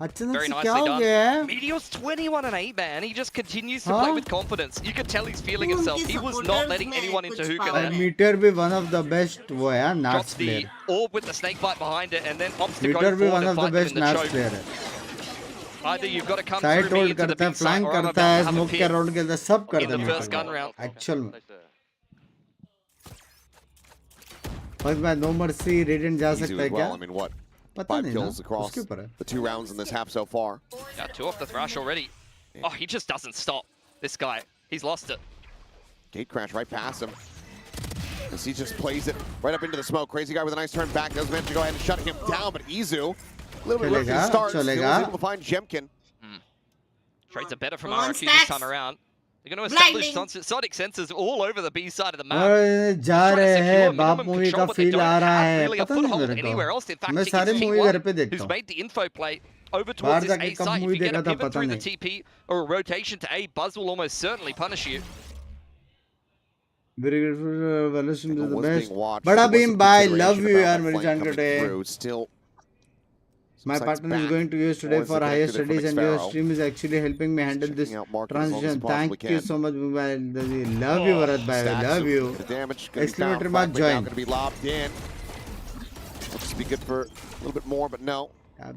very nicely done. Meteor's 21-8, man. He just continues to play with confidence. You could tell he's feeling himself. He was not letting anyone into hookah there. Meteor भी one of the best वो है Nats drops the player. orb with the snake bite behind it, and then opts to go Meteor भी forward one and of the fight them best in the Nats choke. player है. Either you've got to come Side through me hold into the करता है, big side, flank or I'm करता about है, to have a smoke के pick round खेलता है, सब in करता the है first gun round. Actual में. First by No Mercy Radiant जा सकता है क्या? I mean, what? पता 5 नहीं kills ना, across उसके ऊपर है. the 2 rounds in this half so far. Yeah, 2 off the thrash already. Oh, he just doesn't stop. This guy, he's lost it. Gate crash right past him. As he just plays it right up into the smoke. Crazy Guy with a nice turn back. Does manage to go ahead and shut him down, but Izu, a little bit rough to start. Still was able to find Jemkin. Trades are better from RQ this time around. They're going to establish sonic sensors all over the B side of the map. जा रहे हैं बाप movie का feel आ रहा है पता नहीं मेरे को मैं सारे मूवी घर पे देखता हूँ who's made the info play over towards this A site. If you get a pivot through the TP or a rotation to A, Buzz will almost certainly punish you. Very good for Valorant is the best. Bada Beam, bye. Love you, yaar, मेरी जान कटे. Still, my partner is going to US today for higher studies, and your stream is actually helping me handle this transition. Thank you so much, Mumbai. Love you, Bharat bhai. Love you. Exclamatory mark join. Going to be lobbed in. Looks to be good for a little bit more, but no.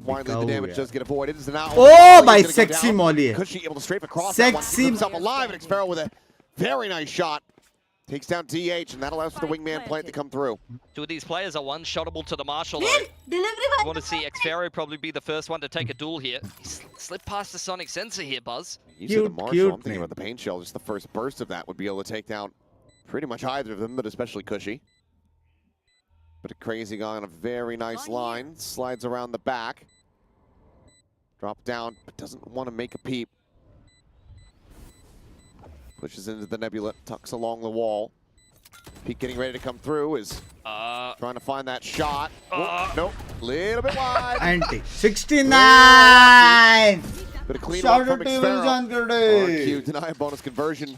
Finally, the damage does get avoided. Oh, by sexy Molly. Cushy able to strafe across sexy. Himself alive, and Xpharaoh with a very nice shot. Takes down DH, and that allows for the wingman plant to come through. 2 of these players are one-shottable to the Marshall. You want to see Xpharaoh probably be the first one to take a duel here. He slipped past the sonic sensor here, Buzz. You said the Marshall, I'm thinking about the paint shell. Just the first burst of that would be able to take down pretty much either of them, but especially Cushy. But a Crazy Guy on a very nice line. Slides around the back. Drop down, but doesn't want to make a peep. Pushes into the nebula, tucks along the wall. Peak getting ready to come through is trying to find that shot. Nope, little bit wide. Anti 69. But a clean Shout one out from to Xpharaoh. RQ Deny a bonus conversion.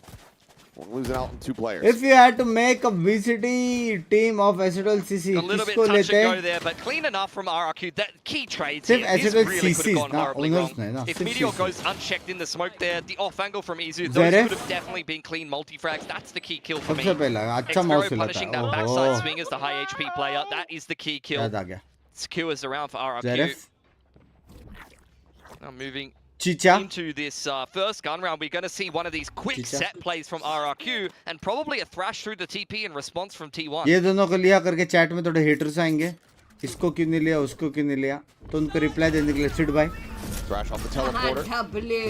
Losing out on 2 players. If you had to make a VCT team of Acetal CC, A little bit touch and go there, but clean enough from RQ. That key trades here, this really could have gone horribly wrong. If Meteor goes unchecked in the smoke there, the off angle from Izu, those could have definitely been clean multi-frags. That's the key kill for me. Xpharaoh punishing that backside swing as the high HP player. That is the key kill. Secures around for RQ. Now moving into this first gun round, we're going to see one of these quick set plays from RRQ and probably a thrash through the TP in response from T1. ये दोनों को लिया करके chat में थोड़े haters आएंगे. इसको क्यों नहीं लिया, उसको क्यों नहीं लिया, तो उनको रिप्लाई देने के लिए सिड भाई. Thrash off the teleporter.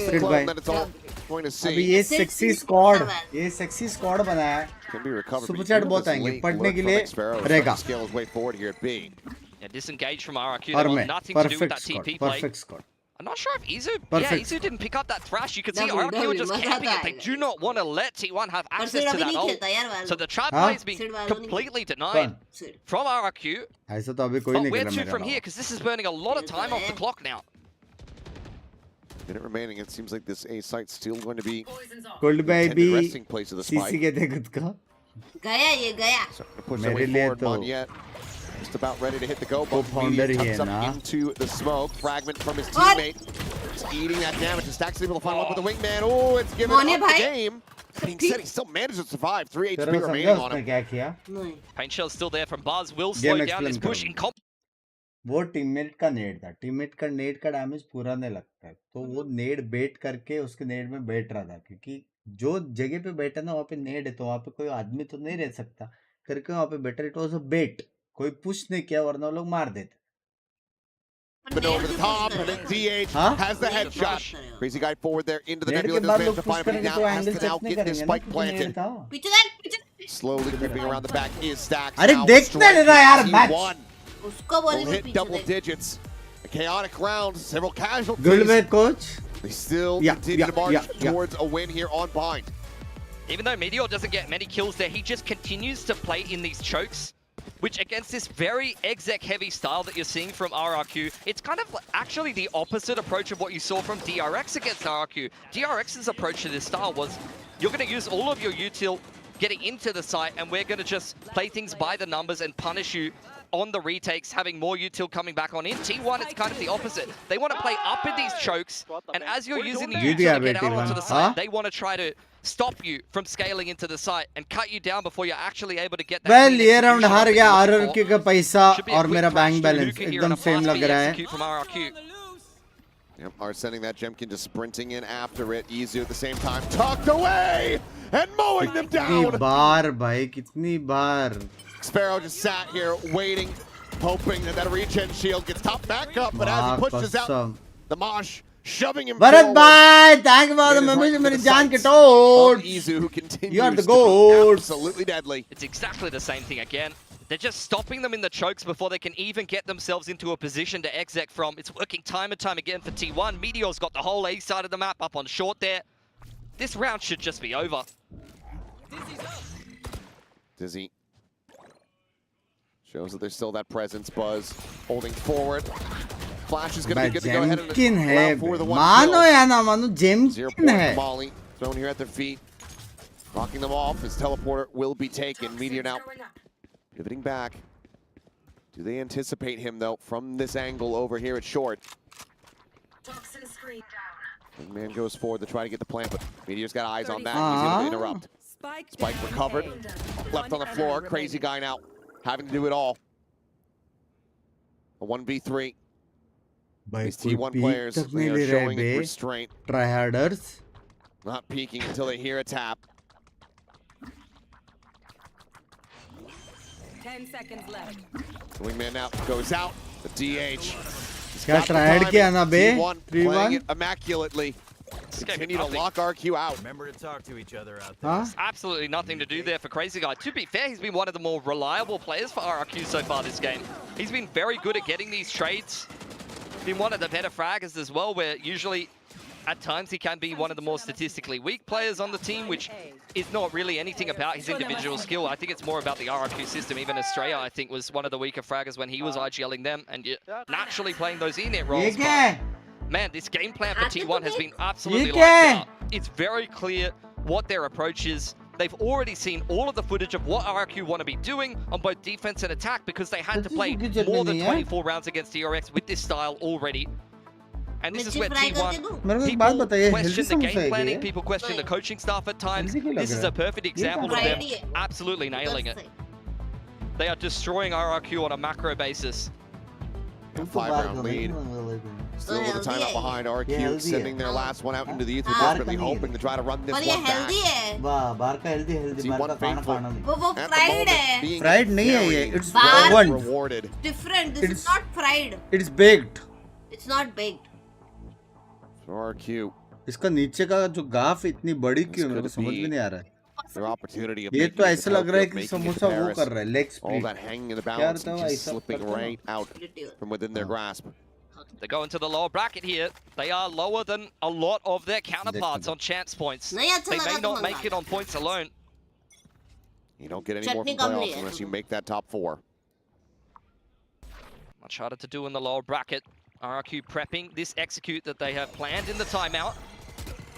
Sid भाई. अभी ये सेक्सी स्क्वाड बनाया है. सुपर चैट बहुत आएंगे पढ़ने के लिए रहेगा. Yeah, disengaged from RRQ. There was nothing to do with that TP play. Perfect squad. I'm not sure if Izu didn't pick up that thrash. You can see RQ are just camping it. They do not want to let T1 have access to that ult. So the trap play is being completely denied from RQ. But where to from here? Because this is burning a lot of time off the clock now. Minute remaining. It seems like this A site's still going to be Cold baby. resting place of the spike. CC के दे खुद का. Starting to push their way forward. Monyet just about ready to hit the go button. Tucks up into the smoke. Fragment from his teammate. He's eating that damage. The Stack's able to follow up with the wingman. Oh, it's given up the game. Being said, he still managed to survive. 3 HP remaining on him. Pain Shell's still there from Buzz. Will slow down this push in comp. वो teammate का नेड था, teammate का नेड का damage पूरा नहीं लगता है, तो वो नेड बेट करके उसके नेड में बैठ रहा था, क्योंकि जो जगह पे बैठा ना वहाँ पे नेड है, तो वहाँ पे कोई आदमी तो नहीं रह सकता करके वहाँ पे बेटर, इट वाज अ बेट, कोई पुश नहीं किया वरना वो लोग मार देते. But over the top, and then DH has the headshot. Crazy guy forward there into the nebula. Doesn't to find, but he now has to now get this spike planted. Slowly creeping around the back is Stacks. अरे देखते रहना यार match. Will hit double digits. A chaotic round, several casualties. Good way, coach. They still continue to march towards a win here on Bind. Even though Meteor doesn't get many kills there, he just continues to play in these chokes, which against this very exec-heavy style that you're seeing from RRQ, it's kind of actually the opposite approach of what you saw from DRX against RRQ. DRX's approach to this style was, you're going to use all of your util getting into the site, and we're going to just play things by the numbers and punish you on the retakes, having more util coming back on in. T1, it's kind of the opposite. They want to play up in these chokes, and as you're using the util to get out onto the site, they want to try to stop you from scaling into the site and cut you down before you're actually able to get that. Well, ये round हार गया RRQ का पैसा और मेरा bank balance एकदम same लग रहा है. Yep, are sending that Jemkin just sprinting in after it. Izu at the same time, tucked away and mowing them down. कितनी बार भाई, कितनी बार. Sparrow just sat here waiting, hoping that regen shield gets top back up, but as he pushes out the Mosh, shoving him Bharat bhai, thank you for the memories of my Jan ke toad. Izu, who continues you are the to goat. be absolutely deadly. It's exactly the same thing again. They're just stopping them in the chokes before they can even get themselves into a position to exec from. It's working time and time again for T1. Meteor's got the whole A side of the map up on short there. This round should just be over. Dizzy shows that there's still that presence. Buzz holding forward. Flash is going to be good to go ahead and allow for the one kill. Jemkin hai. Molly thrown here at their feet. Knocking them off. His teleporter will be taken. Meteor now pivoting back. Do they anticipate him, though, from this angle over here at short? Man goes forward to try to get the plant, but Meteor's got eyes on that. He's able to interrupt. Spike recovered. Left on the floor. Crazy guy now having to do it all. A 1v3. These T1 players, they are showing restraint. Tryharders. Not peeking until they hear a tap. 10 seconds left. The wingman now goes out. The DH. क्या tryhard किया ना बे? 3-1 it immaculately. Continue to lock RQ out. Remember to talk to each other out there. There's absolutely nothing to do there for Crazy Guy. To be fair, he's been one of the more reliable players for RRQ so far this game. He's been very good at getting these trades. Been one of the better fraggers as well, where usually at times he can be one of the more statistically weak players on the team, which is not really anything about his individual skill. I think it's more about the RRQ system. Even Estrella, I think, was one of the weaker fraggers when he was IGLing them, and naturally playing those E-net roles. But, man, this game plan for T1 has been absolutely lights out. It's very clear what their approach is. They've already seen all of the footage of what RRQ want to be doing on both defense and attack, because they had to play more than 24 rounds against DRX with this style already. And this is where T1, people question the game planning, people question the coaching staff at times. This is a perfect example of them absolutely nailing it. They are destroying RRQ on a macro basis. A 5-round lead. Still with a timeout behind RQ, sending their last one out into the ether, desperately hoping to try to run this one back. T1 faithful. Fried नहीं है ये. It's rewarded. Different. This is not fried. It's baked. It's not baked. RQ. इसका नीचे का जो गाफ इतनी बड़ी क्यों मेरे को समझ में नहीं आ रहा है. ये तो ऐसा लग रहा है कि समोसा वो कर रहा है, leg split. All that hanging in the balance and just slipping right out from within their grasp. They go into the lower bracket here. They are lower than a lot of their counterparts on chance points. They may not make it on points alone. You don't get any more from playoffs unless you make that top 4. Much harder to do in the lower bracket. RRQ prepping this execute that they have planned in the timeout.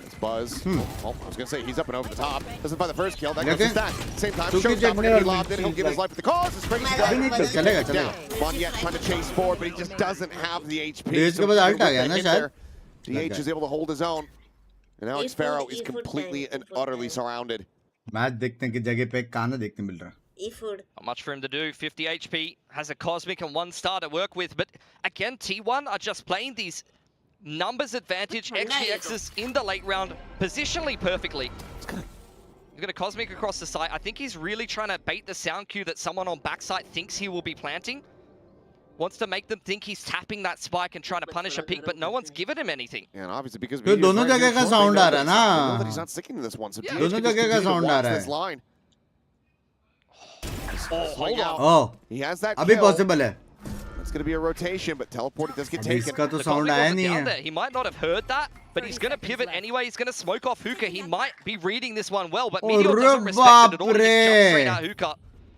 It's Buzz. Oh, I was going to say, he's up and over the top. Doesn't find the first kill. That goes to Stack. Same time, Showstopper, he lobbed in. He'll give his life for the cause. It's crazy guy. Bon Yet trying to chase forward, but he just doesn't have the HP. इसके बाद alt आ गया ना शायद. DH is able to hold his own. And now Xpharaoh is completely and utterly surrounded. Match देखने की जगह पे काना देखने मिल रहा. Not much for him to do. 50 HP, has a Cosmic and 1 star to work with. But again, T1 are just playing these numbers advantage, XGXs in the late round, positionally perfectly. He's got a Cosmic across the site. I think he's really trying to bait the sound cue that someone on backside thinks he will be planting. Wants to make them think he's tapping that spike and trying to punish a peek, but no one's given him anything. And obviously because दोनों जगह का sound आ रहा है ना. I know that he's not sticking to this one, so Yeah. दोनों जगह का sound आ रहा है. Hold on. Oh, He has that अभी kill. possible है. It's going to be a rotation, but teleport does get अभी taken. इसका तो The sound Cosmic आया wasn't नहीं down है. there. He might not have heard that, but he's going to pivot anyway. He's going to smoke off Hookah. He might be reading this one well, but Meteor doesn't respect it at all. He just jumps straight out Hookah.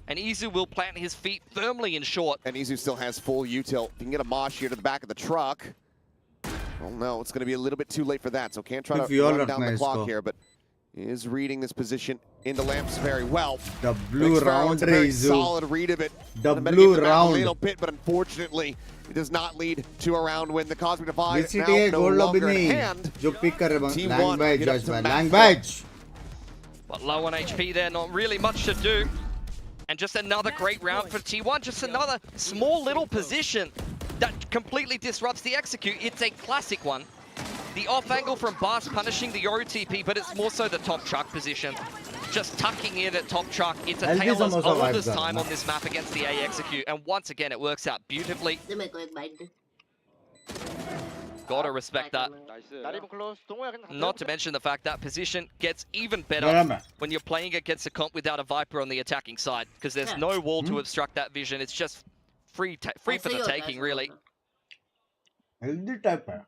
And Izu will plant his feet firmly in short. And Izu still has full util. You can get a mosh here to the back of the truck. Oh no, it's going to be a little bit too late for that, so can't try to run down the clock here, but is reading this position into lamps very well. The blue round, very solid read of it. The blue round. A little bit, but unfortunately, it does not lead to a round win. The Cosmic Divide is now VCTA no gold lobby longer in नहीं. hand. जो pick कर रहे हैं. T1 Language, get up judge to man. match Language. But low on HP there, not really much to do. And just another great round for T1. Just another small little position that completely disrupts the execute. It's a classic one. The off angle from Bas punishing the Yoru TP, but it's more so the top truck position. Just tucking in at top truck. It's a Taylor's oldest time on this map against the A execute. And once again, it works out beautifully. Gotta respect that. Not to mention the fact that position gets even better when you're playing against a comp without a Viper on the attacking side, because there's no wall to obstruct that vision. It's just free for the taking, really. Healthy type है.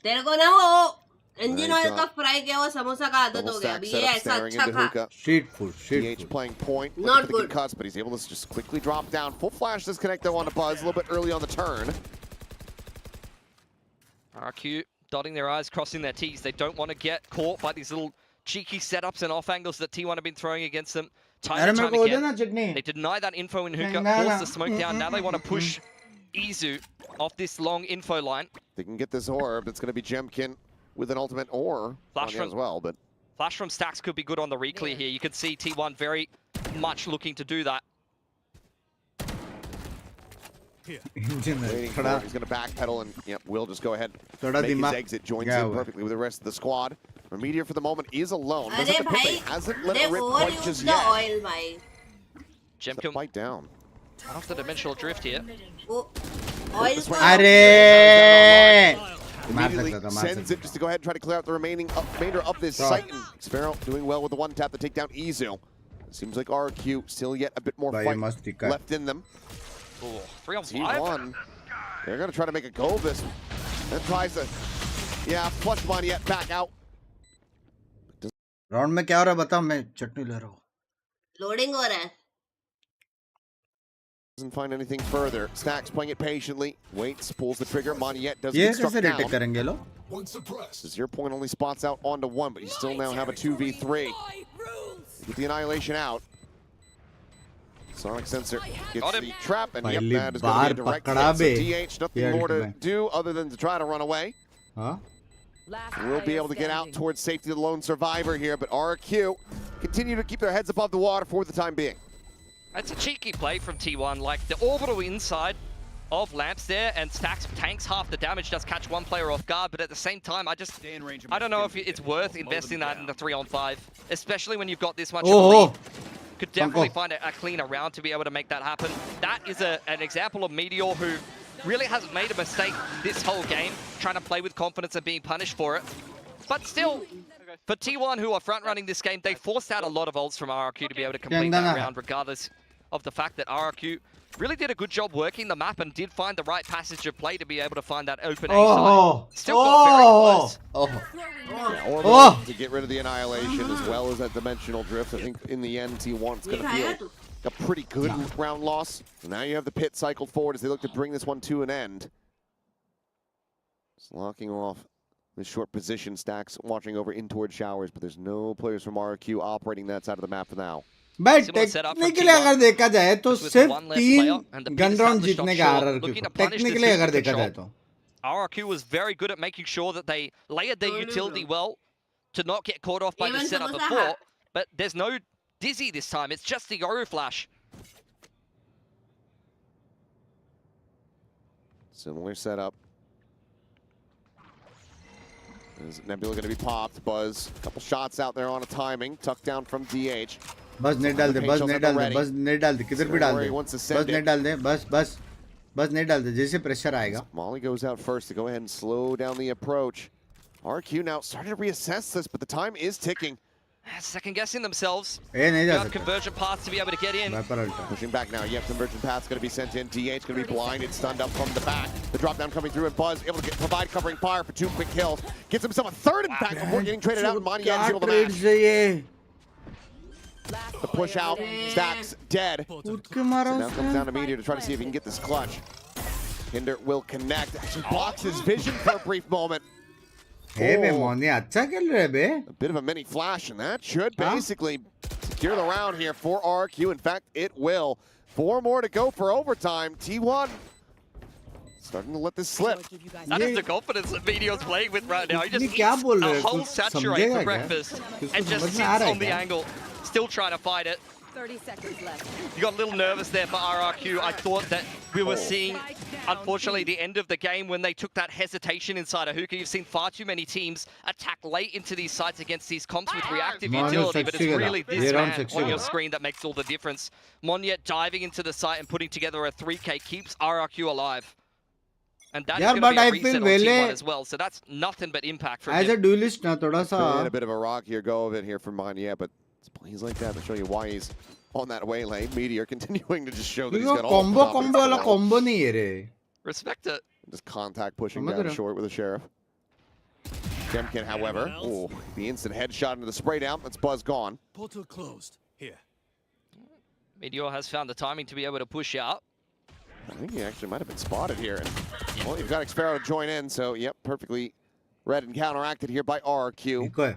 तेरे को ना वो engine oil का fry किया हुआ समोसा का आदत हो गया. अभी ये ऐसा अच्छा खा. Street food. DH playing point. Not good. Cuts, but he's able to just quickly drop down. Full flash disconnect though on the Buzz a little bit early on the turn. RQ dotting their I's, crossing their T's. They don't want to get caught by these little cheeky setups and off angles that T1 have been throwing against them. Time and time again. They deny that info in Hookah, force the smoke down. Now they want to push Izu off this long info line. They can get this orb. It's going to be Jemkin with an ultimate ore Flash from, as well, but Flash from Stacks could be good on the reclear here. You can see T1 very much looking to do that. Waiting for it. He's going to backpedal and yep, will just go ahead make his exit. Joins in perfectly with the rest of the squad. Meteor for the moment is alone. Hasn't let it rip quite just yet. Jemkin bite down. Off the dimensional drift here. Immediately sends it just to go ahead and try to clear out the remainder of this site. And Xpharaoh doing well with the one tap to take down Izu. Seems like RQ still yet a bit more fight left in them. Ooh, 3 on 5. T1. They're going to try to make a go of this. And tries to, flush money yet back out. Round में क्या हो रहा है बता मैं चटनी ले रहा हूँ. Loading हो रहा है. Doesn't find anything further. Stacks playing it patiently. Waits, pulls the trigger. Moniette does get struck down. Zero point only spots out onto one, but you still now have a 2v3. Get the annihilation out. Sonic Sensor gets the trap, and yep, that is going to be a direct hit. So DH, nothing more to do other than to try to run away. We'll be able to get out towards safety of the lone survivor here, but RQ continue to keep their heads above the water for the time being. That's a cheeky play from T1, like the orbital inside of Lamps there, and Stacks tanks half the damage, does catch one player off guard, but at the same time, I don't know if it's worth investing that in the 3-on-5, especially when you've got this much of a lead. Could definitely find a cleaner round to be able to make that happen. That is an example of Meteor who really hasn't made a mistake this whole game, trying to play with confidence and being punished for it. But still, for T1 who are front-running this game, they forced out a lot of ults from RRQ to be able to complete that round, regardless of the fact that RRQ really did a good job working the map and did find the right passage of play to be able to find that open A side. Still got very close. To get rid of the annihilation as well as that dimensional drift. I think in the end, T1's going to feel a pretty good round loss. So now you have the pit cycled forward as they look to bring this one to an end. Just locking off this short position. Stacks watching over in towards showers, but there's no players from RQ operating that side of the map for now. भाई technically अगर देखा जाए तो सिर्फ 3 gun round जीतने का RRQ technically अगर देखा जाए तो RRQ was very good at making sure that they layered their utility well to not get caught off by the setup before. But there's no Dizzy this time. It's just the Yoru Flash. Similar setup. Is Nebula going to be popped? Buzz, a couple shots out there on a timing. Tucked down from DH. बस net डाल दे, बस net डाल दे, बस net डाल दे, किधर भी डाल दे, बस नेट डाल दे, बस नेट डाल दे, जैसे प्रेशर आएगा. Molly goes out first to go ahead and slow down the approach. RQ now starting to reassess this, but the time is ticking. Second guessing themselves. नहीं You जा have सकता. conversion paths to be able to get in. Pushing back now. Yep, conversion path's going to be sent in. DH going to be blinded, stunned up from the back. The drop down coming through, and Buzz able to provide covering fire for 2 quick kills. Gets himself a third, in fact, before getting traded out. And Mania able to match. The push out, Stacks dead. So now comes down to Meteor to try to see if he can get this clutch. Hinder will connect. Actually blocks his vision for a brief moment. Hey, Moni, अच्छा खेल रहे बे. A bit of a mini flash, and that should basically secure the round here for RQ. In fact, it will. 4 more to go for overtime. T1 starting to let this slip. That is the confidence that Meteor's playing with right now. He just eats a whole saturate for breakfast and just sits on the angle, still trying to fight it. 30 seconds left. You got a little nervous there for RRQ. I thought that we were seeing, unfortunately, the end of the game when they took that hesitation inside a hookah. You've seen far too many teams attack late into these sites against these comps with reactive utility, but it's really this man on your screen that makes all the difference. Monyet diving into the site and putting together a 3K keeps RRQ alive. And that is going to be a reset on T1 as well, so that's nothing but impact from him. As a duelist, na thoda sa. A bit of a rock here, go of it here for Monyet, but it's plays like that to show you why he's on that way lane. Meteor continuing to just show that he's got all the combo wala combo nahi hai re. Respect it. Just contact pushing down short with a Sheriff. Gemkin, however, the instant headshot into the spray down. That's Buzz gone. Portal closed. Here. Meteor has found the timing to be able to push out. I think he actually might have been spotted here. And, well, you've got Xpero to join in, so yep, perfectly read and counteracted here by RQ.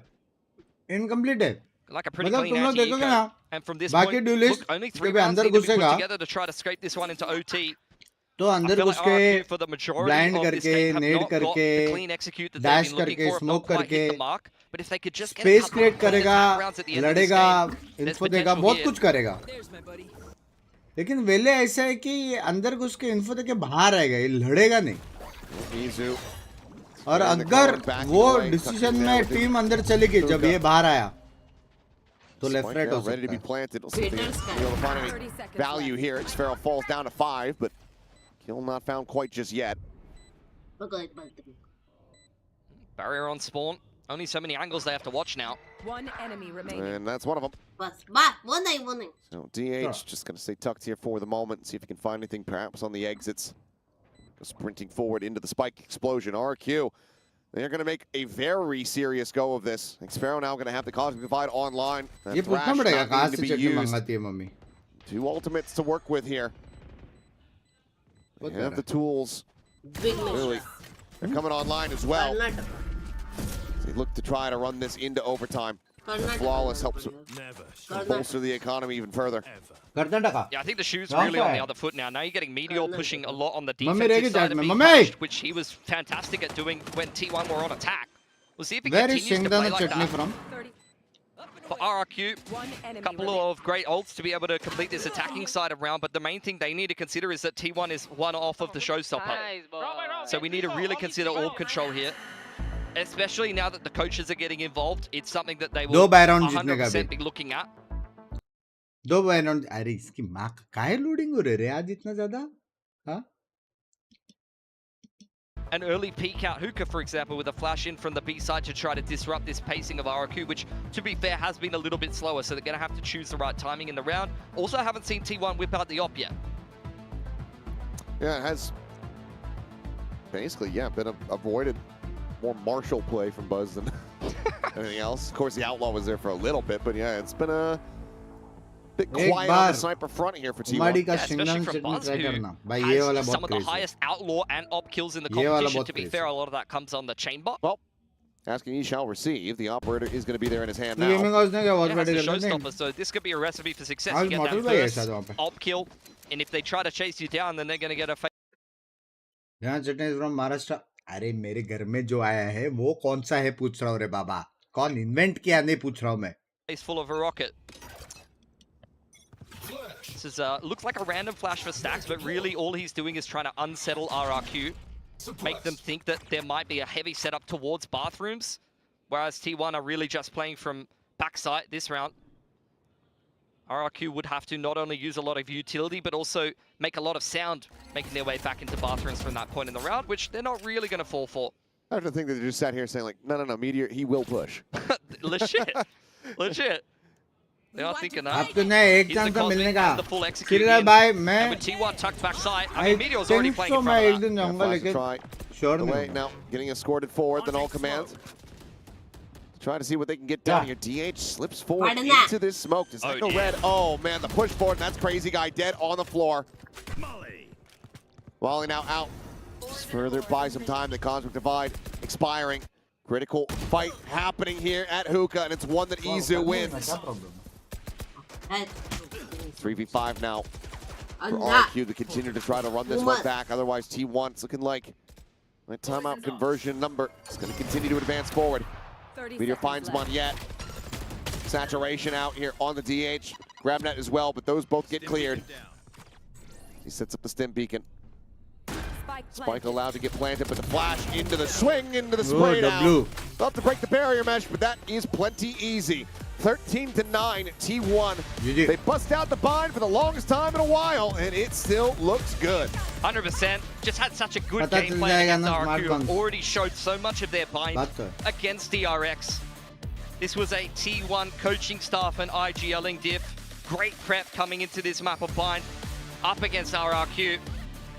Incomplete है. Like a pretty clean anti-eco. And from this point, look, only 3 rounds need to be put together to try to scrape this one into OT. तो अंदर घुस के blind करके नेड करके dash करके smoke करके space create करेगा लड़ेगा इन्फो देगा बहुत कुछ करेगा लेकिन वेले ऐसा है कि अंदर घुस के इन्फो देके बाहर आएगा ये लड़ेगा नहीं और अगर वो डिसीजन में टीम अंदर चली गई जब ये बाहर आया तो लेफ्ट राइट हो सकता है value here. Xpero falls down to 5 but kill not found quite just yet. Barrier on spawn. Only so many angles they have to watch now. One enemy remaining. And that's one of them. So DH just going to stay tucked here for the moment. See if he can find anything perhaps on the exits. Go sprinting forward into the spike explosion. RQ. They're going to make a very serious go of this. Xpero now going to have the Cosmic Divide online. That Thrash not needing to be used. 2 ultimates to work with here. They have the tools. Really. They're coming online as well. They look to try to run this into overtime. Flawless helps bolster the economy even further. Yeah, I think the shoe's really on the other foot now. Now you're getting Meteor pushing a lot on the defensive side of being punished, which he was fantastic at doing when T1 were on attack. We'll see if he continues to play like that. For RRQ, a couple of great ults to be able to complete this attacking side of round, but the main thing they need to consider is that T1 is one off of the showstopper. So we need to really consider orb control here. Especially now that the coaches are getting involved, it's something that they will 100% be looking at. 2 by round अरे इसकी मां काहे loading हो रही है आज इतना ज्यादा हां An early peek out hookah, for example, with a flash in from the B side to try to disrupt this pacing of RRQ, which, to be fair, has been a little bit slower, so they're going to have to choose the right timing in the round. Also, haven't seen T1 whip out the op yet. Yeah, it has basically, been avoided. More martial play from Buzz than anything else. Of course, the Outlaw was there for a little bit, but yeah, it's been a bit quiet on the sniper front here for T1. Yeah, especially from Buzz, who has some of the highest Outlaw and op kills in the competition. To be fair, a lot of that comes on the chamber. Well, asking he shall receive. The operator is going to be there in his hand now. Yeah, that's the showstopper, so this could be a recipe for success. You get that first op kill, and if they try to chase you down, then they're going to get a Yeah, Chitna is from Maharashtra. अरे मेरे घर में जो आया है वो कौन सा है पूछ रहा हूँ रे बाबा, कौन इन्वेंट किया नहीं पूछ रहा हूँ मैं. He's full of a rocket. This is looks like a random flash for Stacks, but really all he's doing is trying to unsettle RRQ, make them think that there might be a heavy setup towards bathrooms, whereas T1 are really just playing from backside this round. RRQ would have to not only use a lot of utility, but also make a lot of sound, making their way back into bathrooms from that point in the round, which they're not really going to fall for. I don't think that they just sat here saying like, no, Meteor, he will push. Legit. Legit. They are thinking that. अब तो नहीं एक He's the chance तो cosmic मिलने and का. the full execute Kiran in. भाई And मैं with T1 tucked backside, I mean, Meteor's already think playing so in मैं front एक of that. दिन जाऊंगा लेकिन Try sure the way नहीं. now, getting escorted forward, then all commands. Trying to see what they can get done here. DH slips forward into this smoke. Does that go red? Oh man, the push forward, and that's Crazy Guy dead on the floor. Wally now out. Just further buy some time. The Cosmic Divide expiring. Critical fight happening here at Hookah, and it's one that Izu wins. 3v5 now for RQ to continue to try to run this one back. Otherwise, T1, it's looking like that timeout conversion number is going to continue to advance forward. Meteor finds one yet. Saturation out here on the DH. Grabnet as well, but those both get cleared. He sets up the stim beacon. Spike allowed to get planted, but the flash into the swing, into the spray down. They'll have to break the barrier mesh, but that is plenty easy. 13-9 T1. GG. They bust out the bind for the longest time in a while, and it still looks good. 100%. Just had such a good पता game चल plan जाएगा against ना RRQ. smartphones. Already showed so much of their bind बात कर. against DRX. This was a T1 coaching staff and IGLing diff. Great prep coming into this map of bind up against RRQ.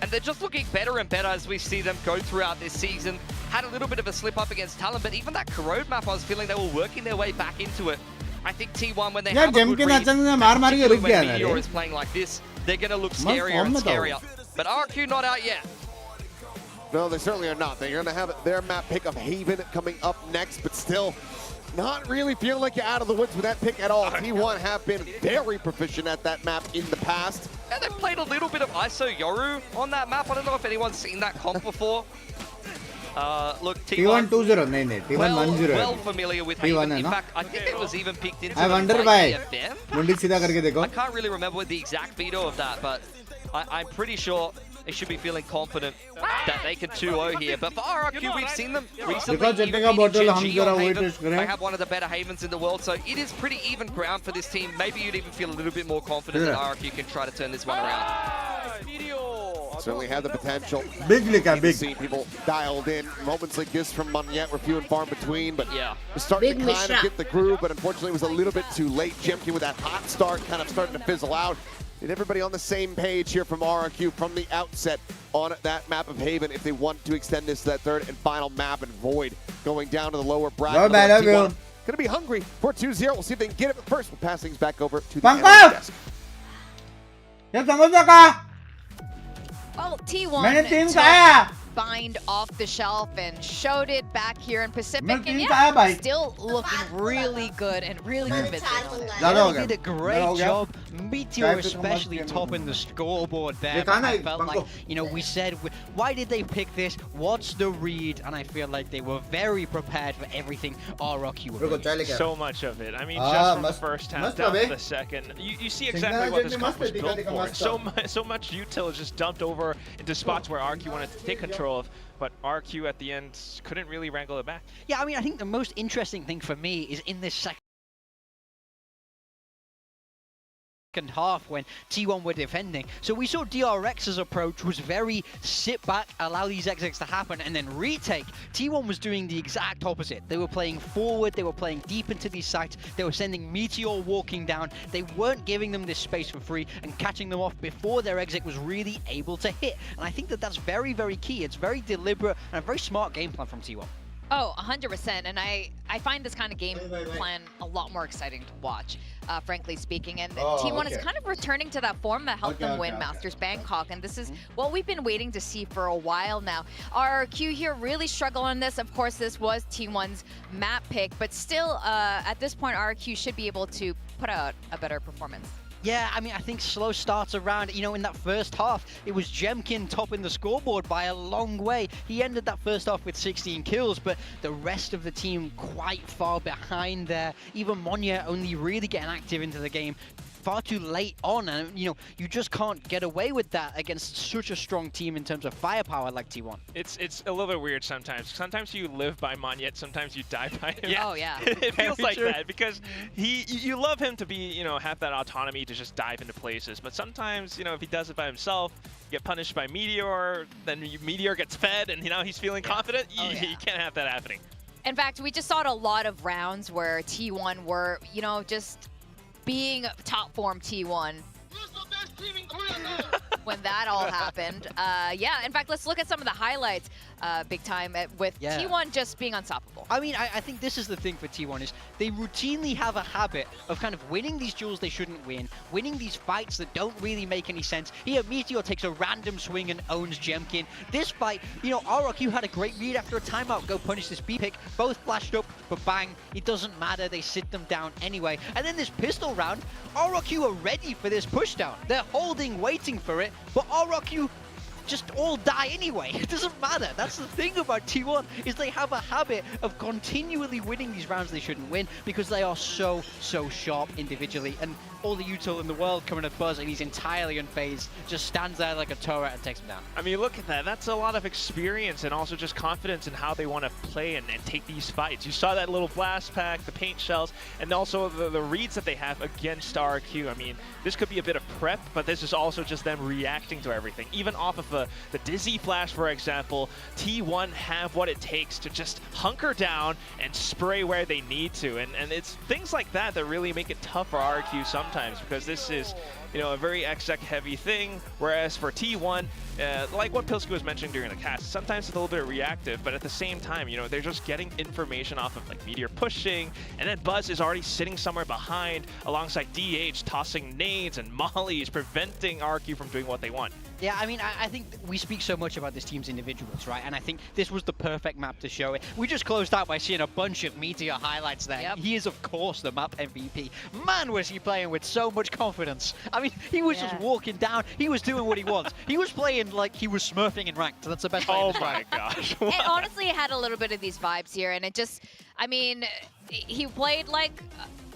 And they're just looking better and better as we see them go throughout this season. Had a little bit of a slip up against Talon, but even that Corrode map, I was feeling they were working their way back into it. I think T1, when they have a good read, particularly when Meteor is playing like this, they're going to look scarier and scarier. But RQ not out yet. No, they certainly are not. They're going to have their map pick of Haven coming up next, but still not really feeling like you're out of the woods with that pick at all. T1 have been very proficient at that map in the past. Yeah, they've played a little bit of ISO Yoru on that map. I don't know if anyone's seen that comp before. Look, T1 2-0 नहीं T1 1-0 well familiar with Haven. In fact, I think it was even peeked into I wonder why. TFM. मुंडी सीधा करके देखो. I can't really remember the exact veto of that, but I'm pretty sure they should be feeling confident that they can 2-0 here. But for RRQ, we've seen them recently. Even beating Gen.G on Haven. They have one of the better Havens in the world, so it is pretty even ground for this team. Maybe you'd even feel a little bit more confident that RRQ can try to turn this one around. Certainly have the potential. Big league, big. See people dialed in. Moments like this from Monyet were few and far in between, but yeah, we're starting to kind of get the groove, but unfortunately it was a little bit too late. Jemke with that hot start kind of starting to fizzle out. And everybody on the same page here from RRQ from the outset on that map of Haven if they want to extend this to that third and final map and avoid going down to the lower bracket. Going to be hungry for 2-0. We'll see if they can get it. But first, we'll pass things back over to the analyst desk. Well, T1 took bind off the shelf and showed it back here in Pacific, and yeah, still looking really good and really convincing. They did a great job. Meteor especially topping the scoreboard there. I felt like, you know, we said, why did they pick this? What's the read? And I feel like they were very prepared for everything RRQ were doing. So much of it. I mean, just from the first half down to the second, you see exactly what this comp was built for. So much util is just dumped over into spots where RQ wanted to take control of, but RQ at the end couldn't really wrangle it back. Yeah, I mean, I think the most interesting thing for me is in this second half when T1 were defending. So we saw DRX's approach was very sit back, allow these exits to happen, and then retake. T1 was doing the exact opposite. They were playing forward, they were playing deep into these sites, they were sending Meteor walking down, they weren't giving them this space for free and catching them off before their exit was really able to hit. And I think that that's very, very key. It's very deliberate and a very smart game plan from T1. Oh, 100%, and I find this kind of game plan a lot more exciting to watch, frankly speaking. And T1 is kind of returning to that form that helped them win Masters Bangkok, and this is what we've been waiting to see for a while now. RRQ here really struggle on this. Of course, this was T1's map pick, but still, at this point, RRQ should be able to put out a better performance. Yeah, I mean, I think slow starts around, you know, in that first half, it was Jemkin topping the scoreboard by a long way. He ended that first half with 16 kills, but the rest of the team quite far behind there. Even Monya only really getting active into the game far too late on, and you know, you just can't get away with that against such a strong team in terms of firepower like T1. It's a little bit weird sometimes. Sometimes you live by Monyet, sometimes you die by him. Yeah. Oh yeah. It feels like that because you love him to be, you know, have that autonomy to just dive into places, but sometimes, you know, if he does it by himself, get punished by Meteor, then Meteor gets fed, and now he's feeling confident. You can't have that happening. In fact, we just saw a lot of rounds where T1 were, you know, just being top form T1 when that all happened. Yeah, in fact, let's look at some of the highlights big time with T1 just being unstoppable. I mean, I think this is the thing for T1 is they routinely have a habit of kind of winning these duels they shouldn't win, winning these fights that don't really make any sense. Here, Meteor takes a random swing and owns Jemkin. This fight, you know, RRQ had a great read after a timeout, go punish this B pick, both flashed up, but bang, it doesn't matter, they sit them down anyway. And then this pistol round, RRQ are ready for this pushdown. They're holding, waiting for it, but RRQ just all die anyway. It doesn't matter. That's the thing about T1 is they have a habit of continually winning these rounds they shouldn't win because they are so sharp individually, and all the util in the world coming at Buzz and he's entirely unfazed, just stands there like a turret and takes him down. I mean, look at that. That's a lot of experience and also just confidence in how they want to play and take these fights. You saw that little blast pack, the paint shells, and also the reads that they have against RQ. I mean, this could be a bit of prep, but this is also just them reacting to everything. Even off of the Dizzy Flash, for example, T1 have what it takes to just hunker down and spray where they need to. And it's things like that that really make it tough for RQ sometimes, because this is, you know, a very exec heavy thing, whereas for T1, like what Pilsky was mentioning during the cast, sometimes it's a little bit reactive, but at the same time, you know, they're just getting information off of like Meteor pushing, and then Buzz is already sitting somewhere behind alongside DH, tossing nades and mollies, preventing RQ from doing what they want. Yeah, I mean, I think we speak so much about this team's individuals, right? And I think this was the perfect map to show it. We just closed out by seeing a bunch of Meteor highlights there. Yep. He is, of course, the map MVP. Man, was he playing with so much confidence. I mean, he was just walking down. He was doing what he wants. He was playing like he was smurfing in ranked. So that's the best way to describe it. Oh, my gosh. It honestly had a little bit of these vibes here, and it just, I mean, he played like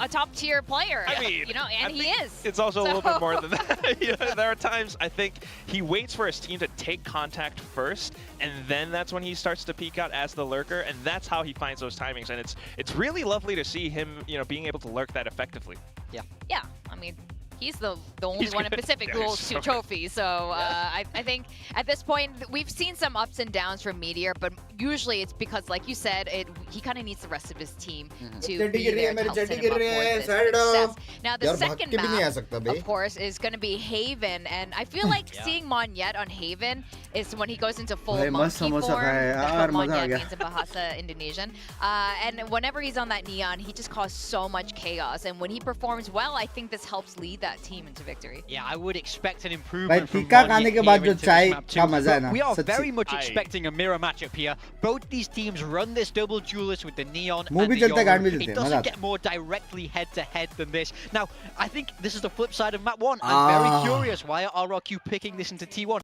a top-tier player, I mean, you know, and he is. It's also a little bit more than that. You know, there are times I think he waits for his team to take contact first, and then that's when he starts to peek out as the lurker, and that's how he finds those timings. And it's really lovely to see him, you know, being able to lurk that effectively. Yeah. Yeah, I mean, he's the only one in Pacific who holds 2 trophies. So I think at this point, we've seen some ups and downs from Meteor, but usually it's because, like you said, he kind of needs the rest of his team to be there to help set him up for this success. Now, the second map, of course, is going to be Haven, and I feel like seeing Monyet on Haven is when he goes into full monkey form. That's what Monyet means in Bahasa Indonesian. And whenever he's on that Neon, he just causes so much chaos, and when he performs well, I think this helps lead that team into victory. Yeah, I would expect an improvement from Monyet here into this map too. We are very much expecting a mirror matchup here. Both these teams run this double duelist with the Neon and the Yoru. It doesn't get more directly head-to-head than this. Now, I think this is the flip side of map 1. I'm very curious, why are RRQ picking this into T1?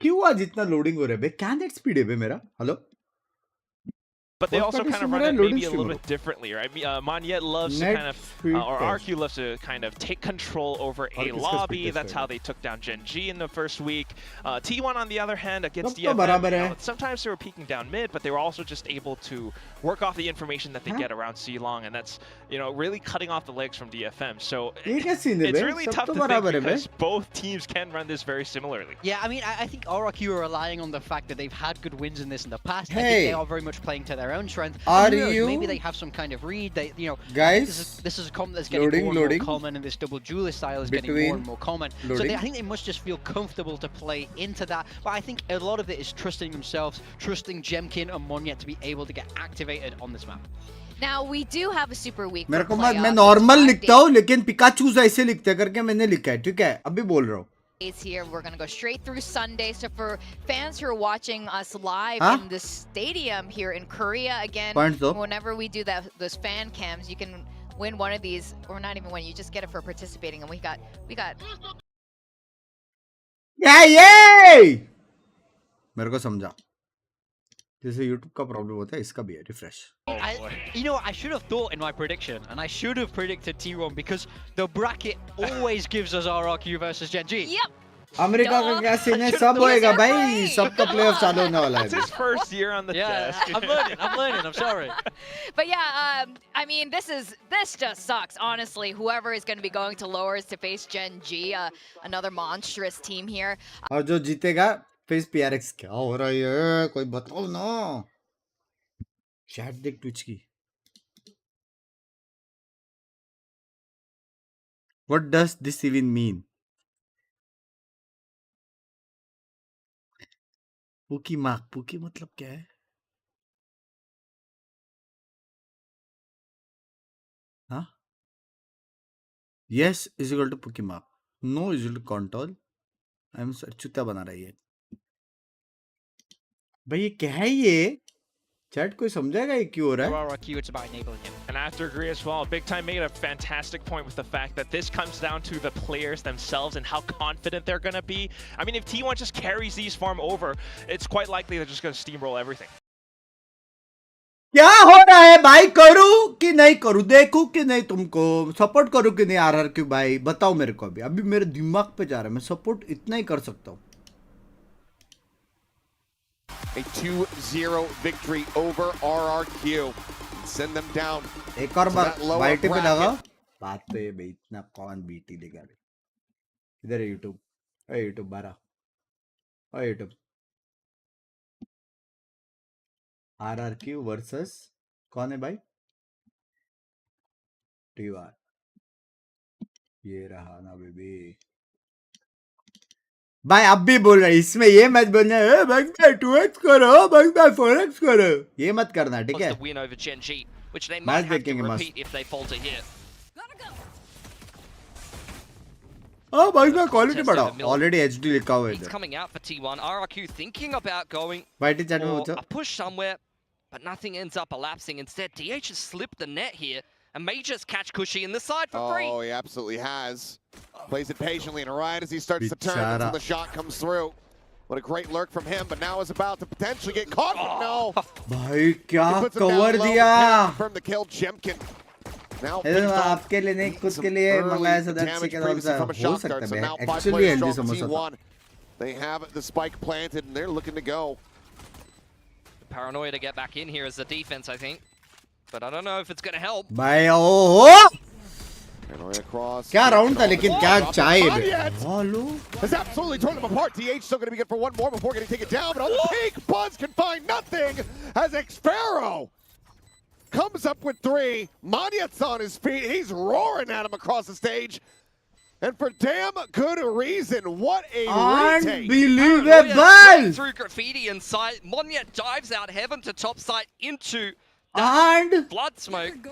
क्यों आज इतना loading हो रहा है बे? Candidate speed है बे मेरा. Hello. But they also kind of run it maybe a little bit differently, right? Monyet loves to kind of, or RQ loves to kind of take control over a lobby. That's how they took down Gen G in the first week. T1, on the other hand, against DFM, sometimes they were peeking down mid, but they were also just able to work off the information that they get around C-Long, and that's, you know, really cutting off the legs from DFM. So it's really tough to think because both teams can run this very similarly. Yeah, I mean, I think RRQ are relying on the fact that they've had good wins in this in the past. I think they are very much playing to their own strength. Maybe they have some kind of read. They, you know, guys, this is a comment that's getting more and more common, and this double duelist style is getting more and more common. So I think they must just feel comfortable to play into that. But I think a lot of it is trusting themselves, trusting Jemkin and Monyet to be able to get activated on this map. Now we do have a super week. मेरे को मैं normal लिखता हूँ, लेकिन Pikachu ऐसे लिखते करके मैंने लिखा है, ठीक है? अभी बोल रहा हूँ. Here we're gonna go straight through Sunday. So for fans who are watching us live in the stadium here in Korea, again, whenever we do those fan cams, you can win one of these, or not even win. You just get it for participating, and we got. Yeah! मेरे को समझा. जैसे YouTube का problem होता है, इसका भी है refresh. You know, I should have thought in my prediction, and I should have predicted T1 because the bracket always gives us RRQ versus Gen G. Yep. America का क्या सीन है? सब होएगा भाई. सबका प्लेऑफ चालू होने वाला है. It's his first year on the desk. I'm learning. I'm sorry. But yeah, I mean, this just sucks, honestly. Whoever is going to be going to lowers to face Gen G, another monstrous team here. और जो जीतेगा face PRX. क्या हो रहा है? कोई बताओ ना. चैट देख ट्विच की. What does this even mean? Pookie mark. Pookie मतलब क्या है? हाँ? Yes is equal to pookie mark. No is equal to control. I'm चुत्ता बना रही है. भाई ये क्या है ये? चैट कोई समझेगा ये क्यों हो रहा है? RRQ, it's about enabling him. And after agree as well, Big Time made a fantastic point with the fact that this comes down to the players themselves and how confident they're going to be. I mean, if T1 just carries these farm over, it's quite likely they're just going to steamroll everything. क्या हो रहा है भाई? करूं कि नहीं करूं? देखूं कि नहीं? तुमको सपोर्ट करूं कि नहीं? RRQ भाई बताओ मेरे को. अभी मेरे दिमाग पे जा रहा है. मैं सपोर्ट इतना ही कर सकता हूं. A 2-0 victory over RRQ. Send them down. एक और बार बाईटी पे लगा. बात तो ये भाई इतना कौन बीटी देगा? इधर है YouTube. अरे YouTube 12. अरे YouTube. RRQ वर्सेस कौन है भाई? T1. ये रहा ना बेबी. भाई अब भी बोल रहा है इसमें ये मत बोलना है बस मैं 2x करो बस मैं 4x करो. ये मत करना, ठीक है? मैच देखेंगे मस्त. हाँ भाई मैं क्वालिटी बढ़ाओ. ऑलरेडी HD लिखा हुआ है इधर. वाइटी चैट में पूछो. But nothing ends up elapsing. Instead, DH has slipped the net here and may just catch Cushy in the side for free. Oh, he absolutely has. Plays it patiently, and right as he starts to turn, that's when the shot comes through. What a great lurk from him, but now is about to potentially get caught. No. भाई क्या cover दिया? From the kill, Jemkin. Now आपके लिए नहीं खुद के लिए मंगाया सदस्य के तरफ से हो सकता है. Actually हेल्दी समझता. They have the spike planted, and they're looking to go. Paranoia to get back in here as the defense, I think. But I don't know if it's going to help. भाई ओह Across. क्या round था लेकिन क्या चाहिए? Hello. Has absolutely torn them apart. DH still going to be good for one more before getting taken down, but on the peak, Buzz can find nothing as Xpharaoh comes up with 3. Manyat's on his feet. He's roaring at him across the stage. And for damn good reason, what a retake. Unbelievable! Through graffiti inside, Monya dives out heaven to top side into and blood smoke.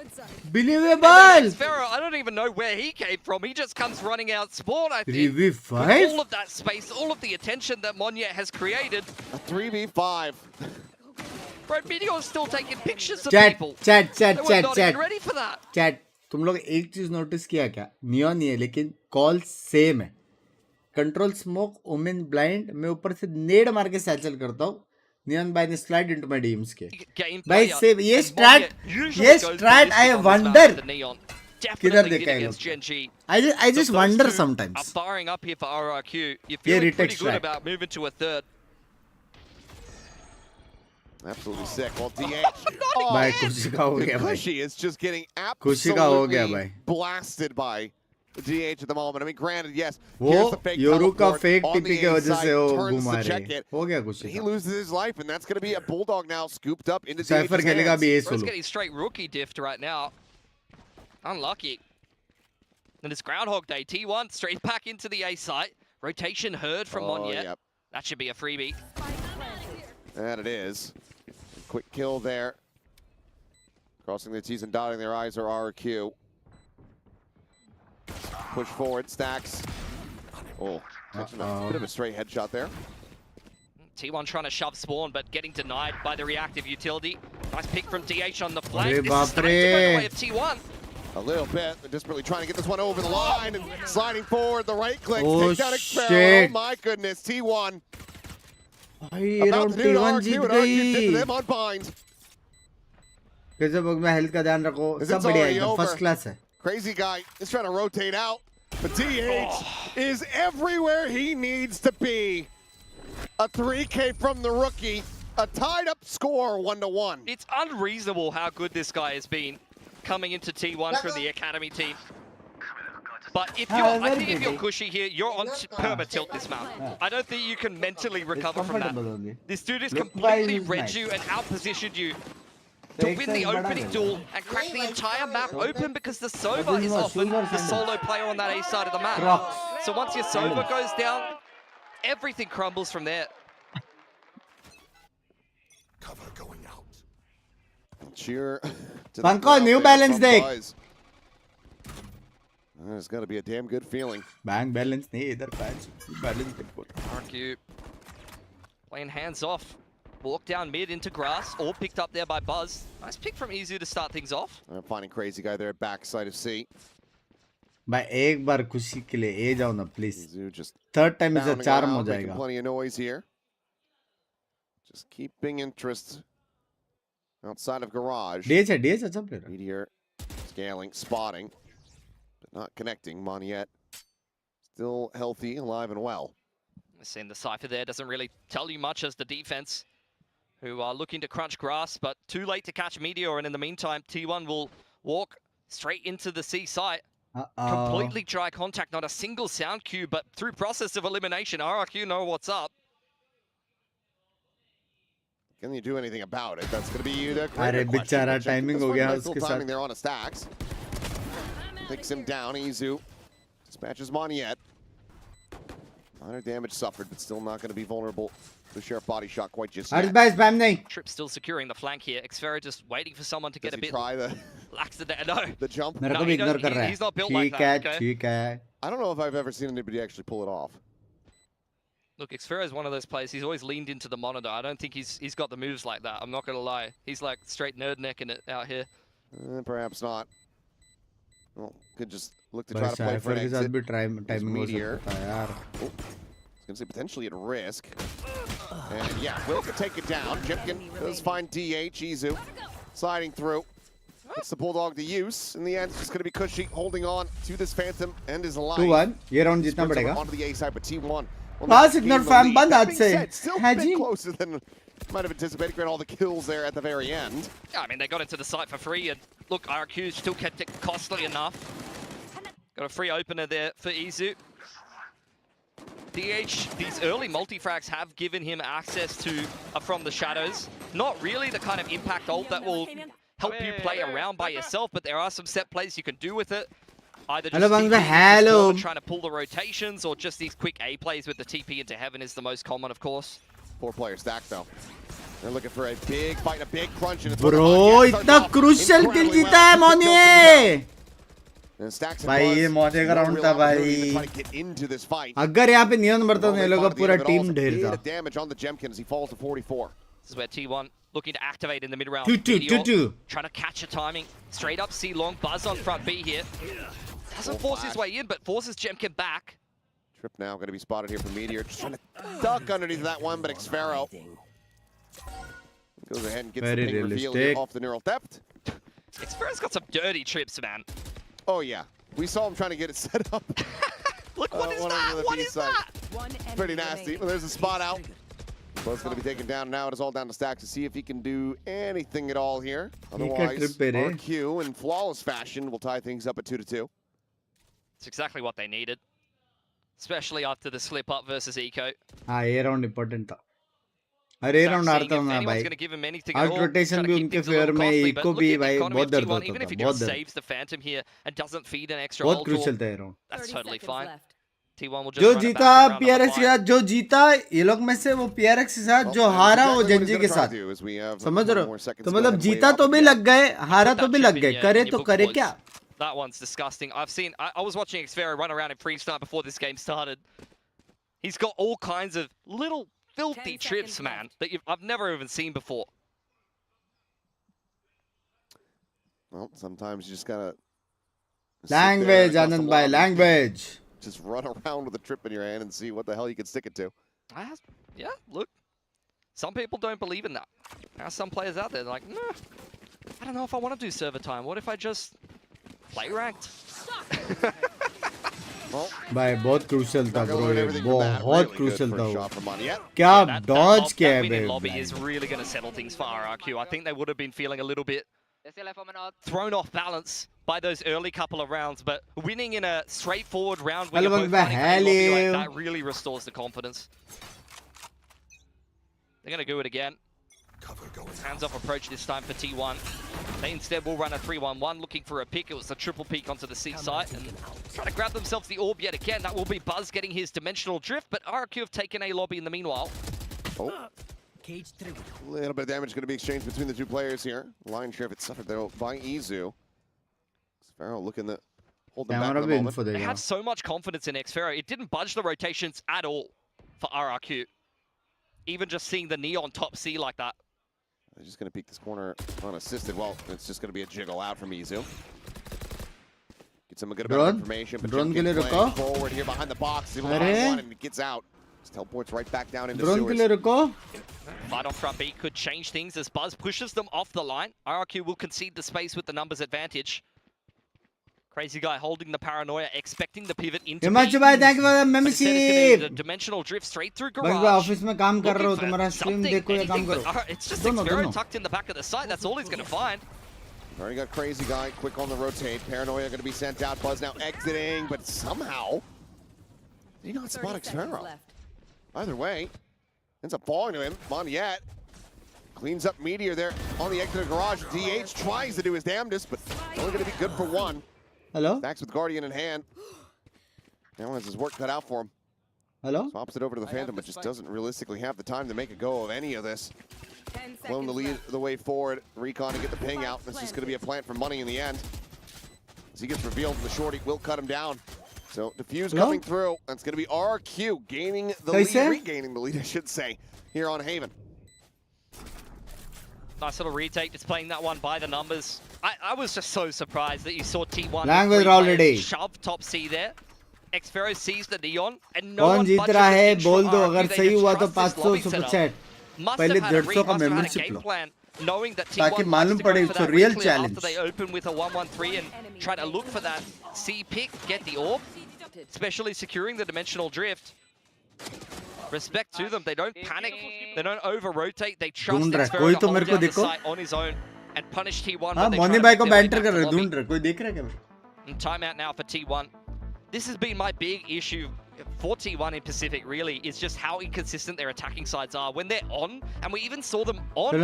Believable! Pharaoh, I don't even know where he came from. He just comes running out spawn, I think. 3v5? With all of that space, all of the attention that Monya has created. A 3v5. Bro, Meteor's still taking pictures of people. Chat. They were not even ready for that. Chat. तुम लोग एक चीज notice किया क्या? Neon ही है लेकिन call same है. Control smoke Omen blind. मैं ऊपर से नेड मार के सैचल करता हूँ. नियॉन बाय ने स्लाइड इनटू माय डीएम्स के. भाई सेम ये स्ट्रैट आई वंडर किधर देखा है लोग. I just wonder sometimes. Firing up here for RRQ. You're feeling pretty good about moving to a third. Absolutely sick. Well, DH. भाई खुशी का हो गया भाई. Cushy is just getting absolutely blasted by DH at the moment. I mean, granted, yes. वो Yoru का fake TP के वजह से वो घुमा रहे. हो गया खुशी. He loses his life, and that's going to be a bulldog now scooped up into DH's Cypher खेलेगा भी ये Bro's solo. getting straight rookie diffed right now. Unlucky. And it's Groundhog Day. T1 straight back into the A site. Rotation heard from Monya. Yep. That should be a freebie. And it is. Quick kill there. Crossing the T's and dotting their I's are RQ. Push forward, stacks. Oh, Catching a bit of a straight headshot there. T1 trying to shove spawn, but getting denied by the reactive utility. Nice pick from DH on the flank. This is starting to go the way of T1. A little bit. They're desperately trying to get this one over the line and sliding forward. The right click. Oh, take down Xpero. shit. Oh my goodness. T1. भाई About round to do T1 जीत गई did them on bind. कैसे book में health का ध्यान रखो सब बढ़िया है फर्स्ट क्लास है Crazy guy is trying to rotate out. But DH is everywhere he needs to be. A 3K from the rookie. A tied up score 1-1. It's unreasonable how good this guy has been coming into T1 from the academy team. But if you're, I think if you're Cushy here, you're on perma tilt this map. I don't think you can mentally recover from that. This dude has completely read you and outpositioned you to win the opening duel and crack the entire map open because the Sova is often the solo player on that A side of the map. So once your Sova goes down, everything crumbles from there. Cover going out. Cheer. Panko, New Balance deck. There's got to be a damn good feeling. Bang balance नहीं इधर patch balance deck बोल. RQ playing hands off. Walk down mid into grass, all picked up there by Buzz. Nice pick from Izu to start things off. Finding crazy guy there at backside of C. भाई एक बार खुशी के लिए ए जाओ ना please. Just Third time is a bounding charm around, हो making जाएगा. Plenty of noise here. Just keeping interest outside of garage. DH अच्छा player. Meteor scaling, spotting, but not connecting. Moniette still healthy, alive and well. We're seeing the Cypher there, doesn't really tell you much as the defense, who are looking to crunch grass, but too late to catch Meteor, and in the meantime, T1 will walk straight into the C site. Completely dry contact, not a single sound cue, but through process of elimination, RRQ know what's up. Can you do anything about it? That's going to be the अरे बेचारा timing हो गया उसके साथ. Timing there on a stacks. Takes him down. Izu dispatches Moniette. Minor damage suffered, but still not going to be vulnerable to Sheriff body shot quite just yet. Trip still securing the flank here. Xfera just waiting for someone to get a bit try the laxative. No, the jump. मेरे को भी ignore कर रहा है. He's not built like that. Okay? ठीक है. I don't know if I've ever seen anybody actually pull it off. Look, Xfera is one of those players. He's always leaned into the monitor. I don't think he's got the moves like that. I'm not gonna lie. He's like straight nerd necking it out here. Perhaps not. Well, could just look to try to play for an exit. Meteor. He's gonna say potentially at risk. And yeah, Will could take it down. Jimkin does find DH. Izu sliding through. It's the Bulldog to use. In the end, it's just going to be Cushy holding on to this Phantom and his life. 2-1. ये round जीतना पड़ेगा. Onto the A side, but T1. Pass ignore fam बंद हाथ से. Still a bit closer than might have anticipated. Great all the kills there at the very end. Yeah, I mean, they got into the site for free, and look, RQ still kept it costly enough. Got a free opener there for Izu. DH, these early multi-frags have given him access to from the shadows. Not really the kind of impact ult that will help you play around by yourself, but there are some set plays you can do with it. Either just trying to pull the rotations, or just these quick A plays with the TP into heaven is the most common, of course. 4-player stack though. They're looking for a big fight, a big crunch, and it's Bro, इतना crucial kill जीता है मोने. भाई ये मौजे का round था भाई. अगर यहाँ पे नियन बढ़ता तो ये लोग का पूरा टीम ढेर था. Damage on the Jemkin as he falls to 44. This is where T1 looking to activate in the mid round. 2-2. Trying to catch a timing. Straight up C long. Buzz on front B here. Doesn't force his way in, but forces Jemkin back. Trip now going to be spotted here from Meteor. Just trying to duck underneath that one, but Xfero goes ahead and gets the big reveal here off the neural depth. Xfero's got some dirty trips, man. Oh yeah, we saw him trying to get it set up. Look, what is that? What is that? Pretty nasty. Well, there's a spot out. Bo's going to be taken down now. It is all down to Stacks to see if he can do anything at all here. Otherwise, RQ in flawless fashion will tie things up at 2-2. It's exactly what they needed, especially after the slip up versus Eco. हाँ ये round important था. अरे round हारता हूँ ना भाई. Out rotation भी उनके फेवर में Eco भी भाई बहुत दर्द होता था. Even if he just saves the Phantom here and doesn't feed an extra बहुत crucial था ये round. That's totally fine. T1 will just जो जीता PRX के साथ, जो जीता ये लोग में से वो PRX के साथ, जो हारा वो जनजी के साथ. समझ रहे हो? तो मतलब जीता तो भी लग गए, हारा तो भी लग गए. करे तो करे क्या? That one's disgusting. I was watching Xfera run around in pre-start before this game started. He's got all kinds of little filthy trips, man, that I've never even seen before. Well, sometimes you just gotta... Language, Anand bhai, language. Just run around with a trip in your hand and see what the hell you can stick it to. Yeah, look. Some people don't believe in that. There are some players out there like, nah, I don't know if I want to do server time. What if I just play ranked? भाई बहुत crucial था bro ये बहुत crucial था वो क्या dodge किया है that lobby is really going to settle things for RRQ. I think they would have been feeling a little bit thrown off balance by those early couple of rounds, but winning in a straightforward round where you're both fighting a lobby like that really restores the confidence. They're going to do it again. Hands-off approach this time for T1. They instead will run a 3-1-1, looking for a pick. It was a triple peek onto the C site, and trying to grab themselves the orb yet again. That will be Buzz getting his dimensional drift, but RRQ have taken a lobby in the meanwhile. Oh. A little bit of damage going to be exchanged between the two players here. Line share it suffered though by Izu. Xfero looking to hold them back at the moment. They had so much confidence in Xfero. It didn't budge the rotations at all for RRQ. Even just seeing the Neon top C like that. They're just going to peek this corner unassisted. Well, it's just going to be a jiggle out from Izu. Get some good amount of information. But playing forward here behind the box. One and he gets out. Just teleports right back down into sewers. Fight on front B could change things as Buzz pushes them off the line. RRQ will concede the space with the numbers advantage. Crazy guy holding the paranoia, expecting the pivot into B. Thank you for the membership. The dimensional drift straight through garage. Office में काम कर रहा हूँ तुम्हारा stream देखो या काम करो. It's just Xfero tucked in the back of the site. That's all he's going to find. Already got Crazy guy quick on the rotate. Paranoia going to be sent out. Buzz now exiting, but somehow did he not spot Xfero? Either way, ends up falling to him. Monyet cleans up Meteor there on the exit of the garage. DH tries to do his damnedest, but only going to be good for one. Hello? Stacks with Guardian in hand. Now has his work cut out for him. Hello? Swaps it over to the Phantom, but just doesn't realistically have the time to make a go of any of this. Blown the lead the way forward. Recon to get the ping out. This is going to be a plant for money in the end. As he gets revealed, the shorty will cut him down. So Diffuse coming through. That's going to be RQ gaining the lead, regaining the lead, I should say, here on Haven. Nice little retake, displaying that one by the numbers. I was just so surprised that you saw T1 language already shove top C there. Xfero sees the Neon and no one जीत रहा है बोल दो अगर सही हुआ तो 500 super chat पहले 150 का मेंबरशिप लो ताकि मालूम पड़े it's a real challenge. After they open with a 1-1-3 and try to look for that C pick, get the orb, especially securing the dimensional drift. Respect to them, they don't panic, they don't over-rotate, they trust Xfero to hold down the site on his own and punish T1. हाँ मोनी भाई को banter कर रहे ढूंढ रहे कोई देख रहा है क्या? And timeout now for T1. This has been my big issue for T1 in Pacific, really, is just how inconsistent their attacking sides are. When they're on, and we even saw them on,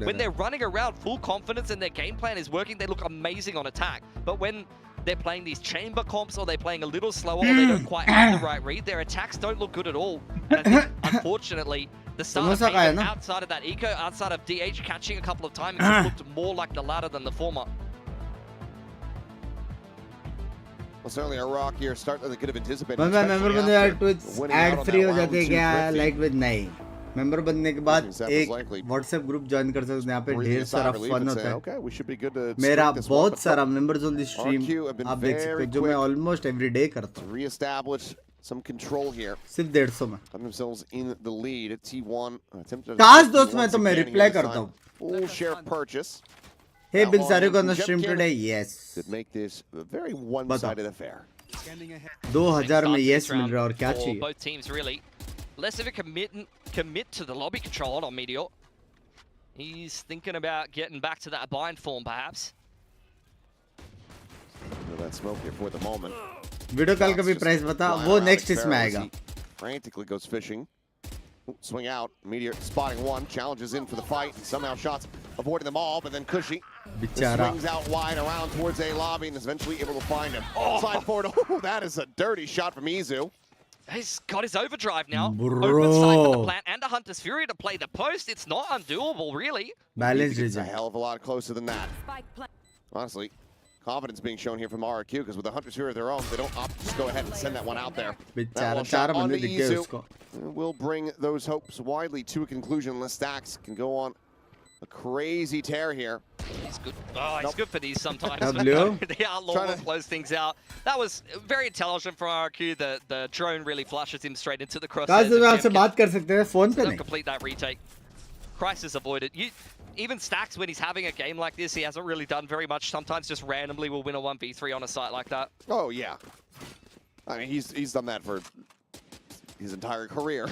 when they're running around full confidence and their game plan is working, they look amazing on attack. But when they're playing these chamber comps or they're playing a little slower or they don't quite have the right read, their attacks don't look good at all. And I think, unfortunately, the start of Haven, outside of that eco, outside of DH catching a couple of times, it looked more like the latter than the former. Well, certainly a rockier start than they could have anticipated. member बनने यार Twitch ad free हो जाते हैं क्या like with नहीं member बनने के बाद एक WhatsApp group join कर सकते हैं यहाँ पे ढेर सारा fun होता है मेरा बहुत सारा members on the stream आप देख सकते हो जो मैं almost every day करता हूँ reestablish some control here. सिर्फ 150 में Find themselves in the lead. T1 काश दोस्त मैं तो मैं reply करता हूँ full share purchase. Hey Binks, are you gonna stream today? Yes. Could make this a very one-sided affair. 2000 में yes मिल रहा है और क्या चाहिए? Both teams really less of a commit to the lobby control on Meteor. He's thinking about getting back to that bind form perhaps. That smoke here for the moment. Video call का भी price बता वो next इसमें आएगा. Frantically goes fishing. Swing out, Meteor spotting one, challenges in for the fight, and somehow shots avoiding them all, but then Cushy swings out wide around towards A lobby and is eventually able to find him. Slide forward, oh, that is a dirty shot from Izu. He's got his overdrive now. Open side for the plant and a Hunter's Fury to play the post. It's not undoable, really. Balance is a hell of a lot closer than that. Honestly, confidence being shown here from RRQ, because with the Hunters here of their own, they don't opt to just go ahead and send that one out there. That one shot on the Izu will bring those hopes widely to a conclusion unless Stacks can go on a crazy tear here. He's good. Oh, he's good for these sometimes. The Outlaw will close things out. That was very intelligent from RRQ. The drone really flushes him straight into the crosshairs. Don't complete that retake. Crisis avoided. Even Stacks, when he's having a game like this, he hasn't really done very much. Sometimes just randomly will win a 1v3 on a site like that. Oh, yeah. I mean, he's done that for his entire career,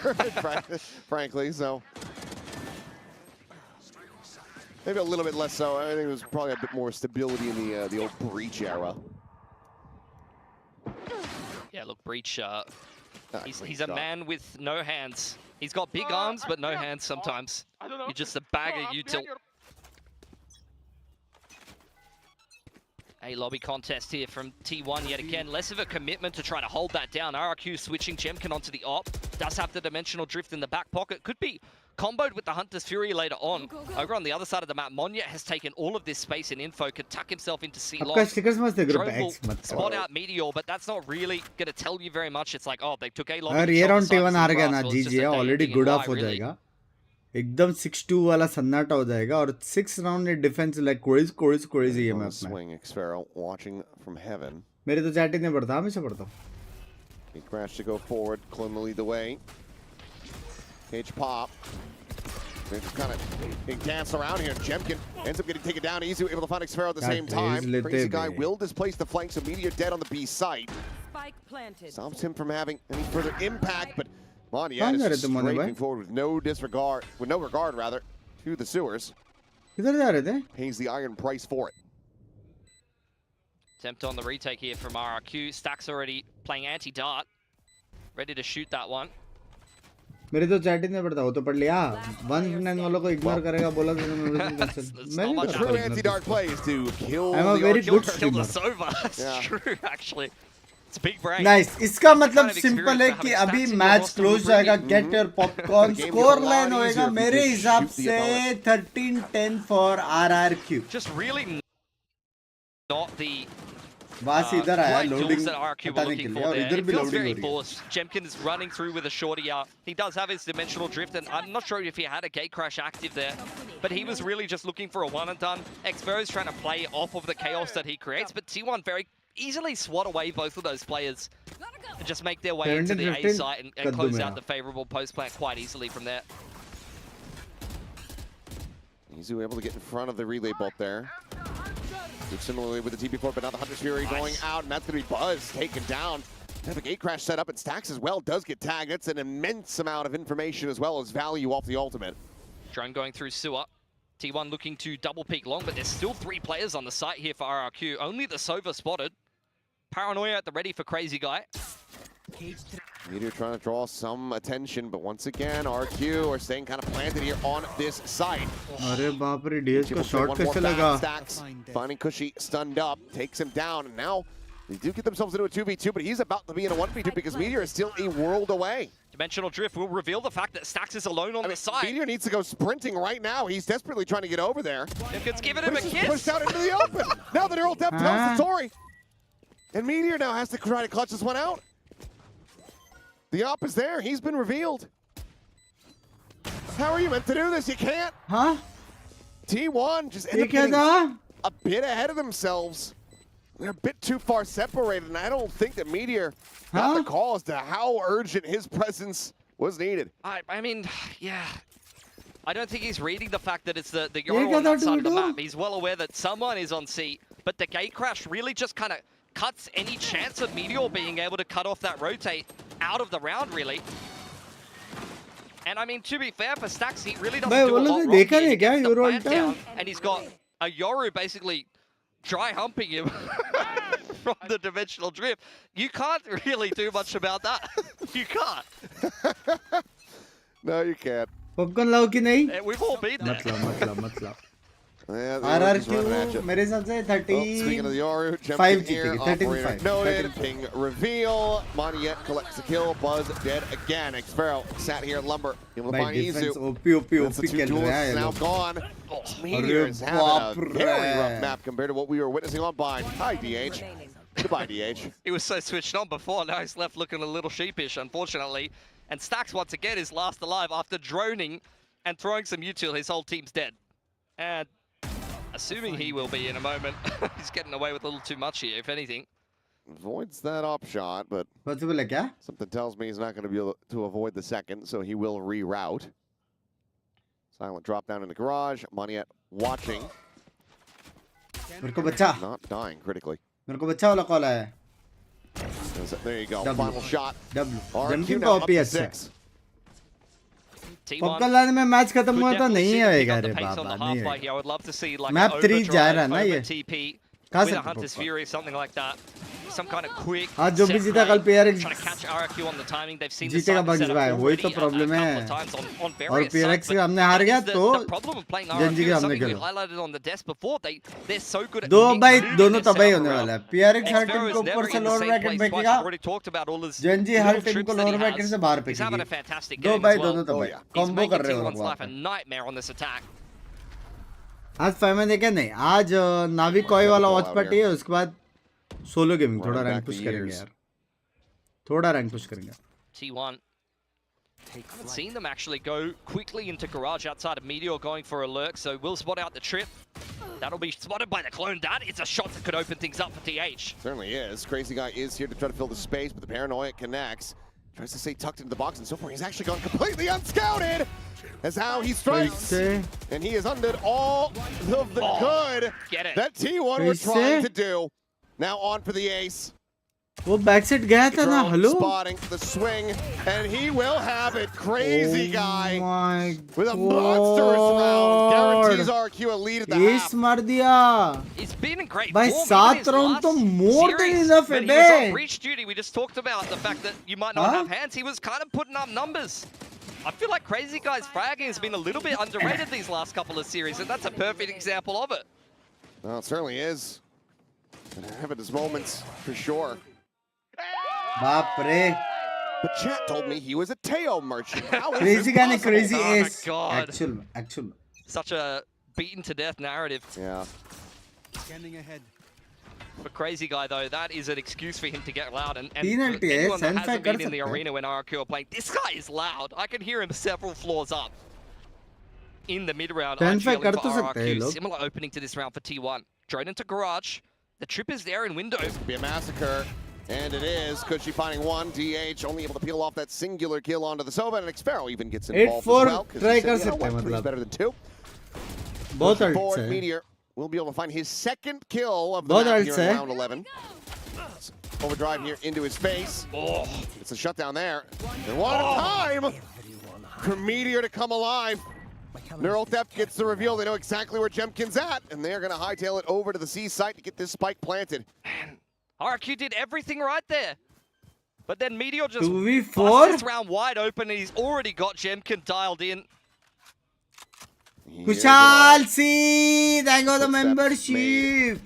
frankly, so. Maybe a little bit less so. I think it was probably a bit more stability in the old Breach era. Yeah, look, Breach, he's a man with no hands. He's got big arms, but no hands sometimes. You're just a bag of util. A lobby contest here from T1 yet again. Less of a commitment to try to hold that down. RRQ switching Jemkin onto the op. Does have the dimensional drift in the back pocket. Could be comboed with the Hunter's Fury later on. Over on the other side of the map, Monya has taken all of this space and info, could tuck himself into C-Long. Drone will spot out Meteor, but that's not really going to tell you very much. It's like, oh, they took A lobby. ये round T1 हार गया ना, GG already good of हो जाएगा. एकदम 6-2 वाला सन्नाटा हो जाएगा और 6 राउंड में डिफेंस लाइक crazy है मैप में. Swing Xfero watching from heaven. मेरे तो चैटिंग में पढ़ता, हमेशा पढ़ता. He crashed to go forward, Clem will lead the way. Cage pop. They're just kind of being danced around here. Jemkin ends up getting taken down. Easy, able to find Xfero at the same time. Crazy guy will displace the flank, so Meteor dead on the B site. Spike planted. Stops him from having any further impact, but Monya is scraping forward with no regard rather, to the sewers. Pays the iron price for it. Attempt on the retake here from RRQ. Stacks already playing anti-dart. Ready to shoot that one. मेरे तो chatting में पढ़ता, वो तो पढ़ लिया. 1v9 वालों को इग्नोर करेगा बोला तो मैं भी करता. True anti-dart plays to kill I'm a very good streamer. That's true, actually. It's big brain. Nice. इसका मतलब सिंपल है कि अभी मैच क्लोज जाएगा. Get your popcorn. Score line होएगा मेरे हिसाब से 13-10 for RRQ. Just really not the इधर आया loading that RRQ were looking for there. It feels very forced. Jemkin is running through with a shorty out. He does have his dimensional drift, and I'm not sure if he had a gate crash active there, but he was really just looking for a one and done. Xfero's trying to play off of the chaos that he creates, but T1 very easily swat away both of those players and just make their way into the A site and close out the favorable post plant quite easily from there. Izu able to get in front of the relay bolt there. Similarly with the TP4, but now the Hunter's Fury going out, and that's going to be Buzz taken down. Have a gate crash set up, and Stacks as well does get tagged. That's an immense amount of information as well as value off the ultimate. Drone going through sewer. T1 looking to double peek long, but there's still 3 players on the site here for RRQ. Only the Sova spotted. Paranoia at the ready for Crazy Guy. Meteor trying to draw some attention, but once again, RQ are staying kind of planted here on this site. अरे बाप रे, DS का shot कैसे लगा? Stacks finding Cushy stunned up, takes him down, and now they do get themselves into a 2v2, but he's about to be in a 1v2 because Meteor is still a world away. Dimensional drift will reveal the fact that Stacks is alone on the side. Meteor needs to go sprinting right now. He's desperately trying to get over there. It's giving him a kiss. Pushed out into the open. Now the neural depth tells the story. And Meteor now has to try to clutch this one out. The op is there. He's been revealed. How are you meant to do this? You can't. Huh? T1 just ended up getting a bit ahead of themselves. They're a bit too far separated, and I don't think that Meteor got the call as to how urgent his presence was needed. I mean, yeah. I don't think he's reading the fact that it's the Euro on that side of the map. He's well aware that someone is on C, but the gate crash really just kind of cuts any chance of Meteor being able to cut off that rotate out of the round, really. And I mean, to be fair, for Stacks, he really doesn't do a lot wrong here. He gets the plant down, and he's got a Yoru basically dry humping him from the dimensional drift. You can't really do much about that. You can't. No, you can't. Popcorn लाओ कि नहीं? We've all been there. मत लाओ. RRQ मेरे हिसाब से 35 जीतेगी 13-5 noted. Ping reveal. Moniet collects the kill. Buzz dead again. Xfero sat here. Lumber able to find Izu. That's the two duelists now gone. Meteor is having a very rough map compared to what we were witnessing on Bind. Hi, DH. Goodbye, DH. He was so switched on before, now he's left looking a little sheepish, unfortunately. And Stax, once again, is last alive after droning and throwing some util. His whole team's dead. And assuming he will be in a moment, he's getting away with a little too much here, if anything. Avoids that up shot, but something tells me he's not going to be able to avoid the second, so he will reroute. Silent drop down in the garage. Moniet watching. Not dying critically. There you go. Final shot. RQ now up to 6. पक्का लाने में match खत्म हुआ था नहीं आएगा रे बाबा नहीं आएगा मैप 3 जा रहा है ना ये कहाँ से Hunter's Fury, something like that. Some kind of quick आज जो भी जीता कल PRX trying to catch RQ on the timing. They've seen जीतेगा बग्स भाई वही तो प्रॉब्लम है और PRX से हमने हार गया तो जंजी के हमने खेला दो भाई दोनों तबाही होने वाला है PRX हर टीम को ऊपर से लोअर ब्रैकेट फेंकेगा जंजी हर टीम को लोअर ब्रैकेट से बाहर फेंकेगी दो भाई दोनों तबाही कॉम्बो कर रहे हो आज फाइनल देखा नहीं आज नावी कोई वाला वॉच पार्टी है उसके बाद सोलो गेमिंग थोड़ा रैंक पुश करेंगे यार थोड़ा रैंक पुश करेंगे T1 haven't seen them actually go quickly into garage outside of Meteor going for a lurk, so we'll spot out the trip. That'll be spotted by the clone dad. It's a shot that could open things up for TH. Certainly is. Crazy Guy is here to try to fill the space, but the paranoia connects. Tries to stay tucked into the box, and so far he's actually gone completely unscouted. That's how he strikes. And he has undid all of the good that T1 were trying to do. Now on for the ace. वो back set गया था ना hello spotting the swing and he will have it. Crazy Guy with a monstrous round guarantees RQ a lead at the half. Ace मार दिया He's been in great भाई form. 7 round तो more than enough है He बे was on reach duty. We just talked about the fact that you might not have hands. He was kind of putting up numbers. I feel like Crazy Guy's fragging has been a little bit underrated these last couple of series, and that's a perfect example of it. Well, it certainly is. Having his moments for sure. बाप रे But chat told me he was a Teo merchant. Crazy Guy ने crazy Oh my ace God. actual Such a beaten to death narrative. Yeah. Scanning ahead. For Crazy Guy though, that is an excuse for him to get loud. And Penalty है, anyone that send hasn't कर been in the सकते हैं। arena when RQ are playing, this guy is loud. I can hear him several floors up. In the mid-round, Send IGLing कर for तो सकते हैं RQ. लोग। Similar opening to this round for T1. Drone into garage. The trip is there in window. Be a massacre. And it is. Cushy finding one. DH only able to peel off that singular kill onto the Sova, and Xfero even gets involved as well. 8-4 try कर सकते हैं मतलब. Better than 2. बहुत Pushing hard forward, से Meteor will be able to find his second kill of the बहुत map hard here से in round 11. Overdrive here into his face. Oh. It's a shutdown there. And what a time for Meteor to come alive. Neural Theft gets the reveal. They know exactly where Jemkin's at, and they're going to hightail it over to the C site to get this spike planted. Man, RQ did everything right there. But then Meteor just 2v4 busts this round wide open, and he's already got Jemkin dialed in. Kushal C, thank you for the membership.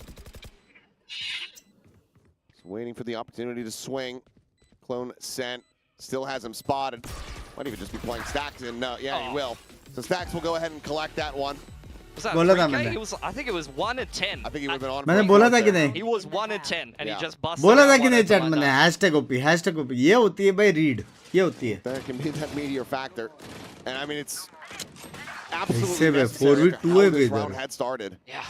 Waiting for the opportunity to swing. Clone sent. Still has him spotted. Might even just be playing Stacks, and yeah, he will. So Stacks will go ahead and collect that one. Was that बोला था 3K? मैंने It was, I think it was 1 in 10. I think he would have been on. मैंने बोला था कि नहीं He was 1 in 10, and Yeah. he just busted. बोला था out कि one नहीं open चैट like मैंने that. hashtag OP ये होती है भाई रीड ये होती है That can be that meteor factor. And I mean, it's इससे absolutely way necessary 4v2 after how है this इधर round had started. Yeah.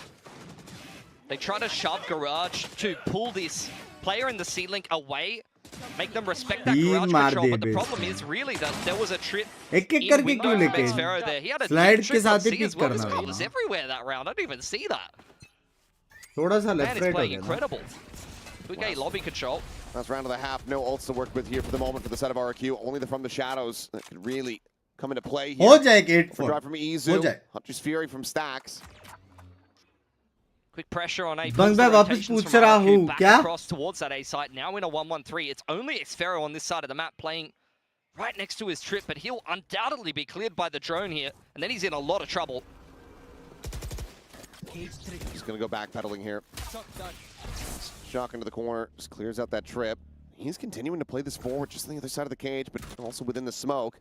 They try to shove Garage to pull this player in the C-Link away, make them respect that तीन Garage मार control, दिए but the base problem is really that there was a trip एक एक in करके window क्यों from लेके Xfero there. He had a slide trip के on साथ ही C पिक as well. करना This guy है was everywhere that round. I didn't even see that. थोड़ा सा Man लेफ्ट is राइट हो playing गया ना incredible. We get lobby control. Last round of the half. No ults to work with here for the moment for the set of RQ. Only the From the Shadows that could really come into play here. हो जाएगा 8-4 Overdrive from हो Izu. जाए Hunter's Fury from Stacks. Quick pressure on A. बंग मैं वापस पूछ रहा हूँ क्या Across towards that A site. Now in a 1-1-3. It's only Xfero on this side of the map playing right next to his trip, but he'll undoubtedly be cleared by the drone here, and then he's in a lot of trouble. Just going to go backpedaling here. Shock into the corner, just clears out that trip. He's continuing to play this forward just on the other side of the cage, but also within the smoke.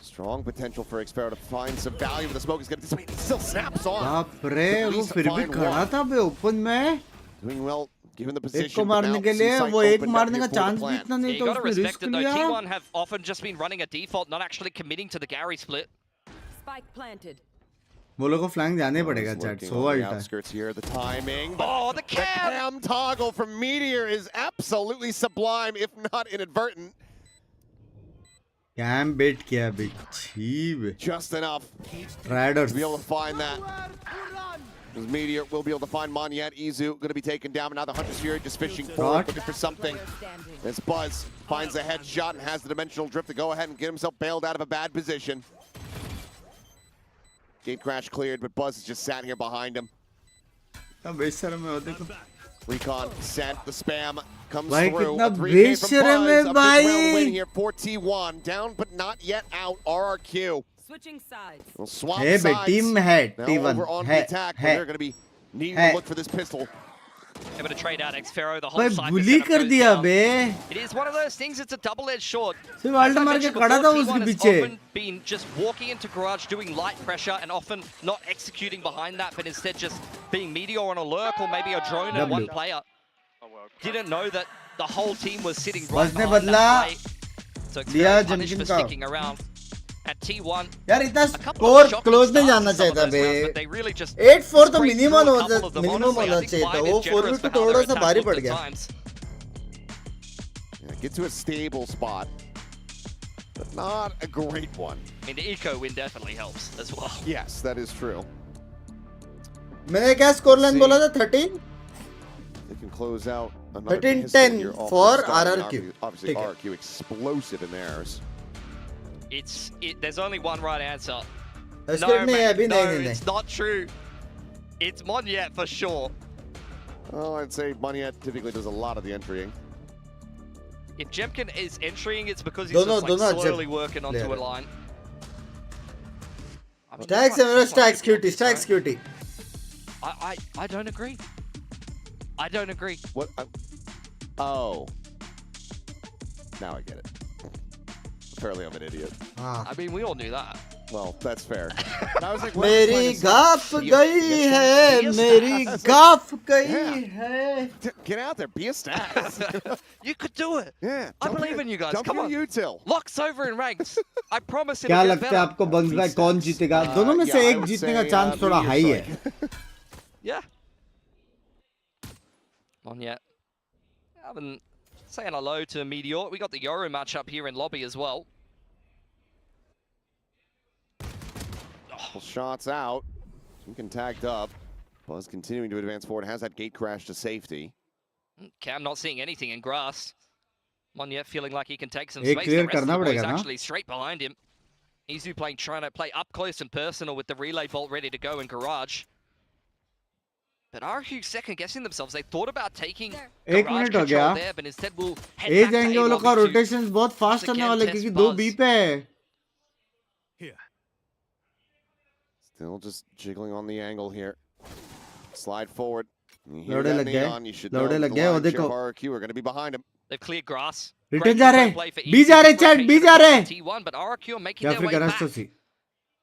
Strong potential for Xpero to find some value, but the smoke is going to he still snaps on. बाप रे, वो फिर भी खड़ा था बे open में. Doing well, given the एक position. को मारने के लिए वो एक मारने का चांस भी इतना नहीं तो उसने रिस्क लिया. T1 have often just been running a default, not actually committing to the Gary split. Spike planted. वो लोगों को फ्लैंक जाने पड़ेगा chat. So outskirts here, the timing. Oh, the cam toggle from Meteor is absolutely sublime, if not inadvertent. Cam bait किया big cheap. Just enough. Riders. To be able to find that. As Meteor will be able to find Monyet. Izu going to be taken down, but now the Hunter's Fury just fishing forward, looking for something. As Buzz finds a headshot and has the dimensional drift to go ahead and get himself bailed out of a bad position. Gate crash cleared, but Buzz is just sat here behind him. Recon sent, the spam comes through. A 3K from Buzz, up this round win here for T1. Down but not yet out, RRQ. Switching sides. We'll swap hey, sides. Team है now T1. over on the attack, but they're going to be needing to look for this pistol. Able to trade out Xpero, the whole side bully कर दिया बे. It is one of those things, it's a double-edged sword. सिर्फ alt मार के खड़ा था उसके पीछे. Often been just walking into garage, doing light pressure, and often not executing behind that, but instead just being Meteor on a lurk or maybe a drone and one player. Didn't know that the whole team was sitting right behind that play. So Xpero punished for sticking around. At T1, यार इतना score close नहीं जाना चाहिए था बे. 8-4 तो minimum होना चाहिए था. वो 4 भी थोड़ा सा भारी पड़ गया. Get to a stable spot, but not a great one. I mean, the eco win definitely helps as well. Yes, that is true. मैंने क्या स्कोर लाइन बोला था 13? They can close out 13-10 for RRQ. Obviously, RRQ explosive in theirs. There's only one right answer. No, it's not true. It's Monyet for sure. Oh, I'd say Monyet typically does a lot of the entering. If Jemkin is entering, it's because he's just like slowly working onto a line. Stacks QT, stacks QT. I don't agree. I don't agree. What? Oh. Now I get it. Apparently I'm an idiot. I mean, we all knew that. Well, that's fair. I was like, मेरी गाफ गई है, मेरी गाफ गई है. Get out there, be a stack. You could do it. Yeah. I believe in you guys. Come on. Util. Locks over in ranks. I promise it. क्या लगता है आपको बंग्स भाई कौन जीतेगा? दोनों में से एक जीतने का चांस थोड़ा हाई है. Yeah. Monyet. Saying hello to Meteor. We got the Yoru matchup here in lobby as well. Shots out. Jimkin tagged up. Buzz continuing to advance forward. Has that gate crash to safety. Cam not seeing anything in grass. Monyet feeling like he can take some space. The rest of the boys actually straight behind him. Izu trying to play up close and personal with the relay bolt ready to go in garage. But RRQ second guessing themselves. They thought about taking garage control there, but instead will head back to A जाएंगे वो लोग का rotations बहुत fast करने वाले क्योंकि 2 B पे है. Still just jiggling on the angle here. Slide forward. लौड़े लग गए. लौड़े लग गए. वो देखो. RRQ are going to be behind him. They've cleared grass. Return जा रहे. B जा रहे चैट. B जा रहे. T1, but RRQ are making their way back.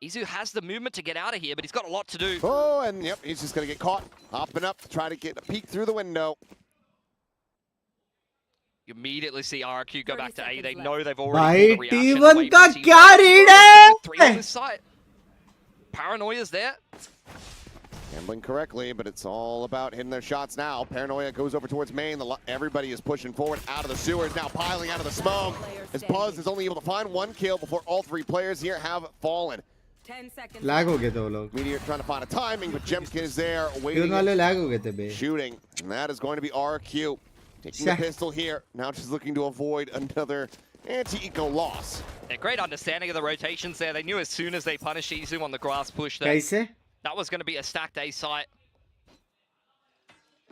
Izu has the movement to get out of here, but he's got a lot to do. Oh, and yep, he's just going to get caught. Hopping up to try to get a peek through the window. You immediately see RRQ go back to A. They know they've already pulled the reaction. T1 का क्या read है? 3 on this site. Paranoia's there. Gambling correctly, but it's all about hitting their shots now. Paranoia goes over towards main. Everybody is pushing forward out of the sewers, now piling out of the smoke. As Buzz is only able to find 1 kill before all 3 players here have fallen. 10 seconds. Lag हो गए थे वो लोग. Meteor trying to find a timing, but Jemkin is there waiting. lag हो गए थे बे. Shooting, and that is going to be RQ. Taking the pistol here. Now she's looking to avoid another anti-eco loss. A great understanding of the rotations there. They knew as soon as they punished Izu on the grass push that that was going to be a stacked A site.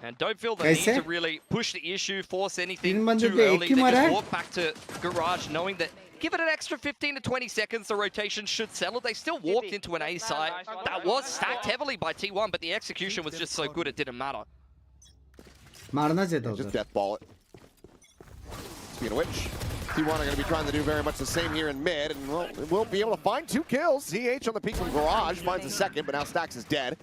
And don't feel the need to really push the issue, force anything too early. They just walk back to garage knowing that Give it an extra 15 to 20 seconds, the rotation should settle. They still walked into an A site. That was stacked heavily by T1, but the execution was just so good it didn't matter. मारना चाहिए था Just death ball it. Speaking of which, T1 are going to be trying to do very much the same here in mid, and we'll be able to find 2 kills. ZH on the peak from Garage finds a second, but now Stax is dead.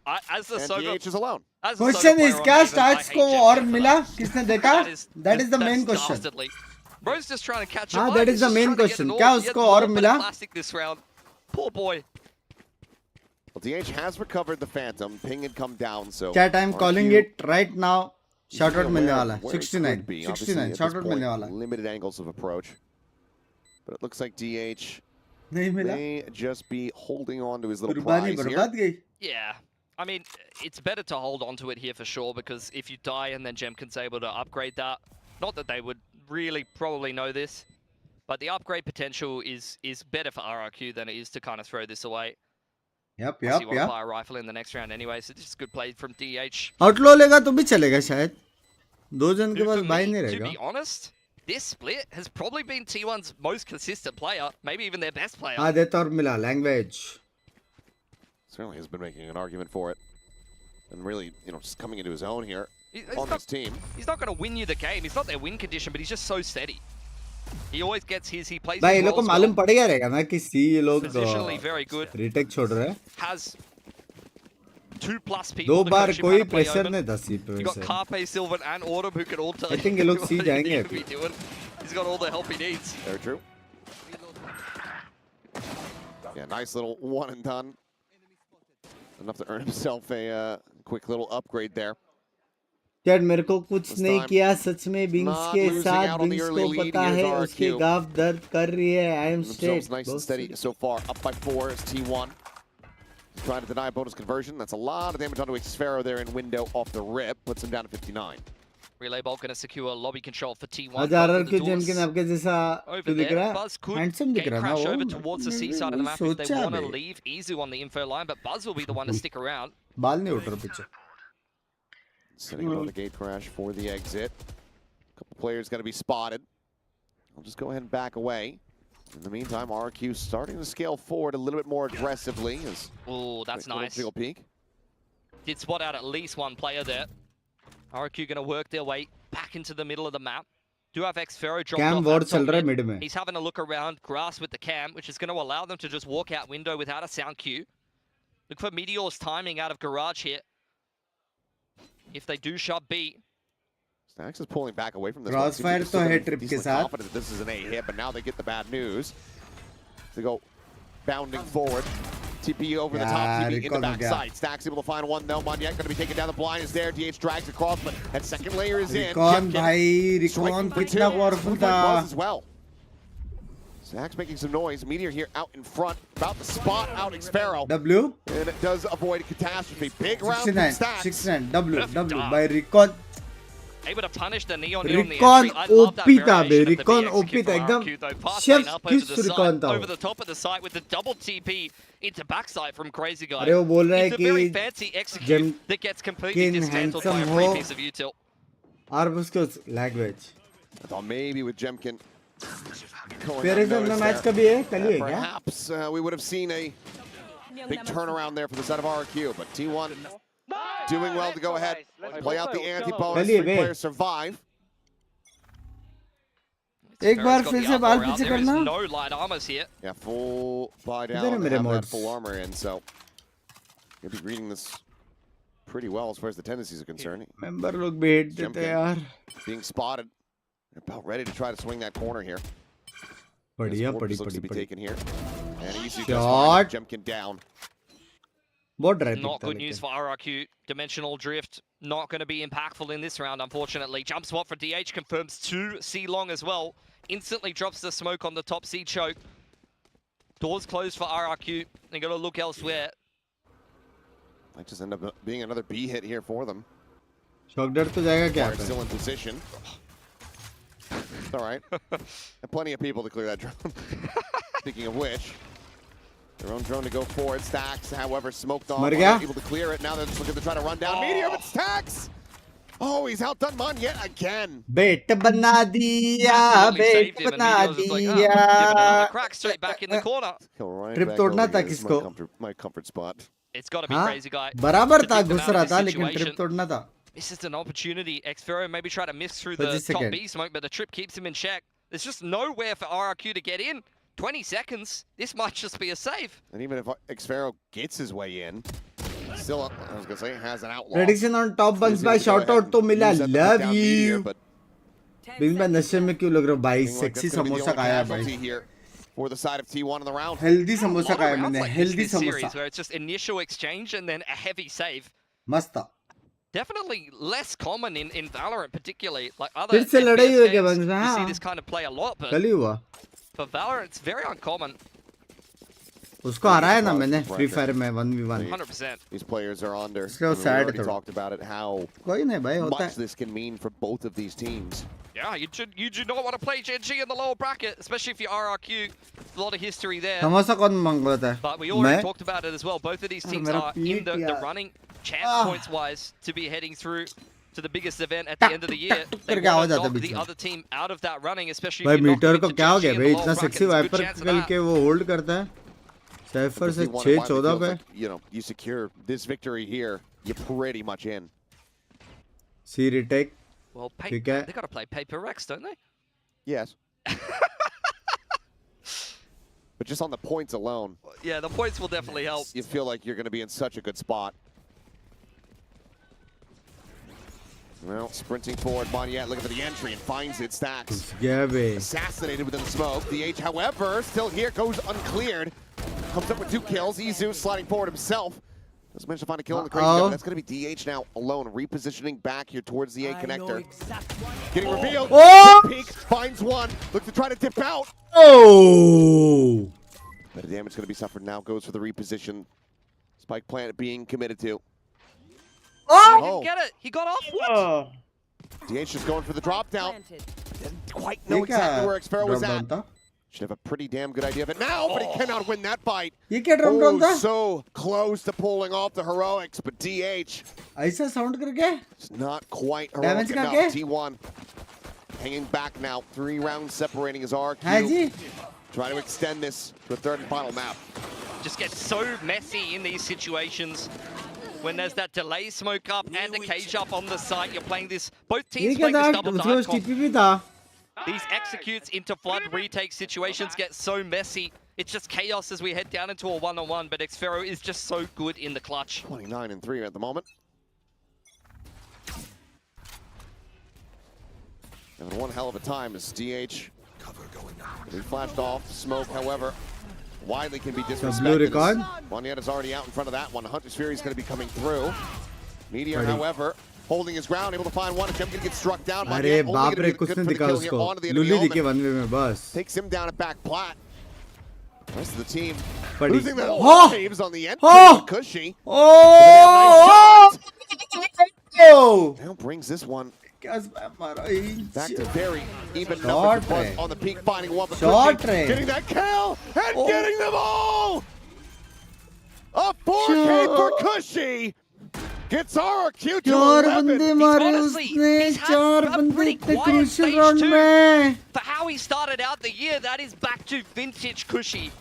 As the and DH is alone. Question is, क्या Stax को और मिला? किसने देखा? That is the main question. Bro's just trying to catch up. हाँ, that is the main question. क्या उसको और मिला? Classic this round. Poor boy. Well, DH has recovered the Phantom. Ping had come down, so. Chat, I'm calling it right now. Shoutout मिलने वाला. 69. 69. Shoutout मिलने वाला. Limited angles of approach, but it looks like DH नहीं मिला. may just be holding on to his little prize here. Yeah. I mean, it's better to hold on to it here for sure, because if you die and then Jemkin's able to upgrade that, not that they would really probably know this, but the upgrade potential is better for RRQ than it is to kind of throw this away. Yep. You want to buy a rifle in the next round anyway, so just good play from DH. Outlaw लेगा तो भी चलेगा शायद. दो जन के पास भाई नहीं रहेगा. To be honest, this split has probably been T1's most consistent player, maybe even their best player. हाँ देता और मिला language. Certainly has been making an argument for it, and really, just coming into his own here on this team. He's not going to win you the game. He's not their win condition, but he's just so steady. He always gets his. He plays. भाई ये लोग को मालूम पड़ेगा रहेगा ना कि सी ये लोग positionally very good. retake छोड़ रहे हैं. Has 2+ people. दो बार कोई pressure नहीं था सी पे. You got Carpe, Sylvan, and Autumn who can all tell I think ये लोग सी जाएंगे. He's got all the help he needs. Very true. Yeah, nice little one and done. Enough to earn himself a quick little upgrade there. Chad, मेरे को कुछ नहीं किया सच में Binks के साथ. Binks को पता है उसके गाफ दर्द कर रही है. I am straight. Nice and steady so far. Up by 4 is T1. Trying to deny a bonus conversion. That's a lot of damage onto Xfero there in window off the rip. Puts him down to 59. Relay Bolt going to secure lobby control for T1. आज RRQ Jemkin आपके जैसा over दिख रहा है. Buzz could Handsome दिख रहा है ना crash वो. over towards the C side of the map if they want to leave Izu on the info line, but Buzz will be the one to stick around. बाल नहीं उठ रहा पीछे. Setting up on the gate crash for the exit. A couple players going to be spotted. I'll just go ahead and back away. In the meantime, RRQ starting to scale forward a little bit more aggressively. Oh, that's nice. Field peek. Did spot out at least one player there. RRQ going to work their way back into the middle of the map. Do have Xfero dropped Cam off. ward चल रहा है mid में. He's having a look around, grass with the cam, which is going to allow them to just walk out window without a sound cue. Look for Meteor's timing out of Garage here. If they do shot B. Stax is pulling back away from this. Crossfire तो है trip के साथ. Confident that this is an A hit, but now they get the bad news. They go bounding forward. TP over the top, TP in the backside. Stax able to find one though. Maniac going to be taken down. The blind is there. DH drags across, but that second layer is in. Recon भाई, Recon कितना powerful था. As well. Stax making some noise. Meteor here out in front, about to spot out Xfero. W. And it does avoid a catastrophe. Big round from Stax. 69. W by Recon. Able to punish the Neon Recon OP था बे. Recon OP था एकदम. Chef's kiss Recon था. Over the top of the site with the double TP into backside from Crazy Guy. अरे वो बोल रहा है it's a very fancy execute that gets completely dismantled by a free piece of util. और उसको language. I thought maybe with Jemkin. Match कभी है? कल ही है क्या? Perhaps we would have seen a big turnaround there for the side of RRQ, but T1 doing well to go ahead, play out the anti-bonus, 3 players survive. एक बार फिर से बाल पीछे करना. No light armors here. Yeah, full buy down, have that full armor in, so you'll be reading this pretty well as far as the tendencies are concerned. Member लोग भेज देते यार. Being spotted, they're about ready to try to swing that corner here. बढ़िया taken here. And easy shot. Jemkin down. Not good news for RRQ. Dimensional drift not going to be impactful in this round, unfortunately. Jump spot for DH confirms 2 C long as well. Instantly drops the smoke on the top C choke. Doors closed for RRQ. They're going to look elsewhere. Might just end up being another B hit here for them. Shock dart to jayega kya? Still in position. It's all right. And plenty of people to clear that drone. Speaking of which, their own drone to go forward. Stax, however, smoked off. Able to clear it. Now they're just looking to try to run down Meteor, but Stax Oh, he's outdone Man yet again. Bet bana diya, bet bana diya. Crack straight back in the corner. Trip तोड़ना था किसको? My comfort spot. It's got to be हाँ? crazy, guy. बराबर to था take them घुस out of रहा this था लेकिन situation. ट्रिप तोड़ना था. This is an opportunity. Xfero maybe try to miss through the 30 top second. B smoke, but the trip keeps him in check. There's just nowhere for RRQ to get in. 20 seconds. This might just be a save. And even if Xfero gets his way in, still, I was going to say, has an outlaw. Prediction on top buns by shout out to मिला. Love you. Bing भाई नशे में क्यों लग रहा हो भाई? Sexy samosa खाया भाई. For the side of T1 on the round. Healthy samosa खाया मैंने. Healthy Series samosa. where it's just initial exchange and then a heavy save. मस्त था. Definitely less common in Valorant, particularly. Like other फिर से लड़ाई हुई FPS क्या games, बंस में? you see हाँ. this kind of play a lot, but कल ही हुआ. for Valorant, it's very uncommon. उसको हराया ना मैंने फ्री फायर में 1v1. 100%. These players are under. इसलिए वो We sad already थोड़ा. talked about it, how कोई नहीं भाई होता much है. this can mean for both of these teams. Yeah, you do not want to play GG in the lower bracket, especially if you're RRQ. A lot of history there. Samosa कौन मांगता है? But we already मैं? talked about it as well. Both of these teams मेरा are in the यार. running chance points wise to be heading through to the biggest event at the end of the year. They करके आवाज want to आता knock beach the में. other team out of that running, especially भाई if you're not metre को going to क्या हो GG गया in भाई? the lower इतना bracket. Sexy There's a good Viper chance of कल that. के वो होल्ड करता है. साइफर से 6-14 पे. Like, you know, you secure this victory here, you're pretty much in. C retake. Well, ठीक है. they got to play Paper Rex, don't they? Yes. But just on the points alone, Yeah, the points will definitely help. you feel like you're going to be in such a good spot. Well, sprinting forward, Boniet looking for the entry and finds it. Stacks गया बे. assassinated within the smoke. DH, however, still here, goes uncleared. Comes up with 2 kills. Izu sliding forward himself. Doesn't manage to find a kill in the crazy gun, but that's going to be DH now alone, repositioning back here towards the A connector. Getting revealed. Oh! Peek finds one. Looks to try to dip out. Oh! But the damage going to be suffered now. Goes for the reposition. Spike plant being committed to. Oh! He didn't get it. He got off. What? DH just going for the drop down. Planted. Didn't quite know exactly where Xfero was at. Should have a pretty damn good idea of it now, but he cannot win that fight. ये क्या drum drum था? So close to pulling off the heroics, but DH ऐसा sound करके? it's not quite heroic Damage enough. करके? T1 hanging back now. 3 rounds separating his RQ. हाँ जी. Trying to extend this to a third and final map. Just gets so messy in these situations. When there's that delay smoke up and a cage up on the site, you're playing this. Both ये teams क्या playing था? this double उसमें dive comp. TP भी था. These executes into flood retake situations get so messy. It's just chaos as we head down into a one-on-one, but Xfero is just so good in the clutch. 29 and 3 at the moment. Having one hell of a time as DH. He flashed off. Smoke, however, widely can be disrespected. blue record. Boniet is already out in front of that one. Hunter's Fury is going to be coming through. Meteor, however, holding his ground, able to find one. Attempt to get struck down. अरे बाप रे कुछ नहीं दिखा उसको. लुली दिखे one way में बस. Takes him down at back plat. The rest of the team Buddy. losing their Oh! lives on the entry. Oh! Cushy. Oh! Oh! Now brings this one क्या मारा? back to very even Short numbers. range. On the peak, finding one. But Short Cushy range. getting that kill and Oh. getting them all. A 4K for Cushy. Gets RQ to 11. बंदे मारे honestly, उसने. he's had 4 a बंदे pretty इतने quiet crucial stage round two. में. For how he started out the year, that is back to vintage Cushy.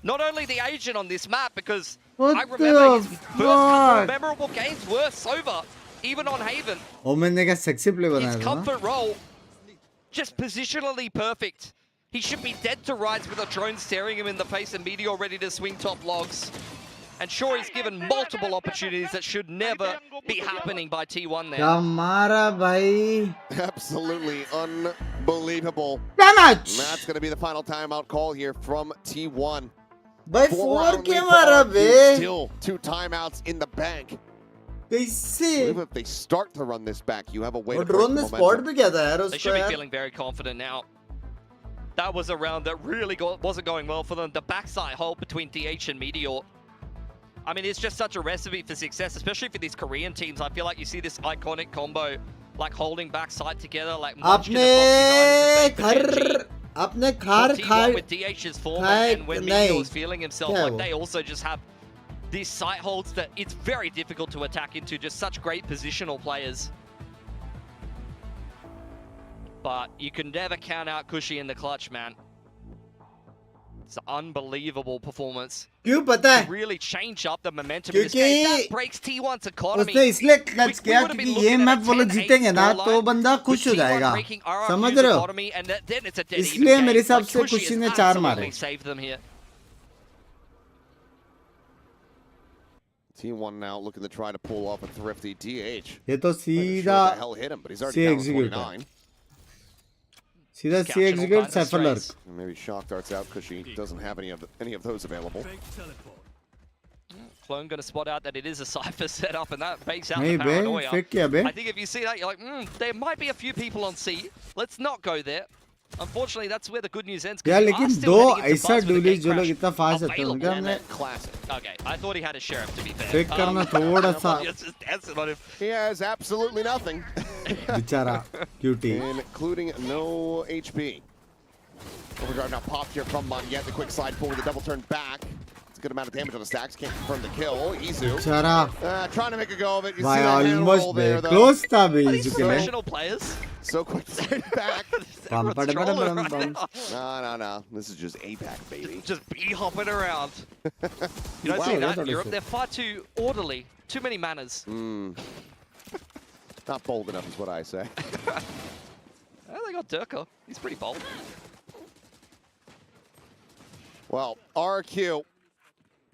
Not only the agent on this map, because What I remember his the first couple fuck? of memorable games were Sova, even on Haven. Omen ने क्या sexy play His बनाया था ना? comfort role, just positionally perfect. He should be dead to rights with a drone staring him in the face and Meteor ready to swing top logs. And sure, he's given multiple opportunities that should never be happening by T1 there. क्या मारा भाई? Absolutely unbelievable. Damage! And that's going to be the final timeout call here from T1. भाई 4 के मारा बे. Still 2 timeouts in the bank. कैसे? Even if they start to run this back, you have a way वो to break drone the में spot momentum. भी क्या था यार They उसको should be यार? feeling very confident now. That was a round that really wasn't going well for them. The backside hold between DH and Meteor. I mean, it's just such a recipe for success, especially for these Korean teams. I feel like you see this iconic combo, like holding backside together, like Munchkin and Foxy अपने खार खार with DH's form खाए and when नहीं. Meteor is feeling himself, क्या है like वो? they also just have these site holds that it's very difficult to attack into. Just such great positional players. but you can never count out Kushi in the clutch, man. It's an unbelievable performance. क्यों पता है? Really change up the momentum in this game. That breaks T1's economy. उसने इसलिए clutch किया क्योंकि ये map वो लोग जीतेंगे ना तो बंदा खुश हो जाएगा, समझ रहे हो? इसलिए मेरे हिसाब से खुशी ने 4 मारे. T1 now looking to try to pull off a thrifty DH. ये तो सीधा C execute. सीधा C execute Cypher Lurk. Maybe shock darts out because she doesn't have any of those available. Clone going to spot out that it is a Cypher setup, and that bakes out the paranoia. I think if you see that, you're like, there might be a few people on C. Let's not go there. Unfortunately, that's where the good news ends. Yeah, लेकिन दो ऐसा डुलिस जो लोग इतना fast होते हैं उनका हमने Okay, I thought he had a sheriff to be fair. Fake करना थोड़ा सा. He has absolutely nothing. बेचारा cutie. Including no HP. Overguard now popped here from Monyet. The quick slide forward, the double turn back. It's a good amount of damage on the stacks. Can't confirm the kill. Izu. Trying to make a go of it. You see that hand roll there, though. Close था भी Izu के लिए. Professional players. So quick to straight back. No. This is just APAC, baby. Just bee-hopping around. You don't see that in Europe. They're far too orderly. Too many manners. Not bold enough is what I say. Well, they got Durka. He's pretty bold. Well, RQ,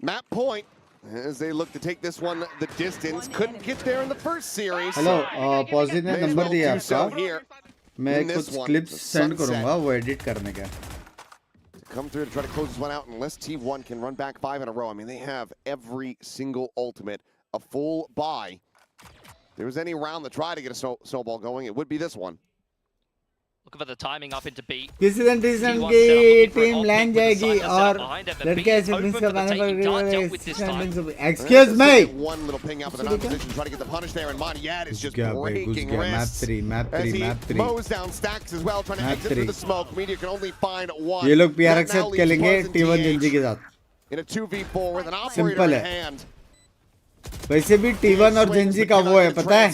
map point, as they look to take this one the distance. Couldn't get there in the first series. Hello, positive ने number दिया आपका. मैं कुछ clips send करूँगा वो edit करने का. Come through to try to close this one out unless T1 can run back 5 in a row. I mean, they have every single ultimate, a full buy. If there was any round to try to get a snowball going, it would be this one. Looking for the timing up into B. किसी दिन की team land जाएगी और लड़के ऐसे Binks का banner पर excuse me. One little ping out with an opposition, try to get the punish there, and Monyet is just breaking wrists. Map 3. Mows down stacks as well, trying to exit through the smoke. Meteor can only find one. ये लोग PR accept करेंगे T1 Gingee के साथ. In a 2v4 with an operator in hand. वैसे भी T1 और जिंजी का वो है पता है?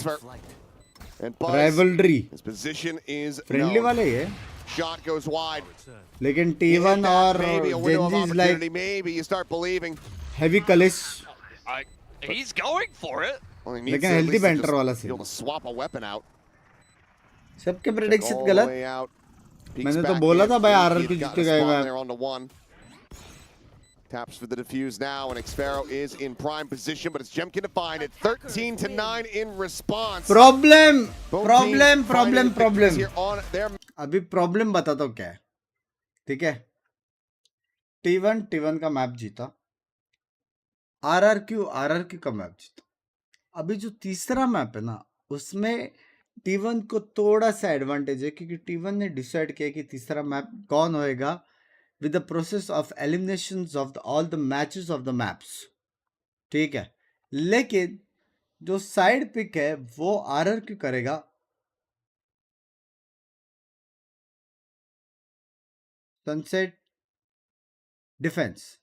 Rivalry. His position is friendly वाले ये. Shot goes wide. लेकिन T1 और Genji is like maybe you start believing. Heavy Kalish. He's going for it. लेकिन healthy banter वाला scene. Swap a weapon out. सबके prediction गलत. मैंने तो बोला था भाई RR की जीतेगा ये match. Taps for the defuse now, and Xfero is in prime position, but it's Jemkin to find it. 13-9 in response. Problem. अभी problem बताता हूँ क्या है, ठीक है? T1 का मैप जीता, RRQ का मैप जीता. अभी जो तीसरा मैप है ना, उसमें T1 को थोड़ा सा एडवांटेज है क्योंकि T1 ने डिसाइड किया कि तीसरा मैप कौन होएगा with the process of eliminations of all the matches of the maps. ठीक है, लेकिन जो साइड पिक है वो RRQ करेगा. सनसेट डिफेंस,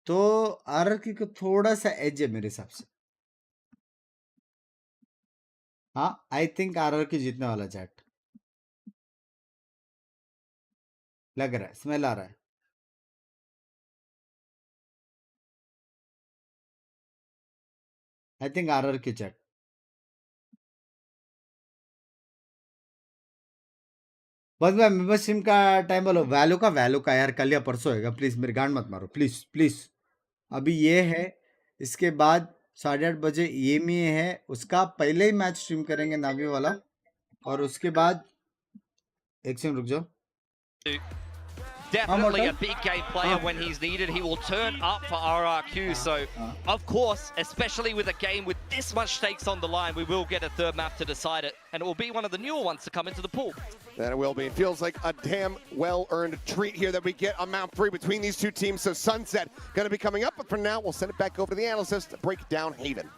तो RRQ को थोड़ा सा एज है मेरे हिसाब से. हाँ, आई थिंक RRQ जीतने वाला चैट लग रहा है, स्मेल आ रहा है. I think RRQ chat. बस मैं मेंबरशिप का टाइम बोलो. वैल्यू का यार कल या परसों होएगा. प्लीज मेरी गांड मत मारो, प्लीज. अभी ये है, इसके बाद 8:30 बजे ये है, उसका पहले ही मैच स्ट्रीम करेंगे नावी वाला, और उसके बाद एक सेकंड रुक जाओ. Definitely a big game player when he's needed. He will turn up for RRQ. So, of course, especially with a game with this much stakes on the line, we will get a third map to decide it. And it will be one of the newer ones to come into the pool. That it will be. It feels like a damn well-earned treat here that we get on map 3 between these two teams. So Sunset going to be coming up. But for now, we'll send it back over to the analyst to break down Haven.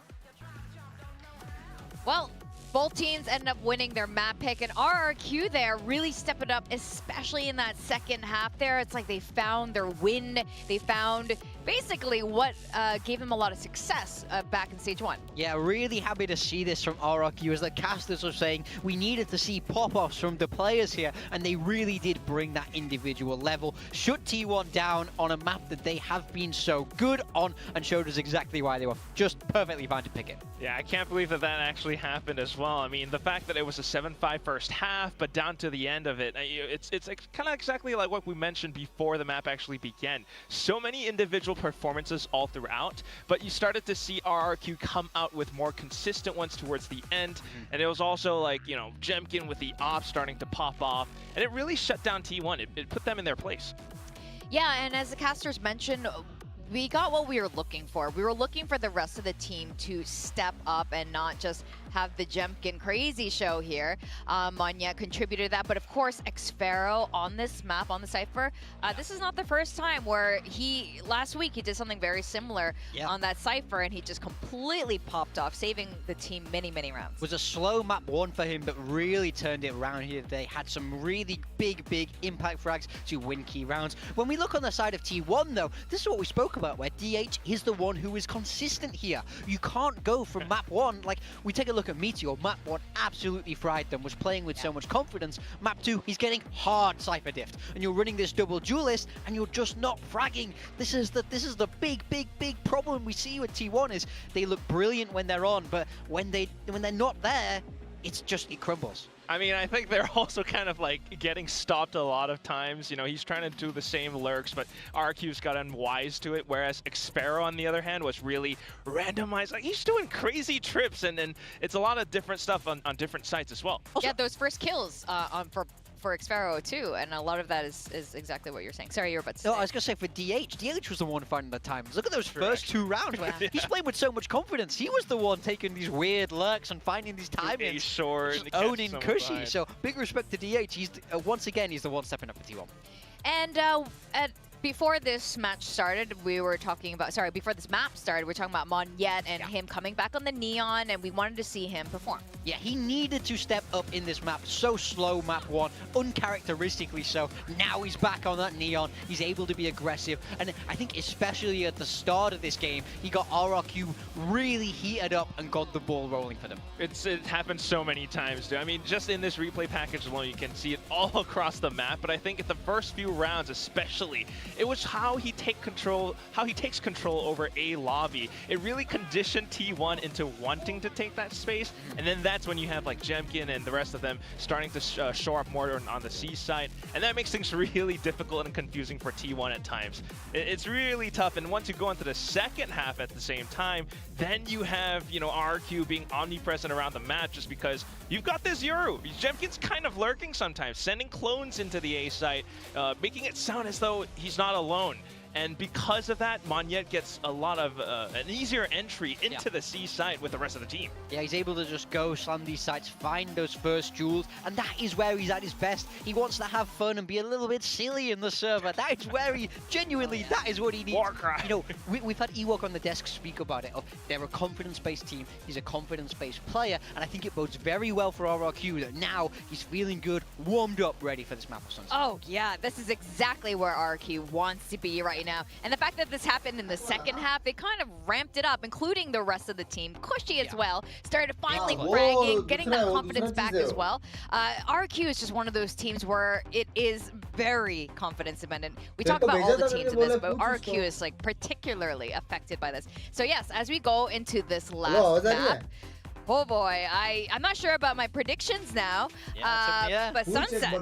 Well, Both teams ended up winning their map pick, and RRQ there really stepping up, especially in that second half there. It's like they found their wind. They found basically what gave them a lot of success back in stage 1. Yeah, really happy to see this from RRQ, as the casters were saying we needed to see pop-offs from the players here, and they really did bring that individual level. Shut T1 down on a map that they have been so good on, and showed us exactly why they were just perfectly fine to pick it. Yeah, I can't believe that actually happened as well. I mean, the fact that it was a 7-5 first half, but down to the end of it, it's kind of exactly like what we mentioned before the map actually began. So many individual performances all throughout, but you started to see RRQ come out with more consistent ones towards the end, and it was also like, you know, Jemkin with the ops starting to pop off, and it really shut down T1. It put them in their place. Yeah, and as the casters mentioned, we got what we were looking for. We were looking for the rest of the team to step up and not just have the Jemkin crazy show here. Manya contributed to that, but of course, Xfero on this map, on the Cypher, this is not the first time where last week he did something very similar on that Cypher, and he just completely popped off, saving the team many, many rounds. It was a slow map 1 for him, but really turned it around here today. Had some really big impact frags to win key rounds. When we look on the side of T1 though, this is what we spoke about, where DH is the one who is consistent here. You can't go from map 1, like we take a look at Meteor. Map 1 absolutely fried them, was playing with so much confidence. Map 2, he's getting hard Cypher diffed, and you're running this double duelist, and you're just not fragging. This is the big problem we see with T1, is they look brilliant when they're on, but when they're not there, it crumbles. I mean, I think they're also kind of like getting stopped a lot of times. You know, he's trying to do the same lurks, but RQ's got unwise to it, whereas Xfero, on the other hand, was really randomized. Like, he's doing crazy trips, and it's a lot of different stuff on different sites as well. Yeah, those first kills for Xfero too, and a lot of that is exactly what you're saying. Sorry, you're about to say. No, I was going to say for DH was the one finding the times. Look at those first 2 rounds. He's playing with so much confidence. He was the one taking these weird lurks and finding these timings. Owning Cushy. So big respect to DH. He's once again, he's the one stepping up for T1. And before this match started, we were talking about, before this map started, we were talking about Monyet and him coming back on the Neon, and we wanted to see him perform. Yeah, he needed to step up in this map. So slow, map 1, uncharacteristically so. Now he's back on that Neon. He's able to be aggressive, and I think especially at the start of this game, he got RRQ really heated up and got the ball rolling for them. It happened so many times, dude. I mean, just in this replay package alone, you can see it all across the map, but I think at the first few rounds especially, it was how he takes control over a lobby. It really conditioned T1 into wanting to take that space, and then that's when you have like Jemkin and the rest of them starting to shore up more on the C side, and that makes things really difficult and confusing for T1 at times. It's really tough, and once you go into the second half at the same time, then you have, you know, RQ being omnipresent around the map just because you've got this Yoru. Jemkin's kind of lurking sometimes, sending clones into the A site, making it sound as though he's not alone. And because of that, Monyet gets a lot of an easier entry into the C site with the rest of the team. Yeah, he's able to just go slam these sites, find those first jewels, and that is where he's at his best. He wants to have fun and be a little bit silly in the server. That is where he genuinely, that is what he needs. You know, we've had Ewok on the desk speak about it. They're a confidence-based team. He's a confidence-based player, and I think it bodes very well for RRQ that now he's feeling good, warmed up, ready for this map of Sunset. Oh yeah, this is exactly where RRQ wants to be right now. And the fact that this happened in the second half, they kind of ramped it up, including the rest of the team. Cushy as well, started finally fragging, getting that confidence back as well. RQ is just one of those teams where it is very confidence dependent. We talk about all the teams in this, but RQ is like particularly affected by this. So yes, as we go into this last map, oh boy, I'm not sure about my predictions now, but Sunset.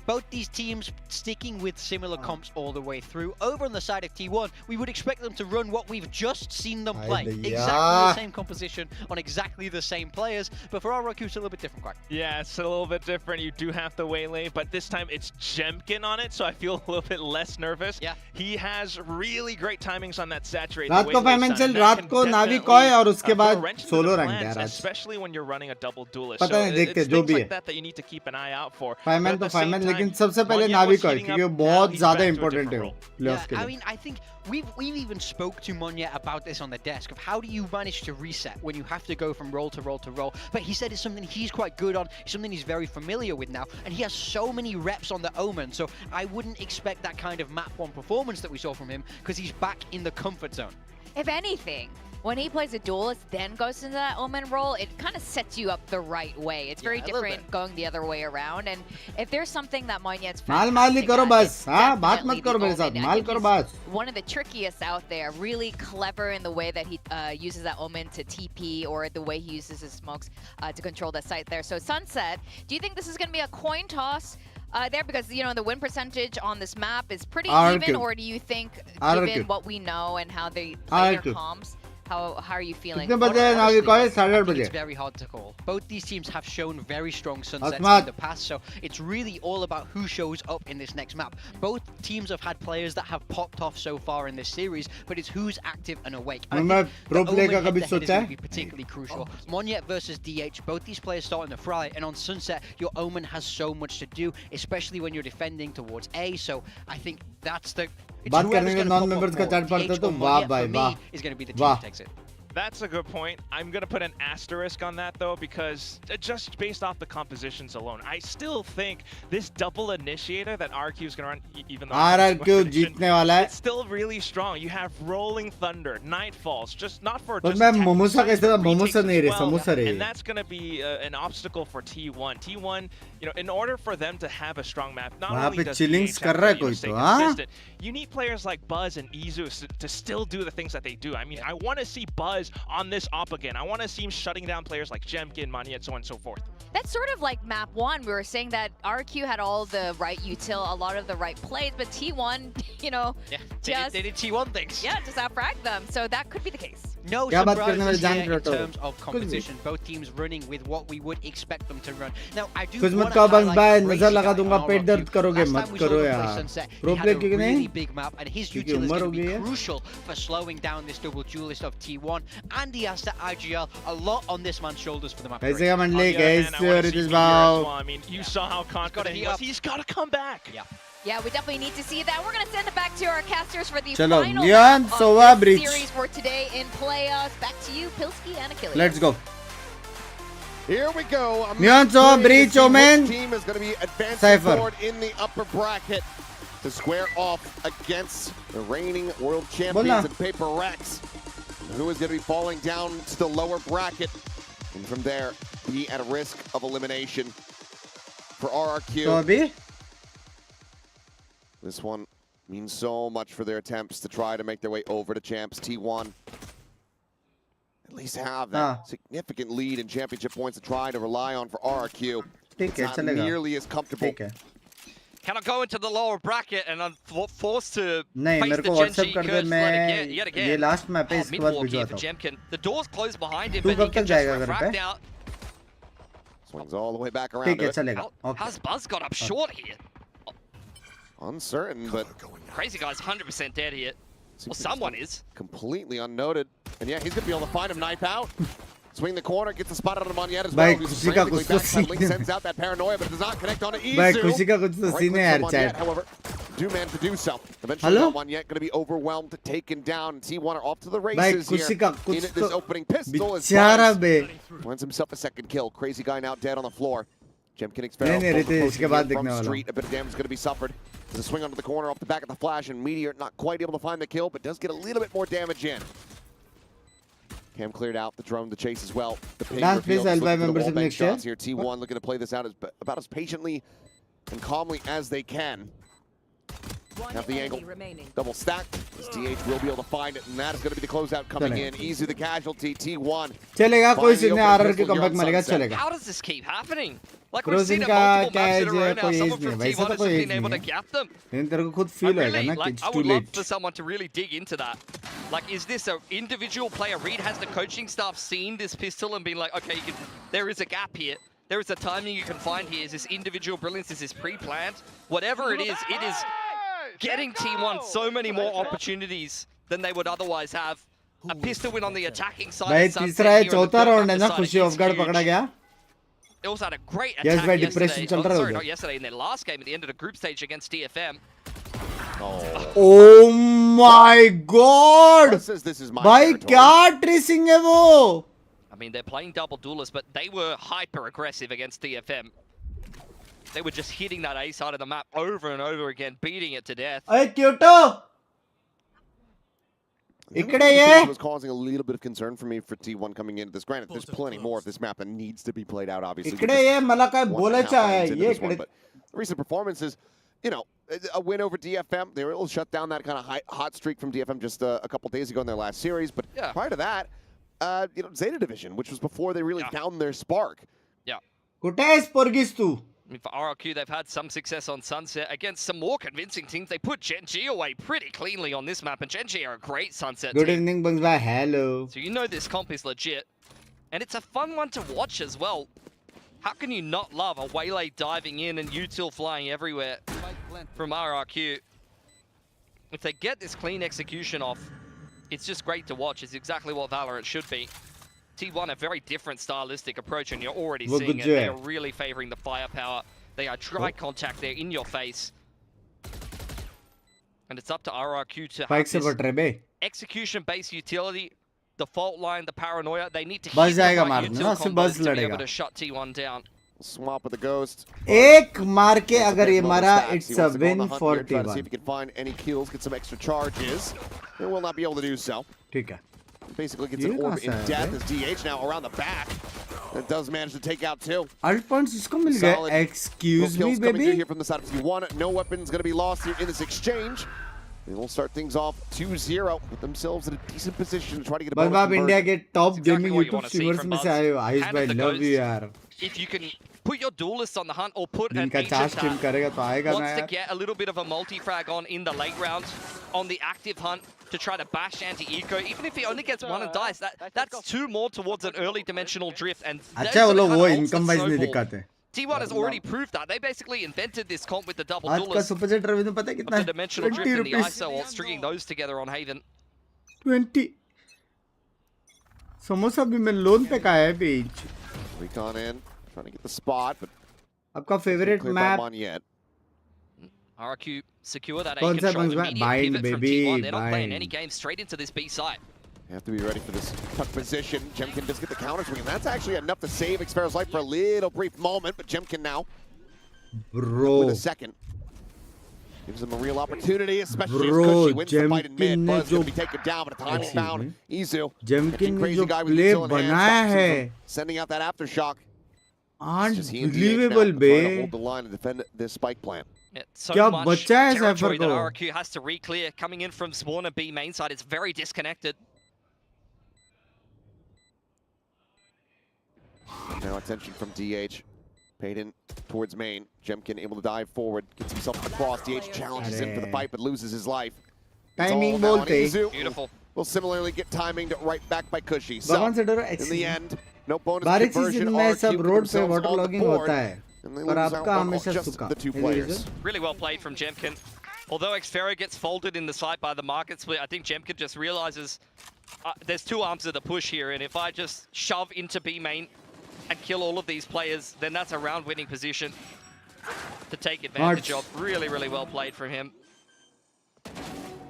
Both these teams sticking with similar comps all the way through. Over on the side of T1, we would expect them to run what we've just seen them play. Exactly the same composition on exactly the same players, but for RRQ, it's a little bit different, Quack. Yeah, it's a little bit different. You do have the waylay, but this time it's Jemkin on it, so I feel a little bit less nervous. Yeah. He has really great timings on that saturated रात को payment चल रात को नावी coy और उसके बाद solo rank है आज especially when you're running a double duelist. पता So नहीं, देखते it's जो things भी like है. that you need to keep an eye out for. फाइमैन But तो at the same फाइमैन, time, लेकिन सबसे पहले Monyet नाविक was है heating क्योंकि up, वो now बहुत he's ज़्यादा back to a इम्पोर्टेंट है different वो role. प्लेऑफ्स के I लिए. mean, I think we've even spoke to Monyet about this on the desk of how do you manage to reset when you have to go from role to role to role. But he said it's something he's quite good on, something he's very familiar with now, and he has so many reps on the Omen. So I wouldn't expect that kind of map 1 performance that we saw from him because he's back in the comfort zone. If anything, when he plays a duelist, then goes into that Omen role, it kind of sets you up the right way. It's very different going the other way around. And if there's something that Monyet's माल नहीं करो बस, हाँ बात मत करो मेरे साथ, माल करो बस. One of the trickiest out there, really clever in the way that he uses that Omen to TP or the way he uses his smokes to control the site there. So Sunset, do you think this is going to be a coin toss there? Because, you know, the win percentage on this map is pretty even, or do you think, given what we know and how they play their comms, how are you feeling? Honestly, I think it's very hard to call. Both these teams have shown very strong sunsets in the past, so it's really all about who shows up in this next map. Both teams have had players that have popped off so far in this series, but it's who's active and awake. I think the Omen head-to-head is going to be particularly crucial. Monyet versus DH, both these players starting to fry, and on Sunset, your Omen has so much to do, especially when you're defending towards A, so I think that's the... बात करने के non-members का chat पढ़ते तो वाह भाई वाह. is going to be the team that takes it. That's a good point. I'm going to put an asterisk on that, though, because just based off the compositions alone, I still think this double initiator that RQ is going to run, even though RQ जीतने वाला है. it's still really strong. You have Rolling Thunder, Nightfalls, just not for तो just मैं मोमोसा कैसे था, मोमोसा नहीं रे, समोसा रे. and that's going to be an obstacle for T1. T1, you know, in order for them to have a strong map, not only does chillings DH कर have रहा है to, कोई stay तो, हाँ? consistent, you need players like Buzz and Izus to still do the things that they do. I mean, I want to see Buzz on this op again. I want to see him shutting down players like Jemkin, Monyet, so on and so forth. That's sort of like map 1. We were saying that RQ had all the right util, a lot of the right plays, but T1, you know, they did T1 things. Yeah, just outfrag them. So that could be the case. No surprises here in terms of competition. Both teams running with what we would expect them to run. Now, I do want to highlight नजर लगा दूंगा, पेट दर्द करोगे, मत करो यार. He had a really big map, and his util is going to be crucial for slowing down this double duelist of T1, and he has to IGL a lot on this man's shoulders for the map. कैसे का मंडली, कैसे I mean, you saw how confident he was. He's got to come back. Yeah, we definitely need to see that. We're going to send it back to our casters for the Chalo, final Leon, lap Sova, of this Breach. series for today in playoffs. Back to you, Pilsky and Achilles. Let's go. Here we go. Neon, Sova, Breach, Omen. Team is going to be advancing Cypher. forward in the upper bracket to square off against the reigning world champions in Paper Rex, who is going to be falling down to the lower bracket, and from there be at a risk of elimination for RRQ. So, this one means so much for their attempts to try to make their way over to champs. T1 at least have that significant lead in championship points to try to rely on for RRQ. It's not nearly as comfortable. Cannot go into the lower bracket, and I'm forced to नहीं, face मेरे the को Genji WhatsApp कर दे, मैं yet again. ये last map है, इसके बाद भिजवाता हूँ. Jemkin. The door's closed behind him, तू but he कब can तक just जाएगा घर refract पे? out. Swings all the way back around ठीक to है, it. चलेगा. Okay. How's Buzz got up short here? Uncertain, but Crazy guy's 100% dead here. Well, someone is. Completely unnoted. And yeah, he's going to be able to find him knife out. Swing the corner, gets a spot on Monyet as well. भाई खुशी का कुछ तो scene है. Sends out that paranoia, but it does not connect on Izu. भाई खुशी का कुछ तो सीन है यार chat. However, do manage to do so. Eventually, Monyet going to be overwhelmed, taken down. T1 are off to the races here in this opening pistol. बेचारा बे. Finds himself a second kill. Crazy guy now dead on the floor. Jemkin expelled from street. A bit of damage is going to be suffered. There's a swing onto the corner off the back of the flash, and Meteor not quite able to find the kill, but does get a little bit more damage in. Cam cleared out the drone to chase as well. The ping revealed membership next year. Here, T1 looking to play this out about as patiently and calmly as they can. Have the angle double stacked. This DH will be able to find it, and that is going to be the closeout coming in. Easy the casualty. T1. चलेगा कोई scene नहीं, RR के comeback मिलेगा चलेगा. How does this keep happening? Like we've seen it multiple maps in a row now. Someone from T1 has just been able to gap them. लेकिन तेरे को खुद feel होएगा ना कि it's I too would love late. for someone to really dig into that. Like, is this an individual player read? Has the coaching staff seen this pistol and been like, okay, there is a gap here. There is a timing you can find here. Is this individual brilliance? Is this pre-planned? Whatever it is getting T1 so many more opportunities than they would otherwise have. a pistol win on the attacking side. भाई of Sunset तीसरा है here on the चौथा third round है map ना side, खुशी it's of guard huge. पकड़ा गया They also had a great Yes, attack भाई, yesterday. depression चल रहा है Sorry, उधर. not yesterday. In their last game at the end of the group stage against DFM. Oh my god Says this is my भाई territory. क्या tracing है वो I mean, they're playing double duelists, but they were hyper aggressive against DFM. They were just hitting that A side of the map over and over again, beating it to death. अरे Quito इकड़े ये was causing a little bit of concern for me for T1 coming into this. Granted, there's plenty more of this map that needs to be played out, obviously. इकड़े ये मला काय बोलायचं आहे Into ये this one, इकडे but recent performances, you know, a win over DFM. They were able to shut down that kind of hot streak from DFM just a couple days ago in their last series. But prior to that, you know, Zeta Division, which was before they really found their spark. Yeah. कुठे आहेस पोरगीस तू I mean, for RRQ, they've had some success on Sunset against some more convincing teams. They put Gen G away pretty cleanly on this map, and Gen G are a great Sunset Good team. evening Bungs bhai hello So you know this comp is legit. And it's a fun one to watch as well. How can you not love a Waylay diving in and util flying everywhere from RRQ? If they get this clean execution off, it's just great to watch. It's exactly what Valorant should be. T1 a very different stylistic approach, and you're already seeing it. They are really favoring the firepower. They are dry contact there in your face. And it's up to RRQ to have this execution-based utility, the fault line, the paranoia. They need to hit the right util combos to be able to shut T1 down. Swap with the ghost. एक मार के अगर ये मारा it's a win for Try to see T1 if he can find any kills, get some extra charges. They will not be able to do so. ठीक है Basically gets an orb in death as DH now around the back. That does manage to take out two. Alt points इसको मिल गए excuse me Coming through baby here from the side of T1. No weapons going to be lost here in this exchange. They will start things off 2-0. Put themselves in a decent position to try to get a bonus आप India conversion. के top gaming YouTube streamers में से आए हो आयुष भाई love you यार If you can put your duelists on the hunt or put an इनका agent चार स्ट्रीम that करेगा तो आएगा ना wants to यार get a little bit of a multi-frag in the late rounds on the active hunt to try to bash anti-eco, even if he only gets one and dies, that's two more towards an early dimensional drift. And अच्छा वो लोग वो income wise नहीं दिखाते T1 has already proved that. They basically invented this comp with the double आज का duelist super chat revenue पता है कितना of है the dimensional drift 20 and the rupees ISO while stringing those together on Haven. 20 samosa भी मैं loan पे का है बीच Recon in, trying to get the spot, but आपका favourite map RRQ secure that A कौन सा control. बंस Immediate Bind pivot from baby T1. They're not playing Bind any games straight into this B site. you have to be ready for this tuck position. Jemkin does get the counter swing, and that's actually enough to save Xpero's life for a little brief moment, but Jemkin now bro with a second. Gives him a real opportunity, especially Bro, as Cushy wins the fight in mid. Jemkin Buzz ने going to be taken down, but the time is found. Izu, Jemkin ने crazy जो guy with play Izu in hand, बनाया stops him है from sending out that aftershock. It's just he and DH now unbelievable trying बे to hold the line and defend this spike plan. Yeah, so क्या much बच्चा है territory Cypher that को RRQ has to re-clear coming in from spawner B main side. It's very disconnected. Now attention from DH. Payton towards main. Jemkin able to dive forward, gets himself across. DH challenges him for the fight, but loses his life. Timing बोलते Beautiful. Will similarly get timing right back by Cushy. So, भगवान से डरो in the end, no bonus बारिश conversion. Season में सब RRQ road पे themselves water on the logging board, होता है and they पर lose out आपका on हमेशा just सुखा the two players. Really well played from Jemkin. Although Xfero gets folded in the side by the market split, I think Jemkin just realizes there's two arms of the push here, and if I just shove into B main and kill all of these players, then that's a round-winning position to take advantage of. Really, really well played from him.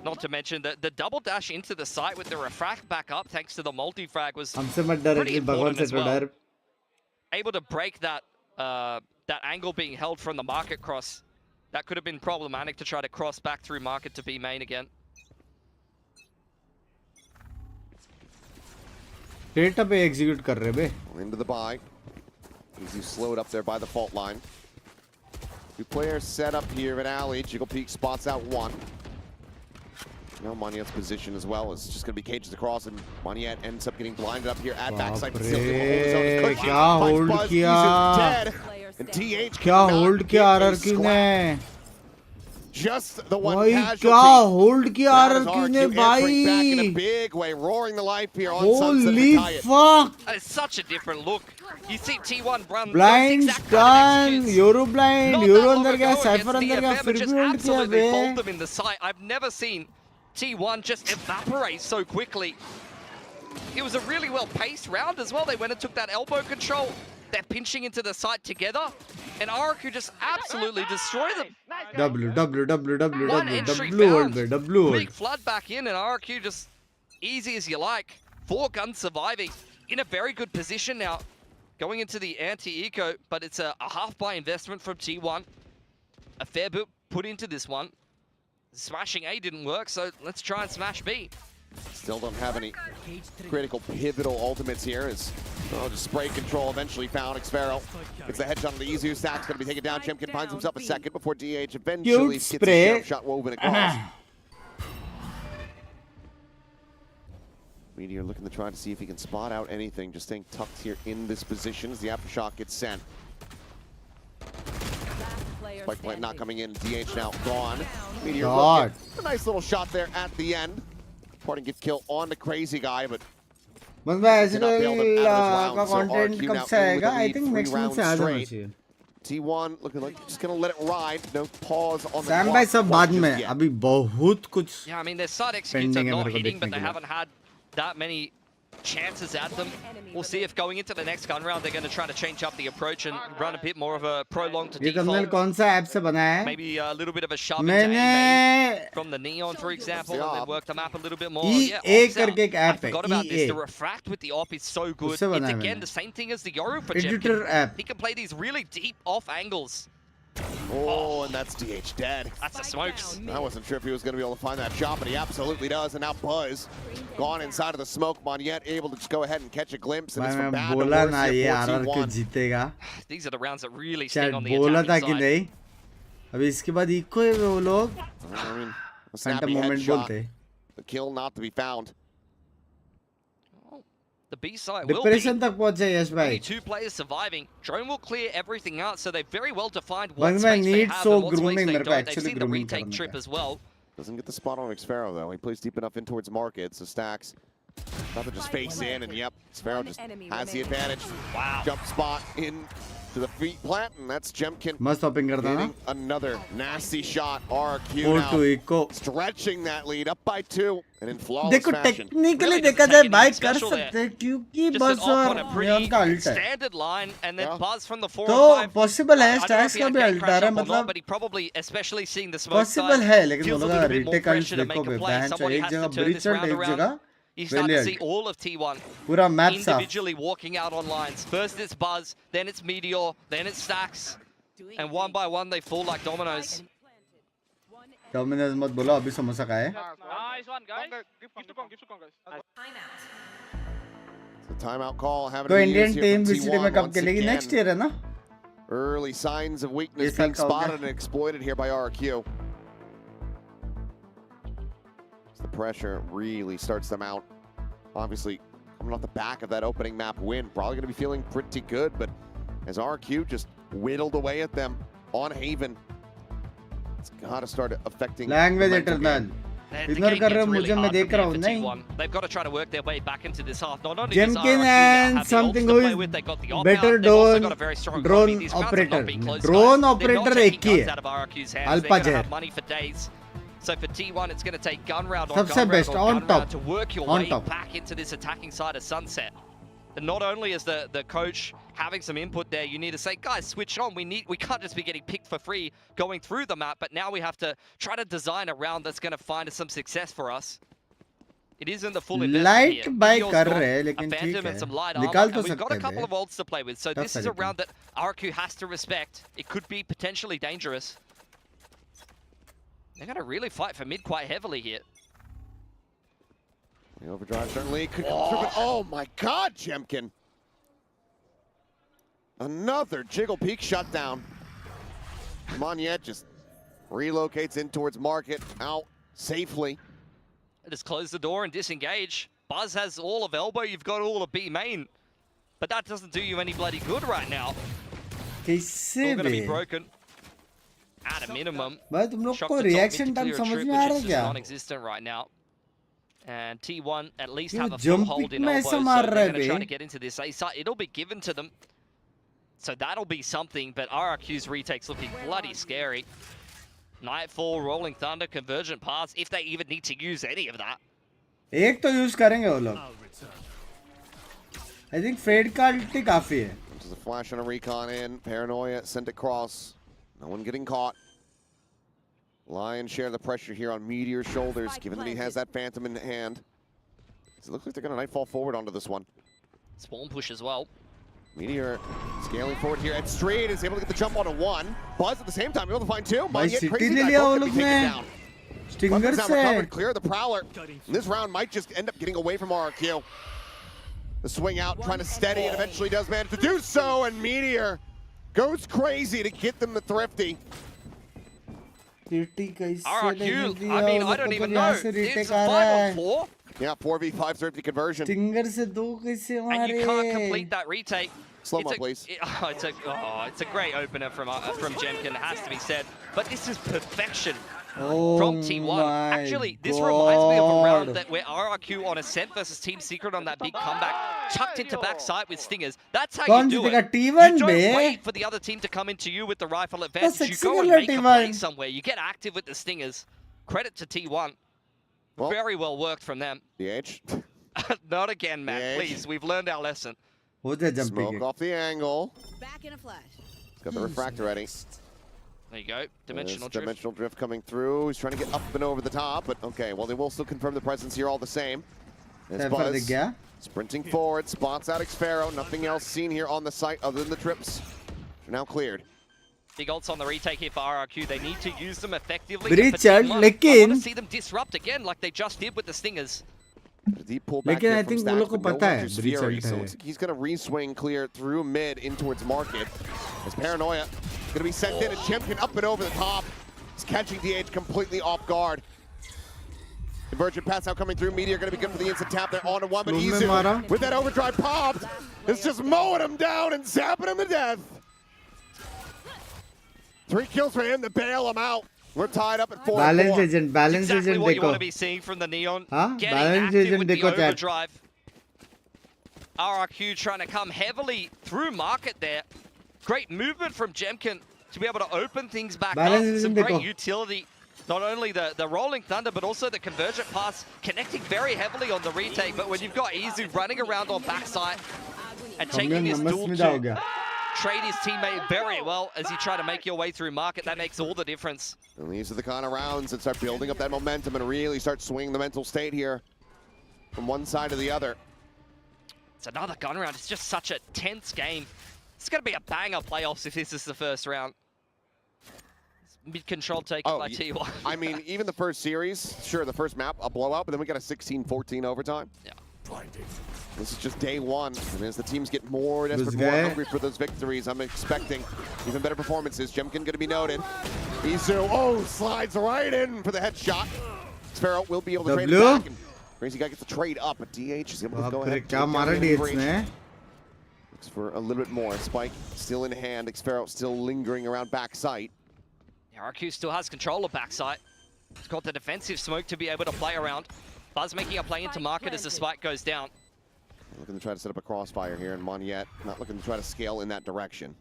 Not to mention that the double dash into the site with the refract back up thanks to the multi-frag was हमसे मत डर pretty कि भगवान important से as तो well. डर Able to break that that angle being held from the market cross. That could have been problematic to try to cross back through market to B main again. Data पे execute कर रहे बे Into the buy. Easy slowed up there by the fault line. Two players set up here at alley. Jiggle Peak spots out one. Now Moniette's position as well is just going to be cages across, and Moniette ends up getting blinded up here at backside facility. क्या hold किया And DH क्या hold किया RRQ ने Just the one भाई casualty. क्या hold किया RRQ ने Entering back in a भाई big way, roaring the life here on Sunset holy to tie it. fuck It's such a different look. You see T1 run blind those exact kind of stun executes. Euro blind Not Euro that long अंदर गया ago cipher against अंदर गया DFM, फिर and भी just hold किया absolutely बे fold them in the site. I've never seen T1 just evaporate so quickly. It was a really well-paced round as well. They went and took that elbow control. They're pinching into the site together. And RRQ just absolutely destroyed them. W. One entry hold found. W. Big flood back in, and RRQ just easy as you like. 4 guns surviving. In a very good position now. Going into the anti-eco, but it's a half-buy investment from T1. A fair bit put into this one. Smashing A didn't work, so let's try and smash B. Still don't have any critical pivotal ultimates here as just spray control eventually found. Xfero gets the headshot on the Izu. Stack's going to be taken down. Chimkin finds himself a second before DH eventually gets a jump shot woven across. Meteor looking to try to see if he can spot out anything, just staying tucked here in this position as the aftershock gets sent. Spike plant not coming in. DH now gone. Meteor looking. A nice little shot there at the end. Parting gift kill on the crazy guy, but बस मैं ऐसे का content कब से आएगा? I think next month से आ जाना चाहिए. T1 looking like just gonna let it ride. No pause on the Sam भाई सब बाद में. अभी बहुत कुछ. Yeah, I mean their side executes are not hitting, but they haven't had that many chances at them. We'll see if going into the next gun round they're going to try to change up the approach and run a bit more of a prolonged to default. ये कौन सा app से बना है? Maybe a little bit of a shove into aim from the Neon, for example, and then work the map a little bit more. Yeah, करके एक app है. I forgot about this. The refract with the op is so good. It's again the same thing as the Yoru for Editor app. He can play these really deep off angles. Oh, and that's DH dead. That's the smokes. I wasn't sure if he was going to be able to find that shot, but he absolutely does. And now Buzz gone inside of the smoke mon, yet able to just go ahead and catch a glimpse. And it's from bad to worse here for T1. These are the rounds that really sting on the attacking side. अभी इसके बाद eco है वो लोग. I mean, a snappy headshot. The kill not to be found. The B side Depression तक पहुंच जाए यश भाई. 2 players surviving. Drone will clear everything out, so they've very well defined what space they have so and what space they don't. They've seen the grooming retake trip as well. Doesn't get the spot on Xfero though. He plays deep enough in towards market, so Stacks about to just face in, and yep, Xfero just has the advantage. Wow. Jump spot in to the feet plant, and that's Jemkin मस्त open करता ना. Another nasty shot. RQ now stretching that lead up by 2 and in flawless देखो fashion. Technically देखा जाए bike कर सकते हैं क्योंकि बस और नियॉन का अल्ट है. Standard line and then Buzz from the 4 तो पॉसिबल है स्टैक्स का भी अल्ट आ रहा है मतलब. But he probably, especially seeing the smoke possible है लेकिन दोनों का रीटेक अल्ट देखो बहन चो एक जगह ब्रीच और एक जगह. You start to see all of T1 पूरा मैप साफ. individually walking out on lines. First it's Buzz, then it's Meteor, then it's Stacks, and one by one they fall like dominoes. Dominoes मत बोलो अभी समोसा का है. Nice one, guys. Give to Kong, guys. The timeout call having तो to Indian use team here विसिटी from में T1 कब खेलेगी? Next year है ना? Early signs of weakness being spotted and exploited here by RQ. The pressure really starts them out. Obviously, coming off the back of that opening map win, probably going to be feeling pretty good, but as RQ just whittled away at them on Haven, it's got to start affecting language eternal. Ignore कर रहे हो मुझे, मैं देख रहा हूँ नहीं. They've got to try to work their way back into this half. Not only Jemkin and something who is better drone operator. Drone operator एक ही है. Alpha Jet. So for T1, it's going to take gun round on सबसे best on top to work your way back into this attacking side of Sunset. And not only is the coach having some input there, you need to say, guys, switch on. We can't just be getting picked for free going through the map, but now we have to try to design a round that's going to find some success for us. It isn't the full investment Light here. by Meteor's कर got रहे हैं a लेकिन ठीक Phantom है. and some light निकाल armor, तो and we've got a सकते couple हैं. of ults to play with. So this is a round that RQ has to respect. It could be potentially dangerous. They're going to really fight for mid quite heavily here. The overdrive certainly could come through, but oh my god, Jemkin! Another jiggle peak shutdown. Monyet just relocates in towards market, out safely. Just close the door and disengage. Buzz has all of elbow, you've got all of B main. But that doesn't do you any bloody good right now. कैसे All going to be bay? broken. At a minimum. भाई तुम लोग Shock को to top reaction mid to time clear a समझ trip, में आ which रहा is है just क्या? non-existent right now. And T1 at least ये have a full jump hold pick in में elbow, ऐसा so मार they're रहा है going to try bay. to get into this A side. It'll be given to them. So that'll be something, but RRQ's retake's looking bloody scary. Nightfall, Rolling Thunder, Convergent Paths, if they even need to use any of that. एक तो use करेंगे वो लोग. I think Fade का ulti काफी है. There's a flash and a recon in. Paranoia sent across. No one getting caught. Lion share the pressure here on Meteor's shoulders, given that he has that Phantom in hand. So it looks like they're going to nightfall forward onto this one. Spawn push as well. Meteor scaling forward here. And Street is able to get the jump onto one. Buzz at the same time, able to find two. भाई Yet City Crazy ले Guy लिया वो both लोग can be taken ने. down. Stinger Weapons now से. recovered, clear the Prowler. And this round might just end up getting away from RRQ. The swing out, trying to steady, and eventually does manage to do so. And Meteor goes crazy to get them the thrifty. RRQ, I mean, I don't even know. It's a 5-on-4. Yeah, 4v5 thrifty conversion. Stinger से दो कैसे मारे? And you can't complete that retake. Slow-mo, please. It's a great opener from Jemkin, it has to be said. But this is perfection Oh from T1. my Actually, this God. reminds me of a round that where RRQ on Ascent versus Team Secret on that big comeback, chucked into backside with Stingers. That's how कौन you do जीतेगा? it. T1 You don't में? wait for the other team to come into you with the rifle advantage. You sexy go and वाला make a T1. play somewhere. You get active with the Stingers. Credit to T1. Well, very well worked from them. DH. Not again, man. Please, we've learned our lesson. Smoke off the angle. Back in a flash. He's got the refractor ready. There you go. Dimensional drift. Dimensional drift coming through. He's trying to get up and over the top, but okay. Well, they will still confirm the presence here all the same. There's Buzz sprinting forward, spots out Xpharaoh. Nothing else seen here on the site other than the trips. They're now cleared. Big ults on the retake here for RRQ. They need to use them effectively. Richard, I want लेकिन to see them disrupt again like they just did with the Stingers. Deep pull back लेकिन I think वो लोग को पता है Richard so है. he's going to re-swing clear through mid in towards market. As Paranoia going to be sent in, and Champion up and over the top. He's catching DH completely off guard. Convergent pass out coming through. Meteor going to be good for the instant tap there on to one, but Izu with that overdrive popped. It's just mowing him down and zapping him to death. 3 kills for him to bail him out. We're tied up at 4-4. Balance agent, balance Exactly agent what you देखो. want to be seeing from the Neon. हाँ? Getting Balance active agent with the देखो chat. overdrive. RRQ trying to come heavily through market there. Great movement from Jemkin to be able to open things back Balance up. Some agent great देखो. utility. Not only the Rolling Thunder, but also the Convergent pass, connecting very heavily on the retake. But when you've got Izu running around on backside and taking this duel to trade his teammate very well as you try to make your way through market, that makes all the difference. And these are the kind of rounds that start building up that momentum and really start swinging the mental state here from one side to the other. It's another gun round. It's just such a tense game. It's going to be a banger playoffs if this is the first round. Mid-control taken by T1. I mean, even the first series, sure, the first map, a blowout, but then we got a 16-14 overtime. Yeah. This is just day one, and as the teams get more desperate, more hungry for those victories, I'm expecting even better performances. Jemkin going to be noted. Izu, slides right in for the headshot. Xpharaoh will be able to trade it back, and Crazy Guy gets the trade up, but DH is able to go ahead and looks for a little bit more. Spike still in hand. Xpharaoh still lingering around backside. RRQ still has control of backside. He's got the defensive smoke to be able to play around. Buzz making a play into market as the spike goes down. Looking to try to set up a crossfire here, and Monyet not looking to try to scale in that direction.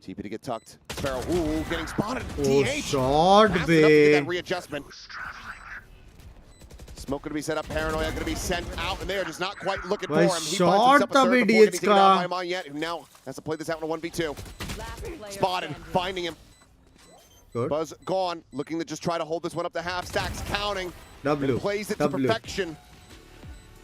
TP to get tucked. Xpharaoh, getting spotted. DH. Short Fast enough to get that readjustment. Smoke going to be set up. Paranoia going to be sent out, and they are just not quite looking for him. He finds himself a third before getting taken out by Monyet, who now has to play this out in a 1v2. Spotted, finding him. Good. Buzz gone, looking to just try to hold this one up to half stacks, counting. W. And plays it to perfection.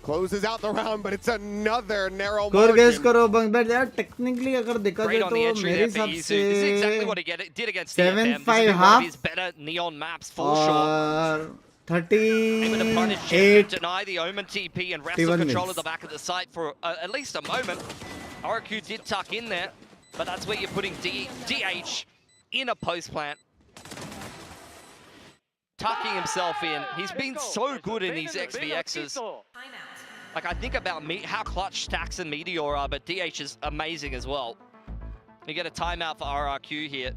Closes out the round, but it's another narrow Score guess margin. करो बंगर यार technically अगर देखा जाए तो मेरे हिसाब This is exactly what he did against DFM. 7-5 half his better Neon maps fall short. 38 deny the Omen TP and wrestle control at the back of the site for at least a moment. RRQ did tuck in there, but that's where you're putting DH in a post plant. Tucking himself in. He's been so good in these XVXs. Like, I think about how clutch Stacks and Meteor are, but DH is amazing as well. You get a timeout for RRQ here.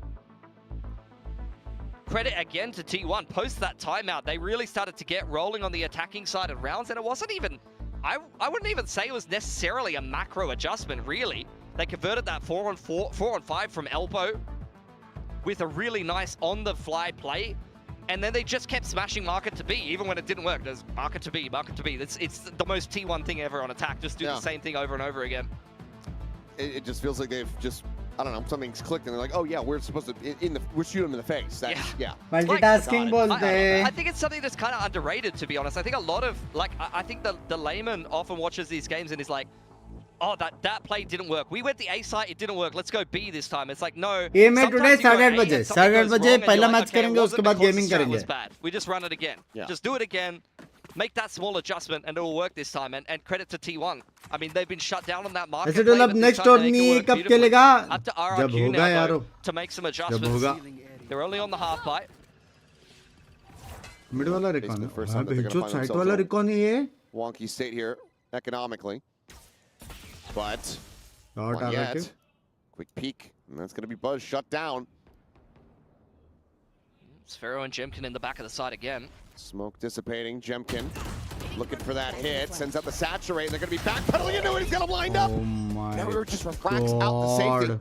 Credit again to T1. Post that timeout, they really started to get rolling on the attacking side of rounds, and it wasn't even, I wouldn't even say it was necessarily a macro adjustment, really. They converted that 4-on-5 from elbow with a really nice on-the-fly play. And then they just kept smashing market to B, even when it didn't work. There's market to B, market to B. It's the most T1 thing ever on attack. Just do the same thing over and over again. It just feels like they've just, I don't know, something's clicked and they're like, oh yeah, we're supposed to, we're shooting them in the face. That's, yeah. Multitasking bolte I think it's something that's kind of underrated, to be honest. I think a lot of, like, I think the layman often watches these games and is like, oh, that play didn't work. We went the A site, it didn't work. Let's go B this time. It's like, no. ये मैं today 8:30 बजे 8:30 बजे पहला match करेंगे उसके बाद gaming करेंगे. We just run it again. Just do it again. Make that small adjustment and it will work this time. And credit to T1. I mean, they've been shut down on that market. ऐसे तो अब next tourney कब खेलेगा? Up to जब RRQ होगा यारो. now to make some adjustments. They're only on the half bite. Mid वाला recon. हाँ भेजो side वाला recon ही है. Wonky state here economically, but not yet. Quick peek, and that's going to be Buzz shut down. Sphero and Jemkin in the back of the side again. Smoke dissipating. Jemkin looking for that hit. Sends out the saturate. They're going to be backpedaling into it. He's got him lined up. Oh my now it just refracts out the safety.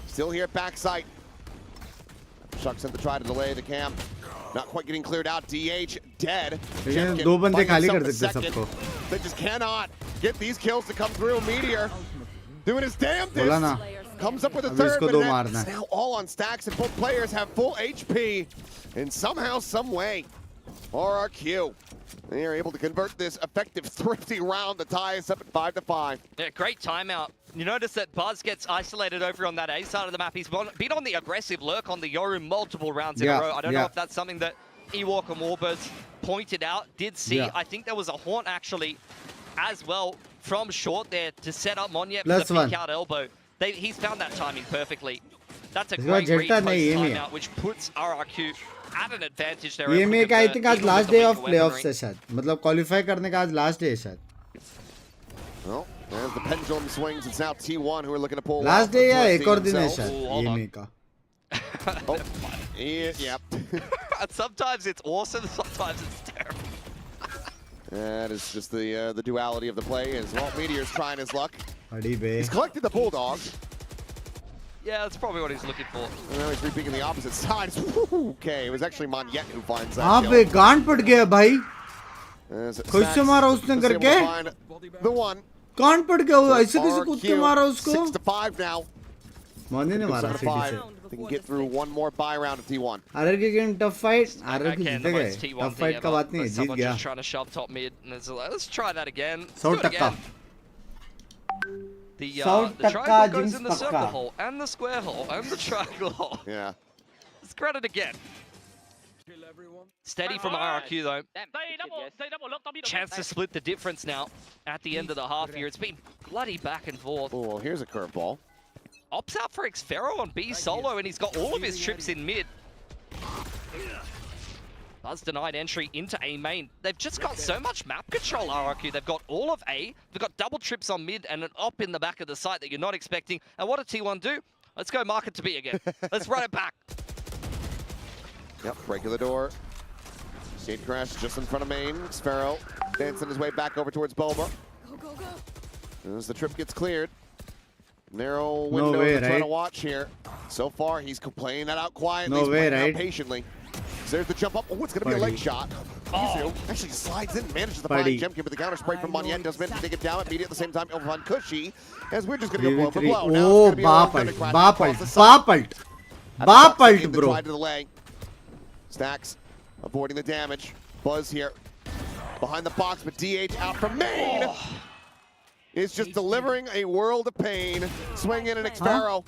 Still here at backside. Shuck sent to try to delay the camp. Not quite getting cleared out. DH dead. Jemkin दो बंदे खाली कर सकते हैं सबको. They just cannot get these kills to come through. Meteor doing his damnedest. Comes up with a third, but that's now all on stacks, and both players have full HP. And somehow, some way, RRQ, they are able to convert this effective, thrifty round to tie us up at 5-5. Yeah, great timeout. You notice that Buzz gets isolated over on that A side of the map. He's been on the aggressive lurk on the Yoru multiple rounds in a row. I don't know if that's something that Ewok and Warbirds pointed out, did see. I think there was a haunt actually as well from short there to set up Monyet for the peek out elbow. He's found that timing perfectly. That's a great read post timeout, which puts RRQ at an advantage there. ये में क्या I think आज last day of playoffs है शायद. मतलब qualify करने का आज last day है शायद. Well, there's the pendulum swings. It's now T1 who are looking to pull. Last day या एक और दिन है शायद ये में का. Oh, yeah. Sometimes it's awesome, sometimes it's terrible. That is just the duality of the play. As Walt Meteor's trying his luck. He's collected the bulldog. Yeah, that's probably what he's looking for. And now he's re-peeking the opposite side. Okay, it was actually Monyet who finds that. हाँ बे गांड पड़ गया भाई. कैसे मारा उसने करके? The one. गांड पड़ गया वो ऐसे कैसे कूद के मारा उसको? 6-5 now. माने ने मारा सीधी से. They can get through one more buy round of T1. RRQ game tough fight. RRQ जीत गए. Tough fight का बात नहीं है, जीत गया. Just trying to shove top mid, and it's like, let's try that again. 100 Takka. The triangle goes in the circle hole, and the square hole, and the triangle hole. Yeah. Let's credit again. Steady from RRQ though. Chance to split the difference now at the end of the half here. It's been bloody back and forth. Oh, well, here's a curveball. Opts out for Xfero on B solo, and he's got all of his trips in mid. Buzz denied entry into A main. They've just got so much map control, RRQ. They've got all of A, they've got double trips on mid, and an op in the back of the site that you're not expecting. And what did T1 do? Let's go market to B again. Let's run it back. Yep, breaking the door. State crash just in front of main. Xfero dancing his way back over towards Bulba. As the trip gets cleared. Narrow window to try to watch here. So far, he's playing that out quietly. He's playing out patiently. So there's the jump up. Oh, it's going to be a leg shot. Actually slides in, manages to find Jemkin with the counter spray from Monyet. Does manage to take it down immediately at the same time. Over on Cushy, as we're just going to go blow for blow. Oh, Bapalt, bro. To the leg. Stacks avoiding the damage. Buzz here behind the box, but DH out from main. Is just delivering a world of pain. Swing in an Xfero.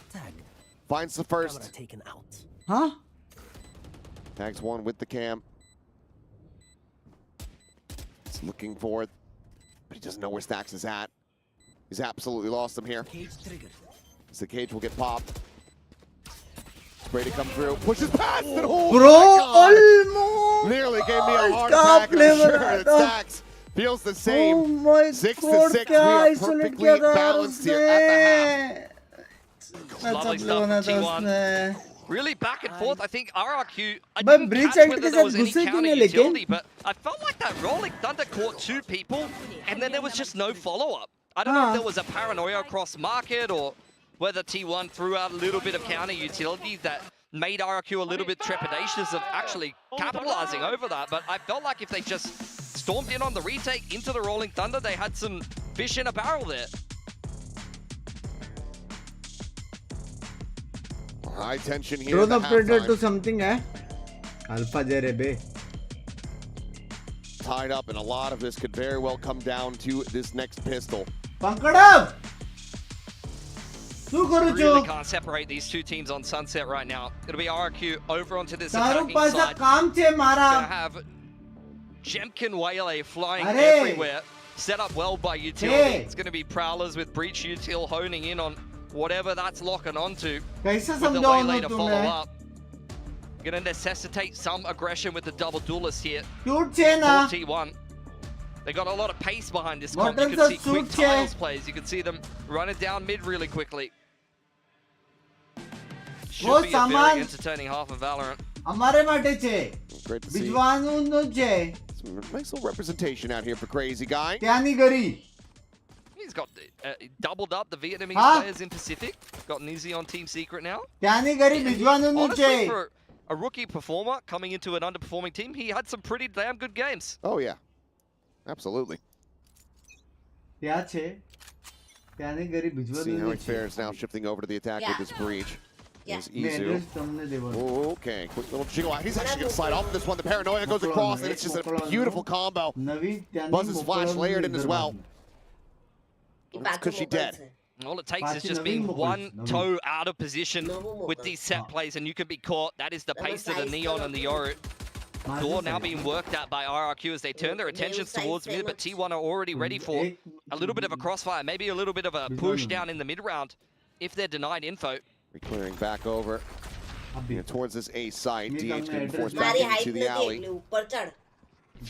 Finds the first. Huh? Tags one with the cam. He's looking for it, but he doesn't know where Stacks is at. He's absolutely lost him here. So the cage will get popped. Spray to come through. Pushes past it. Oh, bro, almost. Nearly gave me a heart attack. And I'm sure that Stacks feels the same. Oh my 6 God, to 6. We are perfectly balanced here at the half. Lovely stuff from T1. Really back and forth. I think RRQ, I didn't catch whether there was any counter utility, but I felt like that Rolling Thunder caught two people, and then there was just no follow-up. I don't know if there was a paranoia across market, or whether T1 threw out a little bit of counter utility that made RRQ a little bit trepidatious of actually capitalizing over that. But I felt like if they just stormed in on the retake into the Rolling Thunder, they had some fish in a barrel there. High tension here. Throw the predator to something, eh? Alpha Jerebe. Tied up, and a lot of this could very well come down to this next pistol. Pankadam! Really can't separate these two teams on Sunset right now. It'll be RRQ over onto this attacking side. Gonna have Jemkin Waylay flying everywhere. Set up well by Utility. It's gonna be Prowlers with Breach Util honing in on whatever that's locking onto. With the Waylay to follow up. Gonna necessitate some aggression with the double duelist here. For T1. They got a lot of pace behind this comp. You can see quick tiles plays. You can see them run it down mid really quickly. Should be a very entertaining half of Valorant. Great to see. Some nice little representation out here for Crazy Guy. He's got doubled up the Vietnamese players in Pacific. Got Nizzy on Team Secret now. Honestly, for a rookie performer coming into an underperforming team, he had some pretty damn good games. Oh yeah, absolutely. See how he fares now, shifting over to the attack with this breach. There's Izu. Okay, quick little jiggle out. He's actually going to slide off of this one. The paranoia goes across, and it's just a beautiful combo. Buzz's flash layered in as well. It's because she's dead. All it takes is just being one toe out of position with these set plays, and you can be caught. That is the pace of the Neon and the Yoru. Door now being worked at by RRQ as they turn their attentions towards mid, but T1 are already ready for a little bit of a crossfire, maybe a little bit of a push down in the mid round if they're denied info. Clearing back over towards this A site. DH getting forced back into the alley.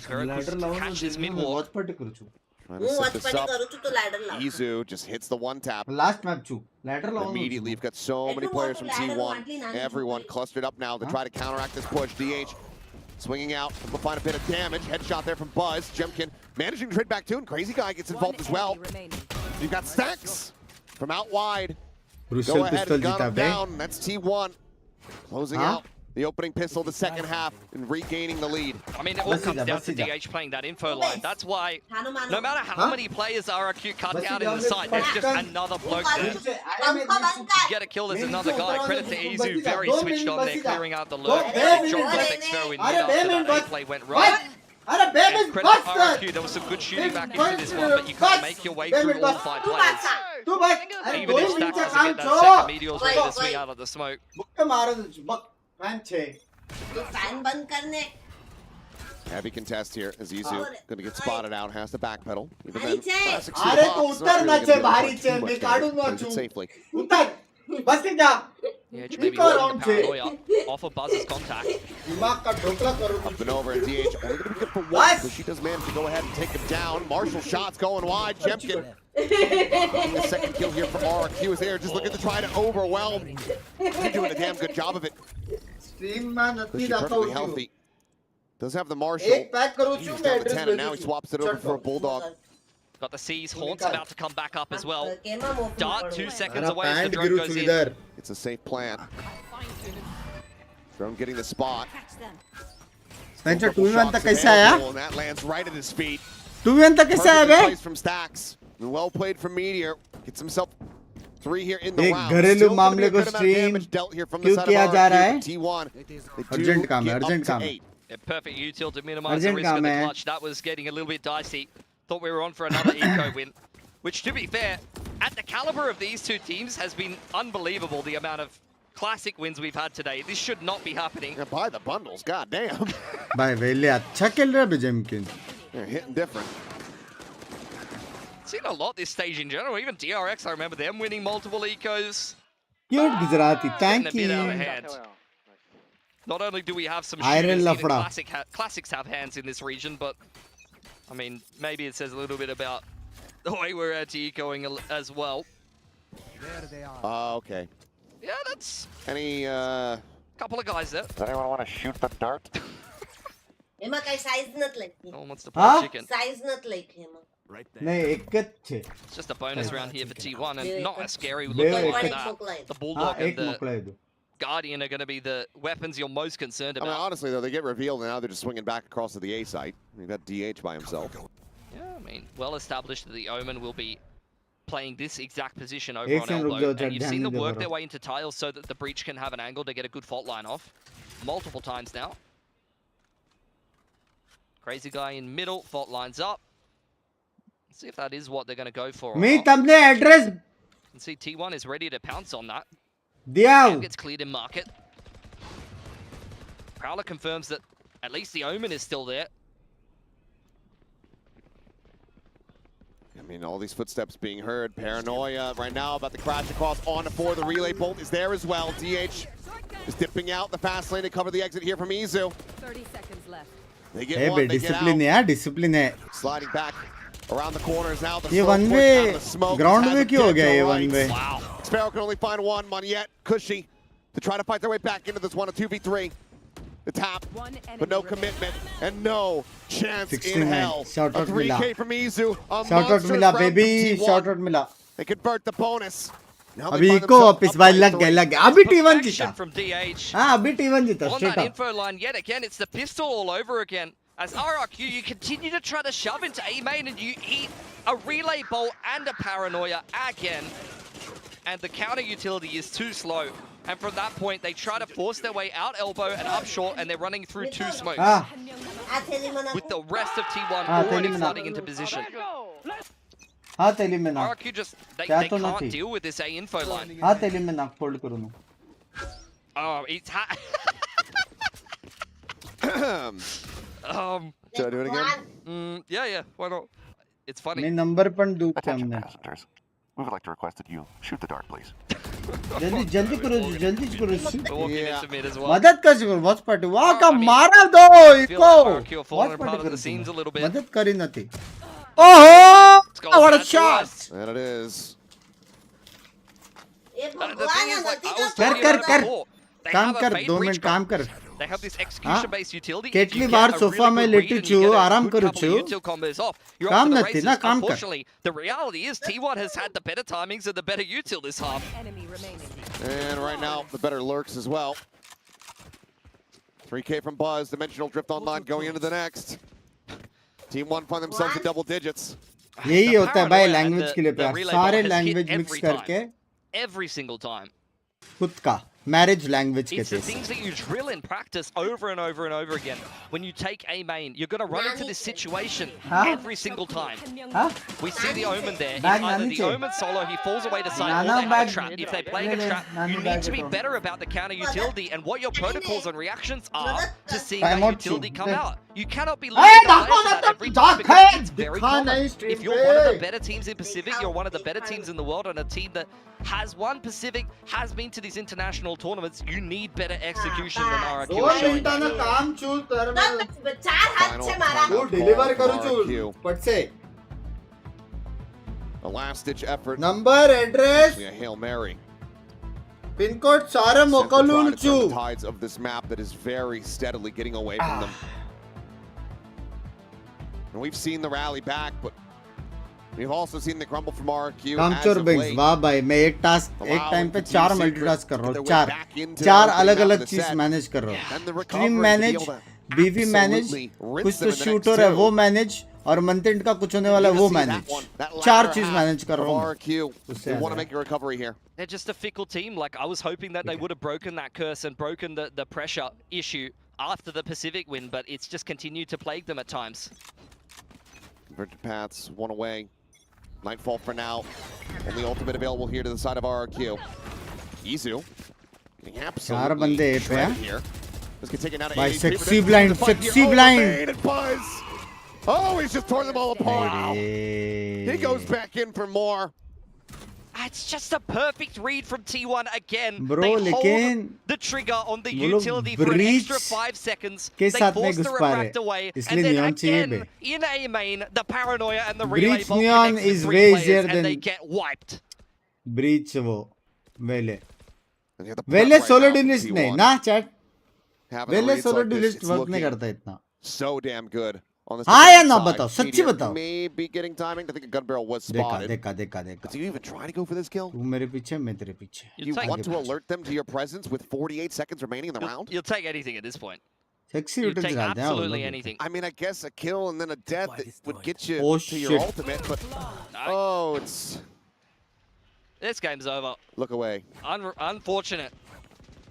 Catch this mid walk. Trying to set this up. Izu just hits the one tap. Immediately, you've got so many players from T1. Everyone clustered up now to try to counteract this push. DH swinging out, will find a bit of damage. Headshot there from Buzz. Jemkin managing to trade back too, and Crazy Guy gets involved as well. You've got Stacks from out wide. Go ahead and gun him down. That's T1 closing out the opening pistol, the second half, and regaining the lead. I mean, it all comes down to DH playing that info line. That's why, no matter how many players RRQ cut out in the site, there's just another bloke there. To get a kill, there's another guy. Credit to Izu, very switched on there, clearing out the lurk. Dropped the X-Fero in mid after that A-play went right. And credit to RRQ, there was some good shooting back into this one, but you can't make your way through all 5 players. Even if Stacks doesn't get that second, Meteor's ready to swing out of the smoke. Heavy contest here as Izu going to get spotted out, has to backpedal. Even then, classic safely. Yeah, maybe holding the paranoia off of Buzz's contact. Up and over, and DH only going to be good for one, but she does manage to go ahead and take him down. Marshall shots going wide. Jemkin getting the second kill here for RRQ is there, just looking to try to overwhelm. She's doing a damn good job of it. She's perfectly healthy. Does have the Marshall. He's down to 10, and now he swaps it over for a Bulldog. Got the C's. Haunt's about to come back up as well. Dart 2 seconds away as the drone goes in. It's a safe plan. Drone getting the spot. And that lands right at his feet. Perfect place from Stacks. Well played from Meteor. Gets himself 3 here in the round. घरेलू मामले को stream क्यों किया जा रहा है? Urgent काम है, urgent काम है. Perfect util to minimize the risk of the clutch. That was getting a little bit dicey. Thought we were on for another eco win. Which, to be fair, at the caliber of these two teams has been unbelievable, the amount of classic wins we've had today. This should not be happening. Yeah, buy the bundles, goddamn. Bhai, वेले अच्छा खेल रहा है Jemkin. They're hitting different. Seen a lot this stage in general. Even DRX, I remember them winning multiple ecos. Cute Gujarati, thank you. Not only do we have some shooters, even classics have hands in this region, but I mean, maybe it says a little bit about the way we're anti-ecoing as well. There they are. Okay. Yeah, that's... Any, couple of guys there. Does anyone want to shoot the dart? No one wants to play chicken. Size not like him. Right there. It's just a bonus round here for T1, and not a scary look like that. The Bulldog and the Guardian are going to be the weapons you're most concerned about. I mean, honestly, though, they get revealed, and now they're just swinging back across to the A site. You've got DH by himself. Yeah, I mean, well established that the Omen will be playing this exact position over on elbow. And you've seen them work their way into tiles so that the breach can have an angle to get a good fault line off. Multiple times now. Crazy guy in middle, fault lines up. Let's see if that is what they're going to go for. Me तुमने address You can see T1 is ready to pounce on that. दिया. And gets cleared in market. Prowler confirms that at least the Omen is still there. I mean, all these footsteps being heard. Paranoia right now about the crash across onto 4. The relay bolt is there as well. DH is dipping out the fast lane to cover the exit here from Izu. 30 seconds left. They get Hey, one, they discipline get out. है, discipline है. Sliding back around the corners now. The ये one way, ground way क्यों हो गया ये one way? Wow. Sparrow can only find one. Moniette, Cushy to try to fight their way back into this one, a 2v3. The tap, but no commitment and no chance in hell. Shout A out 3K from Izu. Shout out Mila, baby. Shout out Mila. They convert the bonus. अभी eco वापस भाई लग गया अभी T1 जीता From DH. हाँ अभी T1 जीता On straight that up. info line yet again, it's the pistol all over again. As RRQ, you continue to try to shove into A main and you eat a relay bolt and a paranoia again. And the counter utility is too slow. And from that point, they try to force their way out elbow and up short, and they're running through 2 smokes. With the rest of T1 already flooding into position. हाँ तेली में ना RRQ just, they can't deal with this A info line. हाँ तेली में ना fold करूँ ना Oh, it's Should I do it again? Yeah, why not? It's funny. मैं number पण दूँ क्या हमने We would like to request that you shoot the dart, please. जल्दी करो Yeah. मदद कर शुरू वॉच पार्टी वाह का मारा दो eco falling apart of the scenes a little bit. मदद करी नथी ओहो what a shot And it is. The thing is, like, I was कर talking कर about it कर before. They काम have a कर fade 2 breach मिनट काम कर They have this execution-based utility. કેટલી વાર સોફા માં લેટી છું આરામ કરું છું કામ નથી ના કામ કર Unfortunately, the reality is T1 has had the better timings and the better util this half. And right now, the better lurks as well. 3K from Buzz, Dimensional Drift online going into the next. Team 1 find themselves in double digits. यही होता है भाई language के लिए प्यार सारे language mix करके Every single time. खुद का marriage language It's कहते the things that you drill in practice over and over and over again. When you take A main, you're going to run into this situation every single time. We see the Omen there. He's either the Omen solo, he falls away to side, or they have a trap. If they're playing a trap, you need to be better about the counter utility and what your protocols and reactions are to seeing that utility come out. You cannot be losing that every time because it's very common. If you're one of the better teams in Pacific, you're one of the better teams in the world, and a team that has won Pacific, has been to these international tournaments, you need better execution than RRQ is showing. काम चूल कर मैं 4 हाथ से मारा वो deliver करूँ चूल पट से A last-ditch effort. Number address A Hail Mary. Pin code सारे मोकलूल चू The tides of this map that is very steadily getting away from them. And we've seen the rally back, but we've also seen the crumble from RRQ. कामचोर Binks वाह भाई मैं एक time पे 4 multitask कर रहा हूँ 4 अलग-अलग चीज मैनेज कर रहा हूँ स्ट्रीम मैनेज बीवी मैनेज कुछ तो शूटर है वो मैनेज और मंथेंड का कुछ होने वाला है वो मैनेज 4 चीज मैनेज कर रहा हूँ They want to make a recovery here. They're just a fickle team. Like, I was hoping that they would have broken that curse and broken the pressure issue after the Pacific win, but it's just continued to plague them at times. Convergent paths, one away. Nightfall for now. Only ultimate available here to the side of RRQ. Izu getting absolutely shredded here. Let's get taken out of By sexy blind. Oh, he's just torn them all apart. He goes back in for more. It's just a perfect read from T1 again. Bro, they hold the trigger on the utility for an extra 5 seconds. They force the refract away, and then again, in A main, the paranoia and the relay bolt connects the 3 players, and they get wiped. Breach वो वेले solo duelist नहीं ना chat वेले solo duelist work नहीं करता इतना So damn good on this. हाँ या ना बताओ, सच्ची बताओ. Maybe getting timing. I think a gun barrel was spotted. देखा. But do you even try to go for this kill? तू मेरे पीछे, मैं तेरे पीछे. You want to alert them to your presence with 48 seconds remaining in the round? You'll take anything at this point. Sexy You utils take डालते हैं. absolutely anything. I mean, I guess a kill and then a death that would get you Oh, to your shit. ultimate, but oh, it's This game's over. look away. Unfortunate.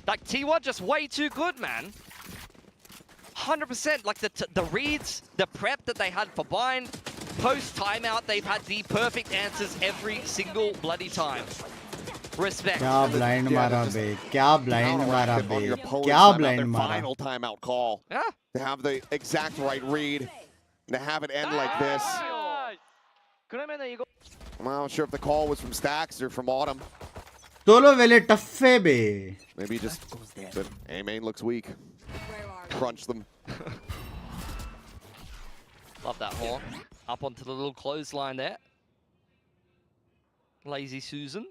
Like T1 just way too good, man. 100%. Like the reads, the prep that they had for bind, post timeout, they've had the perfect answers every single bloody time. Respect. क्या blind मारा बे, क्या blind मारा बे, क्या blind मारा. Final timeout call. Yeah. To have the exact right read, and to have it end like this. I'm not sure if the call was from Stacks or from Autumn. दोनों वेले टफ्फे बे. Maybe just but A main looks weak. Crunch them. Love that horn. Up onto the little clothesline there. Lazy Susan.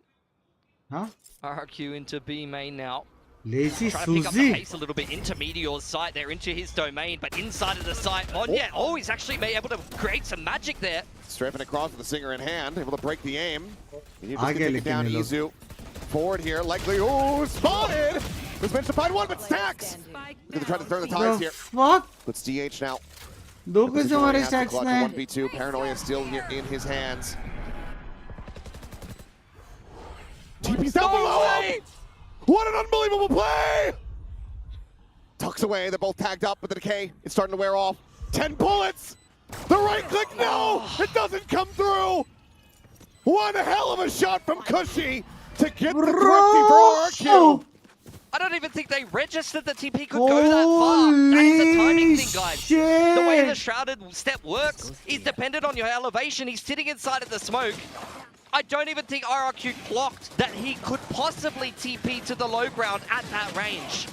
Huh? RRQ into B main now. Lazy Trying to pick up the Susie. pace a little bit into Meteor's site there, into his domain, but inside of the site, on yeah, oh, he's actually able to create some magic there. Strafing across with the Singer in hand, able to break the aim. You just Aage get it down lekin Izu. Forward here, likely, oh, spotted! Was meant to find one, but Stacks! Gonna try to turn the tides here. Fuck? Puts DH now. दो कैसे हमारे Has to Stacks clutch में? 1v2, Paranoia still here in his hands. TP's down below him! What an unbelievable play! Tucks away, they're both tagged up with the decay. It's starting to wear off. 10 bullets! The right click, no! It doesn't come through! One hell of a shot from Cushy to get the thrifty for RQ! I don't even think they registered that TP could go that far. That is a timing thing, guys. The way the shrouded step works is dependent on your elevation. He's sitting inside of the smoke. I don't even think RRQ clocked that he could possibly TP to the low ground at that range.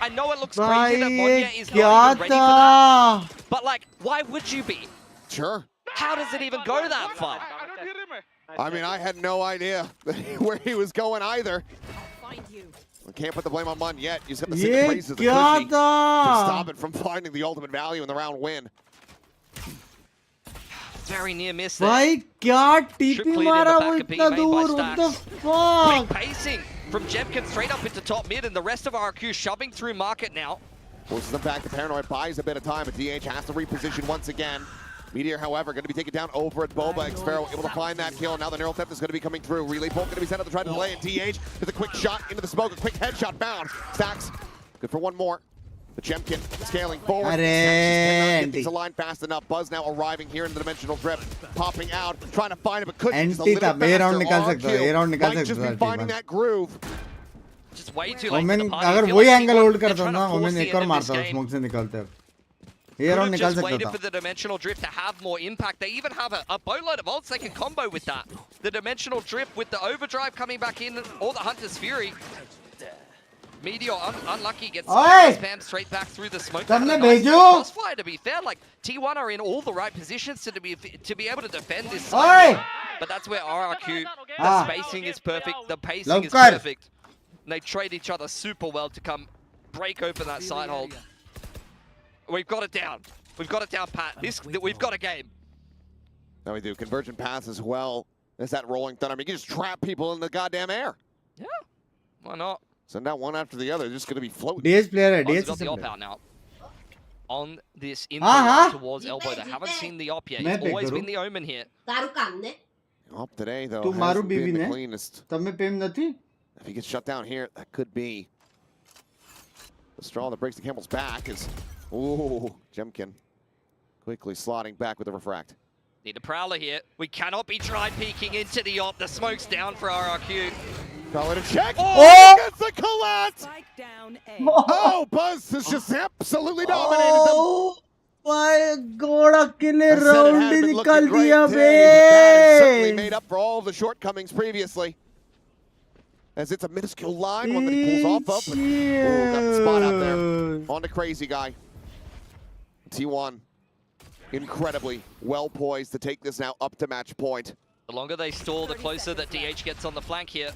I know it looks crazy that Monya is not even ready for that, but like, why would you be? Sure. How does it even go that far? I mean, I had no idea where he was going either. I can't put the blame on Mun yet. He's got the same praises of the Cushy to stop it from finding the ultimate value in the round win. Very near miss there. भाई क्या TP मारा वो इतना दूर? What the fuck? Quick pacing from Jemkin straight up into top mid, and the rest of RQ shoving through market now. Forces them back to Paranoid, buys a bit of time, but DH has to reposition once again. Meteor, however, going to be taken down over at Boba. Xfero able to find that kill. Now the Neural Theft is going to be coming through. Relay Bolt going to be sent up to try to delay it. DH with a quick shot into the smoke, a quick headshot found. Stacks, good for one more. The Jemkin scaling forward. Cannot get things aligned fast enough. Buzz now arriving here in the dimensional drift, popping out, trying to find it, but couldn't. Just a little faster. Might just be finding that groove. Just way too late. Omen अगर वही angle hold करता ना, women एक और मारता smoke से निकलते. Here on निकल just सकता waited था. for the dimensional drift to have more impact. They even have a boatload of ults they can combo with that. The dimensional drift with the overdrive coming back in, or the Hunter's Fury. Meteor unlucky, gets spammed straight back through the smoke. Nice crossfire, to be fair. Like T1 are in all the right positions to be able to defend this side. But that's where RRQ, the spacing is perfect, the pacing is perfect. And they trade each other super well to come break open that side hold. We've got it down. We've got it down, Pat. We've got a game. Now we do. Convergent pass as well. There's that rolling thunder. I mean, you can just trap people in the goddamn air. Yeah. Why not? Send out one after the other. They're just going to be floating. DS player, DS got the op out now. On this info towards elbow. They haven't seen the op yet. It's always been the omen here. Op today, though, तू मारू hasn't बीवी been the ने? cleanest. तब में पेम न थी? If he gets shut down here, that could be the straw that breaks the camel's back. Is Jemkin quickly slotting back with the refract. Need a prowler here. We cannot be tried peeking into the op. The smoke's down for RRQ. Prowler to check. Gets the collapse. Oh, Buzz has just absolutely dominated them. My God, अकेले round ही निकाल दिया बे. Certainly made up for all of the shortcomings previously. As it's a minuscule line, one that he pulls off of. Got the spot out there. On to Crazy Guy. T1 incredibly well poised to take this now up to match point. The longer they stall, the closer that DH gets on the flank here.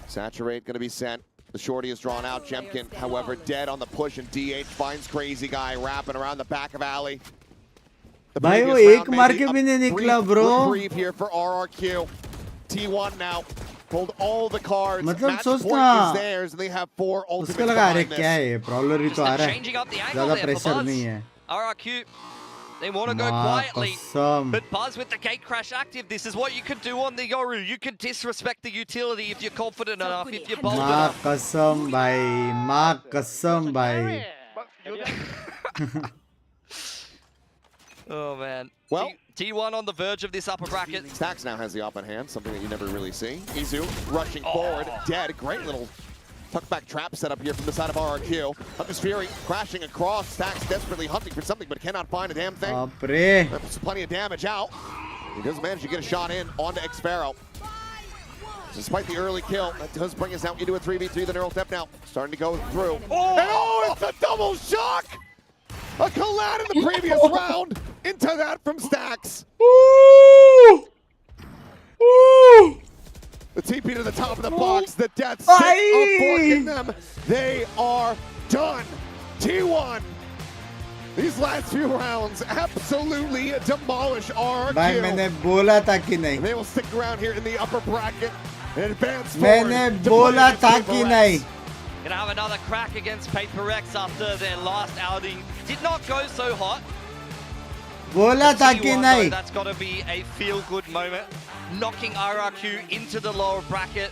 Saturate going to be sent. The shorty is drawn out. Jemkin, however, dead on the push, and DH finds Crazy Guy wrapping around the back of Alley. The भाई वो previous एक round मार maybe के a भी नहीं निकला brief bro. reprieve here for RRQ. T1 now hold all the cards. मतलब Match point सोचना is theirs, and they have 4 ultimates उसको लगा अरे behind क्या this. है प्रॉब्लर ही तो आ रहा है Changing up the angle ज़्यादा there for प्रेशर Buzz. नहीं है RRQ, they want to go माँ quietly. कसम But Buzz with the gate crash active, this is what you can do on the Yoru. You can disrespect the utility if you're confident enough, if you're bold माँ enough. कसम भाई माँ कसम भाई Oh man. Well, T1 on the verge of this upper bracket. Stax now has the upper hand, something that you never really see. Izu rushing forward, dead. Great little tuck-back trap set up here from the side of RRQ. Hunter's Fury crashing across. Stax desperately hunting for something, but cannot find a damn thing. बापरे There's plenty of damage out. He does manage to get a shot in onto Xpharaoh. Despite the early kill, that does bring us out into a 3v3. The neural step now starting to go through. Oh, it's a double shock! A collide in the previous round into that from Stax. The TP to the top of the box, the death sit unforking them. They are done. T1. These last few rounds absolutely demolish RRQ. भाई मैंने बोला था कि नहीं They will stick around here in the upper bracket and advance forward. मैंने बोला था कि नहीं Gonna have another crack against Paper X after their last outing. Did not go so hot. बोला था कि T1 नहीं though, that's got to be a feel-good moment. Knocking RRQ into the lower bracket.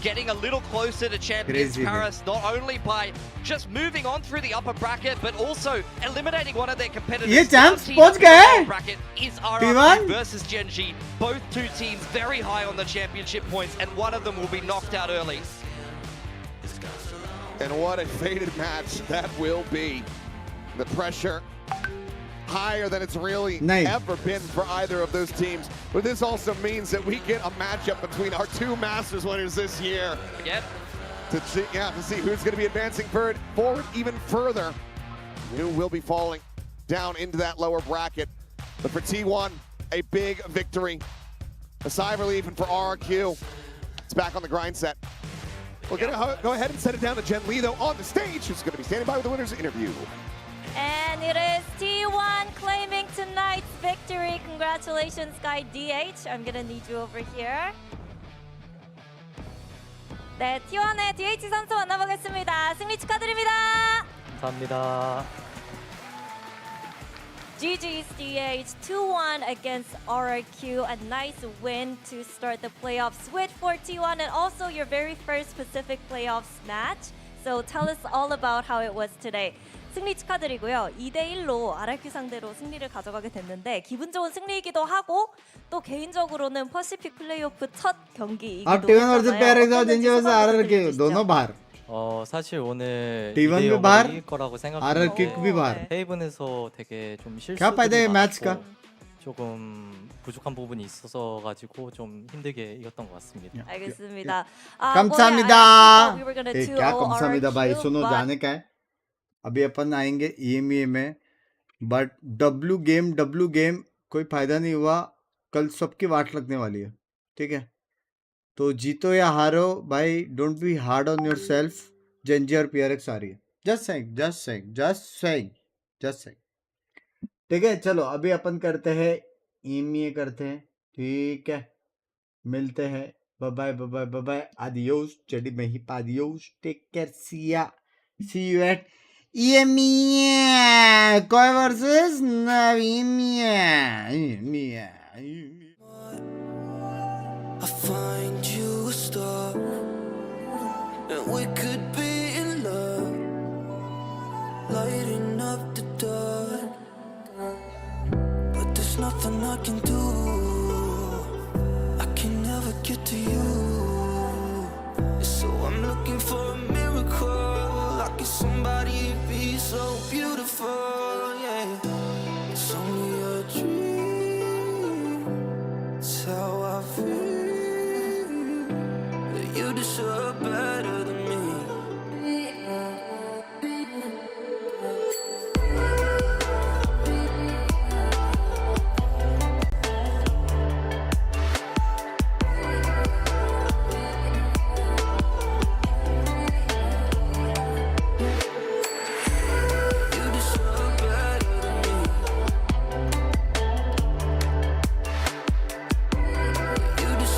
Getting a little closer to Champions Crazy, Paris, not only by just moving on through the upper bracket, but also eliminating one of their competitors. ये champs Down पहुंच team गए? in the bracket is RRQ T1? versus Genji. Both two teams very high on the championship points, and one of them will be knocked out early. And what a fated match that will be. The pressure higher than it's really ever been for either of those teams. But this also means that we get a matchup between our two Masters winners this year. Yep. To see who's going to be advancing forward even further. Who will be falling down into that lower bracket. But for T1, a big victory. A sigh of relief, and for RRQ, it's back on the grind set. We're going to go ahead and set it down to Jen Lee, though, on the stage, who's going to be standing by with the winner's interview. And it is T1 claiming tonight's victory. Congratulations, Sky DH. I'm gonna need you over here. 네, T1의 DH 선수 만나보겠습니다. 승리 축하드립니다. 감사합니다. GG's DH 2-1 against RRQ. A nice win to start the playoffs with for T1 and also your very first Pacific playoffs match. So tell us all about how it was today. 승리 축하드리고요. 2대1로 RRQ 상대로 승리를 가져가게 됐는데 기분 좋은 승리이기도 하고 또 개인적으로는 퍼시픽 플레이오프 첫 경기이기도 अब T1 versus PRX और Gen Z versus RRQ दोनों बाहर 사실 오늘 T1 भी 2대0으로 बाहर 이길 거라고 RRQ 생각했는데 भी बाहर 헤이븐에서 되게 좀 क्या फायदा है 실수들이 मैच का 많았고 조금 부족한 부분이 있어서 가지고 좀 힘들게 이겼던 것 같습니다. 알겠습니다. 감사합니다. We were gonna ए, 2-0 क्या 감사합니다 भाई RRQ, सुनो but जाने का है अभी अपन आएंगे EMEA में बट W गेम कोई फायदा नहीं हुआ कल सबकी वाट लगने वाली है ठीक है तो जीतो या हारो भाई don't be hard on yourself Gen Z और PRX आ रही है जस्ट सेइंग ठीक है चलो अभी अपन करते हैं EMEA करते हैं ठीक है मिलते हैं बाय बाय आदियोस चडी में ही पादियोस take care see you at EMEA कोई versus EMEA I find you a star, and we could be in love, lighting up the dark. But there's nothing I can do. I can never get to you. So I'm looking for a miracle. Like somebody be so beautiful.